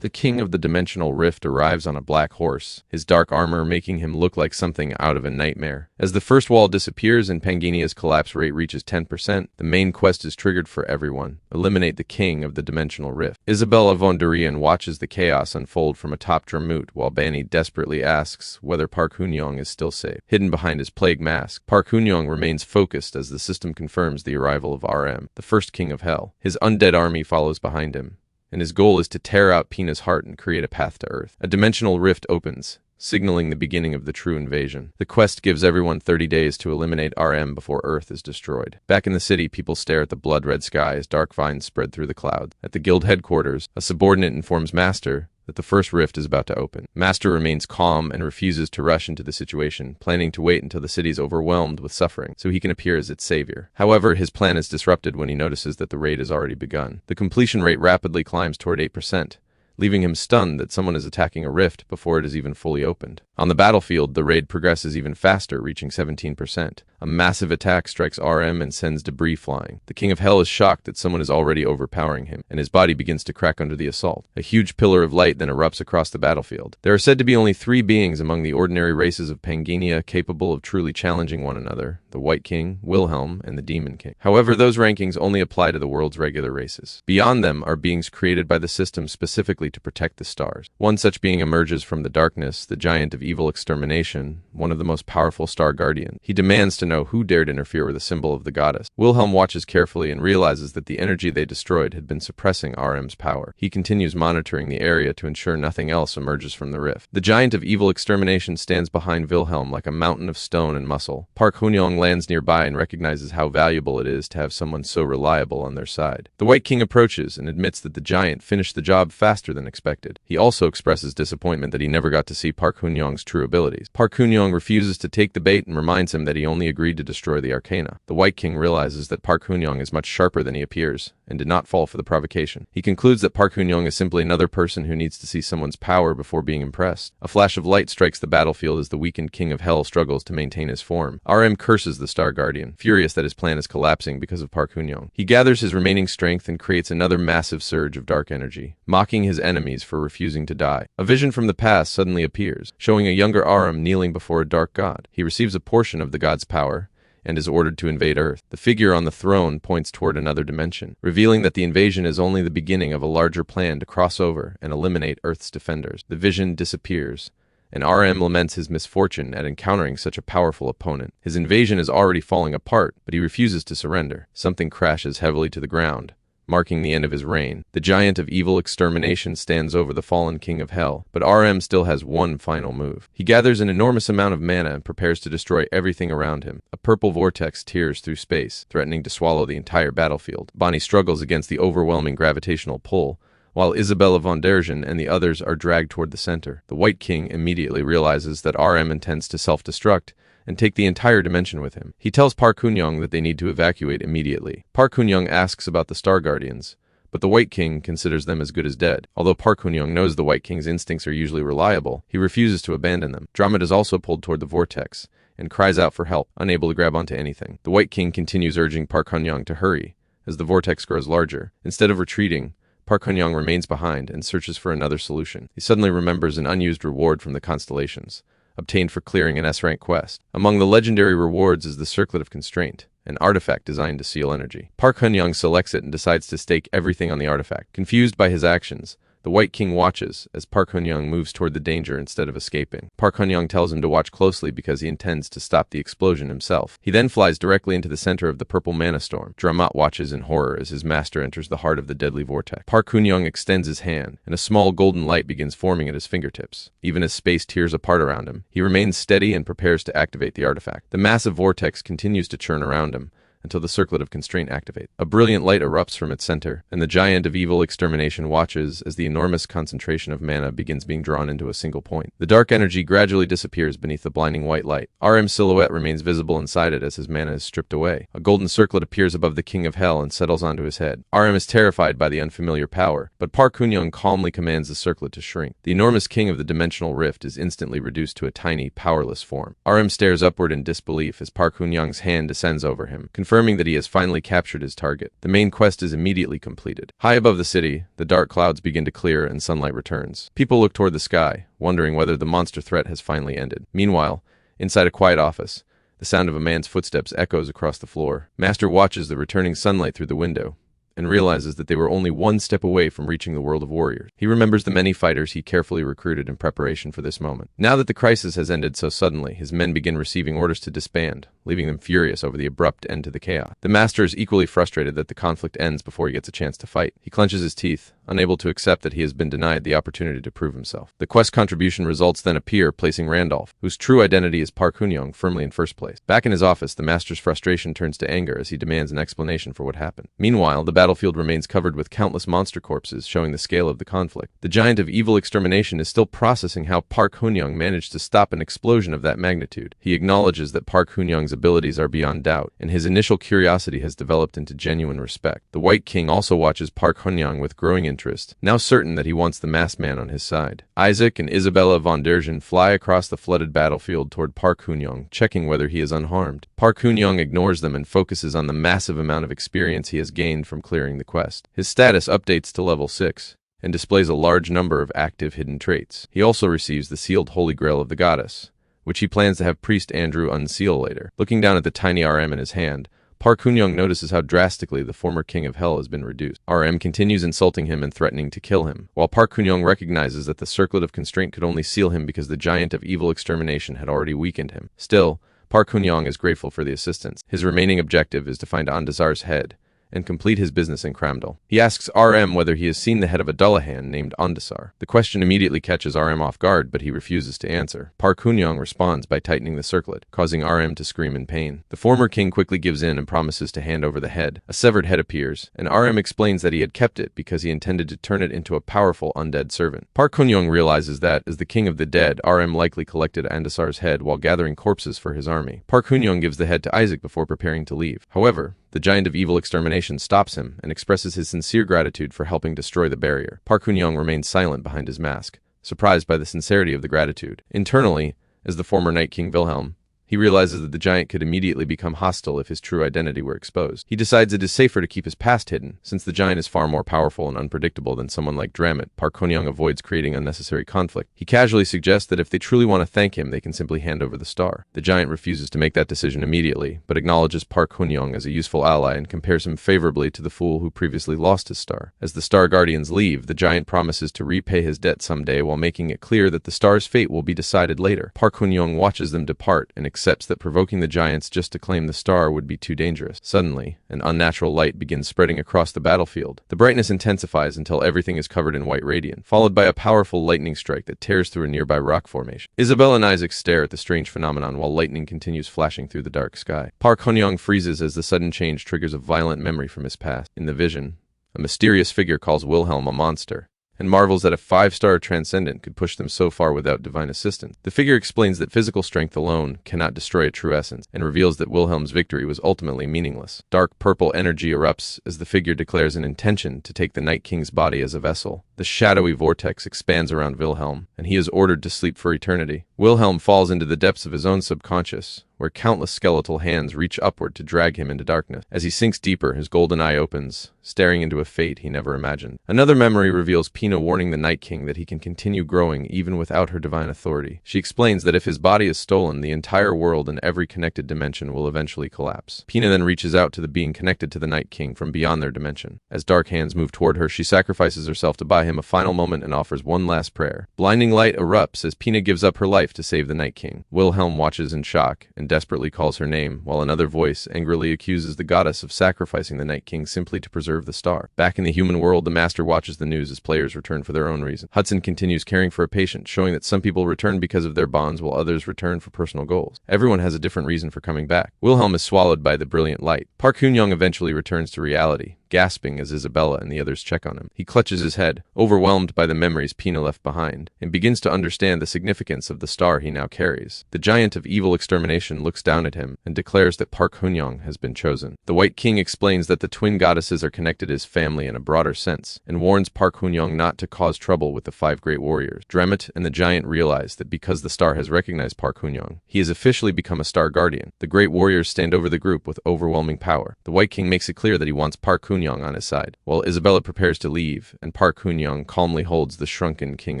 The King of the Dimensional Rift arrives on a black horse, his dark armor making him look like something out of a nightmare. As the first wall disappears and Pangenia's collapse rate reaches 10%, the main quest is triggered for everyone: eliminate the King of the Dimensional Rift. Isabella von Durian watches the chaos unfold from atop Dramut while Banny desperately asks whether Park Hoon-young is still safe. Hidden behind his plague mask, Park Hoon-young remains focused as the system confirms the arrival of RM, the first King of Hell. His undead army follows behind him, and his goal is to tear out Pina's heart and create a path to Earth. A dimensional rift opens, signaling the beginning of the true invasion. The quest gives everyone 30 days to eliminate RM before Earth is destroyed. Back in the city, people stare at the blood-red sky as dark vines spread through the clouds. At the guild headquarters, a subordinate informs Master that the first rift is about to open. Master remains calm and refuses to rush into the situation, planning to wait until the city is overwhelmed with suffering so he can appear as its savior. However, his plan is disrupted when he notices that the raid has already begun. The completion rate rapidly climbs toward 8%. Leaving him stunned that someone is attacking a rift before it is even fully opened. On the battlefield, the raid progresses even faster, reaching 17%. A massive attack strikes RM and sends debris flying. The King of Hell is shocked that someone is already overpowering him, and his body begins to crack under the assault. A huge pillar of light then erupts across the battlefield. There are said to be only 3 beings among the ordinary races of Pangania capable of truly challenging one another: the White King, Wilhelm, and the Demon King. However, those rankings only apply to the world's regular races. Beyond them are beings created by the system specifically to protect the stars. One such being emerges from the darkness, the Giant of Evil Extermination, one of the most powerful star guardians. He demands to know who dared interfere with a symbol of the goddess. Wilhelm watches carefully and realizes that the energy they destroyed had been suppressing RM's power. He continues monitoring the area to ensure nothing else emerges from the rift. The Giant of Evil Extermination stands behind Wilhelm like a mountain of stone and muscle. Park Hunyong lands nearby and recognizes how valuable it is to have someone so reliable on their side. The White King approaches and admits that the Giant finished the job faster than expected. He also expresses disappointment that he never got to see Park Hunyong's true abilities. Park Hunyong refuses to take the bait and reminds him that he only agreed to destroy the Arcana. The White King realizes that Park Hunyong is much sharper than he appears and did not fall for the provocation. He concludes that Park Hunyong is simply another person who needs to see someone's power before being impressed. A flash of light strikes the battlefield as the weakened King of Hell struggles to maintain his form. RM curses the Star Guardian, furious that his plan is collapsing because of Park Hunyong. He gathers his remaining strength and creates another massive surge of dark energy, mocking his enemies for refusing to die. A vision from the past suddenly appears, showing a younger RM kneeling before a dark god. He receives a portion of the god's power and is ordered to invade Earth. The figure on the throne points toward another dimension, revealing that the invasion is only the beginning of a larger plan to cross over and eliminate Earth's defenders. The vision disappears, and RM laments his misfortune at encountering such a powerful opponent. His invasion is already falling apart, but he refuses to surrender. Something crashes heavily to the ground, marking the end of his reign. The Giant of Evil Extermination stands over the fallen King of Hell, but RM still has one final move. He gathers an enormous amount of mana and prepares to destroy everything around him. A purple vortex tears through space, threatening to swallow the entire battlefield. Bonnie struggles against the overwhelming gravitational pull, while Isabella von Dergen and the others are dragged toward the center. The White King immediately realizes that RM intends to self-destruct and take the entire dimension with him. He tells Park Hunyong that they need to evacuate immediately. Park Hunyong asks about the Star Guardians, but the White King considers them as good as dead. Although Park Hunyong knows the White King's instincts are usually reliable, he refuses to abandon them. Drummond is also pulled toward the vortex and cries out for help, unable to grab onto anything. The White King continues urging Park Hunyong to hurry as the vortex grows larger. Instead of retreating, Park Hunyong remains behind and searches for another solution. He suddenly remembers an unused reward from the constellations, obtained for clearing an S-rank quest. Among the legendary rewards is the Circlet of Constraint, an artifact designed to seal energy. Park Hunyong selects it and decides to stake everything on the artifact. Confused by his actions, the White King watches as Park Hunyong moves toward the danger instead of escaping. Park Hunyong tells him to watch closely because he intends to stop the explosion himself. He then flies directly into the center of the purple mana storm. Dramat watches in horror as his master enters the heart of the deadly vortex. Park Hunyong extends his hand, and a small golden light begins forming at his fingertips. Even as space tears apart around him, he remains steady and prepares to activate the artifact. The massive vortex continues to churn around him until the Circlet of Constraint activates. A brilliant light erupts from its center, and the Giant of Evil Extermination watches as the enormous concentration of mana begins being drawn into a single point. The dark energy gradually disappears beneath the blinding white light. RM's silhouette remains visible inside it as his mana is stripped away. A golden circlet appears above the King of Hell and settles onto his head. RM is terrified by the unfamiliar power, but Park Hunyong calmly commands the circlet to shrink. The enormous king of the dimensional rift is instantly reduced to a tiny, powerless form. RM stares upward in disbelief as Park Hunyong's hand descends over him, confirming that he has finally captured his target. The main quest is immediately completed. High above the city, the dark clouds begin to clear and sunlight returns. People look toward the sky, wondering whether the monster threat has finally ended. Meanwhile, inside a quiet office, the sound of a man's footsteps echoes across the floor. Master watches the returning sunlight through the window and realizes that they were only one step away from reaching the world of warriors. He remembers the many fighters he carefully recruited in preparation for this moment. Now that the crisis has ended so suddenly, his men begin receiving orders to disband, leaving them furious over the abrupt end to the chaos. The master is equally frustrated that the conflict ends before he gets a chance to fight. He clenches his teeth, unable to accept that he has been denied the opportunity to prove himself. The quest contribution results then appear, placing Randolph, whose true identity is Park Hoon-young, firmly in first place. Back in his office, the master's frustration turns to anger as he demands an explanation for what happened. Meanwhile, the battlefield remains covered with countless monster corpses, showing the scale of the conflict. The giant of evil extermination is still processing how Park Hoon-young managed to stop an explosion of that magnitude. He acknowledges that Park Hoon-young's abilities are beyond doubt, and his initial curiosity has developed into genuine respect. The White King also watches Park Hoon-young with growing interest, now certain that he wants the masked man on his side. Isaac and Isabella von Dergen fly across the flooded battlefield toward Park Hoon-young, checking whether he is unharmed. Park Hoon-young ignores them and focuses on the massive amount of experience he has gained from clearing the quest. His status updates to level 6, and displays a large number of active hidden traits. He also receives the sealed Holy Grail of the Goddess, which he plans to have Priest Andrew unseal later. Looking down at the tiny RM in his hand, Park Hoon-young notices how drastically the former King of Hell has been reduced. RM continues insulting him and threatening to kill him, while Park Hoon-young recognizes that the circlet of constraint could only seal him because the giant of evil extermination had already weakened him. Still, Park Hoon-young is grateful for the assistance. His remaining objective is to find Andazar's head and complete his business in Kramdal. He asks RM whether he has seen the head of a Dullahan named Andasar. The question immediately catches RM off guard, but he refuses to answer. Park Hoon-young responds by tightening the circlet, causing RM to scream in pain. The former king quickly gives in and promises to hand over the head. A severed head appears, and RM explains that he had kept it because he intended to turn it into a powerful undead servant. Park Hoon-young realizes that, as the king of the dead, RM likely collected Andasar's head while gathering corpses for his army. Park Hoon-young gives the head to Isaac before preparing to leave. However, the giant of evil extermination stops him and expresses his sincere gratitude for helping destroy the barrier. Park Hoon-young remains silent behind his mask, surprised by the sincerity of the gratitude. Internally, as the former Night King Wilhelm, he realizes that the giant could immediately become hostile if his true identity were exposed. He decides it is safer to keep his past hidden, since the giant is far more powerful and unpredictable than someone like Dramit. Park Hoon-young avoids creating unnecessary conflict. He casually suggests that if they truly want to thank him, they can simply hand over the star. The giant refuses to make that decision immediately, but acknowledges Park Hoon-young as a useful ally and compares him favorably to the fool who previously lost his star. As the Star Guardians leave, the giant promises to repay his debt someday while making it clear that the star's fate will be decided later. Park Hoon-young watches them depart and accepts that provoking the giants just to claim the star would be too dangerous. Suddenly, an unnatural light begins spreading across the battlefield. The brightness intensifies until everything is covered in white radiance, followed by a powerful lightning strike that tears through a nearby rock formation. Isabel and Isaac stare at the strange phenomenon while lightning continues flashing through the dark sky. Park Hoon-young freezes as the sudden change triggers a violent memory from his past. In the vision, a mysterious figure calls Wilhelm a monster, and marvels that a 5-star transcendent could push them so far without divine assistance. The figure explains that physical strength alone cannot destroy a true essence, and reveals that Wilhelm's victory was ultimately meaningless. Dark purple energy erupts as the figure declares an intention to take the Night King's body as a vessel. The shadowy vortex expands around Wilhelm, and he is ordered to sleep for eternity. Wilhelm falls into the depths of his own subconscious, where countless skeletal hands reach upward to drag him into darkness. As he sinks deeper, his golden eye opens, staring into a fate he never imagined. Another memory reveals Pina warning the Night King that he can continue growing even without her divine authority. She explains that if his body is stolen, the entire world and every connected dimension will eventually collapse. Pina then reaches out to the being connected to the Night King from beyond their dimension. As dark hands move toward her, she sacrifices herself to buy him a final moment and offers one last prayer. Blinding light erupts as Pina gives up her life to save the Night King. Wilhelm watches in shock and desperately calls her name, while another voice angrily accuses the goddess of sacrificing the Night King simply to preserve the star. Back in the human world, the master watches the news as players return for their own reason. Hudson continues caring for a patient, showing that some people return because of their bonds while others return for personal goals. Everyone has a different reason for coming back. Wilhelm is swallowed by the brilliant light. Park Hoon-young eventually returns to reality, gasping as Isabella and the others check on him. He clutches his head, overwhelmed by the memories Pina left behind, and begins to understand the significance of the star he now carries. The giant of evil extermination looks down at him and declares that Park Hoon-young has been chosen. The White King explains that the twin goddesses are connected as family in a broader sense, and warns Park Hoon-young not to cause trouble with the 5 great warriors. Dramit and the giant realize that because the star has recognized Park Hoon-young, he has officially become a star guardian. The great warriors stand over the group with overwhelming power. The White King makes it clear that he wants Park Hoon-young on his side, while Isabella prepares to leave, and Park Hoon-young calmly holds the shrunken King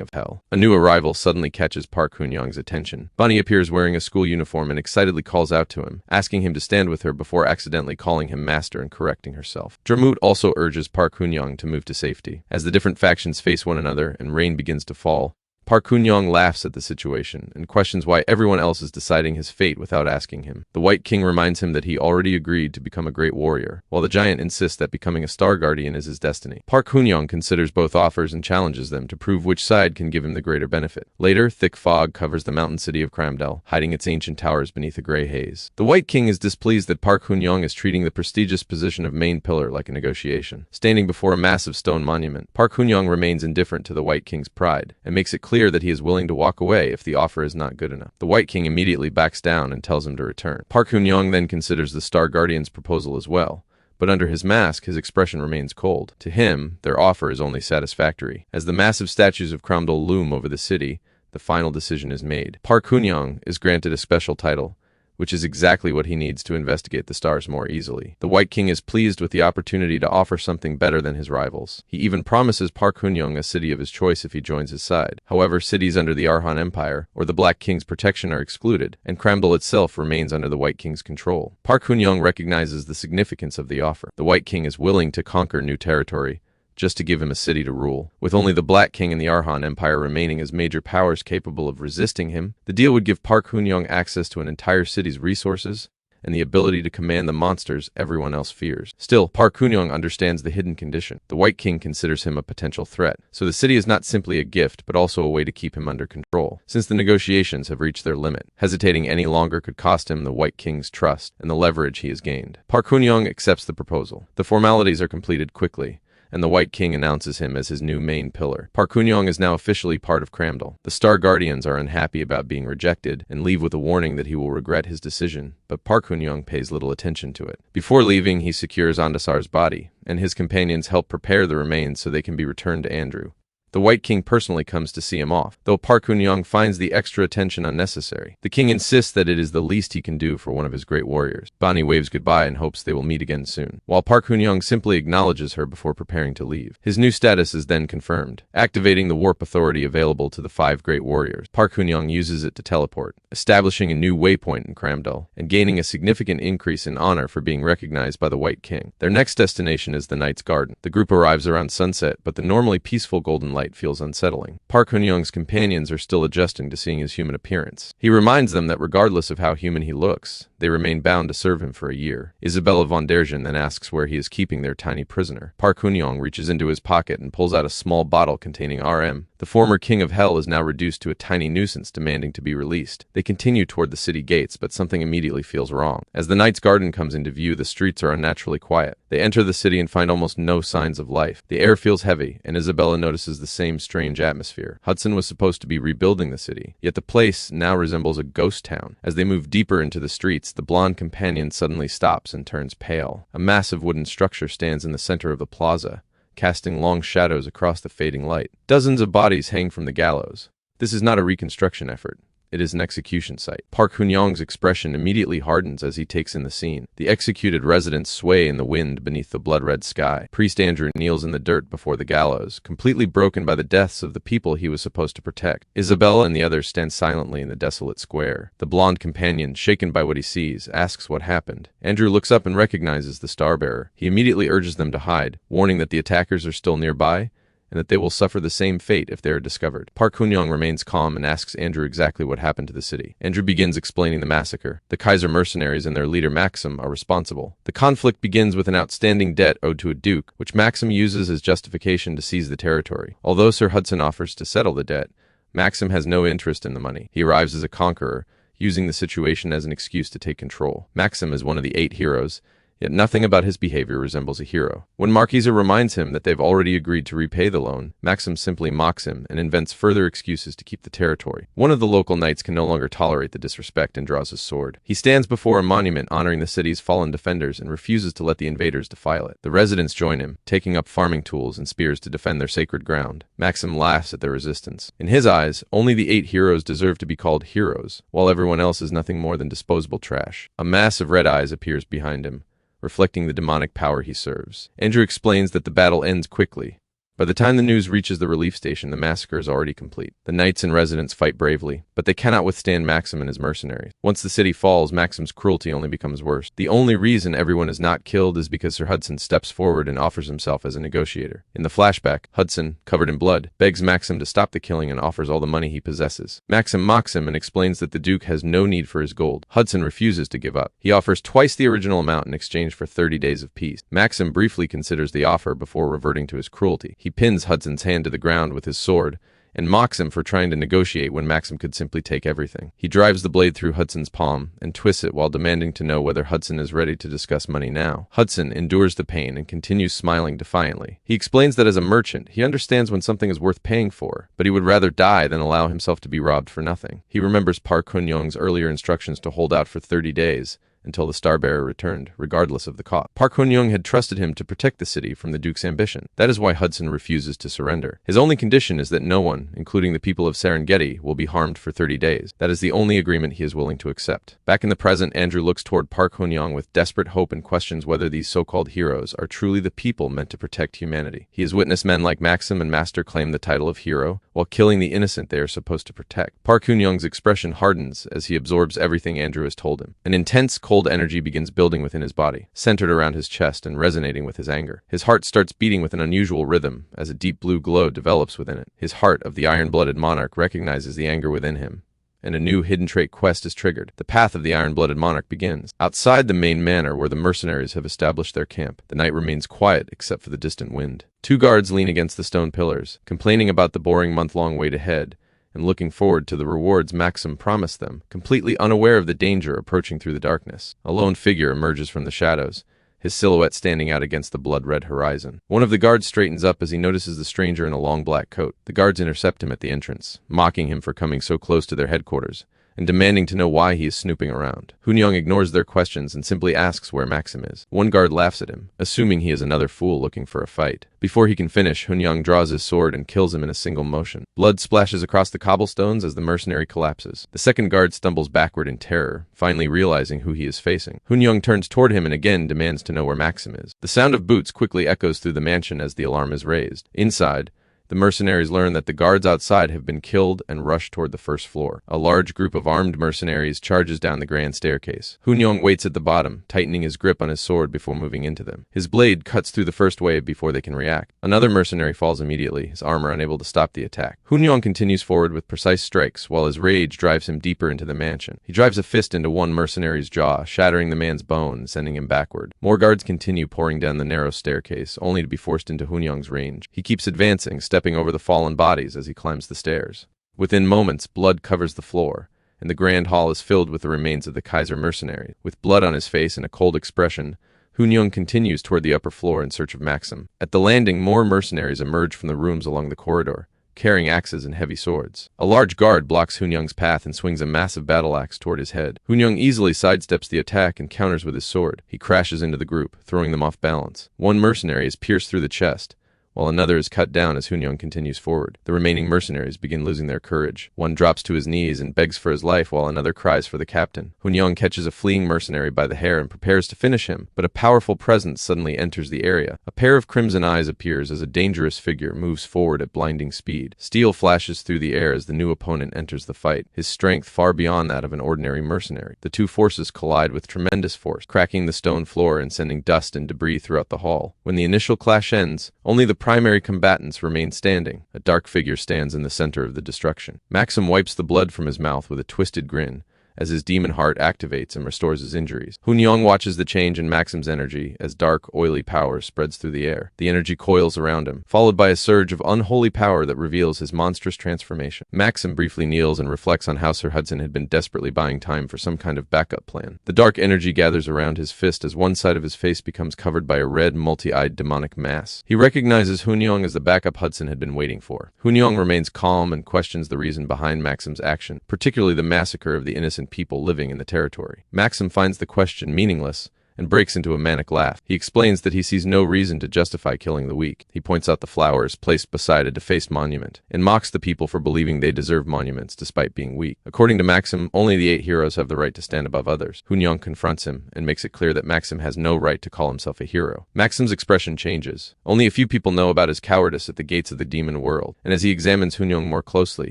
of Hell. A new arrival suddenly catches Park Hoon-young's attention. Bunny appears wearing a school uniform and excitedly calls out to him, asking him to stand with her before accidentally calling him master and correcting herself. Dramut also urges Park Hoon-young to move to safety. As the different factions face one another and rain begins to fall, Park Hoon-young laughs at the situation and questions why everyone else is deciding his fate without asking him. The White King reminds him that he already agreed to become a great warrior, while the giant insists that becoming a star guardian is his destiny. Park Hoon-young considers both offers and challenges them to prove which side can give him the greater benefit. Later, thick fog covers the mountain city of Kramdel, hiding its ancient towers beneath a gray haze. The White King is displeased that Park Hoon-young is treating the prestigious position of main pillar like a negotiation. Standing before a massive stone monument, Park Hoon-young remains indifferent to the White King's pride and makes it clear that he is willing to walk away if the offer is not good enough. The White King immediately backs down and tells him to return. Park Hoon-young then considers the Star Guardian's proposal as well, but under his mask, his expression remains cold. To him, their offer is only satisfactory. As the massive statues of Kramdel loom over the city, the final decision is made. Park Hoon-young is granted a special title, which is exactly what he needs to investigate the stars more easily. The White King is pleased with the opportunity to offer something better than his rivals. He even promises Park Hoon-young a city of his choice if he joins his side. However, cities under the Arhan Empire or the Black King's protection are excluded, and Kramdel itself remains under the White King's control. Park Hoon-young recognizes the significance of the offer. The White King is willing to conquer new territory, just to give him a city to rule. With only the Black King and the Arhan Empire remaining as major powers capable of resisting him, the deal would give Park Hoon-young access to an entire city's resources and the ability to command the monsters everyone else fears. Still, Park Hoon-young understands the hidden condition. The White King considers him a potential threat, so the city is not simply a gift, but also a way to keep him under control. Since the negotiations have reached their limit, hesitating any longer could cost him the White King's trust and the leverage he has gained. Park Hoon-young accepts the proposal. The formalities are completed quickly, and the White King announces him as his new main pillar. Park Hoon-young is now officially part of Kramdel. The Star Guardians are unhappy about being rejected and leave with a warning that he will regret his decision, but Park Hoon-young pays little attention to it. Before leaving, he secures Andasar's body, and his companions help prepare the remains so they can be returned to Andrew. The White King personally comes to see him off, though Park Hoon-young finds the extra attention unnecessary. The king insists that it is the least he can do for one of his great warriors. Bonnie waves goodbye and hopes they will meet again soon, while Park Hoon-young simply acknowledges her before preparing to leave. His new status is then confirmed, activating the warp authority available to the 5 great warriors. Park Hoon-young uses it to teleport, establishing a new waypoint in Kramdel, and gaining a significant increase in honor for being recognized by the White King. Their next destination is the Knight's Garden. The group arrives around sunset, but the normally peaceful golden light feels unsettling. Park Hoon-young's companions are still adjusting to seeing his human appearance. He reminds them that regardless of how human he looks, they remain bound to serve him for a year. Isabella von Dergen then asks where he is keeping their tiny prisoner. Park Hoon-young reaches into his pocket and pulls out a small bottle containing RM. The former king of hell is now reduced to a tiny nuisance demanding to be released. They continue toward the city gates, but something immediately feels wrong. As the Knight's Garden comes into view, the streets are unnaturally quiet. They enter the city and find almost no signs of life. The air feels heavy, and Isabella notices the same strange atmosphere. Hudson was supposed to be rebuilding the city, yet the place now resembles a ghost town. As they move deeper into the streets, the blonde companion suddenly stops and turns pale. A massive wooden structure stands in the center of the plaza, casting long shadows across the fading light. Dozens of bodies hang from the gallows. This is not a reconstruction effort. It is an execution site. Park Hoon-young's expression immediately hardens as he takes in the scene. The executed residents sway in the wind beneath the blood-red sky. Priest Andrew kneels in the dirt before the gallows, completely broken by the deaths of the people he was supposed to protect. Isabella and the others stand silently in the desolate square. The blonde companion, shaken by what he sees, asks what happened. Andrew looks up and recognizes the star-bearer. He immediately urges them to hide, warning that the attackers are still nearby, and that they will suffer the same fate if they are discovered. Park Hoon-young remains calm and asks Andrew exactly what happened to the city. Andrew begins explaining the massacre. The Kaiser mercenaries and their leader Maxim are responsible. The conflict begins with an outstanding debt owed to a duke, which Maxim uses as justification to seize the territory. Although Sir Hudson offers to settle the debt, Maxim has no interest in the money. He arrives as a conqueror, using the situation as an excuse to take control. Maxim is one of the 8 heroes, yet nothing about his behavior resembles a hero. When Marquisa reminds him that they've already agreed to repay the loan, Maxim simply mocks him and invents further excuses to keep the territory. One of the local knights can no longer tolerate the disrespect and draws his sword. He stands before a monument honoring the city's fallen defenders and refuses to let the invaders defile it. The residents join him, taking up farming tools and spears to defend their sacred ground. Maxim laughs at their resistance. In his eyes, only the 8 heroes deserve to be called heroes, while everyone else is nothing more than disposable trash. A mass of red eyes appears behind him, reflecting the demonic power he serves. Andrew explains that the battle ends quickly, By the time the news reaches the relief station, the massacre is already complete. The knights and residents fight bravely, but they cannot withstand Maxim and his mercenaries. Once the city falls, Maxim's cruelty only becomes worse. The only reason everyone is not killed is because Sir Hudson steps forward and offers himself as a negotiator. In the flashback, Hudson, covered in blood, begs Maxim to stop the killing and offers all the money he possesses. Maxim mocks him and explains that the Duke has no need for his gold. Hudson refuses to give up. He offers twice the original amount in exchange for 30 days of peace. Maxim briefly considers the offer before reverting to his cruelty. He pins Hudson's hand to the ground with his sword and mocks him for trying to negotiate when Maxim could simply take everything. He drives the blade through Hudson's palm and twists it while demanding to know whether Hudson is ready to discuss money now. Hudson endures the pain and continues smiling defiantly. He explains that as a merchant, he understands when something is worth paying for, but he would rather die than allow himself to be robbed for nothing. He remembers Park Hun-young's earlier instructions to hold out for 30 days, until the Star-Bearer returned, regardless of the cost. Park Hun-young had trusted him to protect the city from the Duke's ambition. That is why Hudson refuses to surrender. His only condition is that no one, including the people of Serengeti, will be harmed for 30 days. That is the only agreement he is willing to accept. Back in the present, Andrew looks toward Park Hun-young with desperate hope and questions whether these so-called heroes are truly the people meant to protect humanity. He has witnessed men like Maxim and Master claim the title of hero, while killing the innocent they are supposed to protect. Park Hun-young's expression hardens as he absorbs everything Andrew has told him. An intense, cold energy begins building within his body, centered around his chest and resonating with his anger. His heart starts beating with an unusual rhythm as a deep blue glow develops within it. His heart of the iron-blooded monarch recognizes the anger within him, and a new hidden trait quest is triggered. The path of the iron-blooded monarch begins. Outside the main manor where the mercenaries have established their camp, the night remains quiet except for the distant wind. Two guards lean against the stone pillars, complaining about the boring month-long wait ahead, and looking forward to the rewards Maxim promised them, completely unaware of the danger approaching through the darkness. A lone figure emerges from the shadows, his silhouette standing out against the blood-red horizon. One of the guards straightens up as he notices the stranger in a long black coat. The guards intercept him at the entrance, mocking him for coming so close to their headquarters, and demanding to know why he is snooping around. Hun-young ignores their questions and simply asks where Maxim is. One guard laughs at him, assuming he is another fool looking for a fight. Before he can finish, Hun-young draws his sword and kills him in a single motion. Blood splashes across the cobblestones as the mercenary collapses. The second guard stumbles backward in terror, finally realizing who he is facing. Hun-young turns toward him and again demands to know where Maxim is. The sound of boots quickly echoes through the mansion as the alarm is raised. Inside, the mercenaries learn that the guards outside have been killed and rush toward the first floor. A large group of armed mercenaries charges down the grand staircase. Hun-young waits at the bottom, tightening his grip on his sword before moving into them. His blade cuts through the first wave before they can react. Another mercenary falls immediately, his armor unable to stop the attack. Hun-young continues forward with precise strikes, while his rage drives him deeper into the mansion. He drives a fist into one mercenary's jaw, shattering the man's bone and sending him backward. More guards continue pouring down the narrow staircase, only to be forced into Hun-young's range. He keeps advancing, stepping over the fallen bodies as he climbs the stairs. Within moments, blood covers the floor, and the grand hall is filled with the remains of the Kaiser mercenary. With blood on his face and a cold expression, Hun-young continues toward the upper floor in search of Maxim. At the landing, more mercenaries emerge from the rooms along the corridor, carrying axes and heavy swords. A large guard blocks Hun-young's path and swings a massive battle axe toward his head. Hun-young easily sidesteps the attack and counters with his sword. He crashes into the group, throwing them off balance. One mercenary is pierced through the chest, while another is cut down as Hun-young continues forward. The remaining mercenaries begin losing their courage. One drops to his knees and begs for his life while another cries for the captain. Hun-young catches a fleeing mercenary by the hair and prepares to finish him, but a powerful presence suddenly enters the area. A pair of crimson eyes appears as a dangerous figure moves forward at blinding speed. Steel flashes through the air as the new opponent enters the fight, his strength far beyond that of an ordinary mercenary. The two forces collide with tremendous force, cracking the stone floor and sending dust and debris throughout the hall. When the initial clash ends, only the primary combatants remain standing. A dark figure stands in the center of the destruction. Maxim wipes the blood from his mouth with a twisted grin as his demon heart activates and restores his injuries. Hun-young watches the change in Maxim's energy as dark, oily power spreads through the air. The energy coils around him, followed by a surge of unholy power that reveals his monstrous transformation. Maxim briefly kneels and reflects on how Sir Hudson had been desperately buying time for some kind of backup plan. The dark energy gathers around his fist as one side of his face becomes covered by a red, multi-eyed demonic mass. He recognizes Hun-young as the backup Hudson had been waiting for. Hun-young remains calm and questions the reason behind Maxim's action, particularly the massacre of the innocent people living in the territory. Maxim finds the question meaningless and breaks into a manic laugh. He explains that he sees no reason to justify killing the weak. He points out the flowers placed beside a defaced monument, and mocks the people for believing they deserve monuments despite being weak. According to Maxim, only the 8 heroes have the right to stand above others. Hoon-young confronts him and makes it clear that Maxim has no right to call himself a hero. Maxim's expression changes. Only a few people know about his cowardice at the gates of the demon world, and as he examines Hoon-young more closely,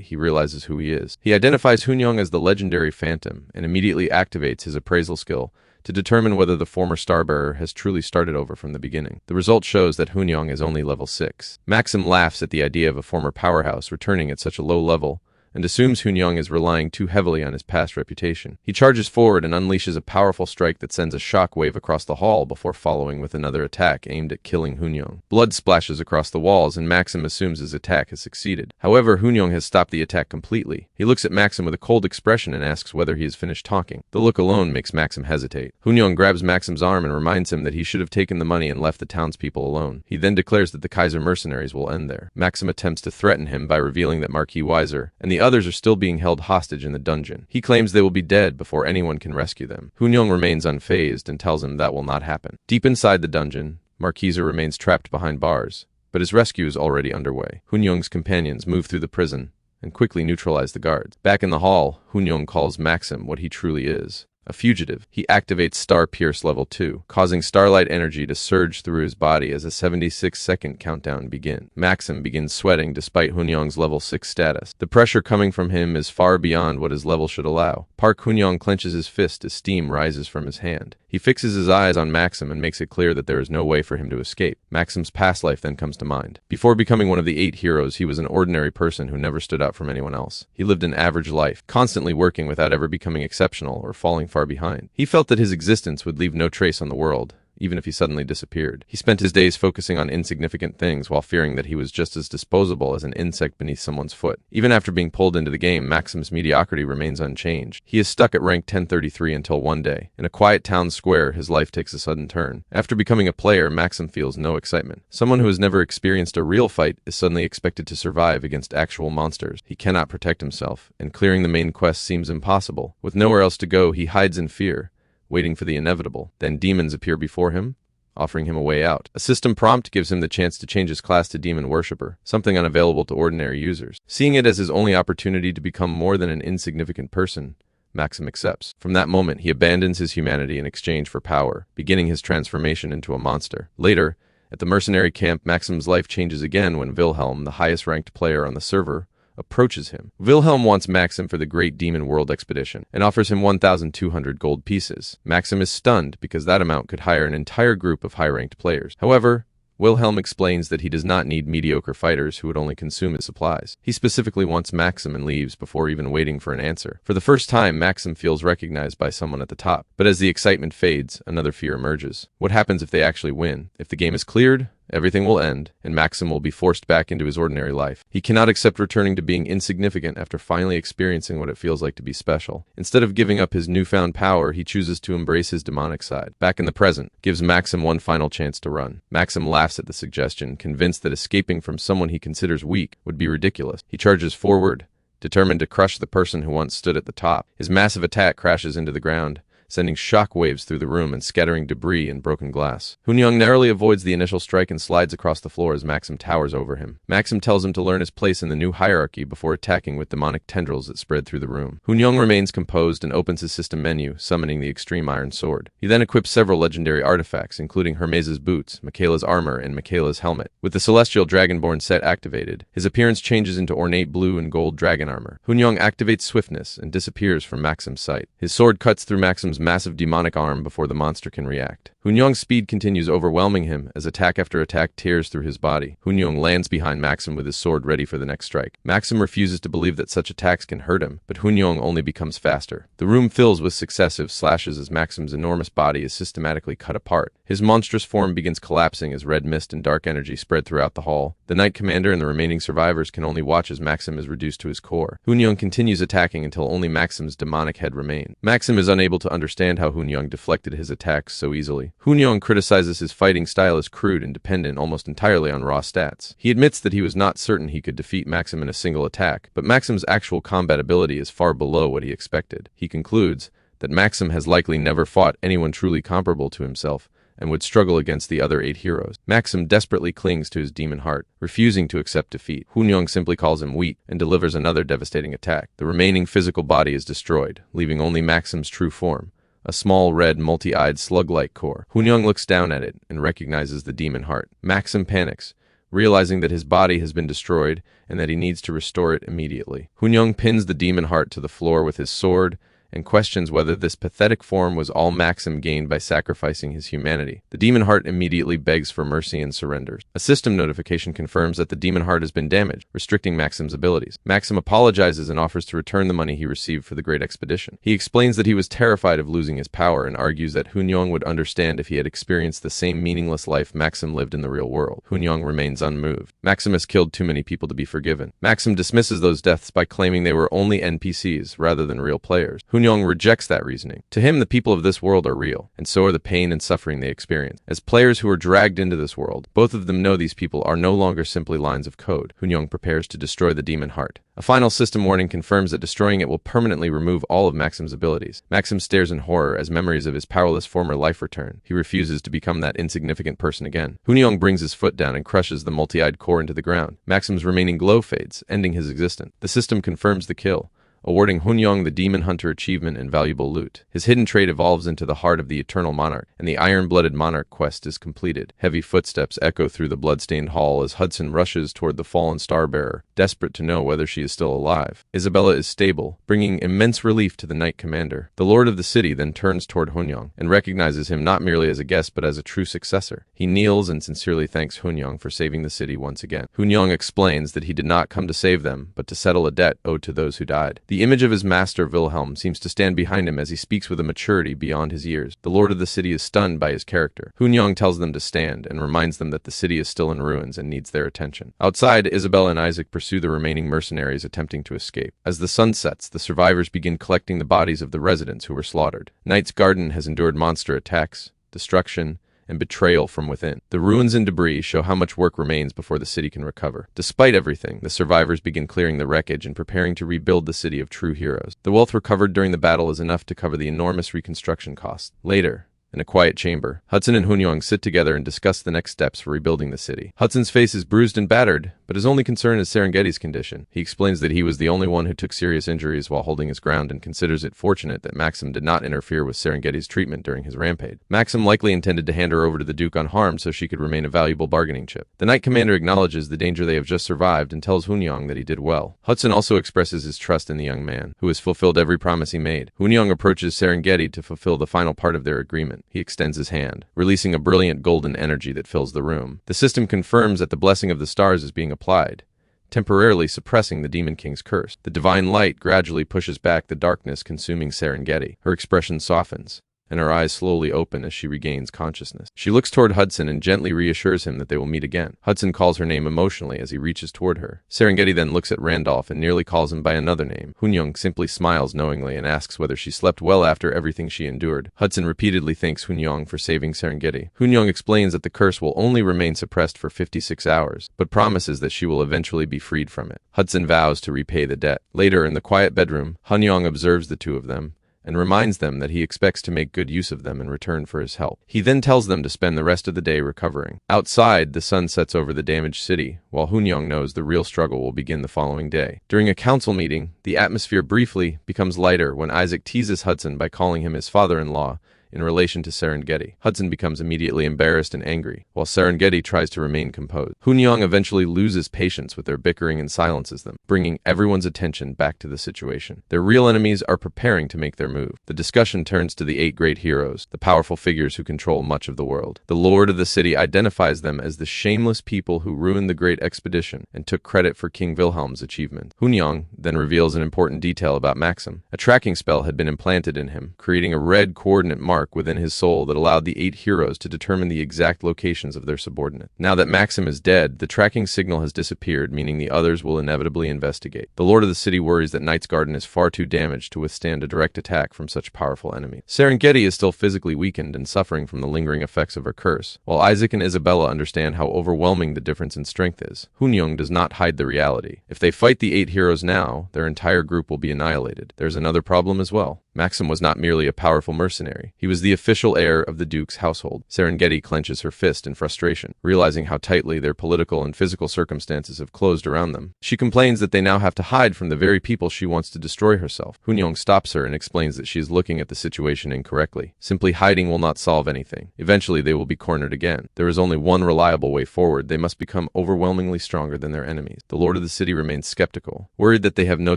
he realizes who he is. He identifies Hoon-young as the legendary Phantom and immediately activates his appraisal skill to determine whether the former Starbearer has truly started over from the beginning. The result shows that Hoon-young is only level 6. Maxim laughs at the idea of a former powerhouse returning at such a low level, and assumes Hoon-young is relying too heavily on his past reputation. He charges forward and unleashes a powerful strike that sends a shockwave across the hall before following with another attack aimed at killing Hoon-young. Blood splashes across the walls, and Maxim assumes his attack has succeeded. However, Hoon-young has stopped the attack completely. He looks at Maxim with a cold expression and asks whether he has finished talking. The look alone makes Maxim hesitate. Hoon-young grabs Maxim's arm and reminds him that he should have taken the money and left the townspeople alone. He then declares that the Kaiser mercenaries will end there. Maxim attempts to threaten him by revealing that Marquis Weiser and the others are still being held hostage in the dungeon. He claims they will be dead before anyone can rescue them. Hoon-young remains unfazed and tells him that will not happen. Deep inside the dungeon, Marquis remains trapped behind bars, but his rescue is already underway. Hoon-young's companions move through the prison and quickly neutralize the guards. Back in the hall, Hoon-young calls Maxim what he truly is: a fugitive. He activates Star Pierce level 2, causing starlight energy to surge through his body as a 76-second countdown begins. Maxim begins sweating despite Hoon-young's level 6 status. The pressure coming from him is far beyond what his level should allow. Park Hoon-young clenches his fist as steam rises from his hand. He fixes his eyes on Maxim and makes it clear that there is no way for him to escape. Maxim's past life then comes to mind. Before becoming one of the 8 heroes, he was an ordinary person who never stood out from anyone else. He lived an average life, constantly working without ever becoming exceptional or falling far behind. He felt that his existence would leave no trace on the world, even if he suddenly disappeared. He spent his days focusing on insignificant things while fearing that he was just as disposable as an insect beneath someone's foot. Even after being pulled into the game, Maxim's mediocrity remains unchanged. He is stuck at rank 1033 until one day, in a quiet town square, his life takes a sudden turn. After becoming a player, Maxim feels no excitement. Someone who has never experienced a real fight is suddenly expected to survive against actual monsters. He cannot protect himself, and clearing the main quest seems impossible. With nowhere else to go, he hides in fear, waiting for the inevitable. Then demons appear before him, offering him a way out. A system prompt gives him the chance to change his class to Demon Worshipper, something unavailable to ordinary users. Seeing it as his only opportunity to become more than an insignificant person, Maxim accepts. From that moment, he abandons his humanity in exchange for power, beginning his transformation into a monster. Later, at the mercenary camp, Maxim's life changes again when Wilhelm, the highest-ranked player on the server, approaches him. Wilhelm wants Maxim for the Great Demon World Expedition and offers him 1,200 gold pieces. Maxim is stunned because that amount could hire an entire group of high-ranked players. However, Wilhelm explains that he does not need mediocre fighters who would only consume his supplies. He specifically wants Maxim and leaves before even waiting for an answer. For the first time, Maxim feels recognized by someone at the top. But as the excitement fades, another fear emerges. What happens if they actually win? If the game is cleared, everything will end, and Maxim will be forced back into his ordinary life. He cannot accept returning to being insignificant after finally experiencing what it feels like to be special. Instead of giving up his newfound power, he chooses to embrace his demonic side. Back in the present, gives Maxim one final chance to run. Maxim laughs at the suggestion, convinced that escaping from someone he considers weak would be ridiculous. He charges forward, determined to crush the person who once stood at the top. His massive attack crashes into the ground, sending shock waves through the room and scattering debris and broken glass. Hoon-young narrowly avoids the initial strike and slides across the floor as Maxim towers over him. Maxim tells him to learn his place in the new hierarchy before attacking with demonic tendrils that spread through the room. Hoon-young remains composed and opens his system menu, summoning the Extreme Iron Sword. He then equips several legendary artifacts, including Hermes' boots, Michaela's armor, and Michaela's helmet. With the Celestial Dragonborn set activated, his appearance changes into ornate blue and gold dragon armor. Hoon-young activates swiftness and disappears from Maxim's sight. His sword cuts through Maxim's massive demonic arm before the monster can react. Hoon-young's speed continues overwhelming him as attack after attack tears through his body. Hoon-young lands behind Maxim with his sword ready for the next strike. Maxim refuses to believe that such attacks can hurt him, but Hoon-young only becomes faster. The room fills with successive slashes as Maxim's enormous body is systematically cut apart. His monstrous form begins collapsing as red mist and dark energy spread throughout the hall. The Knight Commander and the remaining survivors can only watch as Maxim is reduced to his core. Hoon-young continues attacking until only Maxim's demonic head remains. Maxim is unable to understand how Hoon-young deflected his attacks so easily. Hoon-young criticizes his fighting style as crude and dependent almost entirely on raw stats. He admits that he was not certain he could defeat Maxim in a single attack, but Maxim's actual combat ability is far below what he expected. He concludes that Maxim has likely never fought anyone truly comparable to himself, and would struggle against the other 8 heroes. Maxim desperately clings to his demon heart, refusing to accept defeat. Hunyong simply calls him weak and delivers another devastating attack. The remaining physical body is destroyed, leaving only Maxim's true form, a small red multi-eyed slug-like core. Hunyong looks down at it and recognizes the demon heart. Maxim panics, realizing that his body has been destroyed and that he needs to restore it immediately. Hunyong pins the demon heart to the floor with his sword and questions whether this pathetic form was all Maxim gained by sacrificing his humanity. The demon heart immediately begs for mercy and surrenders. A system notification confirms that the demon heart has been damaged, restricting Maxim's abilities. Maxim apologizes and offers to return the money he received for the great expedition. He explains that he was terrified of losing his power and argues that Hunyong would understand if he had experienced the same meaningless life Maxim lived in the real world. Hunyong remains unmoved. Maxim has killed too many people to be forgiven. Maxim dismisses those deaths by claiming they were only NPCs rather than real players. Hunyong rejects that reasoning. To him, the people of this world are real, and so are the pain and suffering they experience. As players who are dragged into this world, both of them know these people are no longer simply lines of code. Hunyong prepares to destroy the demon heart. A final system warning confirms that destroying it will permanently remove all of Maxim's abilities. Maxim stares in horror as memories of his powerless former life return. He refuses to become that insignificant person again. Hunyong brings his foot down and crushes the multi-eyed core into the ground. Maxim's remaining glow fades, ending his existence. The system confirms the kill, awarding Hunyong the Demon Hunter achievement and valuable loot. His hidden trait evolves into the heart of the Eternal Monarch, and the Iron-Blooded Monarch quest is completed. Heavy footsteps echo through the bloodstained hall as Hudson rushes toward the fallen Starbearer, desperate to know whether she is still alive. Isabella is stable, bringing immense relief to the Knight Commander. The Lord of the City then turns toward Hunyong, and recognizes him not merely as a guest but as a true successor. He kneels and sincerely thanks Hunyong for saving the city once again. Hunyong explains that he did not come to save them, but to settle a debt owed to those who died. The image of his master Wilhelm seems to stand behind him as he speaks with a maturity beyond his years. The Lord of the City is stunned by his character. Hunyong tells them to stand and reminds them that the city is still in ruins and needs their attention. Outside, Isabella and Isaac pursue the remaining mercenaries attempting to escape. As the sun sets, the survivors begin collecting the bodies of the residents who were slaughtered. Knight's Garden has endured monster attacks, destruction, and betrayal from within. The ruins and debris show how much work remains before the city can recover. Despite everything, the survivors begin clearing the wreckage and preparing to rebuild the city of true heroes. The wealth recovered during the battle is enough to cover the enormous reconstruction costs. Later, in a quiet chamber, Hudson and Hunyong sit together and discuss the next steps for rebuilding the city. Hudson's face is bruised and battered, but his only concern is Serengeti's condition. He explains that he was the only one who took serious injuries while holding his ground and considers it fortunate that Maxim did not interfere with Serengeti's treatment during his rampage. Maxim likely intended to hand her over to the Duke unharmed so she could remain a valuable bargaining chip. The Knight Commander acknowledges the danger they have just survived and tells Hunyong that he did well. Hudson also expresses his trust in the young man, who has fulfilled every promise he made. Hunyong approaches Serengeti to fulfill the final part of their agreement. He extends his hand, releasing a brilliant golden energy that fills the room. The system confirms that the blessing of the stars is being applied, temporarily suppressing the Demon King's curse. The divine light gradually pushes back the darkness consuming Serengeti. Her expression softens, and her eyes slowly open as she regains consciousness. She looks toward Hudson and gently reassures him that they will meet again. Hudson calls her name emotionally as he reaches toward her. Serengeti then looks at Randolph and nearly calls him by another name. Hunyong simply smiles knowingly and asks whether she slept well after everything she endured. Hudson repeatedly thanks Hunyong for saving Serengeti. Hunyong explains that the curse will only remain suppressed for 56 hours, but promises that she will eventually be freed from it. Hudson vows to repay the debt. Later, in the quiet bedroom, Hunyong observes the two of them and reminds them that he expects to make good use of them in return for his help. He then tells them to spend the rest of the day recovering. Outside, the sun sets over the damaged city, while Hunyong knows the real struggle will begin the following day. During a council meeting, the atmosphere briefly becomes lighter when Isaac teases Hudson by calling him his father-in-law in relation to Serengeti. Hudson becomes immediately embarrassed and angry, while Serengeti tries to remain composed. Hunyong eventually loses patience with their bickering and silences them, bringing everyone's attention back to the situation. Their real enemies are preparing to make their move. The discussion turns to the 8 great heroes, the powerful figures who control much of the world. The Lord of the City identifies them as the shameless people who ruined the great expedition and took credit for King Wilhelm's achievement. Hunyong then reveals an important detail about Maxim. A tracking spell had been implanted in him, creating a red coordinate mark within his soul that allowed the 8 heroes to determine the exact locations of their subordinate. Now that Maxim is dead, the tracking signal has disappeared, meaning the others will inevitably investigate. The Lord of the City worries that Knight's Garden is far too damaged to withstand a direct attack from such powerful enemies. Serengeti is still physically weakened and suffering from the lingering effects of her curse, while Isaac and Isabella understand how overwhelming the difference in strength is. Hunyong does not hide the reality. If they fight the 8 heroes now, their entire group will be annihilated. There's another problem as well. Maxim was not merely a powerful mercenary. He was the official heir of the Duke's household. Serengeti clenches her fist in frustration, realizing how tightly their political and physical circumstances have closed around them. She complains that they now have to hide from the very people she wants to destroy herself. Hunyong stops her and explains that she is looking at the situation incorrectly. Simply hiding will not solve anything. Eventually they will be cornered again. There is only one reliable way forward. They must become overwhelmingly stronger than their enemies. The lord of the city remains skeptical, worried that they have no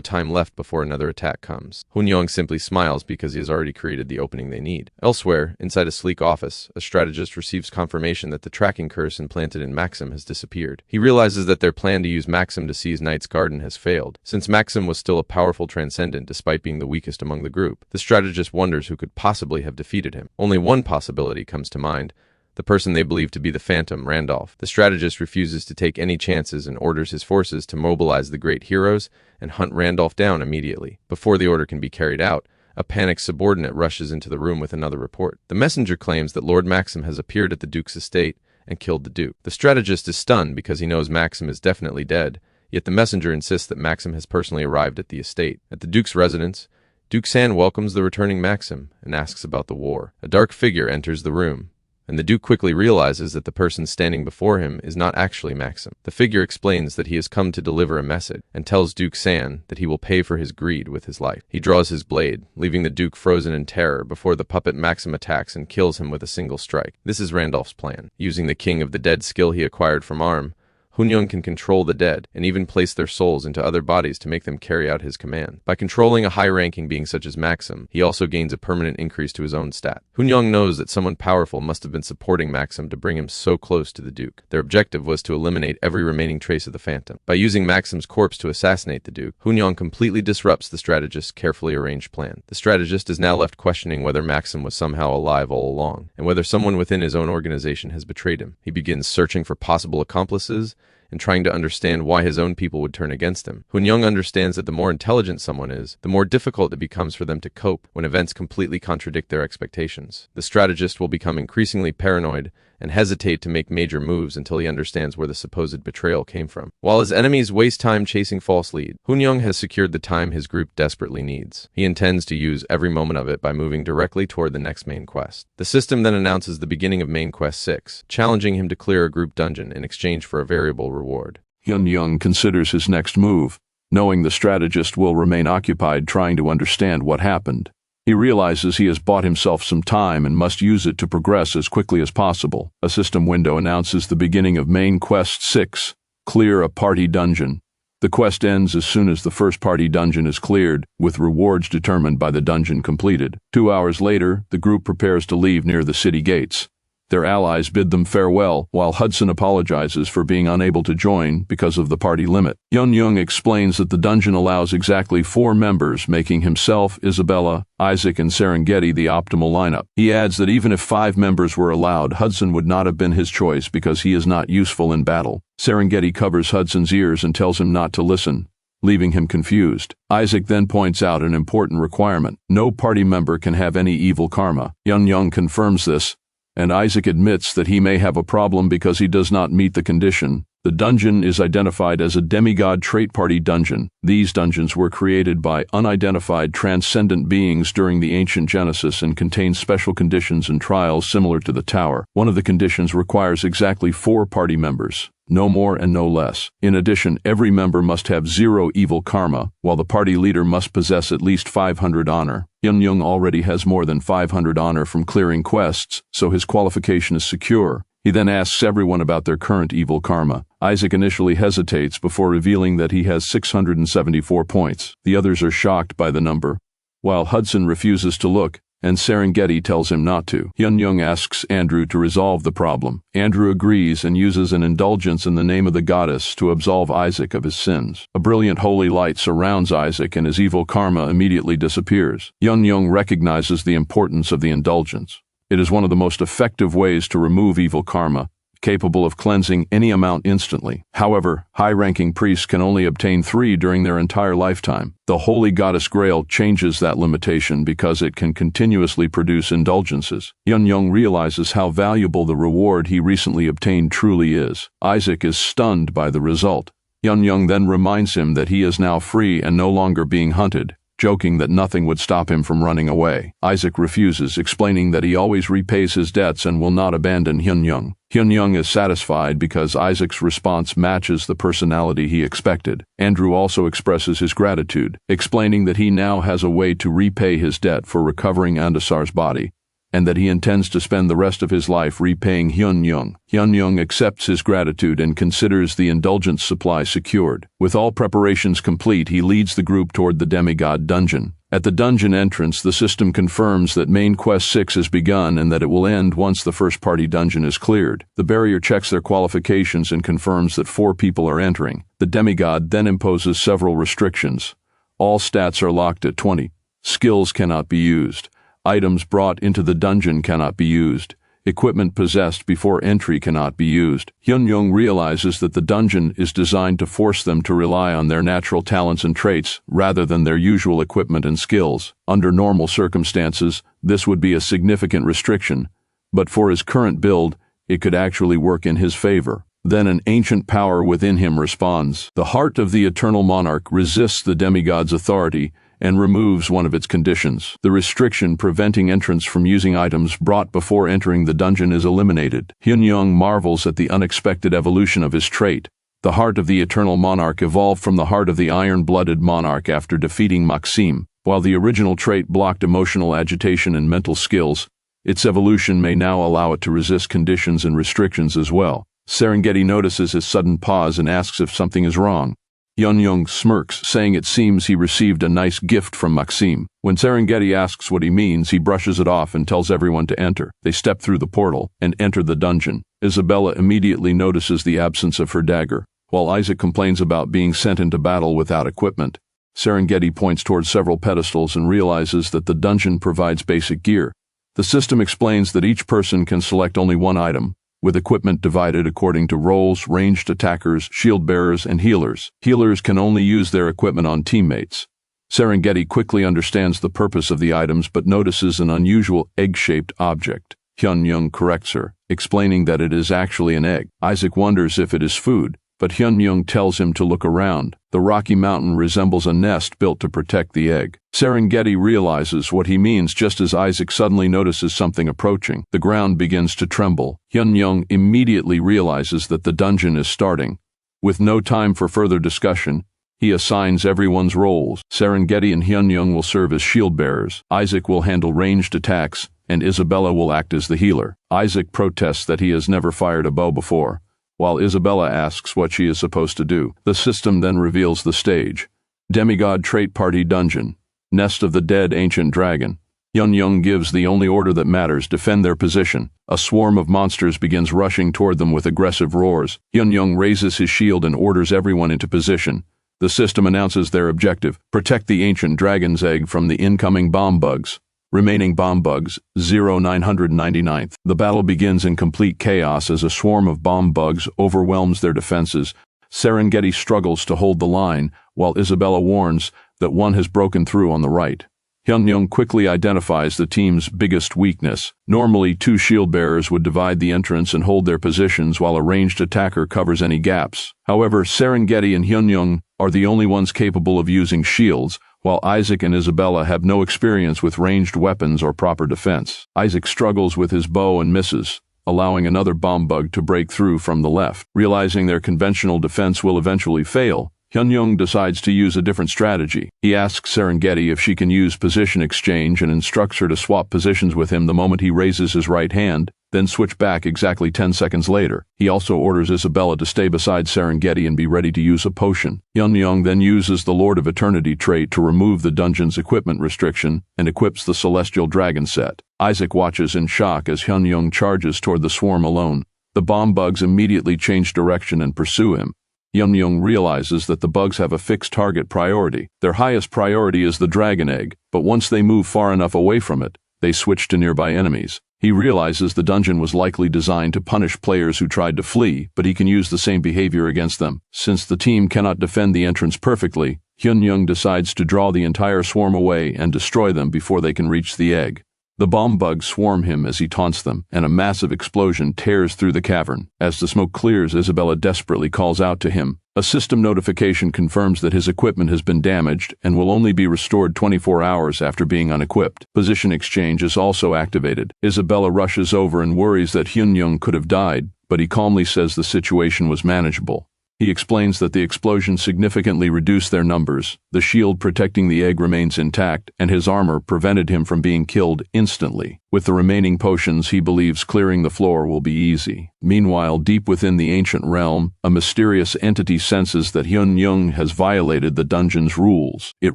time left before another attack comes. Hunyong simply smiles because he has already created the opening they need. Elsewhere, inside a sleek office, a strategist receives confirmation that the tracking curse implanted in Maxim has disappeared. He realizes that their plan to use Maxim to seize Knight's Garden has failed. Since Maxim was still a powerful transcendent despite being the weakest among the group, the strategist wonders who could possibly have defeated him. Only one possibility comes to mind: the person they believe to be the Phantom, Randolph. The strategist refuses to take any chances and orders his forces to mobilize the great heroes and hunt Randolph down immediately. Before the order can be carried out, a panicked subordinate rushes into the room with another report. The messenger claims that Lord Maxim has appeared at the Duke's estate and killed the Duke. The strategist is stunned because he knows Maxim is definitely dead, yet the messenger insists that Maxim has personally arrived at the estate. At the Duke's residence, Duke San welcomes the returning Maxim and asks about the war. A dark figure enters the room, and the Duke quickly realizes that the person standing before him is not actually Maxim. The figure explains that he has come to deliver a message, and tells Duke San that he will pay for his greed with his life. He draws his blade, leaving the Duke frozen in terror before the puppet Maxim attacks and kills him with a single strike. This is Randolph's plan. Using the King of the Dead skill he acquired from Arm, Hunyong can control the dead, and even place their souls into other bodies to make them carry out his command. By controlling a high-ranking being such as Maxim, he also gains a permanent increase to his own stat. Hunyong knows that someone powerful must have been supporting Maxim to bring him so close to the Duke. Their objective was to eliminate every remaining trace of the Phantom. By using Maxim's corpse to assassinate the Duke, Hunyong completely disrupts the strategist's carefully arranged plan. The strategist is now left questioning whether Maxim was somehow alive all along, and whether someone within his own organization has betrayed him. He begins searching for possible accomplices, and trying to understand why his own people would turn against him. Hunyong understands that the more intelligent someone is, the more difficult it becomes for them to cope when events completely contradict their expectations. The strategist will become increasingly paranoid and hesitate to make major moves until he understands where the supposed betrayal came from. While his enemies waste time chasing false leads, Hunyong has secured the time his group desperately needs. He intends to use every moment of it by moving directly toward the next main quest. The system then announces the beginning of main quest 6, challenging him to clear a group dungeon in exchange for a variable reward. Hunyong considers his next move, knowing the strategist will remain occupied trying to understand what happened. He realizes he has bought himself some time and must use it to progress as quickly as possible. A system window announces the beginning of Main Quest 6, Clear a Party Dungeon. The quest ends as soon as the first party dungeon is cleared, with rewards determined by the dungeon completed. 2 hours later, the group prepares to leave near the city gates. Their allies bid them farewell, while Hudson apologizes for being unable to join because of the party limit. Hunyong explains that the dungeon allows exactly 4 members, making himself, Isabella, Isaac, and Serengeti the optimal lineup. He adds that even if 5 members were allowed, Hudson would not have been his choice because he is not useful in battle. Serengeti covers Hudson's ears and tells him not to listen, leaving him confused. Isaac then points out an important requirement. No party member can have any evil karma. Hunyong confirms this, and Isaac admits that he may have a problem because he does not meet the condition. The dungeon is identified as a demigod trait party dungeon. These dungeons were created by unidentified transcendent beings during the ancient Genesis and contain special conditions and trials similar to the tower. One of the conditions requires exactly 4 party members, no more and no less. In addition, every member must have 0 evil karma, while the party leader must possess at least 500 honor. Hunyong already has more than 500 honor from clearing quests, so his qualification is secure. He then asks everyone about their current evil karma. Isaac initially hesitates before revealing that he has 674 points. The others are shocked by the number, while Hudson refuses to look, and Serengeti tells him not to. Hunyong asks Andrew to resolve the problem. Andrew agrees and uses an indulgence in the name of the goddess to absolve Isaac of his sins. A brilliant holy light surrounds Isaac and his evil karma immediately disappears. Hunyong recognizes the importance of the indulgence. It is one of the most effective ways to remove evil karma, capable of cleansing any amount instantly. However, high-ranking priests can only obtain 3 during their entire lifetime. The Holy Goddess Grail changes that limitation because it can continuously produce indulgences. Hunyong realizes how valuable the reward he recently obtained truly is. Isaac is stunned by the result. Hunyong then reminds him that he is now free and no longer being hunted. joking that nothing would stop him from running away. Isaac refuses, explaining that he always repays his debts and will not abandon Hyun-young. Hyun-young is satisfied because Isaac's response matches the personality he expected. Andrew also expresses his gratitude, explaining that he now has a way to repay his debt for recovering Andasar's body, and that he intends to spend the rest of his life repaying Hyun-young. Hyun-young accepts his gratitude and considers the indulgence supply secured. With all preparations complete, he leads the group toward the demigod dungeon. At the dungeon entrance, the system confirms that main quest 6 has begun and that it will end once the first-party dungeon is cleared. The barrier checks their qualifications and confirms that 4 people are entering. The demigod then imposes several restrictions. All stats are locked at 20. Skills cannot be used. Items brought into the dungeon cannot be used. Equipment possessed before entry cannot be used. Hyun-young realizes that the dungeon is designed to force them to rely on their natural talents and traits rather than their usual equipment and skills. Under normal circumstances, this would be a significant restriction, but for his current build, it could actually work in his favor. Then an ancient power within him responds. The heart of the eternal monarch resists the demigod's authority and removes one of its conditions. The restriction preventing entrance from using items brought before entering the dungeon is eliminated. Hyun-young marvels at the unexpected evolution of his trait. The heart of the eternal monarch evolved from the heart of the iron-blooded monarch after defeating Maxime. While the original trait blocked emotional agitation and mental skills, its evolution may now allow it to resist conditions and restrictions as well. Serengeti notices his sudden pause and asks if something is wrong. Hyun-young smirks, saying it seems he received a nice gift from Maxime. When Serengeti asks what he means, he brushes it off and tells everyone to enter. They step through the portal and enter the dungeon. Isabella immediately notices the absence of her dagger, while Isaac complains about being sent into battle without equipment. Serengeti points towards several pedestals and realizes that the dungeon provides basic gear. The system explains that each person can select only one item, with equipment divided according to roles, ranged attackers, shield bearers, and healers. Healers can only use their equipment on teammates. Serengeti quickly understands the purpose of the items but notices an unusual egg-shaped object. Hyun-young corrects her, explaining that it is actually an egg. Isaac wonders if it is food, but Hyun-young tells him to look around. The rocky mountain resembles a nest built to protect the egg. Serengeti realizes what he means just as Isaac suddenly notices something approaching. The ground begins to tremble. Hyun-young immediately realizes that the dungeon is starting. With no time for further discussion, he assigns everyone's roles. Serengeti and Hyun-young will serve as shield bearers. Isaac will handle ranged attacks, and Isabella will act as the healer. Isaac protests that he has never fired a bow before, while Isabella asks what she is supposed to do. The system then reveals the stage. Demigod Trait Party Dungeon. Nest of the Dead Ancient Dragon. Hyun-young gives the only order that matters: defend their position. A swarm of monsters begins rushing toward them with aggressive roars. Hyun-young raises his shield and orders everyone into position. The system announces their objective: protect the ancient dragon's egg from the incoming bomb bugs. Remaining bomb bugs, 0999th. The battle begins in complete chaos as a swarm of bomb bugs overwhelms their defenses. Serengeti struggles to hold the line, while Isabella warns that one has broken through on the right. Hyun-young quickly identifies the team's biggest weakness. Normally, 2 shield bearers would divide the entrance and hold their positions while a ranged attacker covers any gaps. However, Serengeti and Hyun-young are the only ones capable of using shields, while Isaac and Isabella have no experience with ranged weapons or proper defense. Isaac struggles with his bow and misses, allowing another bomb bug to break through from the left. Realizing their conventional defense will eventually fail, Hyun-young decides to use a different strategy. He asks Serengeti if she can use position exchange and instructs her to swap positions with him the moment he raises his right hand, then switch back exactly 10 seconds later. He also orders Isabella to stay beside Serengeti and be ready to use a potion. Hyun-young then uses the Lord of Eternity trait to remove the dungeon's equipment restriction and equips the Celestial Dragon set. Isaac watches in shock as Hyun-young charges toward the swarm alone. The bomb bugs immediately change direction and pursue him. Hyun-young realizes that the bugs have a fixed target priority. Their highest priority is the dragon egg, but once they move far enough away from it, they switch to nearby enemies. He realizes the dungeon was likely designed to punish players who tried to flee, but he can use the same behavior against them. Since the team cannot defend the entrance perfectly, Hyun-young decides to draw the entire swarm away and destroy them before they can reach the egg. The bomb bugs swarm him as he taunts them, and a massive explosion tears through the cavern. As the smoke clears, Isabella desperately calls out to him. A system notification confirms that his equipment has been damaged and will only be restored 24 hours after being unequipped. Position exchange is also activated. Isabella rushes over and worries that Hyun-young could have died, but he calmly says the situation was manageable. He explains that the explosion significantly reduced their numbers, the shield protecting the egg remains intact, and his armor prevented him from being killed instantly. With the remaining potions, he believes clearing the floor will be easy. Meanwhile, deep within the ancient realm, a mysterious entity senses that Hyun-young has violated the dungeon's rules. It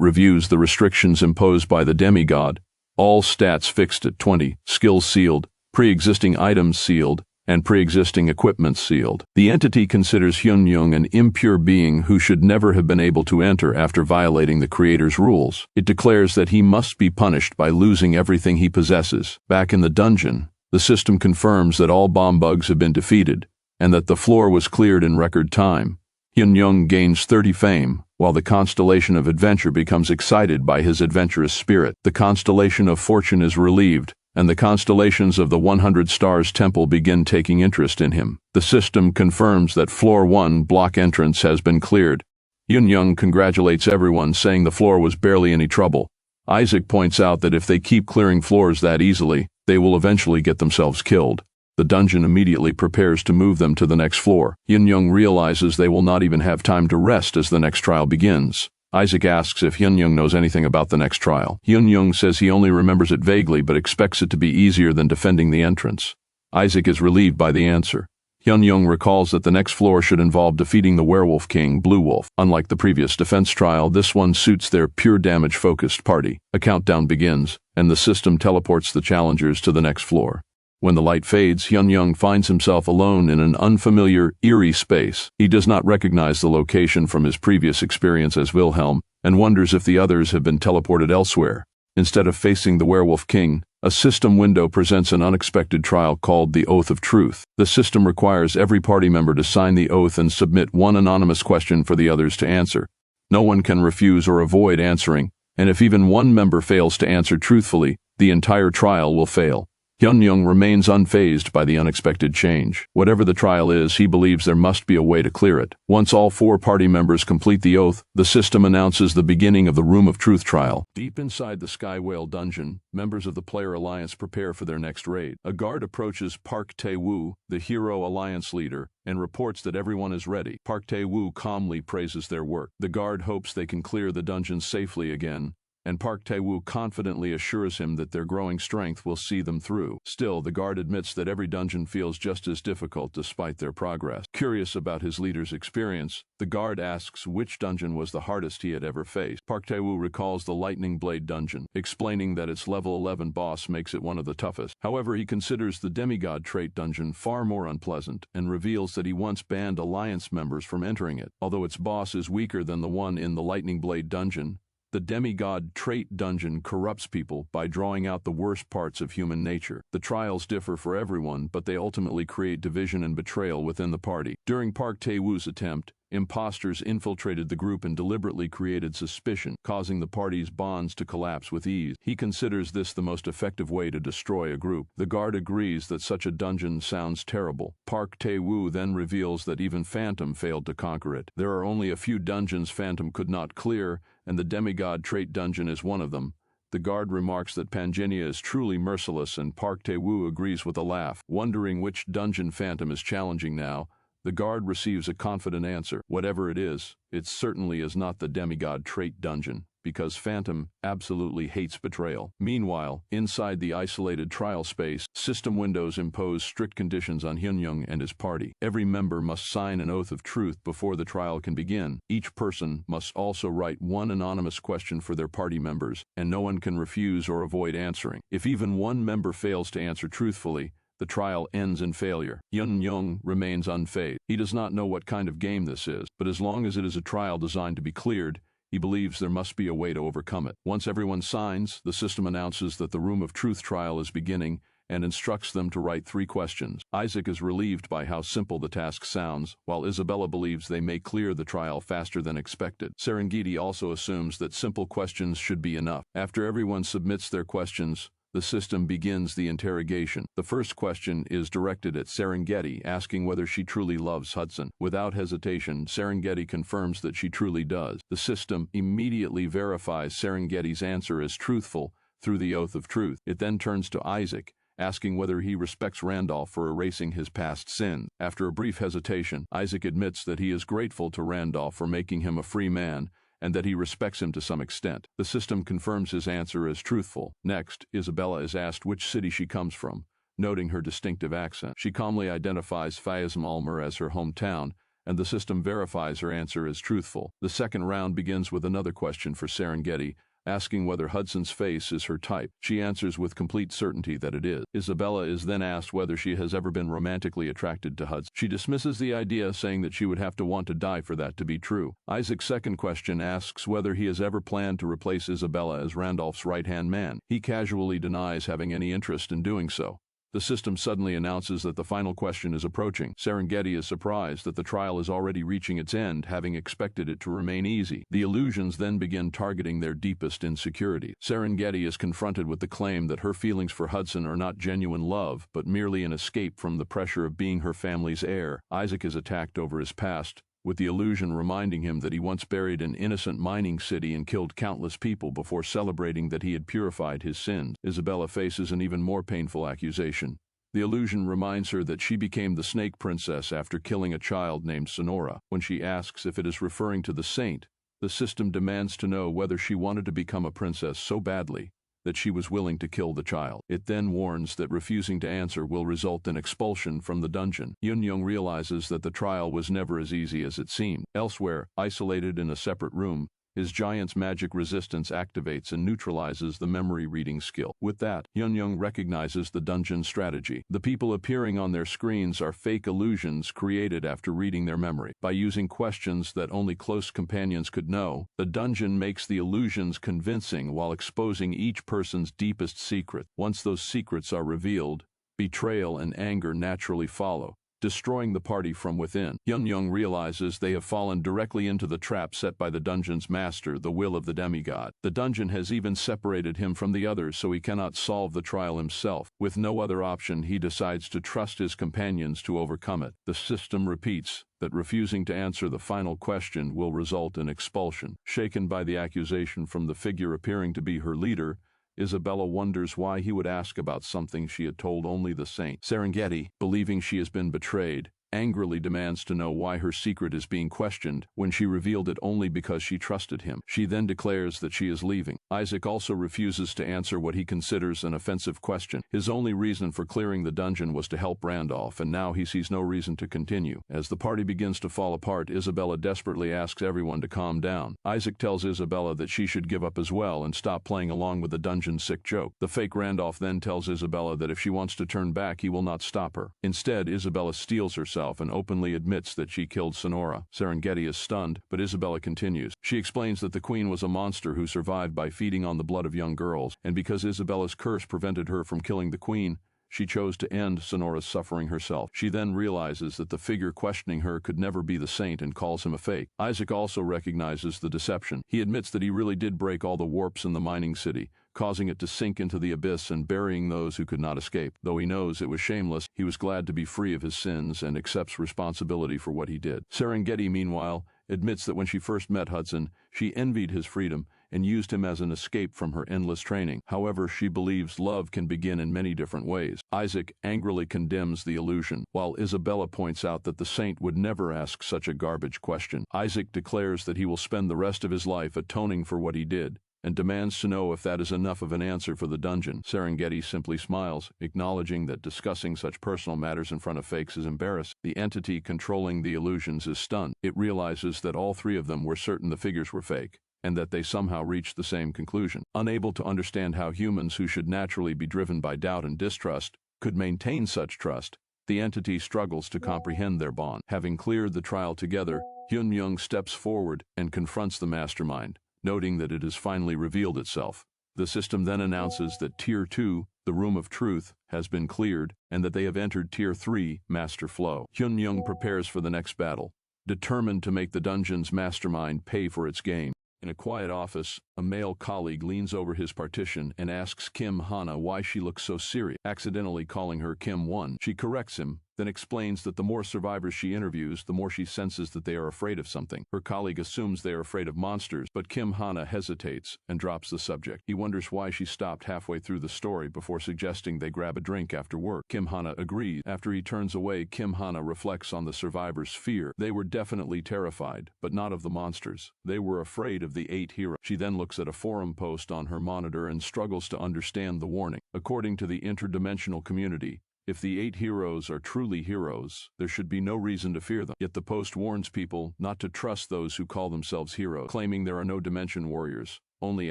reviews the restrictions imposed by the demigod, all stats fixed at 20, skills sealed, pre-existing items sealed, and pre-existing equipment sealed. The entity considers Hyun-young an impure being who should never have been able to enter after violating the creator's rules. It declares that he must be punished by losing everything he possesses. Back in the dungeon, the system confirms that all bomb bugs have been defeated, and that the floor was cleared in record time. Hyun-young gains 30 fame, while the constellation of adventure becomes excited by his adventurous spirit. The constellation of fortune is relieved, and the constellations of the 100 Stars Temple begin taking interest in him. The system confirms that Floor 1 block entrance has been cleared. Hyun-young congratulates everyone, saying the floor was barely any trouble. Isaac points out that if they keep clearing floors that easily, they will eventually get themselves killed. The dungeon immediately prepares to move them to the next floor. Hyun-young realizes they will not even have time to rest as the next trial begins. Isaac asks if Hyun-young knows anything about the next trial. Hyun-young says he only remembers it vaguely but expects it to be easier than defending the entrance. Isaac is relieved by the answer. Hyun-young recalls that the next floor should involve defeating the werewolf king, Blue Wolf. Unlike the previous defense trial, this one suits their pure damage-focused party. A countdown begins, and the system teleports the challengers to the next floor. When the light fades, Hyun-young finds himself alone in an unfamiliar, eerie space. He does not recognize the location from his previous experience as Wilhelm, and wonders if the others have been teleported elsewhere. Instead of facing the werewolf king, a system window presents an unexpected trial called the Oath of Truth. The system requires every party member to sign the oath and submit one anonymous question for the others to answer. No one can refuse or avoid answering, and if even one member fails to answer truthfully, the entire trial will fail. Hyun-young remains unfazed by the unexpected change. Whatever the trial is, he believes there must be a way to clear it. Once all 4 party members complete the oath, the system announces the beginning of the Room of Truth trial. Deep inside the Sky Whale dungeon, members of the Player Alliance prepare for their next raid. A guard approaches Park Tae-woo, the Hero Alliance leader, and reports that everyone is ready. Park Tae-woo calmly praises their work. The guard hopes they can clear the dungeon safely again, and Park Tae-woo confidently assures him that their growing strength will see them through. Still, the guard admits that every dungeon feels just as difficult despite their progress. Curious about his leader's experience, the guard asks which dungeon was the hardest he had ever faced. Park Tae-woo recalls the Lightning Blade dungeon, explaining that its level 11 boss makes it one of the toughest. However, he considers the Demigod Trait dungeon far more unpleasant, and reveals that he once banned Alliance members from entering it. Although its boss is weaker than the one in the Lightning Blade dungeon, the Demigod Trait dungeon corrupts people by drawing out the worst parts of human nature. The trials differ for everyone, but they ultimately create division and betrayal within the party. During Park Tae-woo's attempt, imposters infiltrated the group and deliberately created suspicion, causing the party's bonds to collapse with ease. He considers this the most effective way to destroy a group. The guard agrees that such a dungeon sounds terrible. Park Tae-woo then reveals that even Phantom failed to conquer it. There are only a few dungeons Phantom could not clear, and the Demigod Trait dungeon is one of them. The guard remarks that Pangenia is truly merciless, and Park Tae-woo agrees with a laugh. Wondering which dungeon Phantom is challenging now, the guard receives a confident answer. Whatever it is, it certainly is not the Demigod Trait dungeon, because Phantom absolutely hates betrayal. Meanwhile, inside the isolated trial space, system windows impose strict conditions on Hyun-young and his party. Every member must sign an oath of truth before the trial can begin. Each person must also write one anonymous question for their party members, and no one can refuse or avoid answering. If even one member fails to answer truthfully, the trial ends in failure. Hyun-young remains unfazed. He does not know what kind of game this is, but as long as it is a trial designed to be cleared, he believes there must be a way to overcome it. Once everyone signs, the system announces that the Room of Truth trial is beginning and instructs them to write 3 questions. Isaac is relieved by how simple the task sounds, while Isabella believes they may clear the trial faster than expected. Serengeti also assumes that simple questions should be enough. After everyone submits their questions, The system begins the interrogation. The first question is directed at Serengeti, asking whether she truly loves Hudson. Without hesitation, Serengeti confirms that she truly does. The system immediately verifies Serengeti's answer as truthful through the oath of truth. It then turns to Isaac, asking whether he respects Randolph for erasing his past sins. After a brief hesitation, Isaac admits that he is grateful to Randolph for making him a free man, and that he respects him to some extent. The system confirms his answer as truthful. Next, Isabella is asked which city she comes from, noting her distinctive accent. She calmly identifies Fayetteville as her hometown, and the system verifies her answer as truthful. The second round begins with another question for Serengeti, asking whether Hudson's face is her type. She answers with complete certainty that it is. Isabella is then asked whether she has ever been romantically attracted to Hudson. She dismisses the idea, saying that she would have to want to die for that to be true. Isaac's second question asks whether he has ever planned to replace Isabella as Randolph's right-hand man. He casually denies having any interest in doing so. The system suddenly announces that the final question is approaching. Serengeti is surprised that the trial is already reaching its end, having expected it to remain easy. The illusions then begin targeting their deepest insecurity. Serengeti is confronted with the claim that her feelings for Hudson are not genuine love, but merely an escape from the pressure of being her family's heir. Isaac is attacked over his past, with the illusion reminding him that he once buried an innocent mining city and killed countless people before celebrating that he had purified his sins. Isabella faces an even more painful accusation. The illusion reminds her that she became the snake princess after killing a child named Sonora. When she asks if it is referring to the saint, the system demands to know whether she wanted to become a princess so badly that she was willing to kill the child. It then warns that refusing to answer will result in expulsion from the dungeon. Yun-Young realizes that the trial was never as easy as it seemed. Elsewhere, isolated in a separate room, his giant's magic resistance activates and neutralizes the memory reading skill. With that, Yun-Young recognizes the dungeon strategy. The people appearing on their screens are fake illusions created after reading their memory. By using questions that only close companions could know, the dungeon makes the illusions convincing while exposing each person's deepest secret. Once those secrets are revealed, betrayal and anger naturally follow, destroying the party from within. Yun-Young realizes they have fallen directly into the trap set by the dungeon's master, the will of the demigod. The dungeon has even separated him from the others, so he cannot solve the trial himself. With no other option, he decides to trust his companions to overcome it. The system repeats that refusing to answer the final question will result in expulsion. Shaken by the accusation from the figure appearing to be her leader, Isabella wonders why he would ask about something she had told only the saint. Serengeti, believing she has been betrayed, angrily demands to know why her secret is being questioned when she revealed it only because she trusted him. She then declares that she is leaving. Isaac also refuses to answer what he considers an offensive question. His only reason for clearing the dungeon was to help Randolph, and now he sees no reason to continue. As the party begins to fall apart, Isabella desperately asks everyone to calm down. Isaac tells Isabella that she should give up as well and stop playing along with the dungeon's sick joke. The fake Randolph then tells Isabella that if she wants to turn back, he will not stop her. Instead, Isabella steels herself and openly admits that she killed Sonora. Serengeti is stunned, but Isabella continues. She explains that the queen was a monster who survived by feeding on the blood of young girls, and because Isabella's curse prevented her from killing the queen, she chose to end Sonora's suffering herself. She then realizes that the figure questioning her could never be the saint and calls him a fake. Isaac also recognizes the deception. He admits that he really did break all the warps in the mining city, causing it to sink into the abyss and burying those who could not escape. Though he knows it was shameless, he was glad to be free of his sins and accepts responsibility for what he did. Serengeti, meanwhile, admits that when she first met Hudson, she envied his freedom and used him as an escape from her endless training. However, she believes love can begin in many different ways. Isaac angrily condemns the illusion, while Isabella points out that the saint would never ask such a garbage question. Isaac declares that he will spend the rest of his life atoning for what he did, and demands to know if that is enough of an answer for the dungeon. Serengeti simply smiles, acknowledging that discussing such personal matters in front of fakes is embarrassing. The entity controlling the illusions is stunned. It realizes that all three of them were certain the figures were fake, and that they somehow reached the same conclusion. Unable to understand how humans who should naturally be driven by doubt and distrust could maintain such trust, the entity struggles to comprehend their bond. Having cleared the trial together, Hyun-Myung steps forward and confronts the mastermind, noting that it has finally revealed itself. The system then announces that Tier 2, the Room of Truth, has been cleared, and that they have entered Tier 3, Master Flow. Hyun-Myung prepares for the next battle, determined to make the dungeon's mastermind pay for its game. In a quiet office, a male colleague leans over his partition and asks Kim Hana why she looks so serious, accidentally calling her Kim 1. She corrects him, then explains that the more survivors she interviews, the more she senses that they are afraid of something. Her colleague assumes they are afraid of monsters, but Kim Hana hesitates and drops the subject. He wonders why she stopped halfway through the story before suggesting they grab a drink after work. Kim Hana agrees. After he turns away, Kim Hana reflects on the survivors' fear. They were definitely terrified, but not of the monsters. They were afraid of the 8 heroes. She then looks at a forum post on her monitor and struggles to understand the warning. According to the interdimensional community, if the 8 heroes are truly heroes, there should be no reason to fear them. Yet the post warns people not to trust those who call themselves heroes, claiming there are no dimension warriors, only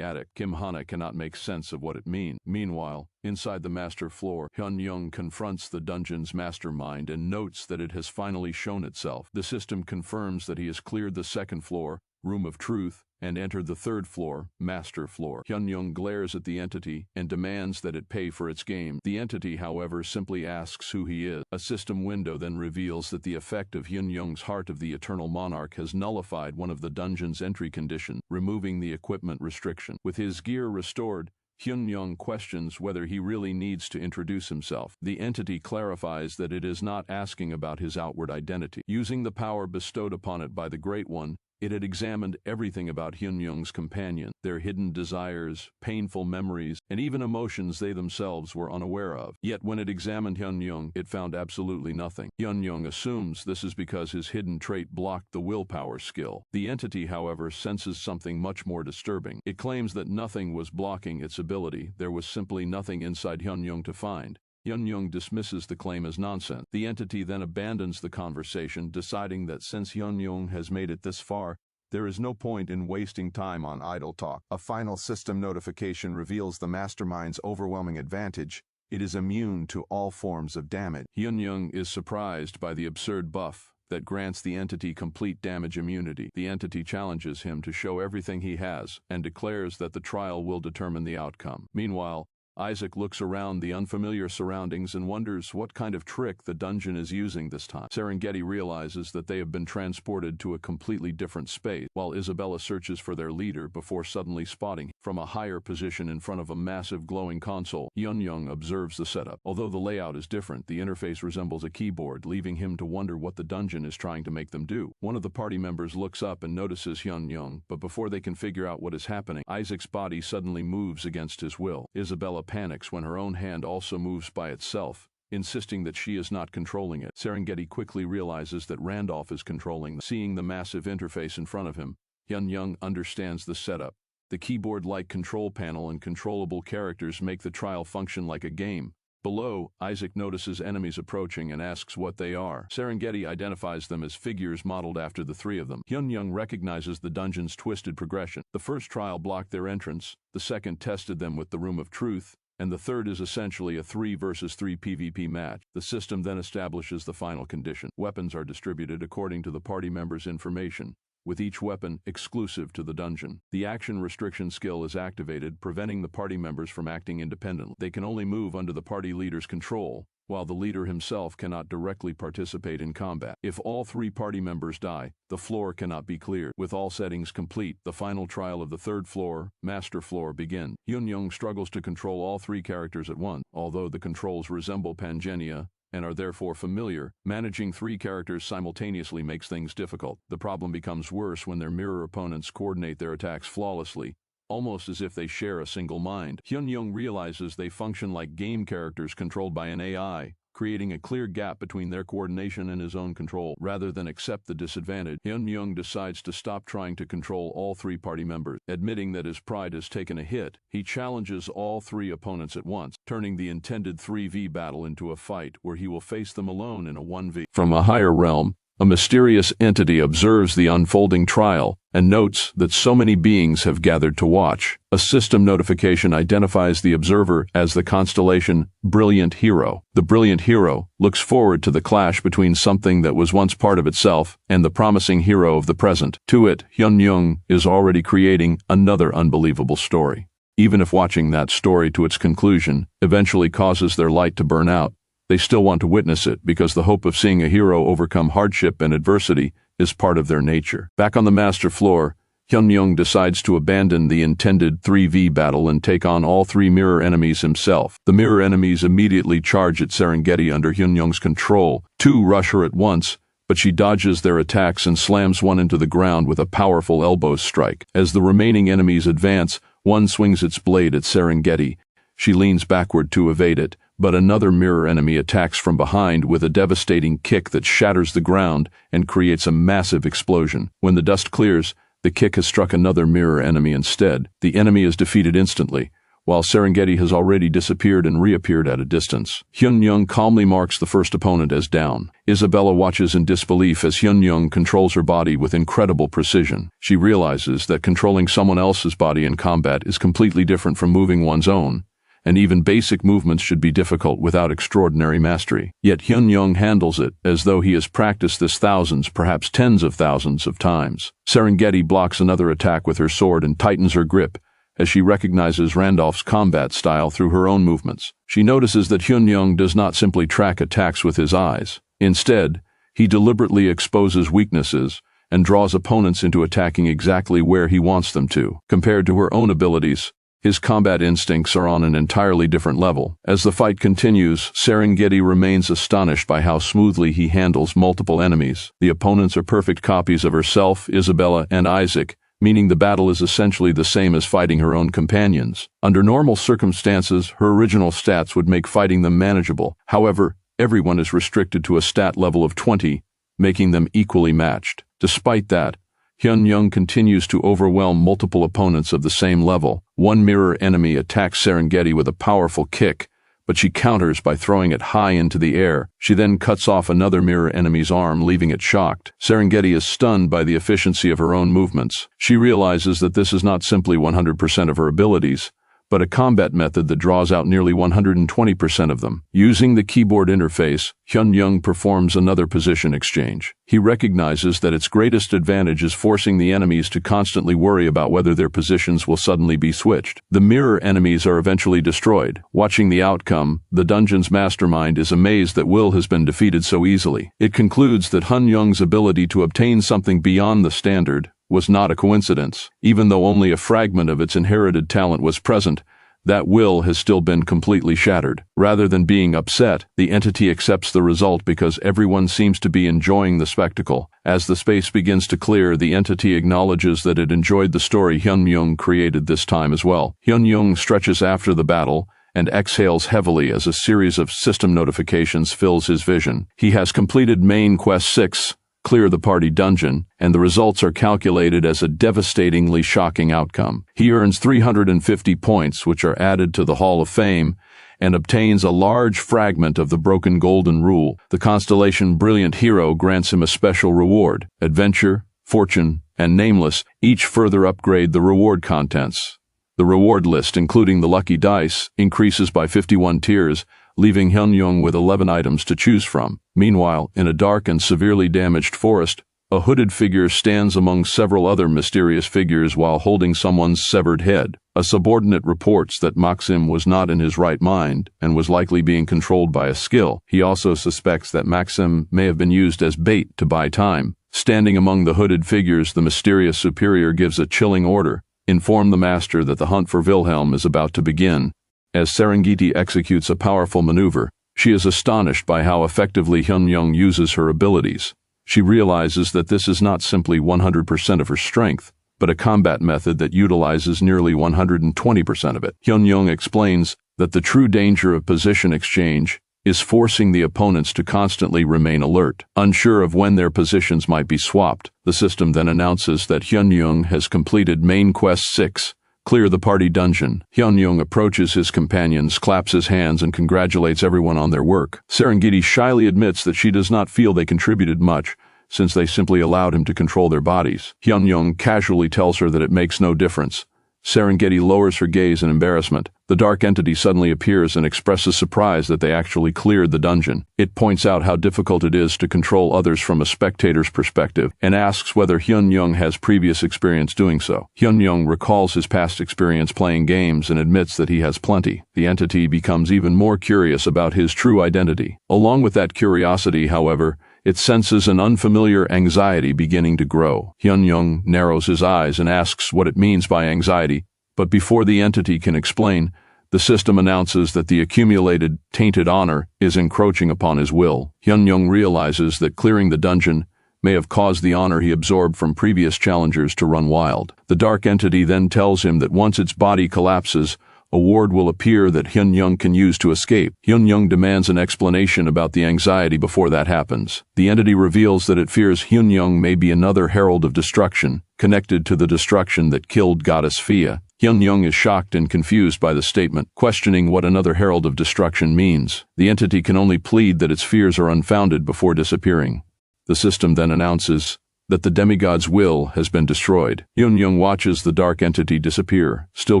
addict. Kim Hana cannot make sense of what it means. Meanwhile, inside the master floor, Hyun Young confronts the dungeon's mastermind and notes that it has finally shown itself. The system confirms that he has cleared the 2nd floor, Room of Truth, and entered the 3rd floor, Master Floor. Hyun Young glares at the entity and demands that it pay for its game. The entity, however, simply asks who he is. A system window then reveals that the effect of Hyun Young's Heart of the Eternal Monarch has nullified one of the dungeon's entry conditions, removing the equipment restriction. With his gear restored, Hyun Young questions whether he really needs to introduce himself. The entity clarifies that it is not asking about his outward identity. Using the power bestowed upon it by the Great One, it had examined everything about Hyun Young's companion, their hidden desires, painful memories, and even emotions they themselves were unaware of. Yet when it examined Hyun Young, it found absolutely nothing. Hyun Young assumes this is because his hidden trait blocked the willpower skill. The entity, however, senses something much more disturbing. It claims that nothing was blocking its ability. There was simply nothing inside Hyun Young to find. Hyun Young dismisses the claim as nonsense. The entity then abandons the conversation, deciding that since Hyun Young has made it this far, there is no point in wasting time on idle talk. A final system notification reveals the mastermind's overwhelming advantage. It is immune to all forms of damage. Hyun Young is surprised by the absurd buff that grants the entity complete damage immunity. The entity challenges him to show everything he has and declares that the trial will determine the outcome. Meanwhile, Isaac looks around the unfamiliar surroundings and wonders what kind of trick the dungeon is using this time. Serengeti realizes that they have been transported to a completely different space, while Isabella searches for their leader before suddenly spotting him. From a higher position in front of a massive glowing console, Hyun Young observes the setup. Although the layout is different, the interface resembles a keyboard, leaving him to wonder what the dungeon is trying to make them do. One of the party members looks up and notices Hyun Young, but before they can figure out what is happening, Isaac's body suddenly moves against his will. Isabella panics when her own hand also moves by itself, insisting that she is not controlling it. Serengeti quickly realizes that Randolph is controlling them. Seeing the massive interface in front of him, Hyun Young understands the setup. The keyboard-like control panel and controllable characters make the trial function like a game. Below, Isaac notices enemies approaching and asks what they are. Serengeti identifies them as figures modeled after the 3 of them. Hyun Young recognizes the dungeon's twisted progression. The first trial blocked their entrance, the second tested them with the Room of Truth, and the third is essentially a 3 versus 3 PvP match. The system then establishes the final condition. Weapons are distributed according to the party members' information, with each weapon exclusive to the dungeon. The action restriction skill is activated, preventing the party members from acting independently. They can only move under the party leader's control, while the leader himself cannot directly participate in combat. If all 3 party members die, the floor cannot be cleared. With all settings complete, the final trial of the 3rd floor, Master Floor, begins. Hyun Young struggles to control all 3 characters at once. Although the controls resemble Pangenia and are therefore familiar, managing 3 characters simultaneously makes things difficult. The problem becomes worse when their mirror opponents coordinate their attacks flawlessly, almost as if they share a single mind. Hyun Young realizes they function like game characters controlled by an AI, creating a clear gap between their coordination and his own control. Rather than accept the disadvantage, Hyun Young decides to stop trying to control all 3 party members. Admitting that his pride has taken a hit, he challenges all 3 opponents at once, turning the intended 3v battle into a fight where he will face them alone in a 1v. From a higher realm, a mysterious entity observes the unfolding trial and notes that so many beings have gathered to watch. A system notification identifies the observer as the constellation Brilliant Hero. The Brilliant Hero looks forward to the clash between something that was once part of itself and the promising hero of the present. To it, Hyun Young is already creating another unbelievable story. Even if watching that story to its conclusion eventually causes their light to burn out, they still want to witness it because the hope of seeing a hero overcome hardship and adversity is part of their nature. Back on the master floor, Hyun-young decides to abandon the intended 3v battle and take on all three mirror enemies himself. The mirror enemies immediately charge at Serengeti under Hyun-young's control. Two rush her at once, but she dodges their attacks and slams one into the ground with a powerful elbow strike. As the remaining enemies advance, one swings its blade at Serengeti. She leans backward to evade it, but another mirror enemy attacks from behind with a devastating kick that shatters the ground and creates a massive explosion. When the dust clears, the kick has struck another mirror enemy instead. The enemy is defeated instantly, while Serengeti has already disappeared and reappeared at a distance. Hyun-young calmly marks the first opponent as down. Isabella watches in disbelief as Hyun-young controls her body with incredible precision. She realizes that controlling someone else's body in combat is completely different from moving one's own, and even basic movements should be difficult without extraordinary mastery. Yet Hyun-young handles it as though he has practiced this thousands, perhaps tens of thousands of times. Serengeti blocks another attack with her sword and tightens her grip, as she recognizes Randolph's combat style through her own movements. She notices that Hyun-young does not simply track attacks with his eyes. Instead, he deliberately exposes weaknesses and draws opponents into attacking exactly where he wants them to. Compared to her own abilities, his combat instincts are on an entirely different level. As the fight continues, Serengeti remains astonished by how smoothly he handles multiple enemies. The opponents are perfect copies of herself, Isabella, and Isaac, meaning the battle is essentially the same as fighting her own companions. Under normal circumstances, her original stats would make fighting them manageable. However, everyone is restricted to a stat level of 20, making them equally matched. Despite that, Hyun-young continues to overwhelm multiple opponents of the same level. One mirror enemy attacks Serengeti with a powerful kick, but she counters by throwing it high into the air. She then cuts off another mirror enemy's arm, leaving it shocked. Serengeti is stunned by the efficiency of her own movements. She realizes that this is not simply 100% of her abilities, but a combat method that draws out nearly 120% of them. Using the keyboard interface, Hyun-young performs another position exchange. He recognizes that its greatest advantage is forcing the enemies to constantly worry about whether their positions will suddenly be switched. The mirror enemies are eventually destroyed. Watching the outcome, the dungeon's mastermind is amazed that Will has been defeated so easily. It concludes that Hyun-young's ability to obtain something beyond the standard was not a coincidence. Even though only a fragment of its inherited talent was present, that will has still been completely shattered. Rather than being upset, the entity accepts the result because everyone seems to be enjoying the spectacle. As the space begins to clear, the entity acknowledges that it enjoyed the story Hyun-young created this time as well. Hyun-young stretches after the battle and exhales heavily as a series of system notifications fills his vision. He has completed Main Quest 6, Clear the Party Dungeon, and the results are calculated as a devastatingly shocking outcome. He earns 350 points, which are added to the Hall of Fame, and obtains a large fragment of the Broken Golden Rule. The constellation Brilliant Hero grants him a special reward. Adventure, Fortune, and Nameless each further upgrade the reward contents. The reward list, including the lucky dice, increases by 51 tiers, leaving Hyun-young with 11 items to choose from. Meanwhile, in a dark and severely damaged forest, a hooded figure stands among several other mysterious figures while holding someone's severed head. A subordinate reports that Maxim was not in his right mind and was likely being controlled by a skill. He also suspects that Maxim may have been used as bait to buy time. Standing among the hooded figures, the mysterious superior gives a chilling order: inform the master that the hunt for Wilhelm is about to begin. As Serengeti executes a powerful maneuver, she is astonished by how effectively Hyun-young uses her abilities. She realizes that this is not simply 100% of her strength, but a combat method that utilizes nearly 120% of it. Hyun-young explains that the true danger of position exchange is forcing the opponents to constantly remain alert, unsure of when their positions might be swapped. The system then announces that Hyun-young has completed Main Quest 6, Clear the Party Dungeon. Hyun-young approaches his companions, claps his hands, and congratulates everyone on their work. Serengeti shyly admits that she does not feel they contributed much, since they simply allowed him to control their bodies. Hyun-young casually tells her that it makes no difference. Serengeti lowers her gaze in embarrassment. The dark entity suddenly appears and expresses surprise that they actually cleared the dungeon. It points out how difficult it is to control others from a spectator's perspective and asks whether Hyun-young has previous experience doing so. Hyun-young recalls his past experience playing games and admits that he has plenty. The entity becomes even more curious about his true identity. Along with that curiosity, however, it senses an unfamiliar anxiety beginning to grow. Hyun-young narrows his eyes and asks what it means by anxiety, but before the entity can explain, the system announces that the accumulated, tainted honor is encroaching upon his will. Hyun-young realizes that clearing the dungeon may have caused the honor he absorbed from previous challengers to run wild. The dark entity then tells him that once its body collapses, a ward will appear that Hyun-young can use to escape. Hyun-young demands an explanation about the anxiety before that happens. The entity reveals that it fears Hyun-young may be another herald of destruction, connected to the destruction that killed goddess Fia. Hyun-young is shocked and confused by the statement, questioning what another herald of destruction means. The entity can only plead that its fears are unfounded before disappearing. The system then announces that the demigod's will has been destroyed. Hyun-young watches the dark entity disappear, still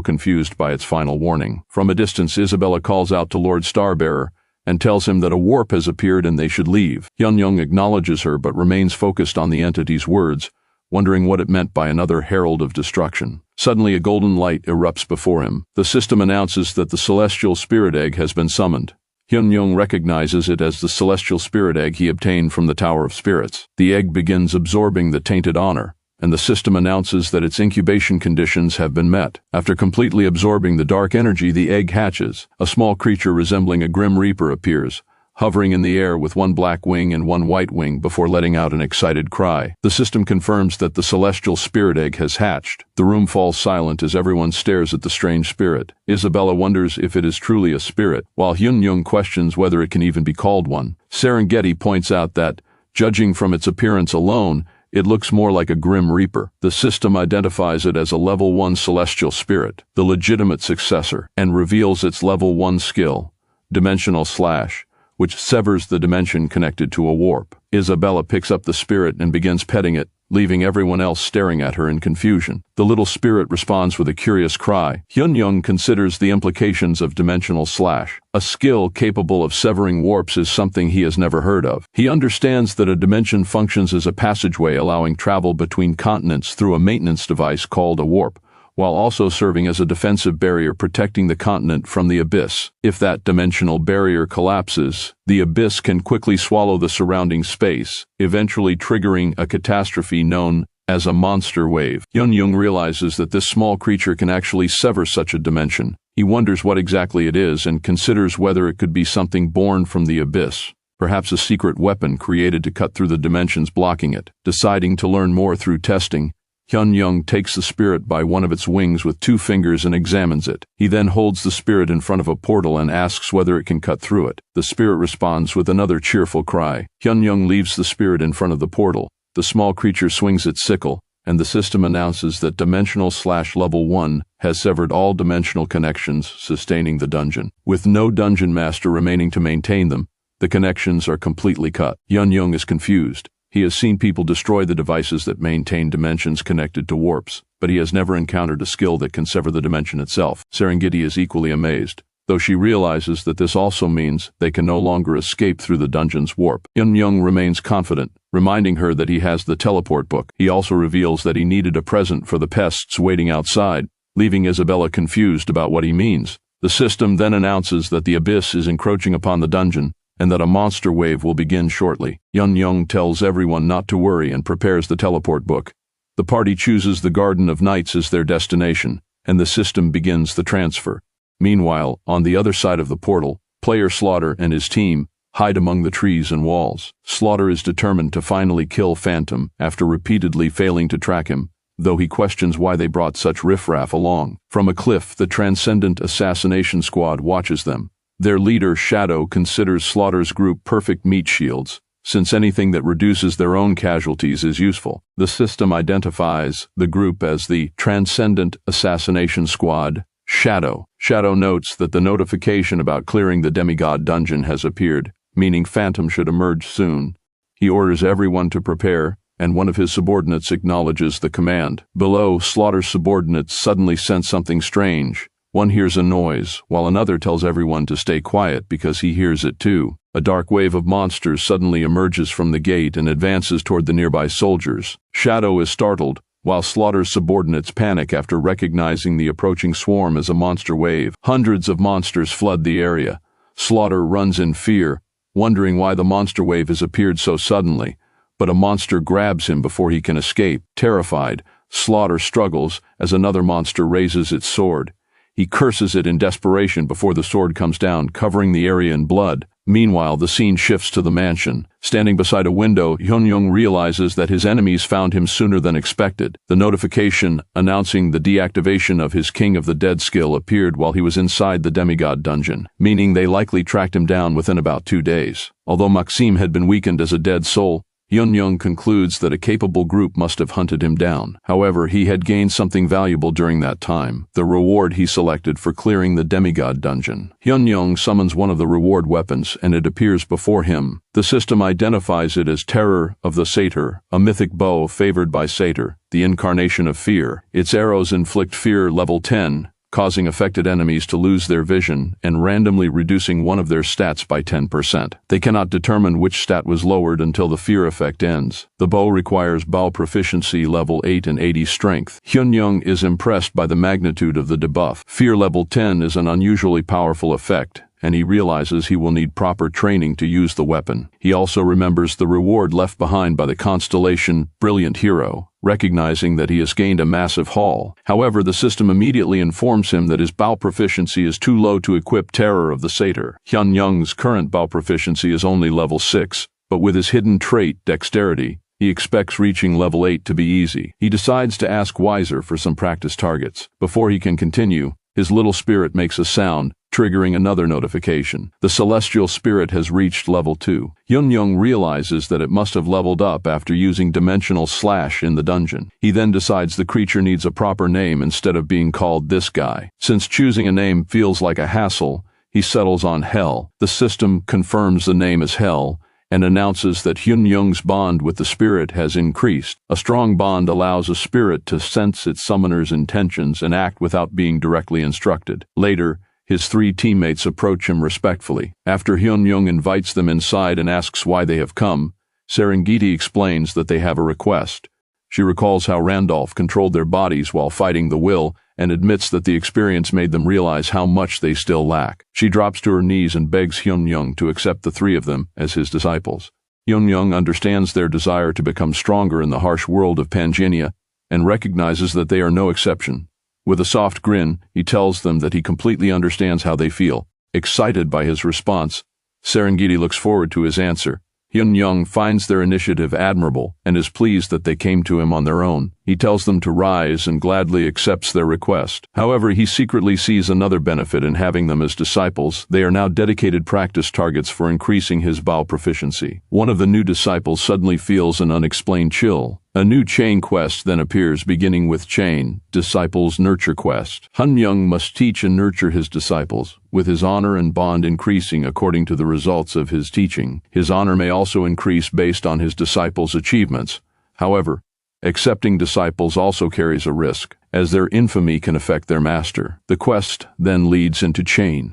confused by its final warning. From a distance, Isabella calls out to Lord Starbearer and tells him that a warp has appeared and they should leave. Hyun-young acknowledges her but remains focused on the entity's words, wondering what it meant by another herald of destruction. Suddenly, a golden light erupts before him. The system announces that the celestial spirit egg has been summoned. Hyun-young recognizes it as the celestial spirit egg he obtained from the Tower of Spirits. The egg begins absorbing the tainted honor, and the system announces that its incubation conditions have been met. After completely absorbing the dark energy, the egg hatches. A small creature resembling a grim reaper appears, hovering in the air with one black wing and one white wing before letting out an excited cry. The system confirms that the celestial spirit egg has hatched. The room falls silent as everyone stares at the strange spirit. Isabella wonders if it is truly a spirit, while Hyun-young questions whether it can even be called one. Serengeti points out that, judging from its appearance alone, it looks more like a grim reaper. The system identifies it as a level 1 celestial spirit, the legitimate successor, and reveals its level 1 skill, Dimensional Slash, which severs the dimension connected to a warp. Isabella picks up the spirit and begins petting it, leaving everyone else staring at her in confusion. The little spirit responds with a curious cry. Hyun-young considers the implications of Dimensional Slash. A skill capable of severing warps is something he has never heard of. He understands that a dimension functions as a passageway allowing travel between continents through a maintenance device called a warp, while also serving as a defensive barrier protecting the continent from the abyss. If that dimensional barrier collapses, the abyss can quickly swallow the surrounding space, eventually triggering a catastrophe known as a monster wave. Hyun-young realizes that this small creature can actually sever such a dimension. He wonders what exactly it is and considers whether it could be something born from the abyss, perhaps a secret weapon created to cut through the dimensions blocking it. Deciding to learn more through testing, Hyun-young takes the spirit by one of its wings with 2 fingers and examines it. He then holds the spirit in front of a portal and asks whether it can cut through it. The spirit responds with another cheerful cry. Hyun-young leaves the spirit in front of the portal. The small creature swings its sickle, and the system announces that Dimensional Slash Level 1 has severed all dimensional connections sustaining the dungeon. With no dungeon master remaining to maintain them, the connections are completely cut. Hyun-young is confused. He has seen people destroy the devices that maintain dimensions connected to warps, but he has never encountered a skill that can sever the dimension itself. Serengeti is equally amazed, though she realizes that this also means they can no longer escape through the dungeon's warp. Hyun-young remains confident, reminding her that he has the teleport book. He also reveals that he needed a present for the pests waiting outside, leaving Isabella confused about what he means. The system then announces that the abyss is encroaching upon the dungeon, and that a monster wave will begin shortly. Hyun-young tells everyone not to worry and prepares the teleport book. The party chooses the Garden of Nights as their destination, and the system begins the transfer. Meanwhile, on the other side of the portal, player Slaughter and his team hide among the trees and walls. Slaughter is determined to finally kill Phantom after repeatedly failing to track him, though he questions why they brought such riffraff along. From a cliff, the Transcendent Assassination Squad watches them. Their leader, Shadow, considers Slaughter's group perfect meat shields, since anything that reduces their own casualties is useful. The system identifies the group as the Transcendent Assassination Squad, Shadow. Shadow notes that the notification about clearing the demigod dungeon has appeared, meaning Phantom should emerge soon. He orders everyone to prepare, and one of his subordinates acknowledges the command. Below, Slaughter's subordinates suddenly sense something strange. One hears a noise, while another tells everyone to stay quiet because he hears it too. A dark wave of monsters suddenly emerges from the gate and advances toward the nearby soldiers. Shadow is startled, while Slaughter's subordinates panic after recognizing the approaching swarm as a monster wave. Hundreds of monsters flood the area. Slaughter runs in fear, wondering why the monster wave has appeared so suddenly, but a monster grabs him before he can escape. Terrified, Slaughter struggles as another monster raises its sword. He curses it in desperation before the sword comes down, covering the area in blood. Meanwhile, the scene shifts to the mansion. Standing beside a window, Hyun-young realizes that his enemies found him sooner than expected. The notification announcing the deactivation of his King of the Dead skill appeared while he was inside the demigod dungeon, meaning they likely tracked him down within about 2 days. Although Maxime had been weakened as a dead soul, Hyun-young concludes that a capable group must have hunted him down. However, he had gained something valuable during that time, the reward he selected for clearing the demigod dungeon. Hyun-young summons one of the reward weapons, and it appears before him. The system identifies it as Terror of the Satyr, a mythic bow favored by Satyr, the incarnation of fear. Its arrows inflict fear level 10, causing affected enemies to lose their vision and randomly reducing one of their stats by 10%. They cannot determine which stat was lowered until the fear effect ends. The bow requires bow proficiency level 8 and 80 strength. Hyun-young is impressed by the magnitude of the debuff. Fear level 10 is an unusually powerful effect, and he realizes he will need proper training to use the weapon. He also remembers the reward left behind by the constellation Brilliant Hero, recognizing that he has gained a massive haul. However, the system immediately informs him that his bow proficiency is too low to equip Terror of the Satyr. Hyun-young's current bow proficiency is only level 6, but with his hidden trait, Dexterity, he expects reaching level 8 to be easy. He decides to ask Wiser for some practice targets. Before he can continue, his little spirit makes a sound, triggering another notification. The celestial spirit has reached level 2. Hyun-young realizes that it must have leveled up after using Dimensional Slash in the dungeon. He then decides the creature needs a proper name instead of being called this guy. Since choosing a name feels like a hassle, he settles on Hell. The system confirms the name as Hell and announces that Hyun-young's bond with the spirit has increased. A strong bond allows a spirit to sense its summoner's intentions and act without being directly instructed. Later, his 3 teammates approach him respectfully. After Hyun-young invites them inside and asks why they have come, Serengeti explains that they have a request. She recalls how Randolph controlled their bodies while fighting the will and admits that the experience made them realize how much they still lack. She drops to her knees and begs Hyun-young to accept the 3 of them as his disciples. Hyun-young understands their desire to become stronger in the harsh world of Pangenia and recognizes that they are no exception. With a soft grin, he tells them that he completely understands how they feel. Excited by his response, Serengeti looks forward to his answer. Hyun-young finds their initiative admirable and is pleased that they came to him on their own. He tells them to rise and gladly accepts their request. However, he secretly sees another benefit in having them as disciples. They are now dedicated practice targets for increasing his bow proficiency. One of the new disciples suddenly feels an unexplained chill. A new chain quest then appears, beginning with Chain, Disciples Nurture Quest. Hyun-young must teach and nurture his disciples, with his honor and bond increasing according to the results of his teaching. His honor may also increase based on his disciples' achievements. However, accepting disciples also carries a risk, as their infamy can affect their master. The quest then leads into Chain.